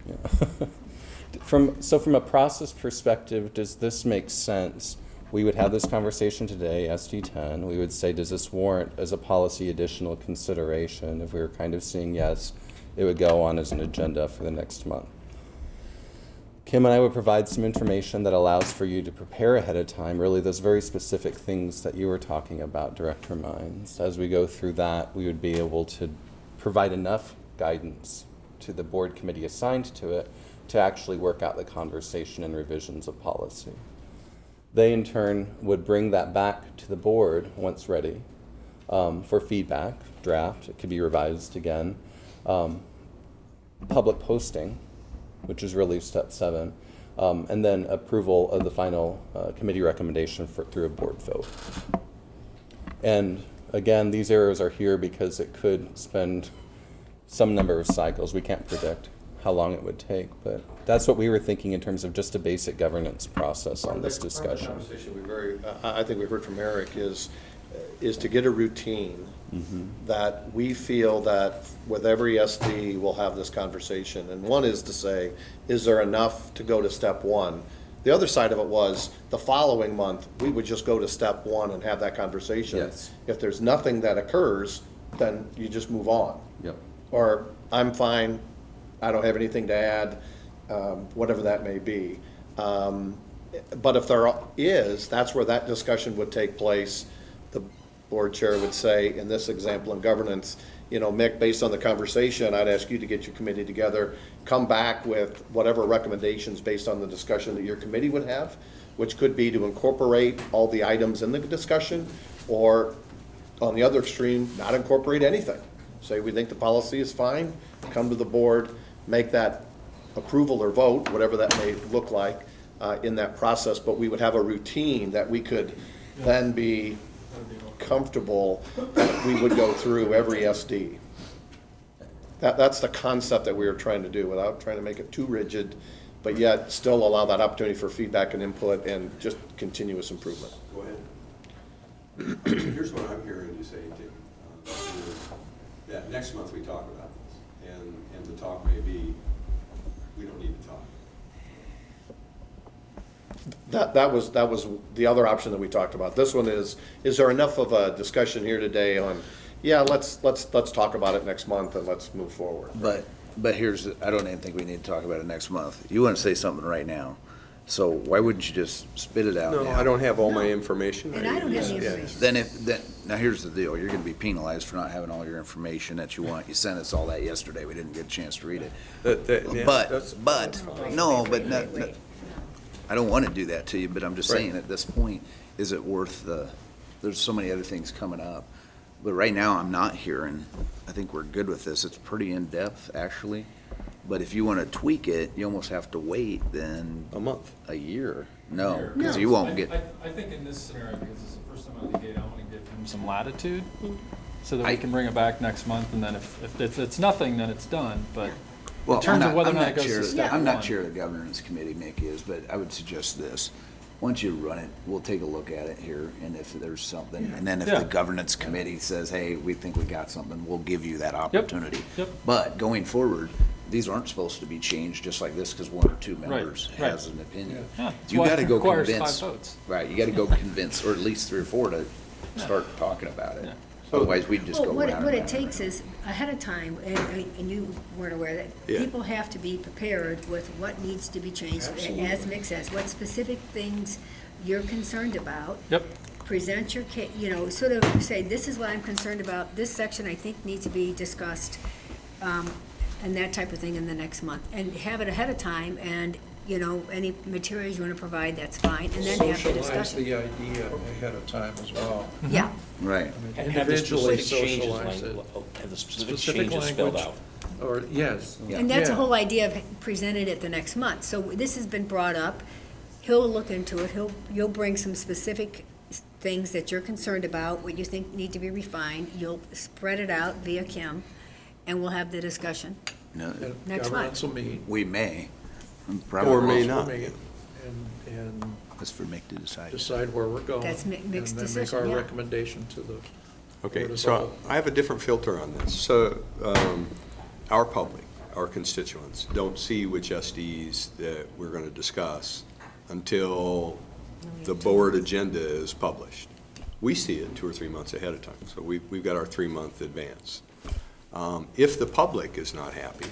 Yeah. From a process perspective, does this make sense? We would have this conversation today, SD10. We would say, does this warrant as a policy additional consideration? If we were kind of seeing yes, it would go on as an agenda for the next month. Kim and I would provide some information that allows for you to prepare ahead of time, really those very specific things that you were talking about, Director Mines. As we go through that, we would be able to provide enough guidance to the board committee assigned to it to actually work out the conversation and revisions of policy. They, in turn, would bring that back to the board once ready for feedback, draft. It could be revised again. public posting, which is really step 7, and then approval of the final committee recommendation through a board vote. And again, these errors are here because it could spend some number of cycles. We can't predict how long it would take, but that's what we were thinking in terms of just a basic governance process on this discussion. I think we heard from Eric is to get a routine that we feel that with every SD we'll have this conversation. And one is to say, is there enough to go to step 1? The other side of it was the following month, we would just go to step 1 and have that conversation. Yes. If there's nothing that occurs, then you just move on. Yep. Or I'm fine, I don't have anything to add, whatever that may be. But if there is, that's where that discussion would take place. The board chair would say, in this example in governance, you know, Mick, based on the conversation, I'd ask you to get your committee together, come back with whatever recommendations based on the discussion that your committee would have, which could be to incorporate all the items in the discussion, or on the other extreme, not incorporate anything. Say we think the policy is fine, come to the board, make that approval or vote, whatever that may look like in that process, but we would have a routine that we could then be comfortable that we would go through every SD. That's the concept that we were trying to do without trying to make it too rigid, but yet still allow that opportunity for feedback and input and just continuous improvement. Go ahead. Here's what I'm hearing you say, Tim. That next month we talk about this, and the talk may be, we don't need to talk. That was the other option that we talked about. This one is there enough of a discussion here today on, yeah, let's talk about it next month and let's move forward. But here's, I don't even think we need to talk about it next month. You want to say something right now. So why wouldn't you just spit it out No, now? I don't have all my information. And I don't have the information. Then now here's the deal. You're going to be penalized for not having all your information that you want. You sent us all that yesterday. We didn't get a chance to read it. I don't want to do that to you, but I'm just saying at this point, is it worth there's so many other things coming up. But right now, I'm not hearing, I think we're good with this. It's pretty in-depth, actually. But if you want to tweak it, you almost have to wait then. A month. A year. No, because you won't get. I think in this scenario, because it's the first time out of the gate, I want to give him some latitude so that we can bring it back next month, and then if it's nothing, then it's done, but in terms of whether or not it goes to step 1. I'm not sure the governance committee, Mick, is, but I would suggest this. Once you run it, we'll take a look at it here, and if there's something, and then if the governance committee says, hey, we think we got something, we'll give you that opportunity. Yep. But going forward, these aren't supposed to be changed just like this because 1 or 2 members has an opinion. Yeah. You got to go Requires convince. 5 votes. Right, you got to go convince, or at least 3 or 4 to start talking about it. Otherwise, we'd just go Well, around. what it takes is ahead of time, and you weren't aware that people have to be prepared with what needs to be changed. Absolutely. As Mick says, what specific things you're concerned about. Yep. Present your case, sort of say, this is what I'm concerned about, this section I think needs to be discussed, and that type of thing in the next month. And have it ahead of time, and, any materials you want to provide, that's fine, and then have the Socialize discussion. the idea ahead of time as well. Yeah. Right. Individually socialize it. Have the specific changes spelled out. Or, yes. And that's the whole idea of presenting it the next month. So this has been brought up. He'll look into it. You'll bring some specific things that you're concerned about, what you think need to be refined. You'll spread it out via Kim, and we'll have the discussion next month. Governance will meet. We may. Or may not. And That's for Mick to decide. decide where we're going. That's Mick's And then make decision, our yeah. recommendation to the Board Okay, as a so whole. I have a different filter on this. So our public, our constituents, don't see which SDs that we're going to discuss until the board agenda is published. We see it 2 or 3 months ahead of time, so we've got our 3-month advance. If the public is not happy,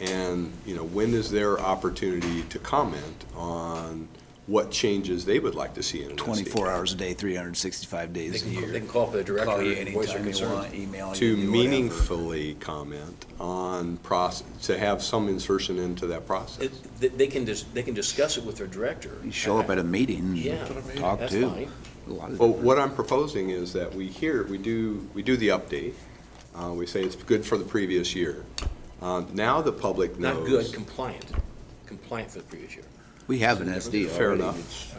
and when is their opportunity to comment on what changes they would like to see in an 24 hours a day, 365 days a year. They can call up the director Call you and voice their anytime you concerns. want, email you, to do whatever. meaningfully comment on process, to have some insertion into that process. They can discuss it with their director. You show up at a meeting and Yeah, talk that's to. fine. A lot of Well, different- what I'm proposing is that we do the update. We say it's good for the previous year. Now the public knows. Not good, compliant for the previous year. We have an SD Fair already. enough.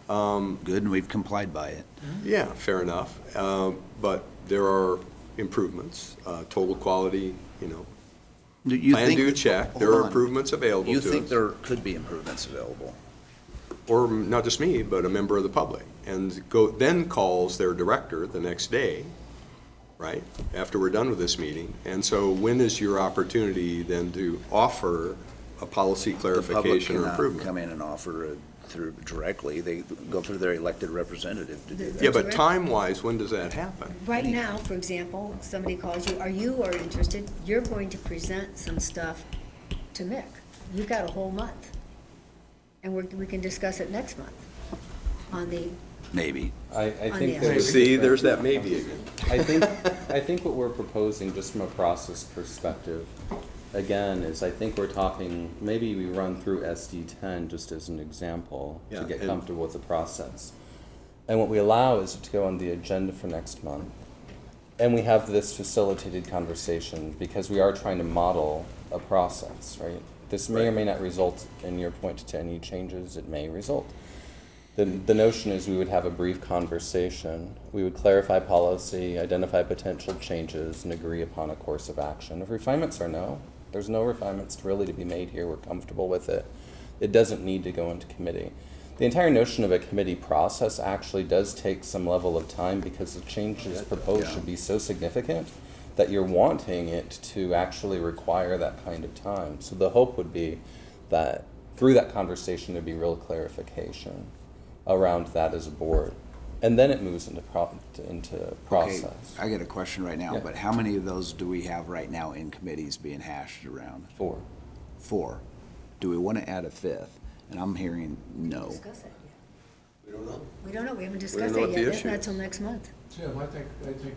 It's good, and we've complied by it. Yeah, fair enough. But there are improvements, total quality, Do you plan, think- do, check. There hold are on. improvements available to You us. think there could be improvements available? Or not just me, but a member of the public, and then calls their director the next day, right, after we're done with this meeting. And so when is your opportunity then to offer a policy clarification or The public improvement? cannot come in and offer it through directly. They go through their elected representative to do that. Yeah, but time-wise, when does that happen? Right now, for example, somebody calls you, you are interested, you're going to present some stuff to Mick. You've got a whole month. And we can discuss it next month on the. Maybe. I On think the that. See, there's that maybe again. I think what we're proposing, just from a process perspective, again, is I think we're talking, maybe we run through SD10 just as an example Yeah, to get and- comfortable with the process. And what we allow is to go on the agenda for next month. And we have this facilitated conversation because we are trying to model a process, right? This may or may not result, in your point, to any changes. It may result. The notion is we would have a brief conversation. We would clarify policy, identify potential changes, and agree upon a course of action. If refinements are no, there's no refinements really to be made here. We're comfortable with it. It doesn't need to go into committee. The entire notion of a committee process actually does take some level of time because the changes proposed should be so significant that you're wanting it to actually require that kind of time. So the hope would be that through that conversation there'd be real clarification around that as a board. And then it moves into process. Okay, I got a question right now, Yeah. but how many of those do we have right now in committees being hashed around? 4. 4. Do we want to add a 5th? And I'm hearing no. Discuss it. We don't know. We don't know, we haven't don't discussed know it what the yet, that's issue not is. till next month. Jim, I think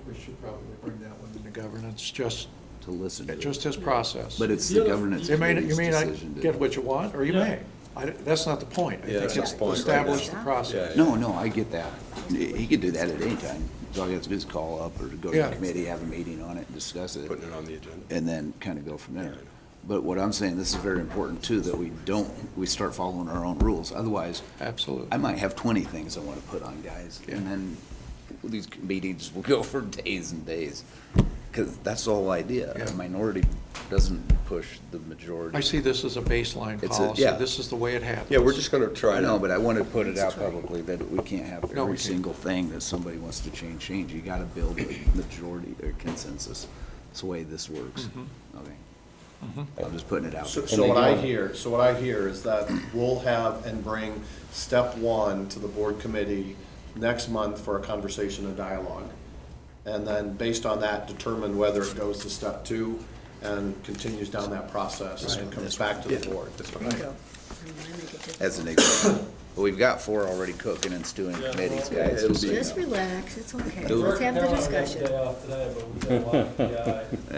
we should probably bring that one into governance, just, To listen to it. just as process. But it's the governance You may committee's not decision to. get what you want, or you may. That's not the point. I Yeah, think that's it's the point. establish the process. No, I get that. He could do that at any time. All he has to do is call up or go to Yeah. the committee, have a meeting on it, and discuss it. Putting it on the agenda. And then kind of go from there. But what I'm saying, this is very important too, that we start following our own rules. Otherwise, Absolutely. I might have 20 things I want to put on guys. And then these meetings will go for days and days. Because that's the whole idea. Yeah. A minority doesn't push the majority. I see this as a baseline It's policy. yeah. This is the way it happens. Yeah, we're just gonna try I to. know, but I want to put it out publicly that we can't have No, we every can't. single thing that somebody wants to change. You got to build a majority or consensus. That's the way this works. Mm-hmm. Okay. I'm just putting it out. So, there. so what I hear is that we'll have and bring step 1 to the board committee next month for a conversation and dialogue. And then based on that, determine whether it goes to step 2 and continues down that process and comes back to the board. As an example. But we've got 4 already cooking and stewing committees, guys. it'll just so you Just know. relax, it's okay, Do it. let's have the discussion. I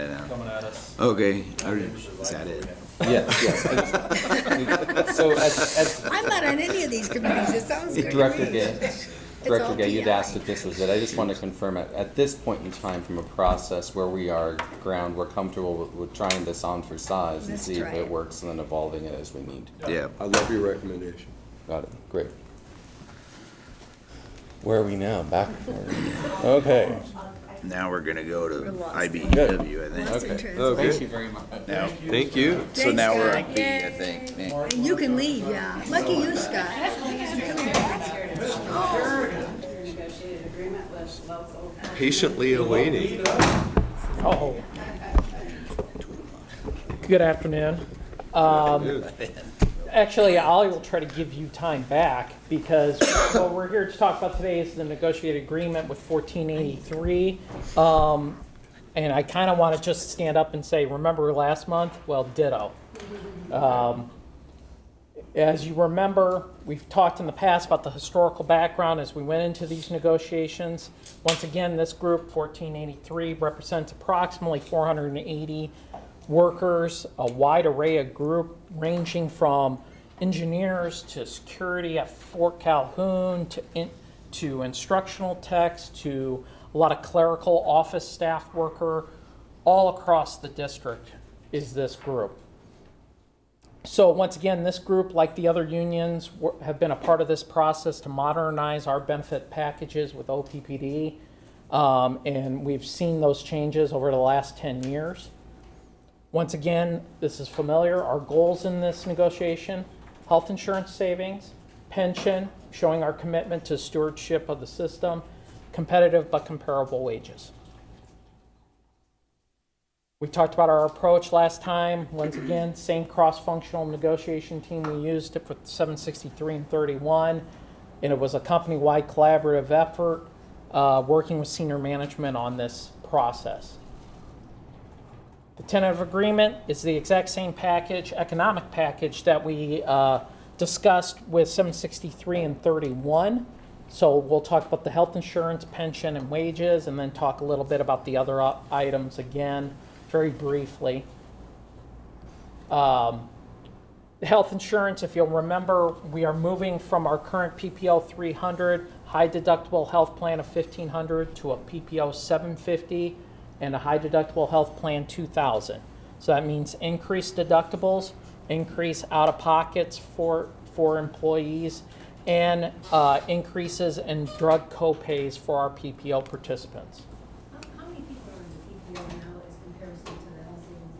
know. Okay, is that it? Yes. So I'm not on any of these committees, it sounds good to Director me. Gay, It's Director all Gay, you'd PI. asked if this was it. I just want to confirm at this point in time, from a process where we are ground, we're comfortable with trying this on for size and Let's see if try it it. works and then evolving it as we need. Yeah. I love your recommendation. Got it, great. Where are we now? Back? Okay. Now we're gonna go to lost. IBEW, I think. Lost in Okay. translation. Thank you very much. Now, Thank you. so Thanks, now we're Scott. on B, I think. Nick. And you can leave, yeah. Lucky you, Scott. Patiently awaiting. Oh. Good afternoon. Actually, I will try to give you time back because what we're here to talk about today is the negotiated agreement with 1483. And I kind of want to just stand up and say, remember last month? Well, ditto. As you remember, we've talked in the past about the historical background as we went into these negotiations. Once again, this group, 1483, represents approximately 480 workers, a wide array of group ranging from engineers to security at Fort Calhoun to instructional techs to a lot of clerical office staff worker all across the district. is this group. So once again, this group, like the other unions, have been a part of this process to modernize our benefit packages with OPPD. And we've seen those changes over the last 10 years. Once again, this is familiar. Our goals in this negotiation: health insurance savings, pension, showing our commitment to stewardship of the system, competitive but comparable wages. We talked about our approach last time. Once again, same cross-functional negotiation team we used for 763 and 31, and it was a company-wide collaborative effort working with senior management on this process. The tentative agreement is the exact same package, economic package, that we discussed with 763 and 31. So we'll talk about the health insurance, pension, and wages, and then talk a little bit about the other items again, very briefly. The health insurance, if you'll remember, we are moving from our current PPO 300 high deductible health plan of $1,500 to a PPO 750 and a high deductible health plan 2,000. So that means increased deductibles, increased out-of-pockets for employees, and increases in drug co-pays for our PPO participants. How many people are in the PPO now as comparison to the health savings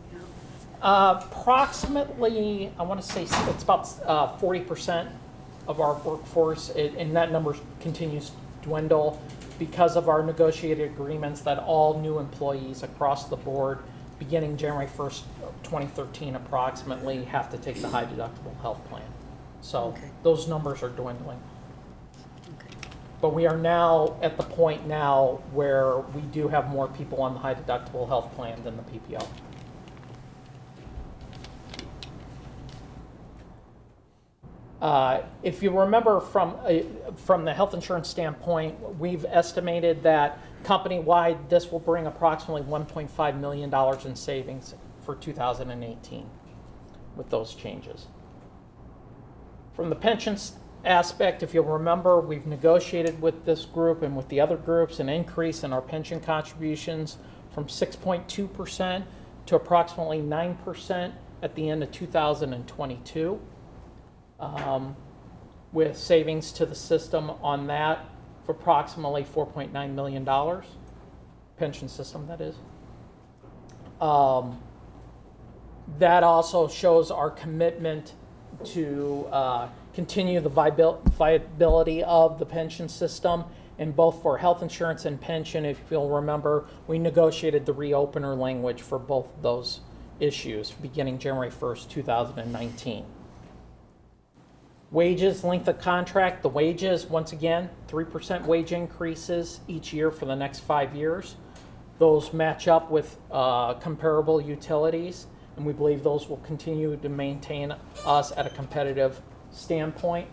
account? Approximately, I want to say it's about 40% of our workforce, and that number continues to dwindle because of our negotiated agreements that all new employees across the board, beginning January 1st, 2013 approximately, have to take the high deductible health plan. So those numbers are dwindling. But we are now at the point now where we do have more people on the high deductible health plan than the PPO. If you remember from the health insurance standpoint, we've estimated that company-wide this will bring approximately $1.5 million in savings for 2018 with those changes. From the pensions aspect, if you'll remember, we've negotiated with this group and with the other groups an increase in our pension contributions from 6.2% to approximately 9% at the end of 2022. With savings to the system on that for approximately $4.9 million, pension system that is. That also shows our commitment to continue the viability of the pension system, and both for health insurance and pension. If you'll remember, we negotiated the reopener language for both of those issues beginning January 1st, 2019. Wages, length of contract, the wages, once again, 3% wage increases each year for the next 5 years. Those match up with comparable utilities, and we believe those will continue to maintain us at a competitive standpoint.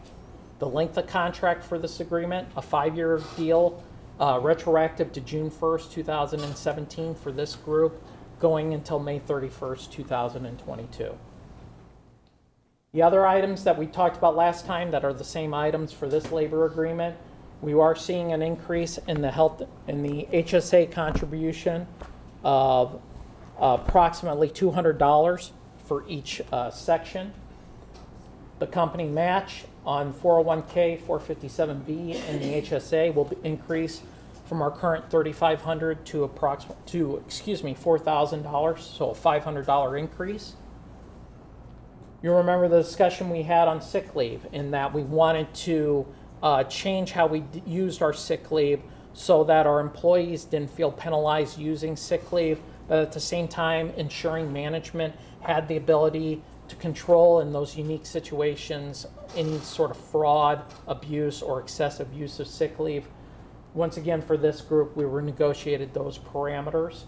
The length of contract for this agreement, a 5-year deal, retroactive to June 1st, 2017 for this group, going until May 31st, 2022. The other items that we talked about last time that are the same items for this labor agreement, we are seeing an increase in the HSA contribution of approximately $200 for each section. The company match on 401k, 457B, and the HSA will increase from our current $3,500 to $4,000, so a $500 increase. You remember the discussion we had on sick leave, in that we wanted to change how we used our sick leave so that our employees didn't feel penalized using sick leave, but at the same time ensuring management had the ability to control in those unique situations any sort of fraud, abuse, or excessive use of sick leave. Once again, for this group, we renegotiated those parameters.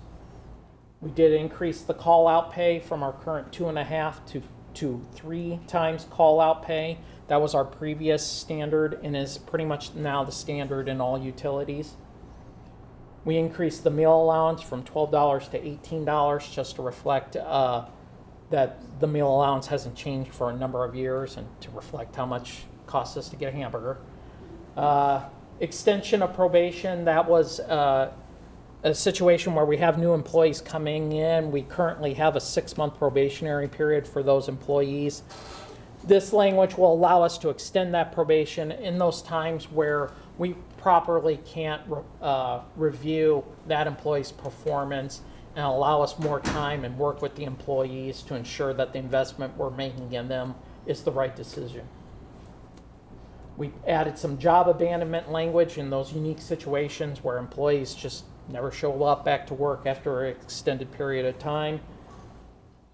We did increase the call-out pay from our current 2.5 to 3 times call-out pay. That was our previous standard and is pretty much now the standard in all utilities. We increased the meal allowance from $12 to $18 just to reflect that the meal allowance hasn't changed for a number of years and to reflect how much it costs us to get a hamburger. Extension of probation, that was a situation where we have new employees coming in. We currently have a 6-month probationary period for those employees. This language will allow us to extend that probation in those times where we properly can't review that employee's performance, and allow us more time and work with the employees to ensure that the investment we're making in them is the right decision. We added some job abandonment language in those unique situations where employees just never show up back to work after an extended period of time.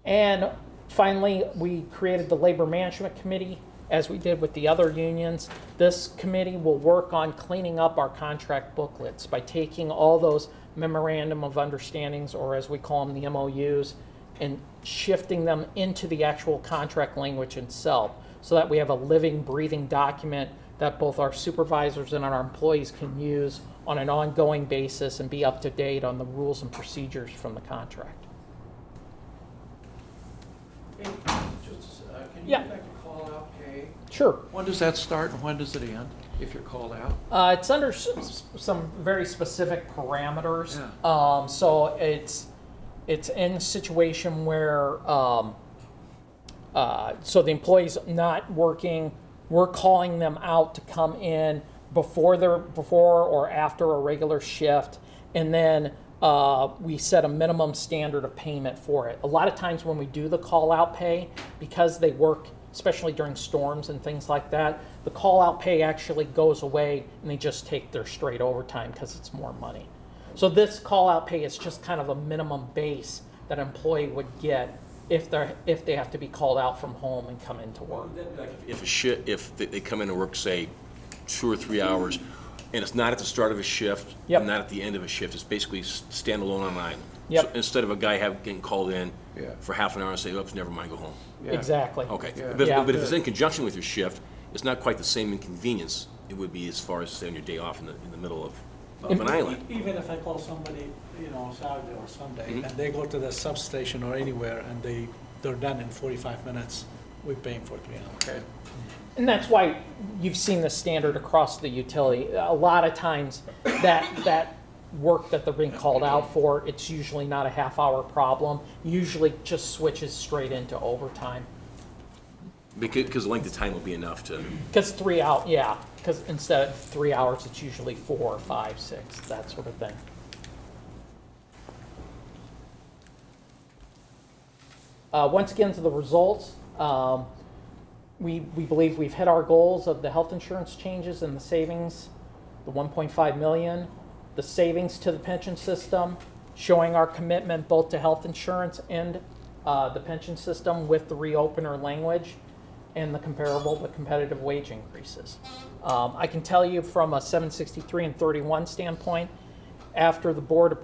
And finally, we created the Labor Management Committee, as we did with the other unions. This committee will work on cleaning up our contract booklets by taking all those memorandum of understandings, or as we call them, the MOUs, and shifting them into the actual contract language itself, so that we have a living, breathing document that both our supervisors and our employees can use on an ongoing basis and be up to date on the rules and procedures from the contract. Can you affect a call-out pay? Sure. When does that start and when does it end, if you're called out? It's under some very specific parameters. Yeah. So it's in a situation where so the employee's not working, we're calling them out to come in before or after a regular shift, and then we set a minimum standard of payment for it. A lot of times when we do the call-out pay, because they work, especially during storms and things like that, the call-out pay actually goes away and they just take their straight overtime because it's more money. So this call-out pay is just kind of a minimum base that an employee would get if they have to be called out from home and come into work. Like if they come in and work, say, 2 or 3 hours, and it's not at the start of a shift, Yep. and not at the end of a shift, it's basically standalone on an island. Yep. So instead of a guy getting called in for half an hour and say, oops, never mind, go home. Yeah. Exactly. Okay. Yeah. But Yeah. if it's in conjunction with your shift, it's not quite the same inconvenience it would be as far as, say, on your day off in the middle of an island. Even if I call somebody, Saturday or Sunday, Mhm. and they go to the substation or anywhere, and they're done in 45 minutes, we pay them for 3 hours. Okay. And that's why you've seen the standard across the utility. A lot of times that work that they're being called out for, it's usually not a half-hour problem. Usually just switches straight into overtime. Because the length of time will be enough to. Because 3 hours, yeah. Because instead of 3 hours, it's usually 4, 5, 6, that sort of thing. Once again, to the results. We believe we've hit our goals of the health insurance changes and the savings, the 1.5 million, the savings to the pension system, showing our commitment both to health insurance and the pension system with the reopener language and the comparable but competitive wage increases. I can tell you from a 763 and 31 standpoint, after the board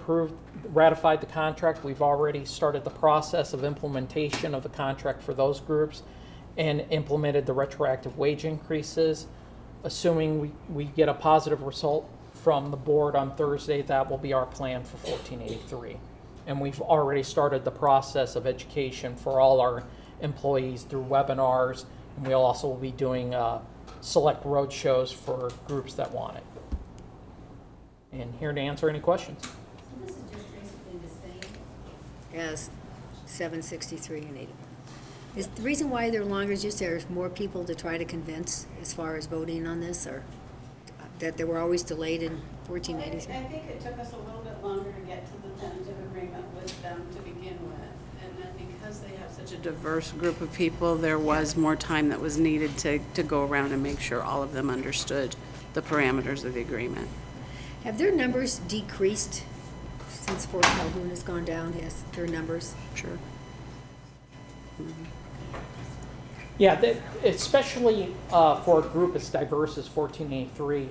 ratified the contract, we've already started the process of implementation of the contract for those groups and implemented the retroactive wage increases. Assuming we get a positive result from the board on Thursday, that will be our plan for 1483. And we've already started the process of education for all our employees through webinars, and we'll also be doing select road shows for groups that want it. And here to answer any questions. So this is just basically the same as 763 and 81. Is the reason why they're longer is just there's more people to try to convince as far as voting on this, or that they were always delayed in 1483? I think it took us a little bit longer to get to the tentative agreement with them to begin with. And then because they have such a diverse group of people, there was more time that was needed to go around and make sure all of them understood the parameters of the agreement. Have their numbers decreased since Fort Calhoun has gone down? Yes, their numbers? Sure. Mm-hmm. Yeah, especially for a group as diverse as 1483,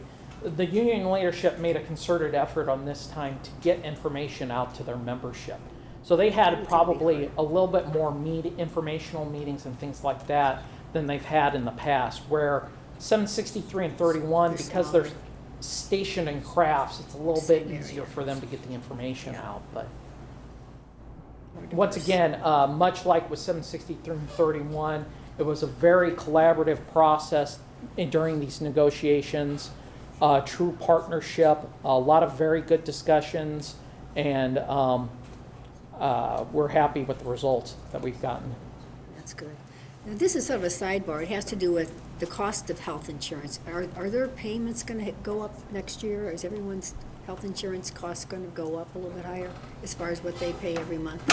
the union leadership made a concerted effort on this time to get information out to their membership. So they had probably a little bit more informational meetings and things like that than they've had in the past, where 763 and 31, because they're stationed in crafts, it's a little bit easier for them to get the information out. But once again, much like with 763 and 31, it was a very collaborative process during these negotiations, true partnership, a lot of very good discussions, And we're happy with the results that we've gotten. That's good. Now, this is sort of a sidebar. It has to do with the cost of health insurance. Are their payments going to go up next year? Is everyone's health insurance costs going to go up a little bit higher as far as what they pay every month?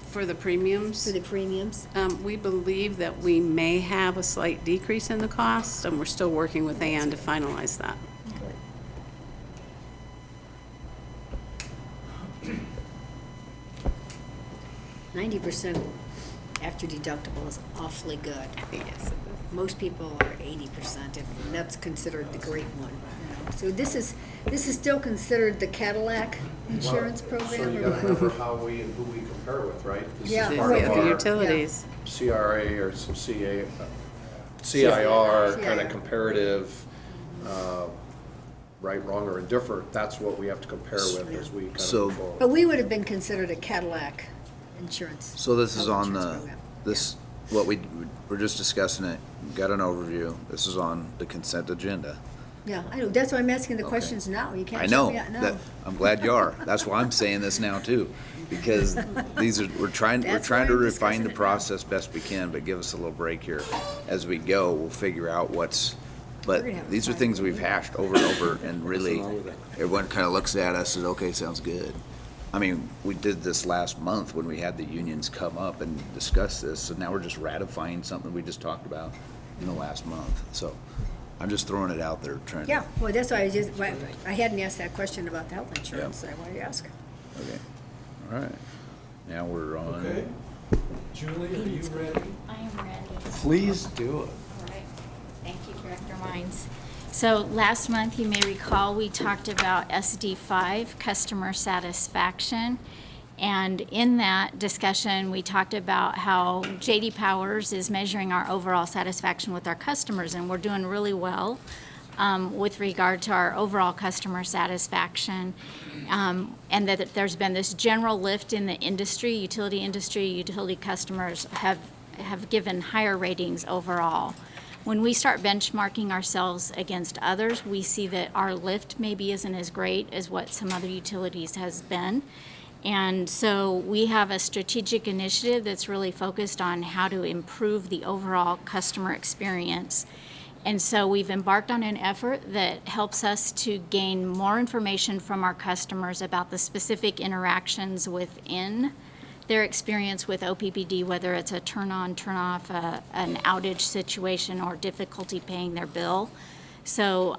For the premiums? For the premiums? We believe that we may have a slight decrease in the cost, and we're still working with Ann to finalize that. 90% after deductible is awfully good. Yes. Most people are 80%, and that's considered the great one. You know. So this is still considered the Cadillac insurance program? So you or gotta what? remember how we and who we compare with, right? This Yeah, is part right. of The our utilities. CRA or some CIR kind of comparative, right, wrong, or indifferent. That's what we have to compare with as we kind of move forward. But we would have been considered a Cadillac insurance. So this is health on insurance the, program. this, what we're just discussing it, got an overview. This is on the consent agenda. Yeah, I know. That's why I'm asking the Okay. questions now. You can't I shut know, me out now. that, I'm glad you are. That's why I'm saying this now too. Because we're trying That's to why I'm refine discussing the it now. process best we can, but give us a little break here. As we go, we'll figure out what's, but We're gonna have a these are fine things we've hashed over and over, and really, wrong with that? everyone kind of looks at us and, okay, sounds good. I mean, we did this last month when we had the unions come up and discuss this, so now we're just ratifying something we just talked about in the last month. So I'm just throwing it out there, trying to. Yeah, well, that's why I hadn't asked that question about the health insurance, so I wanted to ask her. Okay, all right. Now we're on. Okay. Julie, are you ready? I am ready. Please do it. All right. Thank you, Director Mines. So last month, you may recall, we talked about SD5, customer satisfaction. And in that discussion, we talked about how J.D. Powers is measuring our overall satisfaction with our customers, and we're doing really well with regard to our overall customer satisfaction. And that there's been this general lift in the industry, utility customers have given higher ratings overall. When we start benchmarking ourselves against others, we see that our lift maybe isn't as great as what some other utilities has been. And so we have a strategic initiative that's really focused on how to improve the overall customer experience. And so we've embarked on an effort that helps us to gain more information from our customers about the specific interactions within their experience with OPPD, whether it's a turn on, turn off, an outage situation, or difficulty paying their bill. So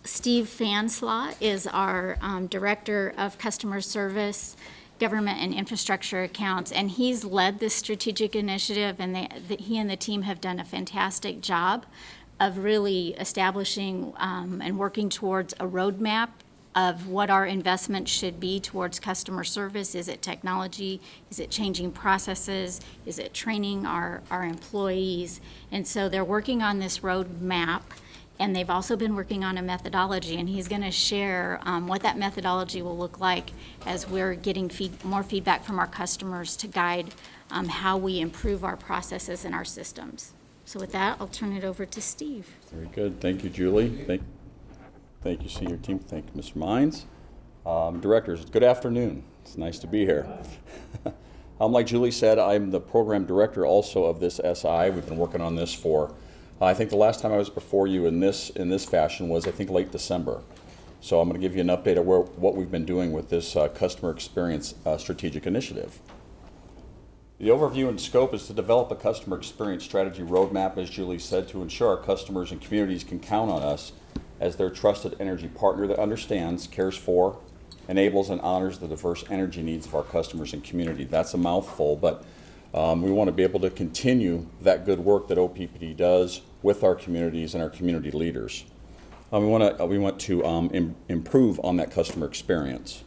Steve Fanslot is our Director of Customer Service, Government and Infrastructure Accounts, and he's led this strategic initiative, and he and the team have done a fantastic job of really establishing and working towards a roadmap of what our investment should be towards customer service. Is it technology? Is it changing processes? Is it training our employees? And so they're working on this roadmap, and they've also been working on a methodology, and he's going to share what that methodology will look like as we're getting more feedback from our customers to guide how we improve our processes and our systems. So with that, I'll turn it over to Steve. Very good. Thank you, Julie. Thank you, senior team. Thank you, Mr. Mines. Directors, good afternoon. It's nice to be here. Like Julie said, I'm the program director also of this SI. We've been working on this for, I think the last time I was before you in this fashion was, I think, late December. So I'm going to give you an update of what we've been doing with this customer experience strategic initiative. The overview and scope is to develop a customer experience strategy roadmap, as Julie said, to ensure our customers and communities can count on us as their trusted energy partner that understands, cares for, enables, and honors the diverse energy needs of our customers and community. That's a mouthful, but we want to be able to continue that good work that OPPD does with our communities and our community leaders. We want to improve on that customer experience.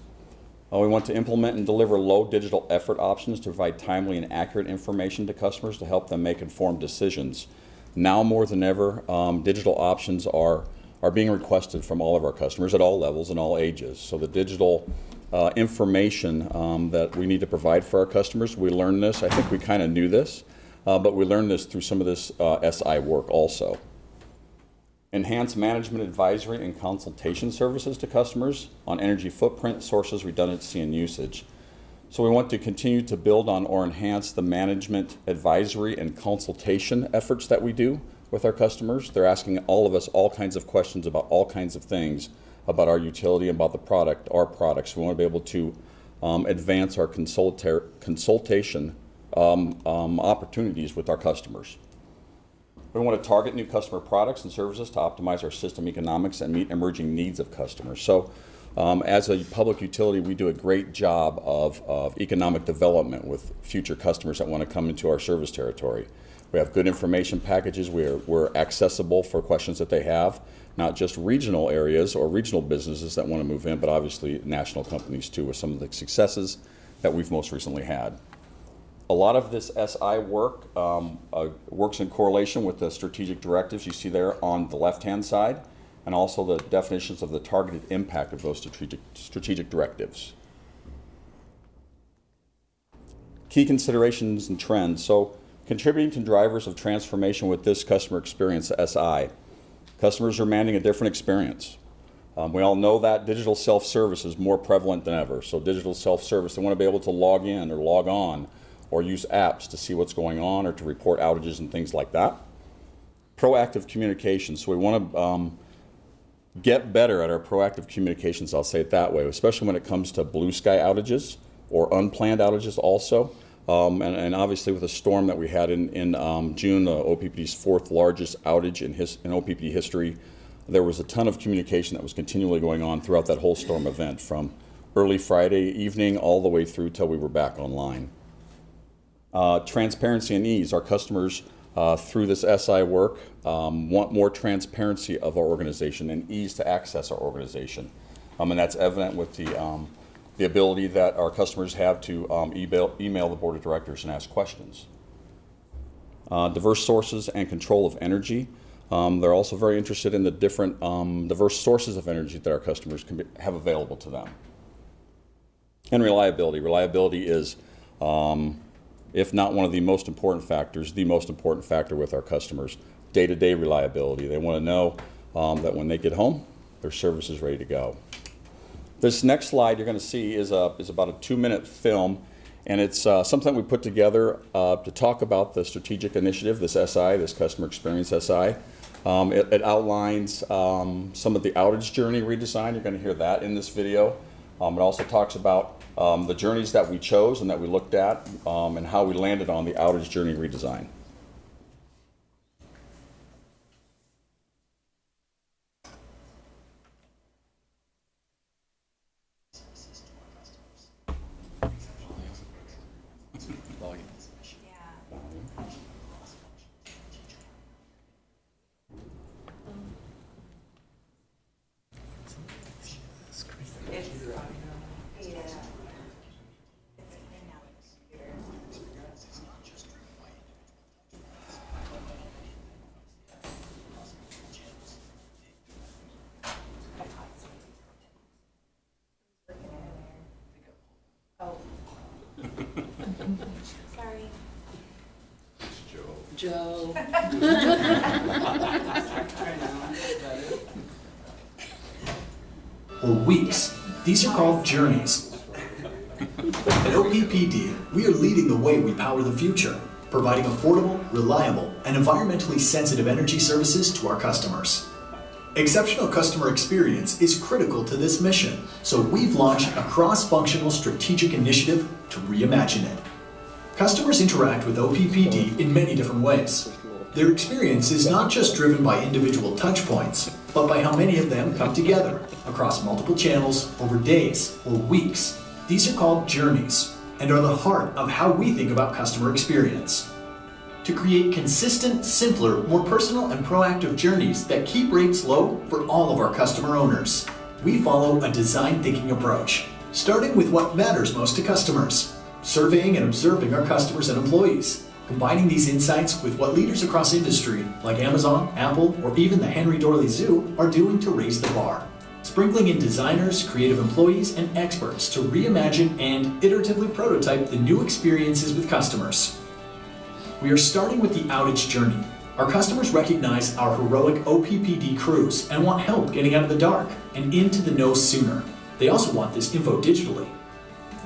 We want to implement and deliver low digital effort options to provide timely and accurate information to customers to help them make informed decisions. Now more than ever, digital options are being requested from all of our customers at all levels and all ages. So the digital information that we need to provide for our customers, we learned this, I think we kind of knew this, but we learned this through some of this SI work also. enhance management advisory and consultation services to customers on energy footprint, sources, redundancy, and usage. So we want to continue to build on or enhance the management advisory and consultation efforts that we do with our customers. They're asking all of us all kinds of questions about all kinds of things about our utility, about the product, our products. We want to be able to advance our consultation opportunities with our customers. We want to target new customer products and services to optimize our system economics and meet emerging needs of customers. So as a public utility, we do a great job of economic development with future customers that want to come into our service territory. We have good information packages. We're accessible for questions that they have, not just regional areas or regional businesses that want to move in, but obviously national companies too, with some of the successes that we've most recently had. A lot of this SI work works in correlation with the strategic directives you see there on the left-hand side, and also the definitions of the targeted impact of those strategic directives. Key considerations and trends. So, contributing to drivers of transformation with this customer experience, SI. Customers are demanding a different experience. We all know that digital self-service is more prevalent than ever. So digital self-service, they want to be able to log in or log on or use apps to see what's going on or to report outages and things like that. Proactive communication. So we want to get better at our proactive communications, I'll say it that way, especially when it comes to blue sky outages or unplanned outages also. And obviously with the storm that we had in June, OPPD's 4th largest outage in OPPD history, there was a ton of communication that was continually going on throughout that whole storm event, from early Friday evening all the way through till we were back online. Transparency and ease. Our customers, through this SI work, want more transparency of our organization and ease to access our organization. And that's evident with the ability that our customers have to email the board of directors and ask questions. Diverse sources and control of energy. They're also very interested in the different diverse sources of energy that our customers can have available to them. And reliability. Reliability is, if not one of the most important factors, the most important factor with our customers. Day-to-day reliability. They want to know that when they get home, their service is ready to go. This next slide you're going to see is about a 2-minute film, and it's something we put together to talk about the strategic initiative, this SI, this Customer Experience SI. It outlines some of the outage journey redesign. You're going to hear that in this video. It also talks about the journeys that we chose and that we looked at and how we landed on the outage journey redesign. Sorry. Joe. Or weeks. These are called journeys. At OPPD, we are leading the way we power the future, providing affordable, reliable, and environmentally sensitive energy services to our customers. Exceptional customer experience is critical to this mission, so we've launched a cross-functional strategic initiative to reimagine it. Customers interact with OPPD in many different ways. Their experience is not just driven by individual touch points, but by how many of them come together across multiple channels over days or weeks. These are called journeys and are the heart of how we think about customer experience. To create consistent, simpler, more personal and proactive journeys that keep rates low for all of our customer owners, we follow a design thinking approach, starting with what matters most to customers, surveying and observing our customers and employees, combining these insights with what leaders across industry, like Amazon, Apple, or even the Henry Dorley Zoo, are doing to raise the bar, sprinkling in designers, creative employees, and experts to reimagine and iteratively prototype the new experiences with customers. We are starting with the outage journey, Our customers recognize our heroic OPPD crews and want help getting out of the dark and into the know sooner. They also want this info digitally.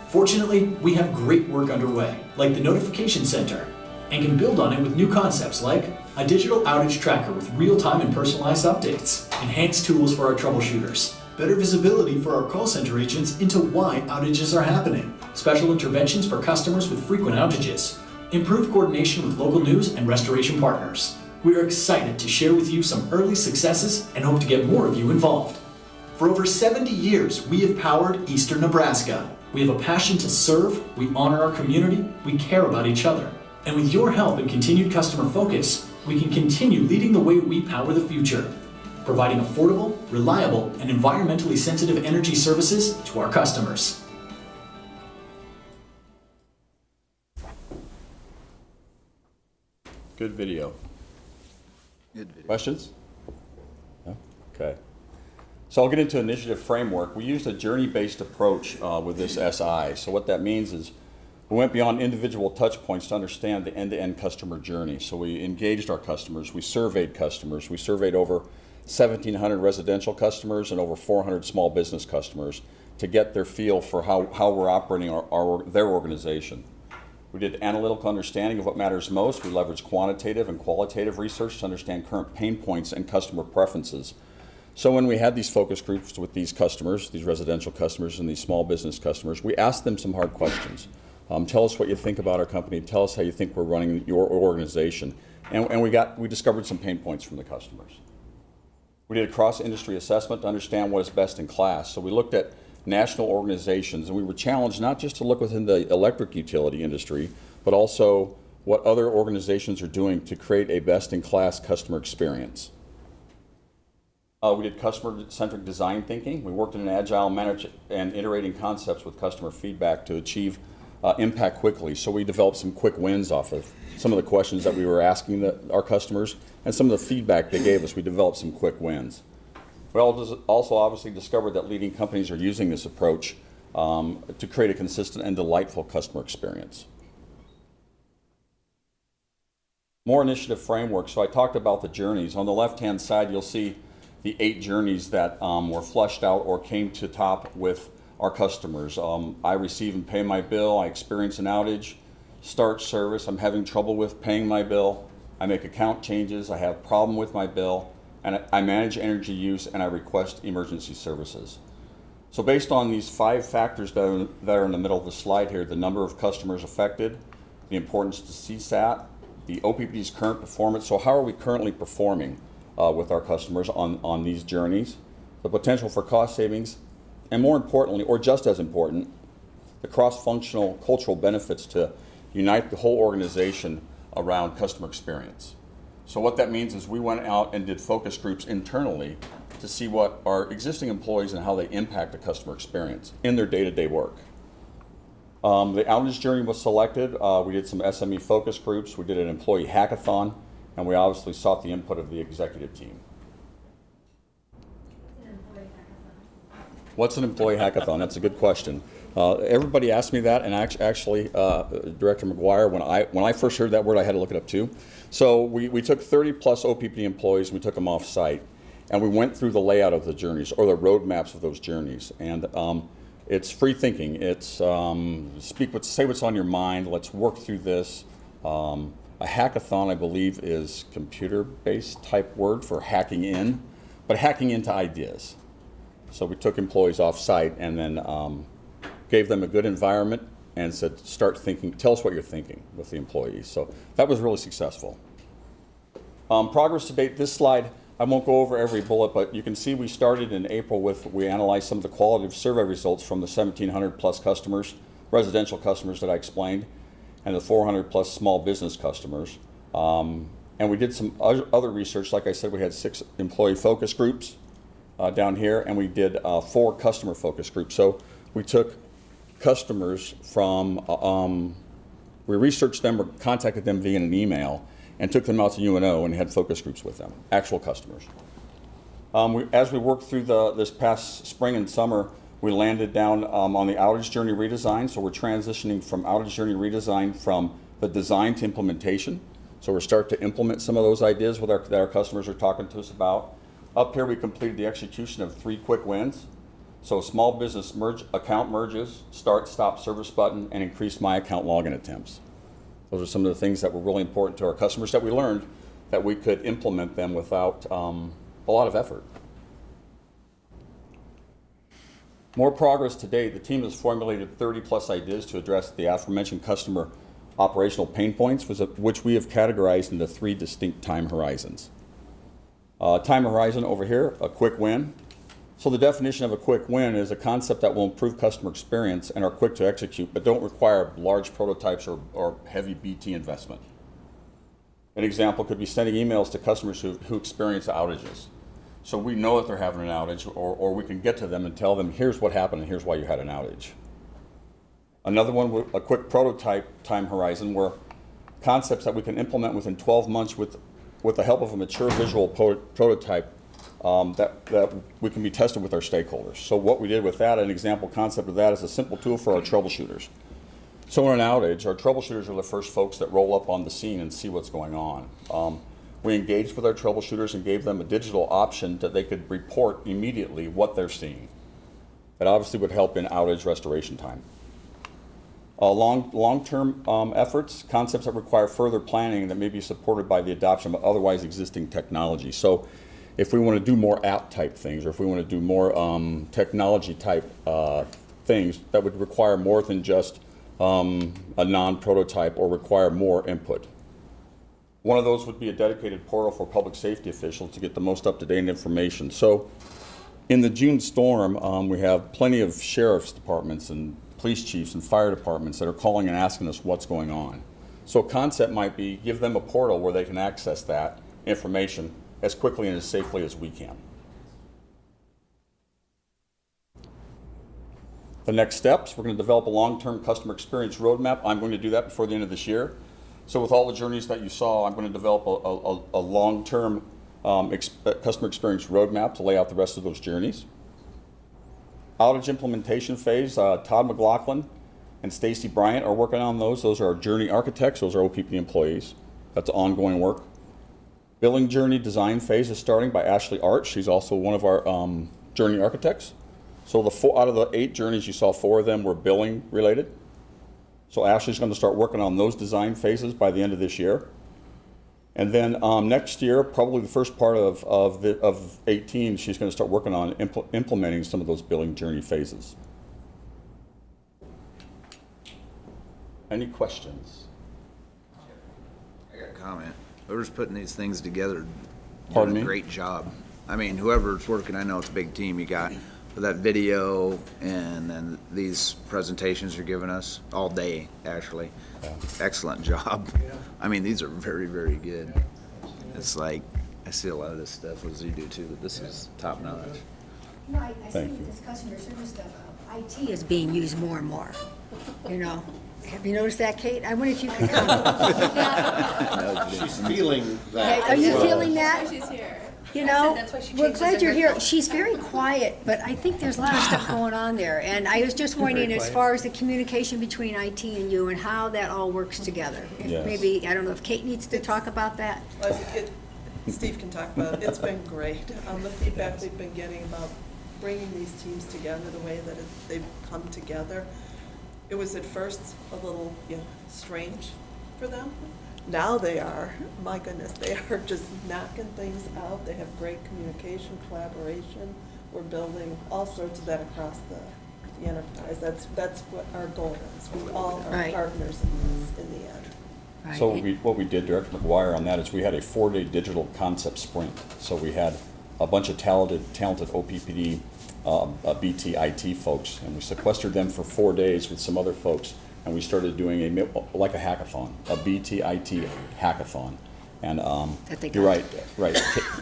Fortunately, we have great work underway, like the Notification Center, and can build on it with new concepts like a digital outage tracker with real-time and personalized updates, enhanced tools for our troubleshooters, better visibility for our call center agents into why outages are happening, special interventions for customers with frequent outages, improved coordination with local news and restoration partners. We are excited to share with you some early successes and hope to get more of you involved. For over 70 years, we have powered Eastern Nebraska. We have a passion to serve, we honor our community, we care about each other. And with your help and continued customer focus, we can continue leading the way we power the future, providing affordable, reliable, and environmentally sensitive energy services to our customers. Good video. Good video. Questions? No? Okay. So I'll get into initiative framework. We used a journey-based approach with this SI. So what that means is we went beyond individual touch points to understand the end-to-end customer journey. So we engaged our customers, we surveyed customers, we surveyed over 1,700 residential customers and over 400 small business customers to get their feel for how we're operating their organization. We did analytical understanding of what matters most. We leveraged quantitative and qualitative research to understand current pain points and customer preferences. So when we had these focus groups with these customers, these residential customers and these small business customers, we asked them some hard questions. Tell us what you think about our company. Tell us how you think we're running your organization. And we discovered some pain points from the customers. We did a cross-industry assessment to understand what is best in class. So we looked at national organizations, and we were challenged not just to look within the electric utility industry, but also what other organizations are doing to create a best-in-class customer experience. We did customer-centric design thinking. We worked in an agile manner and iterating concepts with customer feedback to achieve impact quickly. So we developed some quick wins off of some of the questions that we were asking our customers and some of the feedback they gave us. We developed some quick wins. We also obviously discovered that leading companies are using this approach to create a consistent and delightful customer experience. More initiative framework. So I talked about the journeys. On the left-hand side, you'll see the 8 journeys that were fleshed out or came to top with our customers. I receive and pay my bill. I experience an outage. Start service. I'm having trouble with paying my bill. I make account changes. I have a problem with my bill. And I manage energy use, and I request emergency services. So based on these 5 factors that are in the middle of the slide here, the number of customers affected, the importance to CSAT, the OPPD's current performance, so how are we currently performing with our customers on these journeys, the potential for cost savings, and more importantly, or just as important, the cross-functional cultural benefits to unite the whole organization around customer experience. So what that means is we went out and did focus groups internally to see what our existing employees and how they impact the customer experience in their day-to-day work. The outage journey was selected. We did some SME focus groups. We did an employee hackathon, and we obviously sought the input of the executive team. What's an employee hackathon? That's a good question. Everybody asked me that, and actually, Director McGuire, when I first heard that word, I had to look it up too. So we took 30 plus OPPD employees, and we took them off site, and we went through the layout of the journeys, or the roadmaps of those journeys. And it's free thinking. It's say what's on your mind. Let's work through this. A hackathon, I believe, is computer-based type word for hacking in, but hacking into ideas. So we took employees off site and then gave them a good environment and said, start thinking, tell us what you're thinking with the employees. So that was really successful. Progress to date, this slide, I won't go over every bullet, but you can see we started in April we analyzed some of the qualitative survey results from the 1,700 plus customers, residential customers that I explained, and the 400 plus small business customers. And we did some other research. Like I said, we had 6 employee focus groups down here, and we did 4 customer focus groups. So we took customers from, we researched them or contacted them via an email and took them out to UNO and had focus groups with them, actual customers. As we worked through this past spring and summer, we landed down on the outage journey redesign. So we're transitioning from outage journey redesign from the design to implementation. So we're starting to implement some of those ideas that our customers are talking to us about. Up here, we completed the execution of 3 quick wins. So small business account merges, start, stop service button, and increase my account login attempts. Those are some of the things that were really important to our customers that we learned that we could implement them without a lot of effort. More progress today. The team has formulated 30+ ideas to address the aforementioned customer operational pain points, which we have categorized into 3 distinct time horizons. Time horizon over here, a quick win. So the definition of a quick win is a concept that will improve customer experience and are quick to execute, but don't require large prototypes or heavy BT investment. An example could be sending emails to customers who experience outages. So we know that they're having an outage, or we can get to them and tell them, here's what happened and here's why you had an outage. Another one, a quick prototype time horizon, where concepts that we can implement within 12 months with the help of a mature visual prototype that we can be tested with our stakeholders. So what we did with that, an example concept of that, is a simple tool for our troubleshooters. So in an outage, our troubleshooters are the first folks that roll up on the scene and see what's going on. We engaged with our troubleshooters and gave them a digital option that they could report immediately what they're seeing. That obviously would help in outage restoration time. Long-term efforts, concepts that require further planning that may be supported by the adoption of otherwise existing technology. So if we want to do more app type things, or if we want to do more technology type things, that would require more than just a non-prototype or require more input. One of those would be a dedicated portal for public safety officials to get the most up-to-date information. So in the June storm, we have plenty of sheriff's departments and police chiefs and fire departments that are calling and asking us what's going on. So a concept might be give them a portal where they can access that information as quickly and as safely as we can. The next steps, we're going to develop a long-term customer experience roadmap. I'm going to do that before the end of this year. So with all the journeys that you saw, I'm going to develop a long-term customer experience roadmap to lay out the rest of those journeys. Outage implementation phase, Todd McLaughlin and Stacy Bryant are working on those. Those are our journey architects. Those are OPPD employees. That's ongoing work. Billing journey design phase is starting by Ashley Art. She's also one of our journey architects. So out of the 8 journeys you saw, 4 of them were billing related. So Ashley's going to start working on those design phases by the end of this year. And then next year, probably the first part of 18, she's going to start working on implementing some of those billing journey phases. Any questions? I got a comment. Whoever's putting these things together, Pardon doing a me? great job. I mean, whoever's working, I know it's a big team you got, for that video and then these presentations you're giving us all day, actually. Yeah. Excellent job. I mean, these are very, very good. It's like, I see a lot of this stuff as you do too, but this is top notch. You know, I see Thank with you. this customer service stuff, IT is being used more and more, you know. Have you noticed that, Kate? I wonder if you could comment. She's feeling Hey, that. are you as well. feeling that? She's here. You know, that's why she we're changes glad in you're her here. phone. She's very quiet, but I think there's a lot of stuff going on there. And I was just wondering, as far as the communication between IT and you and how that all works together. If Yes. Maybe, I don't know if Kate needs to talk about that. Steve can talk about it. It's been great. The feedback we've been getting about bringing these teams together, the way that they've come together. It was at first a little strange for them. Now they are, my goodness, they are just knocking things out. They have great communication, collaboration. We're building all sorts of that across the enterprise. That's what our goal is. We all are Right. partners in this in the end. Right. So what we did, Director McGuire, on that is we had a 4-day digital concept sprint. So we had a bunch of talented OPPD BT IT folks, and we sequestered them for 4 days with some other folks, and we started doing like a hackathon, a BT IT hackathon. And you're right.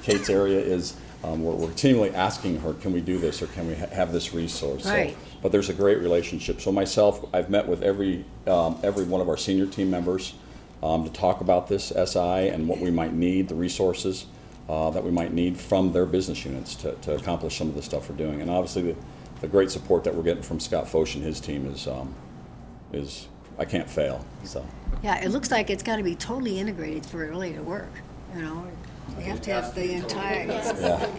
Kate's area is we're continually asking her, can we do this or can we have this resource? Right. So, but there's a great relationship. So myself, I've met with every one of our senior team members to talk about this SI and what we might need, the resources that we might need from their business units to accomplish some of the stuff we're doing. And obviously the great support that we're getting from Scott Foch and his team is I can't fail, so. Yeah, it looks like it's gotta be totally integrated for it really to work, you know? You have to have the entire,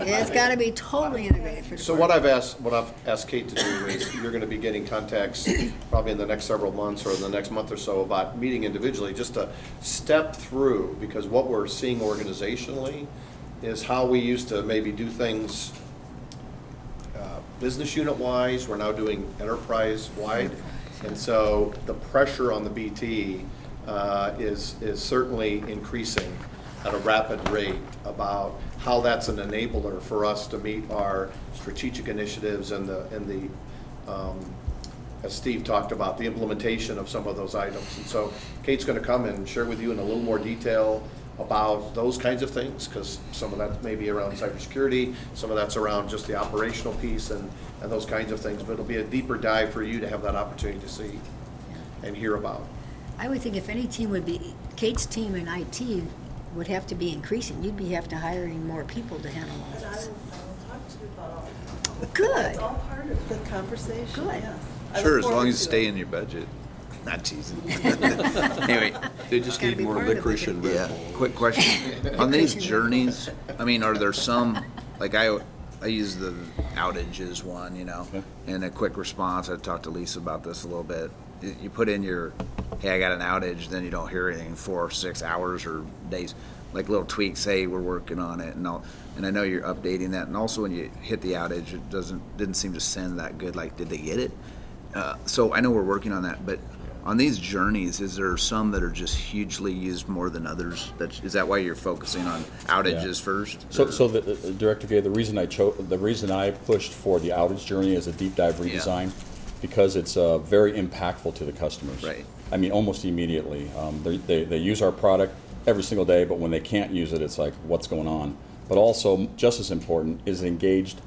it's gotta be totally integrated for it to So work. what I've asked Kate to do is, you're gonna be getting contacts probably in the next several months or in the next month or so about meeting individually, just to step through, because what we're seeing organizationally is how we used to maybe do things business unit-wise, we're now doing enterprise-wide. And so the pressure on the BT is certainly increasing at a rapid rate about how that's an enabler for us to meet our strategic initiatives and the as Steve talked about, the implementation of some of those items. And so Kate's going to come and share with you in a little more detail about those kinds of things, because some of that may be around cybersecurity, some of that's around just the operational piece and those kinds of things. But it'll be a deeper dive for you to have that opportunity to see and hear about. I would think if any team would be, Kate's team in IT would have to be increasing. You'd be have to hiring more people to handle all And I this. will talk to you about all. Good. It's all part of the conversation, Good. yes. I Sure, look as long forward as you to stay it. in your budget. Not teasing. Anyway. They just Gotta need be more part of the licorice budget. and Red Yeah, Bull. quick question. On these journeys, I mean, are there some, like I use the outages one, you know, and a quick response. I talked to Lisa about this a little bit. You put in your, hey, I got an outage, then you don't hear anything 4 or 6 hours or days. Like little tweaks, hey, we're working on it, and I know you're updating that. And also when you hit the outage, it didn't seem to send that good. Like, did they get it? So I know we're working on that, but on these journeys, is there some that are just hugely used more than others? Is that why you're focusing on outages first? So the Director Gay, the reason I pushed for the outage journey as a deep dive redesign, because it's very impactful to the customers. Right. I mean, almost immediately. They use our product every single day, but when they can't use it, it's like, what's going on? But also, just as important, is engaged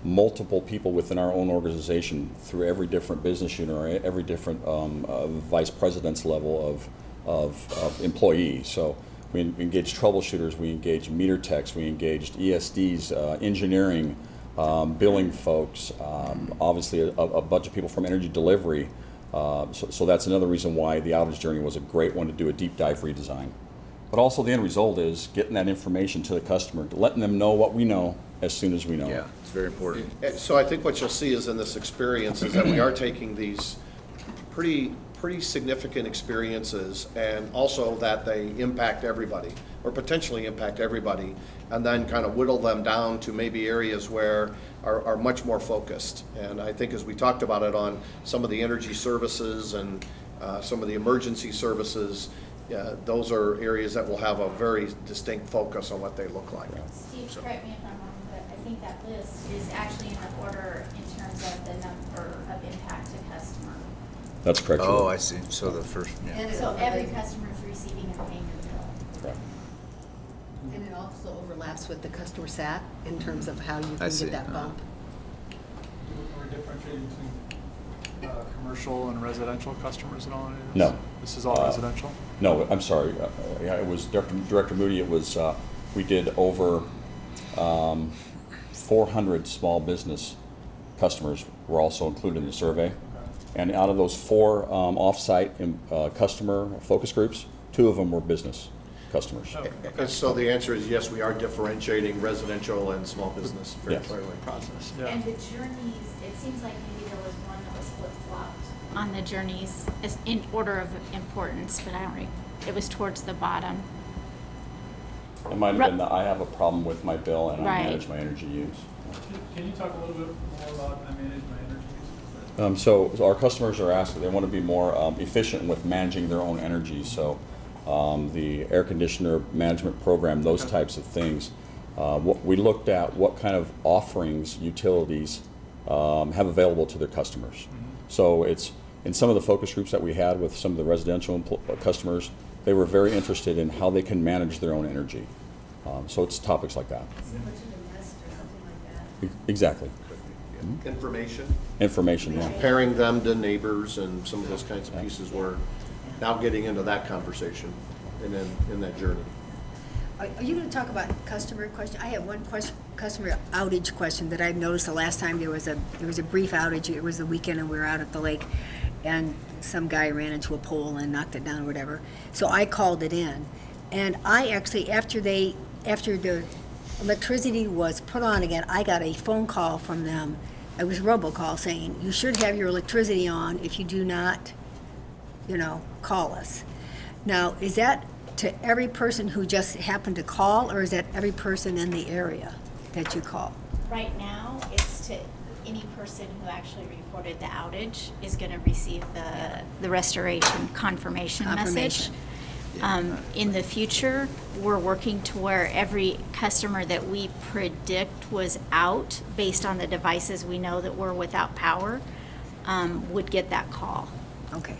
multiple people within our own organization through every different business unit or every different vice president's level of employees. So we engage troubleshooters, we engage meter techs, we engaged ESDs, engineering, billing folks, obviously a bunch of people from energy delivery. So that's another reason why the outage journey was a great one to do a deep dive redesign. But also the end result is getting that information to the customer, letting them know what we know as soon as we know. Yeah, it's very important. So I think what you'll see is in this experience is that we are taking these pretty significant experiences, and also that they impact everybody, or potentially impact everybody, and then kind of whittle them down to maybe areas where are much more focused. And I think as we talked about it on some of the energy services and some of the emergency services, those are areas that will have a very distinct focus on what they look like. Steve, correct me if I'm wrong, but I think that list is actually in the order in terms of the number of impact to customer. That's correct. Oh, I see. So the first, yeah. So every customer is receiving and paying their bill. Correct. And it also overlaps with the customer sat in terms of how you I can see. get that bump. We're differentiating between commercial and residential customers and all? No. This is all residential? No, I'm sorry. Yeah, it was Director Moody. It was we did over 400 small business customers were also included in the survey, and out of those 4 off-site customer focus groups, 2 of them were business customers. And so the answer is yes, we are differentiating residential and small business very Yes. clearly. Process, yeah. And the journeys, it seems like maybe there was one that was flip-flopped on the journeys as in order of importance, but it was towards the bottom. It might have been that I have a problem with my bill and I Right. manage my energy use. Can you talk a little bit more about I manage my energy use? So our customers are asking, they want to be more efficient with managing their own energy. So the air conditioner management program, those types of things. What we looked at what kind of offerings utilities have available to their customers. So it's in some of the focus groups that we had with some of the residential customers, they were very interested in how they can manage their own energy. So it's topics like that. Exactly. Information. Information, yeah. Comparing them to neighbors and some of those kinds of pieces. We're now getting into that conversation and then in that journey. Are you going to talk about customer question? I have one customer outage question that I noticed the last time there was a brief outage. It was the weekend and we were out at the lake. and some guy ran into a pole and knocked it down or whatever. So I called it in. And I actually, after the electricity was put on again, I got a phone call from them. It was a robocall saying, you should have your electricity on. If you do not, call us. Now, is that to every person who just happened to call, or is that every person in the area that you call? Right now, it's to any person who actually reported the outage is going to receive the restoration confirmation message. In the future, we're working to where every customer that we predict was out based on the devices we know that were without power would get that call. Okay.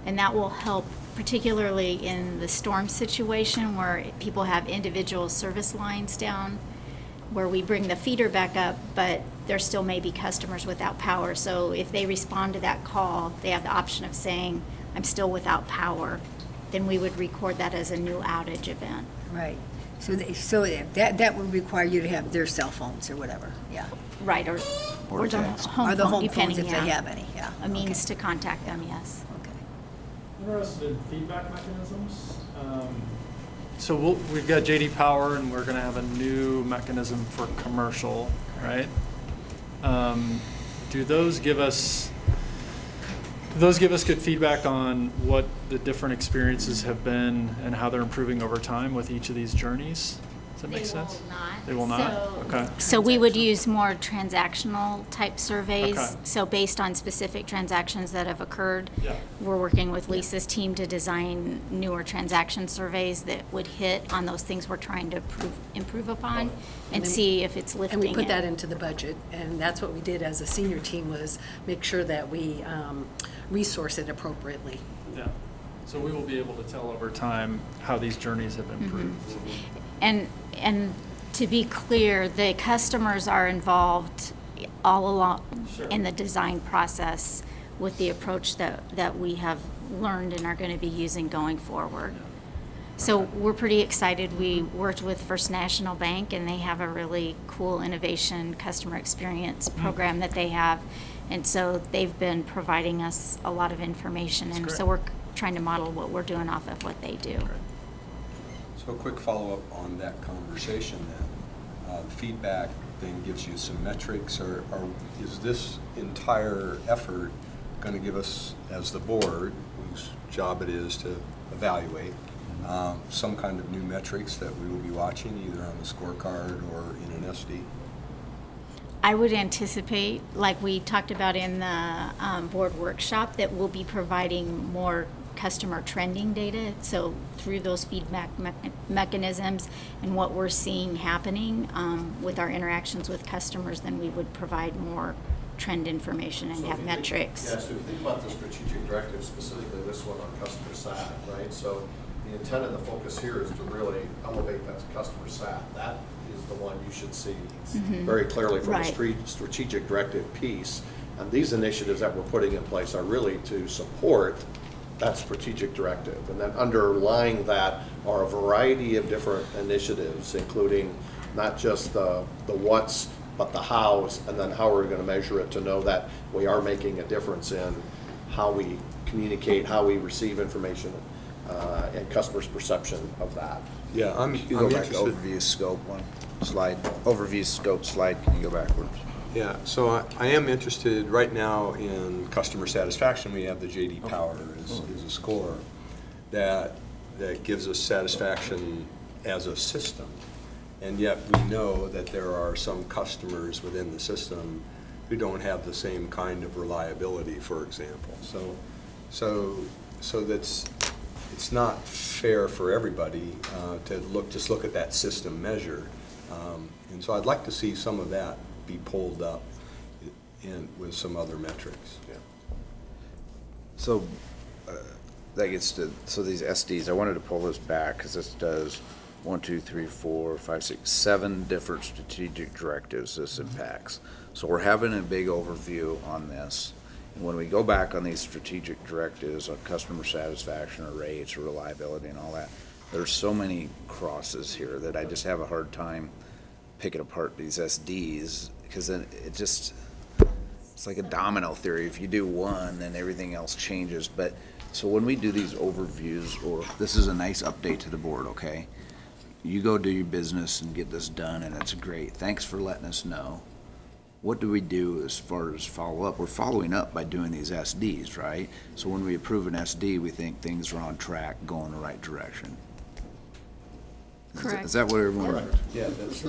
And that will help particularly in the storm situation where people have individual service lines down, where we bring the feeder back up, but there still may be customers without power. So if they respond to that call, they have the option of saying, I'm still without power, then we would record that as a new outage event. Right. So that would require you to have their cell phones or whatever, yeah. Right, or the text. home Or the phone, home phones depending, if they yeah. have any, yeah. A means to contact them, yes. Interested in feedback mechanisms. So we've got JD Power, and we're going to have a new mechanism for commercial, right? Do those give us good feedback on what the different experiences have been and how they're improving over time with each of these journeys? Does that make sense? Will not. They will not? Okay. So we would use more transactional type surveys. Okay. So based on specific transactions that have occurred, Yeah. we're working with Lisa's team to design newer transaction surveys that would hit on those things we're trying to improve upon and then- see if it's lifting And we put it. that into the budget, and that's what we did as a senior team, was make sure that we resource it appropriately. Yeah. So we will be able to tell over time how these journeys have improved. And to be clear, the customers are involved all along in the design process with the approach that we have learned and are going to be using going forward. So we're pretty excited. We worked with First National Bank, and they have a really cool innovation customer experience program that they have. And so they've been providing us a lot of information. And so we're trying to model what we're doing off of what they do. So a quick follow-up on that conversation then. The feedback thing gives you some metrics, or is this entire effort going to give us, as the board, whose job it is to evaluate, some kind of new metrics that we will be watching either on the scorecard or in an SD? I would anticipate, like we talked about in the board workshop, that we'll be providing more customer trending data. So through those feedback mechanisms and what we're seeing happening with our interactions with customers, then we would provide more trend information and have metrics. So if you think about the strategic directive, specifically this one on customer sat, right? So the intent and the focus here is to really elevate that customer sat. That is the one you should see very clearly from a strategic directive piece. And these initiatives that we're putting in place are really to support that strategic directive. And then underlying that are a variety of different initiatives, including not just the what's, but the hows, and then how we're going to measure it to know that we are making a difference in how we communicate, how we receive information, and customers' perception of that. Yeah, I'm Can you go back to interested. overview scope one slide, overview scope slide, can you go backwards? Yeah, so I am interested right now in customer satisfaction. We have the JD Power as a score that gives us satisfaction as a system. And yet we know that there are some customers within the system who don't have the same kind of reliability, for example. So that's, it's not fair for everybody to just look at that system measure. And so I'd like to see some of that be pulled up with some other metrics. Yeah. So that gets to, so these SDs, I wanted to pull this back because this does 1, 2, 3, 4, 5, 6, 7 different strategic directives this impacts. So we're having a big overview on this. And when we go back on these strategic directives on customer satisfaction or rates or reliability and all that, there's so many crosses here that I just have a hard time picking apart these SDs, because then it just, it's like a domino theory. If you do one, then everything else changes. But, so when we do these overviews, or this is a nice update to the board, okay? You go do your business and get this done, and it's great. Thanks for letting us know. What do we do as far as follow up? We're following up by doing these SDs, right? So when we approve an SD, we think things are on track, going the right direction. Correct. Is that what everyone? Yeah, that's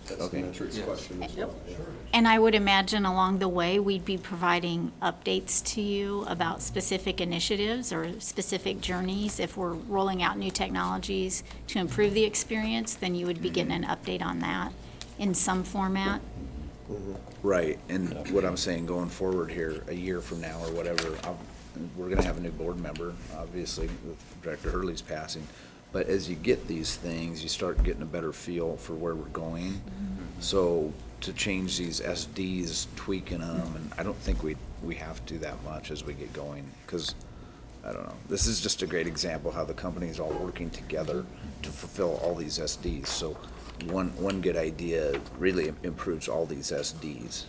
Okay. Patrick's question as well. Yeah. And I would imagine along the way, we'd be providing updates to you about specific initiatives or specific journeys. If we're rolling out new technologies to improve the experience, then you would be getting an update on that in some format. Right, and what I'm saying going forward here, a year from now or whatever, we're gonna have a new board member, obviously, with Director Hurley's passing. But as you get these things, you start getting a better feel for where we're going. So to change these SDs, tweaking them, and I don't think we have to that much as we get going, because, I don't know, this is just a great example how the company's all working together to fulfill all these SDs. So one good idea really improves all these SDs.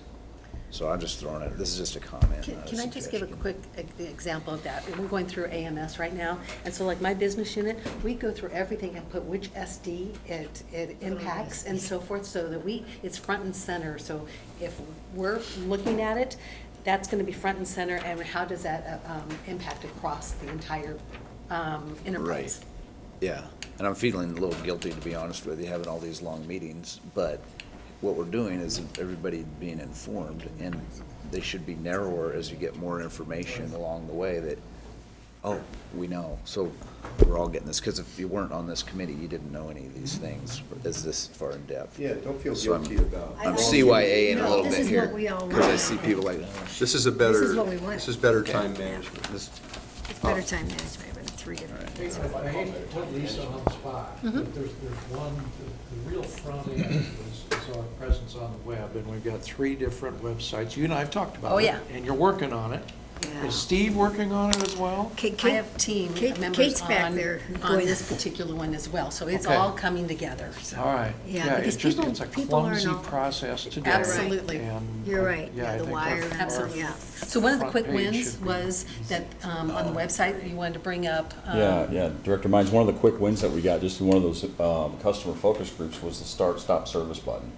So I'm just throwing it, this is just a comment. Can I just give a quick example of that? We're going through AMS right now, and so like my business unit, we go through everything and put which SD it impacts and so forth, so that it's front and center. So if we're looking at it, that's gonna be front and center, and how does that impact across the entire enterprise? Right, yeah, and I'm feeling a little guilty, to be honest with you, having all these long meetings, but what we're doing is everybody being informed, and they should be narrower as you get more information along the way that, oh, we know. So we're all getting this, because if you weren't on this committee, you didn't know any of these things as this far in depth. Yeah, don't feel So guilty about. I'm CYA in a little This bit is here, what we all because I want. see people like, This is a better, This is what we want. this is better time management. It's better time management, but it's 3 different. I hate to put Lisa on the spot, but there's one, the real front end is our presence on the web, and we've got 3 different websites. You and I have talked about it. Oh, yeah. And you're working on it. Yeah. Is Steve working on it as well? I have team members Kate's back on there on going- this particular one as well, so it's Okay. all coming together. So. All right. Yeah, because it's just, people- it's a people aren't clumsy all- process to do. Absolutely. And, You're right, I yeah, the think wire our- and our everything, yeah. So one of the front quick page wins should be- was that on the website, you wanted to bring up. Yeah, Director Mines, one of the quick wins that we got just in one of those customer focus groups was the start-stop service button.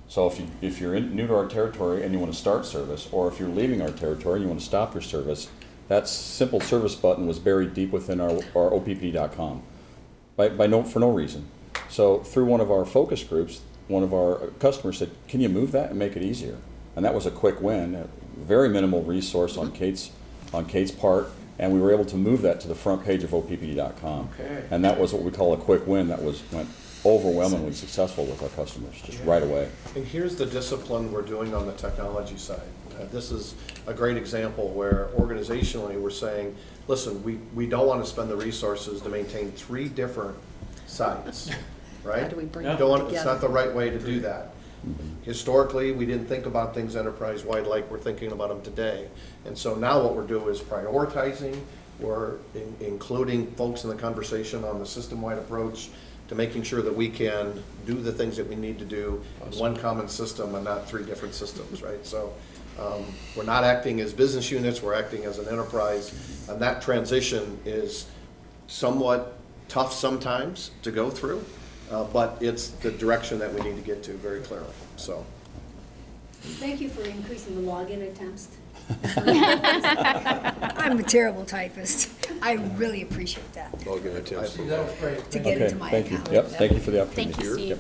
So if you're new to our territory and you want to start service, or if you're leaving our territory and you want to stop your service, that simple service button was buried deep within our OPPD.com for no reason. So through one of our focus groups, one of our customers said, can you move that and make it easier? And that was a quick win, a very minimal resource on Kate's part, and we were able to move that to the front page of OPPD.com. Okay. And that was what we call a quick win. That went overwhelmingly successful with our customers, just right away. And here's the discipline we're doing on the technology side. This is a great example where organizationally we're saying, listen, we don't want to spend the resources to maintain 3 different sites, right? How do we bring You them don't want- It's together? not the right way to do that. Historically, we didn't think about things enterprise-wide like we're thinking about them today. And so now what we're doing is prioritizing, we're including folks in the conversation on the system-wide approach to making sure that we can do the things that we need to do in one common system and not 3 different systems, right? So we're not acting as business units, we're acting as an enterprise, and that transition is somewhat tough sometimes to go through, but it's the direction that we need to get to very clearly, so. Thank you for increasing the login attempts. I'm a terrible typist. I really appreciate that. Login attempts. That was great. To get Okay, into my thank you. account. Yep, thank you for the opportunity. Thank you, Steve. Yep.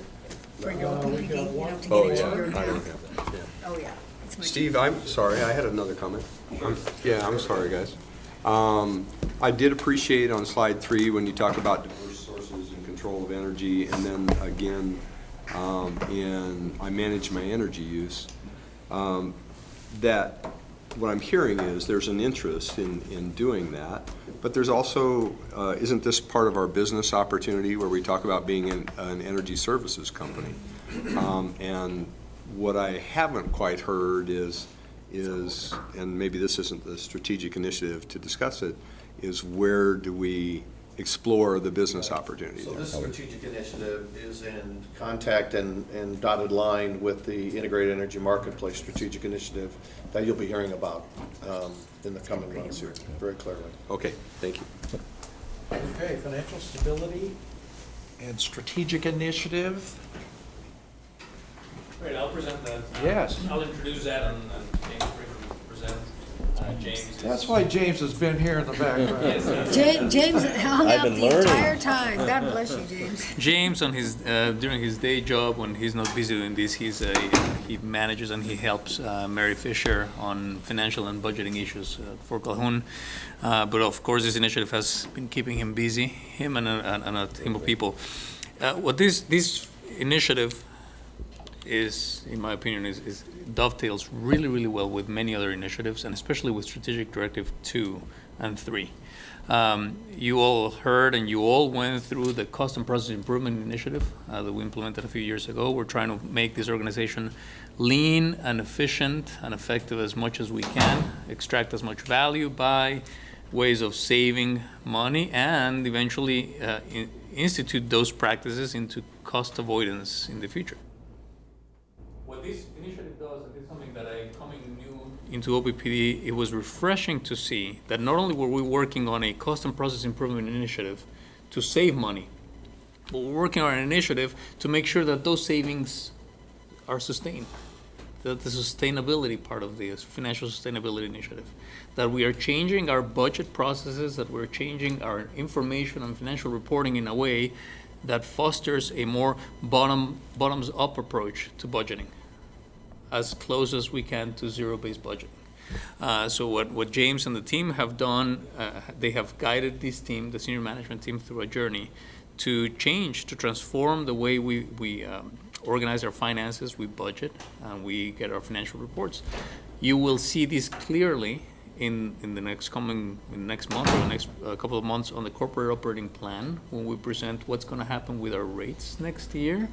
For your OPPD, you know, to Oh, get into yeah, your I don't account. have that, yeah. Oh, yeah. It's much Steve, I'm sorry, I had another comment. I'm sorry, guys. I did appreciate on slide 3 when you talk about diverse sources and control of energy, and then again, I manage my energy use, that what I'm hearing is there's an interest in doing that, but there's also, isn't this part of our business opportunity where we talk about being an energy services company? And what I haven't quite heard is, and maybe this isn't the strategic initiative to discuss it, is where do we explore the business opportunity So there. this strategic initiative is in contact and dotted line with the Integrated Energy Marketplace Strategic Initiative that you'll be hearing about in the coming months here, very clearly. Okay, thank you. Okay, financial stability and strategic initiative. Great, I'll present that. Yes. I'll introduce that and James will present. James is. That's why James has been here in the background. James hung I've out been the learning. entire time. God bless you, James. James, on his during his day job, when he's not busy doing this, he manages and he helps Mary Fisher on financial and budgeting issues for Calhoun. But of course, this initiative has been keeping him busy, him and a team of people. What this initiative is, in my opinion, is dovetails really, really well with many other initiatives, and especially with Strategic Directive 2 and 3. You all heard and you all went through the Cost and Process Improvement Initiative that we implemented a few years ago. We're trying to make this organization lean and efficient and effective as much as we can, extract as much value by ways of saving money, and eventually institute those practices into cost avoidance in the future. What this initiative does, and it's something that coming new into OPPD, it was refreshing to see that not only were we working on a cost and process improvement initiative to save money, but we're working on an initiative to make sure that those savings are sustained, that the sustainability part of the financial sustainability initiative, that we are changing our budget processes, that we're changing our information and financial reporting in a way that fosters a more bottoms-up approach to budgeting, as close as we can to zero-based budgeting. So what James and the team have done, they have guided this team, the senior management team, through a journey to change, to transform the way we organize our finances, we budget, and we get our financial reports. You will see this clearly in the next month or the next couple of months on the corporate operating plan, when we present what's going to happen with our rates next year,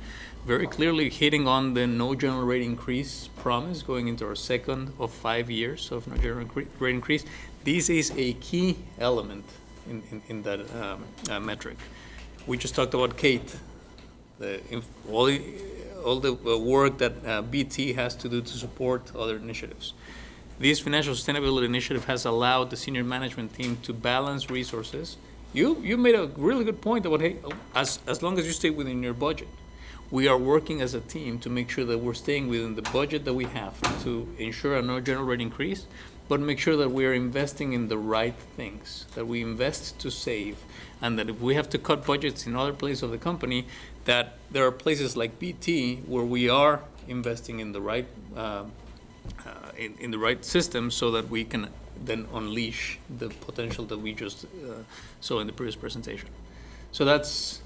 very clearly hitting on the no general rate increase promise going into our second of 5 years of no general rate increase. This is a key element in that metric. We just talked about Kate, all the work that BT has to do to support other initiatives. This financial sustainability initiative has allowed the senior management team to balance resources. You made a really good point about, hey, as long as you stay within your budget. We are working as a team to make sure that we're staying within the budget that we have to ensure a no general rate increase, but make sure that we are investing in the right things, that we invest to save, and that if we have to cut budgets in other places of the company, that there are places like BT where we are investing in the right in the right system, so that we can then unleash the potential that we just saw in the previous presentation. So that's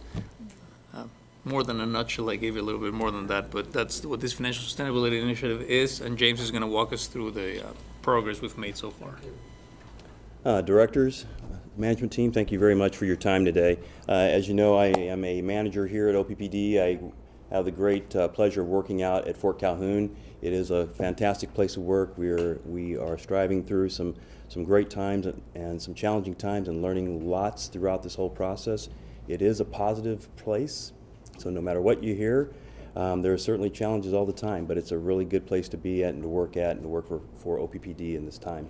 more than a nutshell. I gave you a little bit more than that, but that's what this financial sustainability initiative is, and James is going to walk us through the progress we've made so far. Directors, management team, thank you very much for your time today. As you know, I am a manager here at OPPD. I have the great pleasure of working out at Fort Calhoun. It is a fantastic place of work. We are striving through some great times and some challenging times, and learning lots throughout this whole process. It is a positive place, so no matter what you hear, there are certainly challenges all the time, but it's a really good place to be at and to work for OPPD in this time.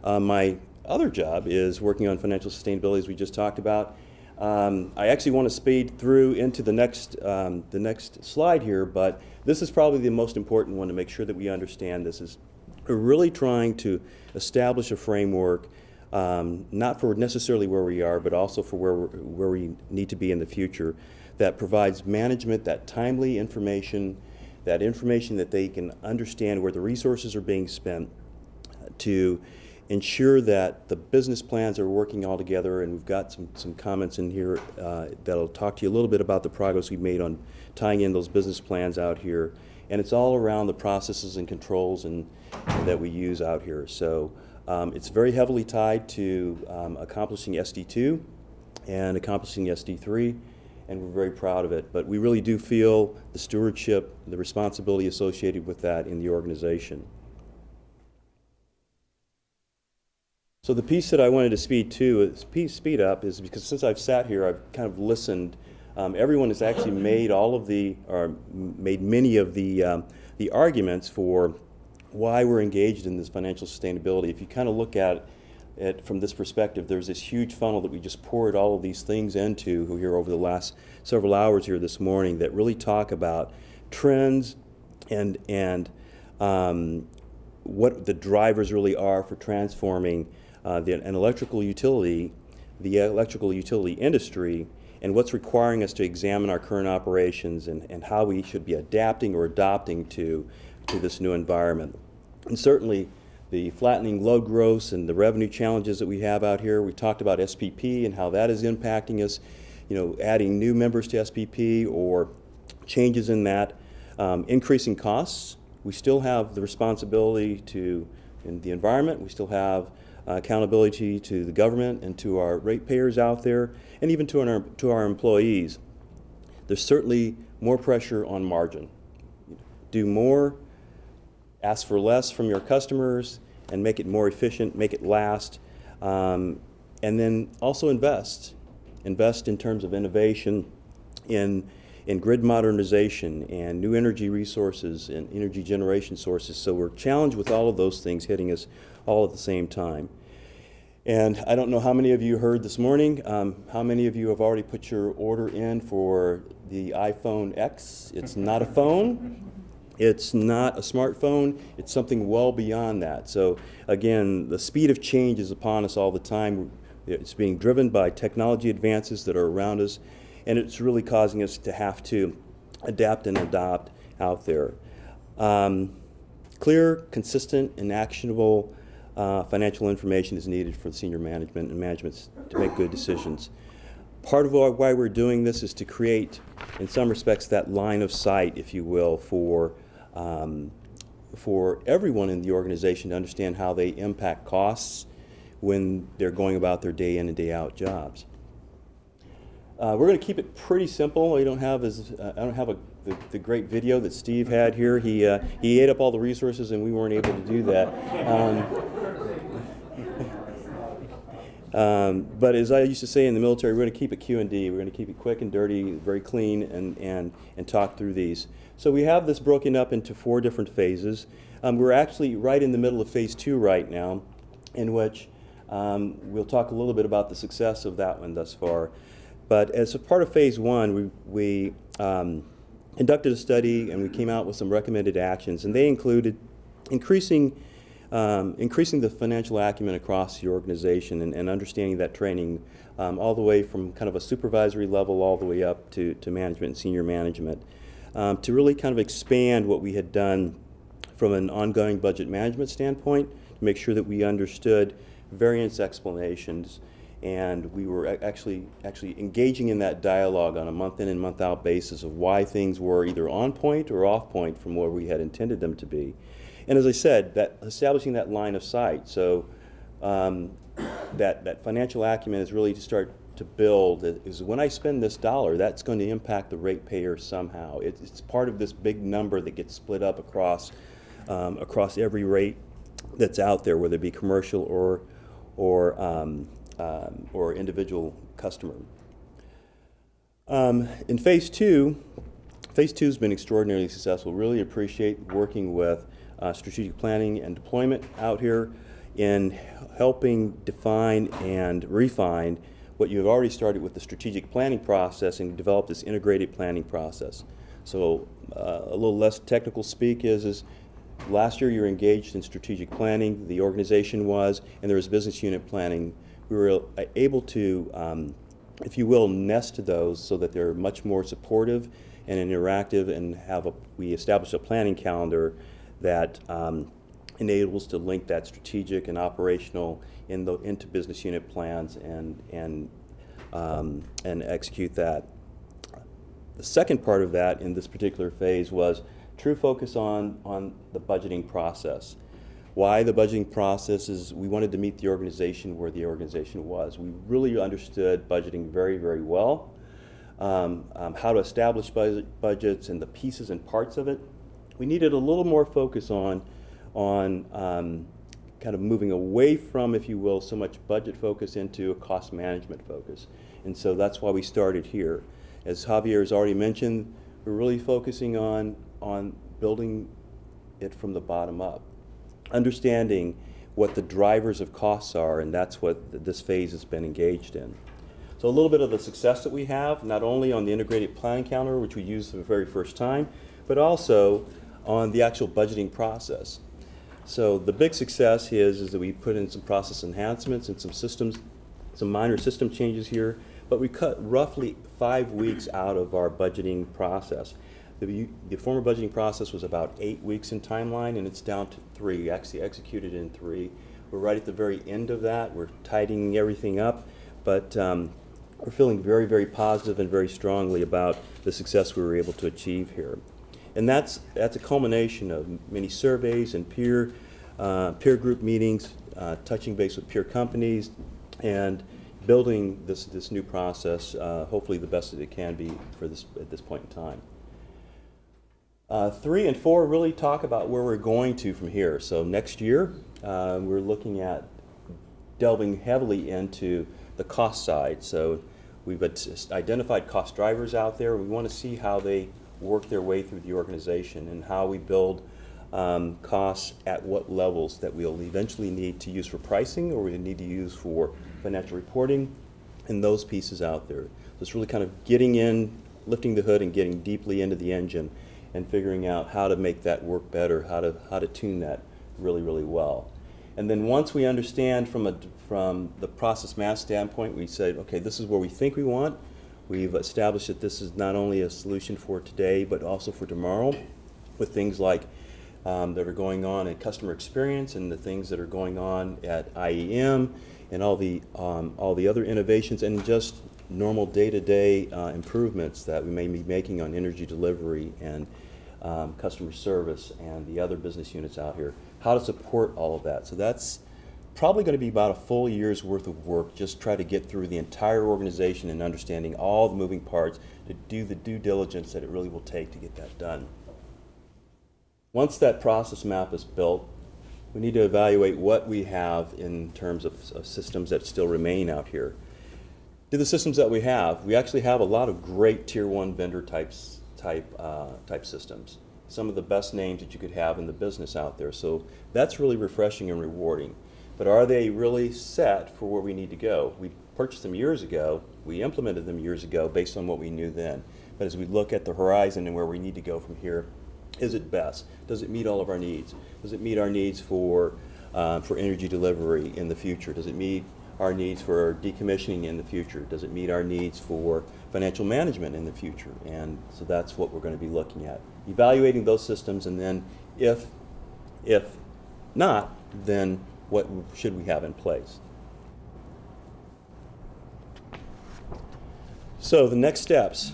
My other job is working on financial sustainability, as we just talked about. I actually want to speed through into the next slide here, but this is probably the most important one to make sure that we understand this. We're really trying to establish a framework, not for necessarily where we are, but also for where we need to be in the future, that provides management that timely information, that information that they can understand where the resources are being spent, to ensure that the business plans are working all together. And we've got some comments in here that'll talk to you a little bit about the progress we've made on tying in those business plans out here. And it's all around the processes and controls and that we use out here. So it's very heavily tied to accomplishing SD2 and accomplishing SD3, and we're very proud of it. But we really do feel the stewardship, the responsibility associated with that in the organization. So the piece that I wanted to speed up is because since I've sat here, I've kind of listened. Everyone has actually made made many of the arguments for why we're engaged in this financial sustainability. If you kind of look at it from this perspective, there's this huge funnel that we just poured all of these things into here over the last several hours here this morning that really talk about trends and what the drivers really are for transforming an electrical utility, the electrical utility industry, and what's requiring us to examine our current operations and how we should be adapting or adopting to this new environment. And certainly the flattening load growth and the revenue challenges that we have out here. We talked about SPP and how that is impacting us, adding new members to SPP or changes in that, increasing costs. We still have the responsibility in the environment. We still have accountability to the government and to our ratepayers out there, and even to our employees. There's certainly more pressure on margin. Do more, ask for less from your customers, and make it more efficient, make it last, and then also invest. Invest in terms of innovation in grid modernization and new energy resources and energy generation sources. So we're challenged with all of those things hitting us all at the same time. And I don't know how many of you heard this morning, how many of you have already put your order in for the iPhone X. It's not a phone. It's not a smartphone. It's something well beyond that. So again, the speed of change is upon us all the time. It's being driven by technology advances that are around us, and it's really causing us to have to adapt and adopt out there. Clear, consistent, and actionable financial information is needed for the senior management and management to make good decisions. Part of why we're doing this is to create, in some respects, that line of sight, if you will, for everyone in the organization to understand how they impact costs when they're going about their day in and day out jobs. We're going to keep it pretty simple. I don't have the great video that Steve had here. He ate up all the resources, and we weren't able to do that. But as I used to say in the military, we're going to keep it Q&D. We're going to keep it quick and dirty, very clean, and talk through these. So we have this broken up into 4 different phases. We're actually right in the middle of phase 2 right now, in which we'll talk a little bit about the success of that one thus far. But as a part of phase 1, we conducted a study and we came out with some recommended actions, and they included increasing the financial acumen across the organization and understanding that training all the way from kind of a supervisory level all the way up to management and senior management, to really kind of expand what we had done from an ongoing budget management standpoint to make sure that we understood variance explanations, and we were actually engaging in that dialogue on a month in and month out basis of why things were either on point or off point from where we had intended them to be. And as I said, that establishing that line of sight, so that financial acumen is really to start to build, is when I spend this dollar, that's going to impact the ratepayer somehow. It's part of this big number that gets split up across every rate that's out there, whether it be commercial or individual customer. In phase 2 has been extraordinarily successful. Really appreciate working with strategic planning and deployment out here in helping define and refine what you've already started with the strategic planning process and develop this integrated planning process. So a little less technical speak is last year you were engaged in strategic planning, the organization was, and there was business unit planning. We were able to, if you will, nest those so that they're much more supportive and interactive, and we established a planning calendar that enables to link that strategic and operational into business unit plans and execute that. The second part of that in this particular phase was true focus on the budgeting process. Why the budgeting process is we wanted to meet the organization where the organization was. We really understood budgeting very, very well, how to establish budgets and the pieces and parts of it. We needed a little more focus on kind of moving away from, if you will, so much budget focus into a cost management focus. And so that's why we started here. As Javier has already mentioned, we're really focusing on building it from the bottom up, understanding what the drivers of costs are, and that's what this phase has been engaged in. So a little bit of the success that we have, not only on the integrated planning calendar, which we used for the very first time, but also on the actual budgeting process. So the big success is that we put in some process enhancements and some systems, some minor system changes here, but we cut roughly 5 weeks out of our budgeting process. The former budgeting process was about 8 weeks in timeline, and it's down to 3, actually executed in 3. We're right at the very end of that. We're tidying everything up, but we're feeling very, very positive and very strongly about the success we were able to achieve here. And that's a culmination of many surveys and peer group meetings, touching base with peer companies, and building this new process, hopefully the best that it can be at this point in time. 3 and 4 really talk about where we're going to from here. So next year, we're looking at delving heavily into the cost side. So we've identified cost drivers out there. We want to see how they work their way through the organization and how we build costs at what levels that we'll eventually need to use for pricing or we need to use for financial reporting and those pieces out there. So it's really kind of getting in, lifting the hood and getting deeply into the engine and figuring out how to make that work better, how to tune that really, really well. And then once we understand from the process math standpoint, we say, okay, this is where we think we want. We've established that this is not only a solution for today, but also for tomorrow, with things like that are going on in customer experience and the things that are going on at IEM and all the other innovations and just normal day-to-day improvements that we may be making on energy delivery and customer service and the other business units out here, how to support all of that. So that's probably going to be about a full year's worth of work, just try to get through the entire organization and understanding all the moving parts to do the due diligence that it really will take to get that done. Once that process map is built, we need to evaluate what we have in terms of systems that still remain out here. To the systems that we actually have a lot of great tier 1 vendor type systems. Some of the best names that you could have in the business out there. So that's really refreshing and rewarding. But are they really set for where we need to go? We purchased them years ago. We implemented them years ago based on what we knew then. But as we look at the horizon and where we need to go from here, is it best? Does it meet all of our needs? Does it meet our needs for energy delivery in the future? Does it meet our needs for decommissioning in the future? Does it meet our needs for financial management in the future? And so that's what we're going to be looking at. Evaluating those systems, and then if not, then what should we have in place? So the next steps.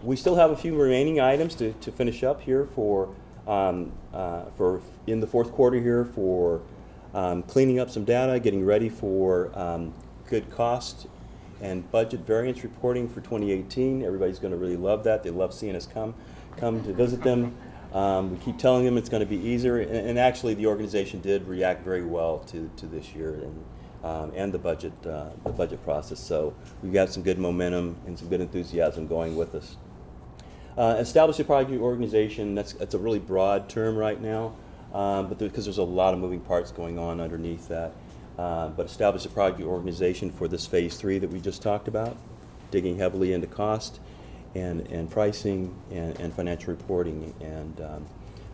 We still have a few remaining items to finish up here for in the fourth quarter here for cleaning up some data, getting ready for good cost and budget variance reporting for 2018. Everybody's going to really love that. They love seeing us come to visit them. We keep telling them it's going to be easier, and actually the organization did react very well to this year and the budget process. So we've got some good momentum and some good enthusiasm going with us. Establish a project organization, that's a really broad term right now, but because there's a lot of moving parts going on underneath that. But establish a project organization for this phase 3 that we just talked about, digging heavily into cost and pricing and financial reporting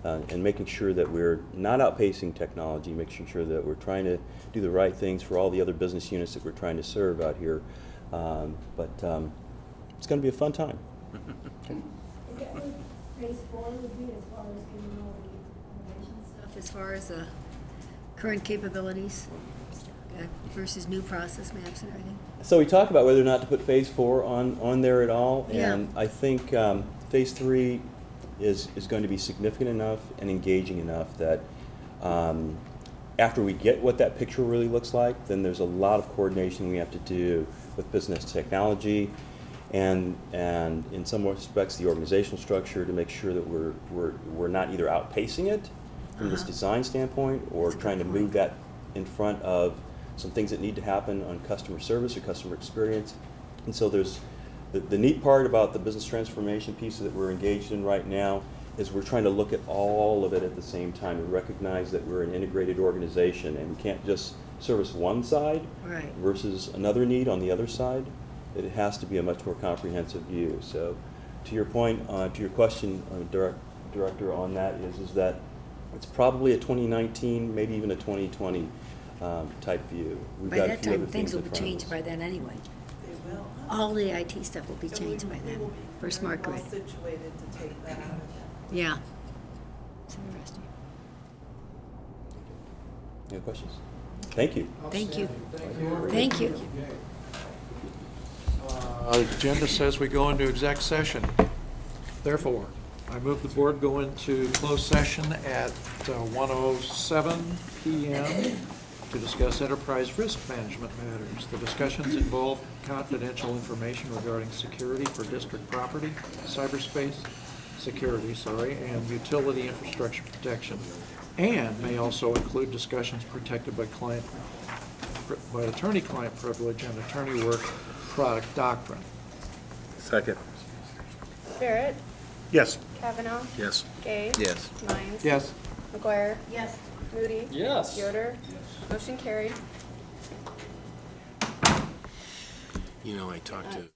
and making sure that we're not outpacing technology, making sure that we're trying to do the right things for all the other business units that we're trying to serve out here. But it's going to be a fun time. Is that what phase 4 would be as far as getting all the innovation stuff, as far as the current capabilities versus new process maps and everything? So we talk about whether or not to put phase 4 on there at all, Yeah. and I think phase 3 is going to be significant enough and engaging enough that after we get what that picture really looks like, then there's a lot of coordination we have to do with business technology and in some respects the organizational structure to make sure that we're not either outpacing it from this design standpoint, or trying to move that in front of some things that need to happen on customer service or customer experience. And so there's the neat part about the business transformation piece that we're engaged in right now is we're trying to look at all of it at the same time. We recognize that we're an integrated organization and we can't just service one side Right. versus another need on the other side. It has to be a much more comprehensive view. So to your point, to your question, Director, on that is that it's probably a 2019, maybe even a 2020 type view. We've By got a that few time, other things will in be front of changed us. by then anyway. They will. All the IT stuff will be changed by then for smart Very grid. well situated to take that out of that. Yeah. It's interesting. Any questions? Thank you. Thank you. Thank you. Agenda says we go into exec session. Therefore, I move the board go into closed session at 1:07 PM to discuss enterprise risk management matters. The discussions involve confidential information regarding security for district property, cyberspace security, and utility infrastructure protection, and may also include discussions protected by attorney-client privilege and attorney work product doctrine. Second. Barrett, Yes. Kavanaugh, Yes. Gay. Yes. Mines. Yes. McGuire. Yes. Moody. Yes. Yoder. Motion carried. You know, I talked to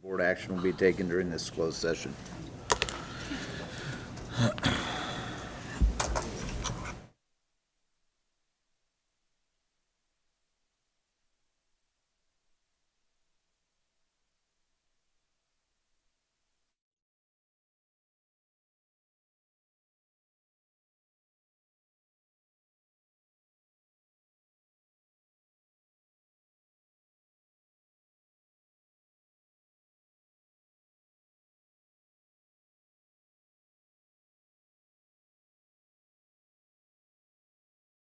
Board action will be taken during this closed session.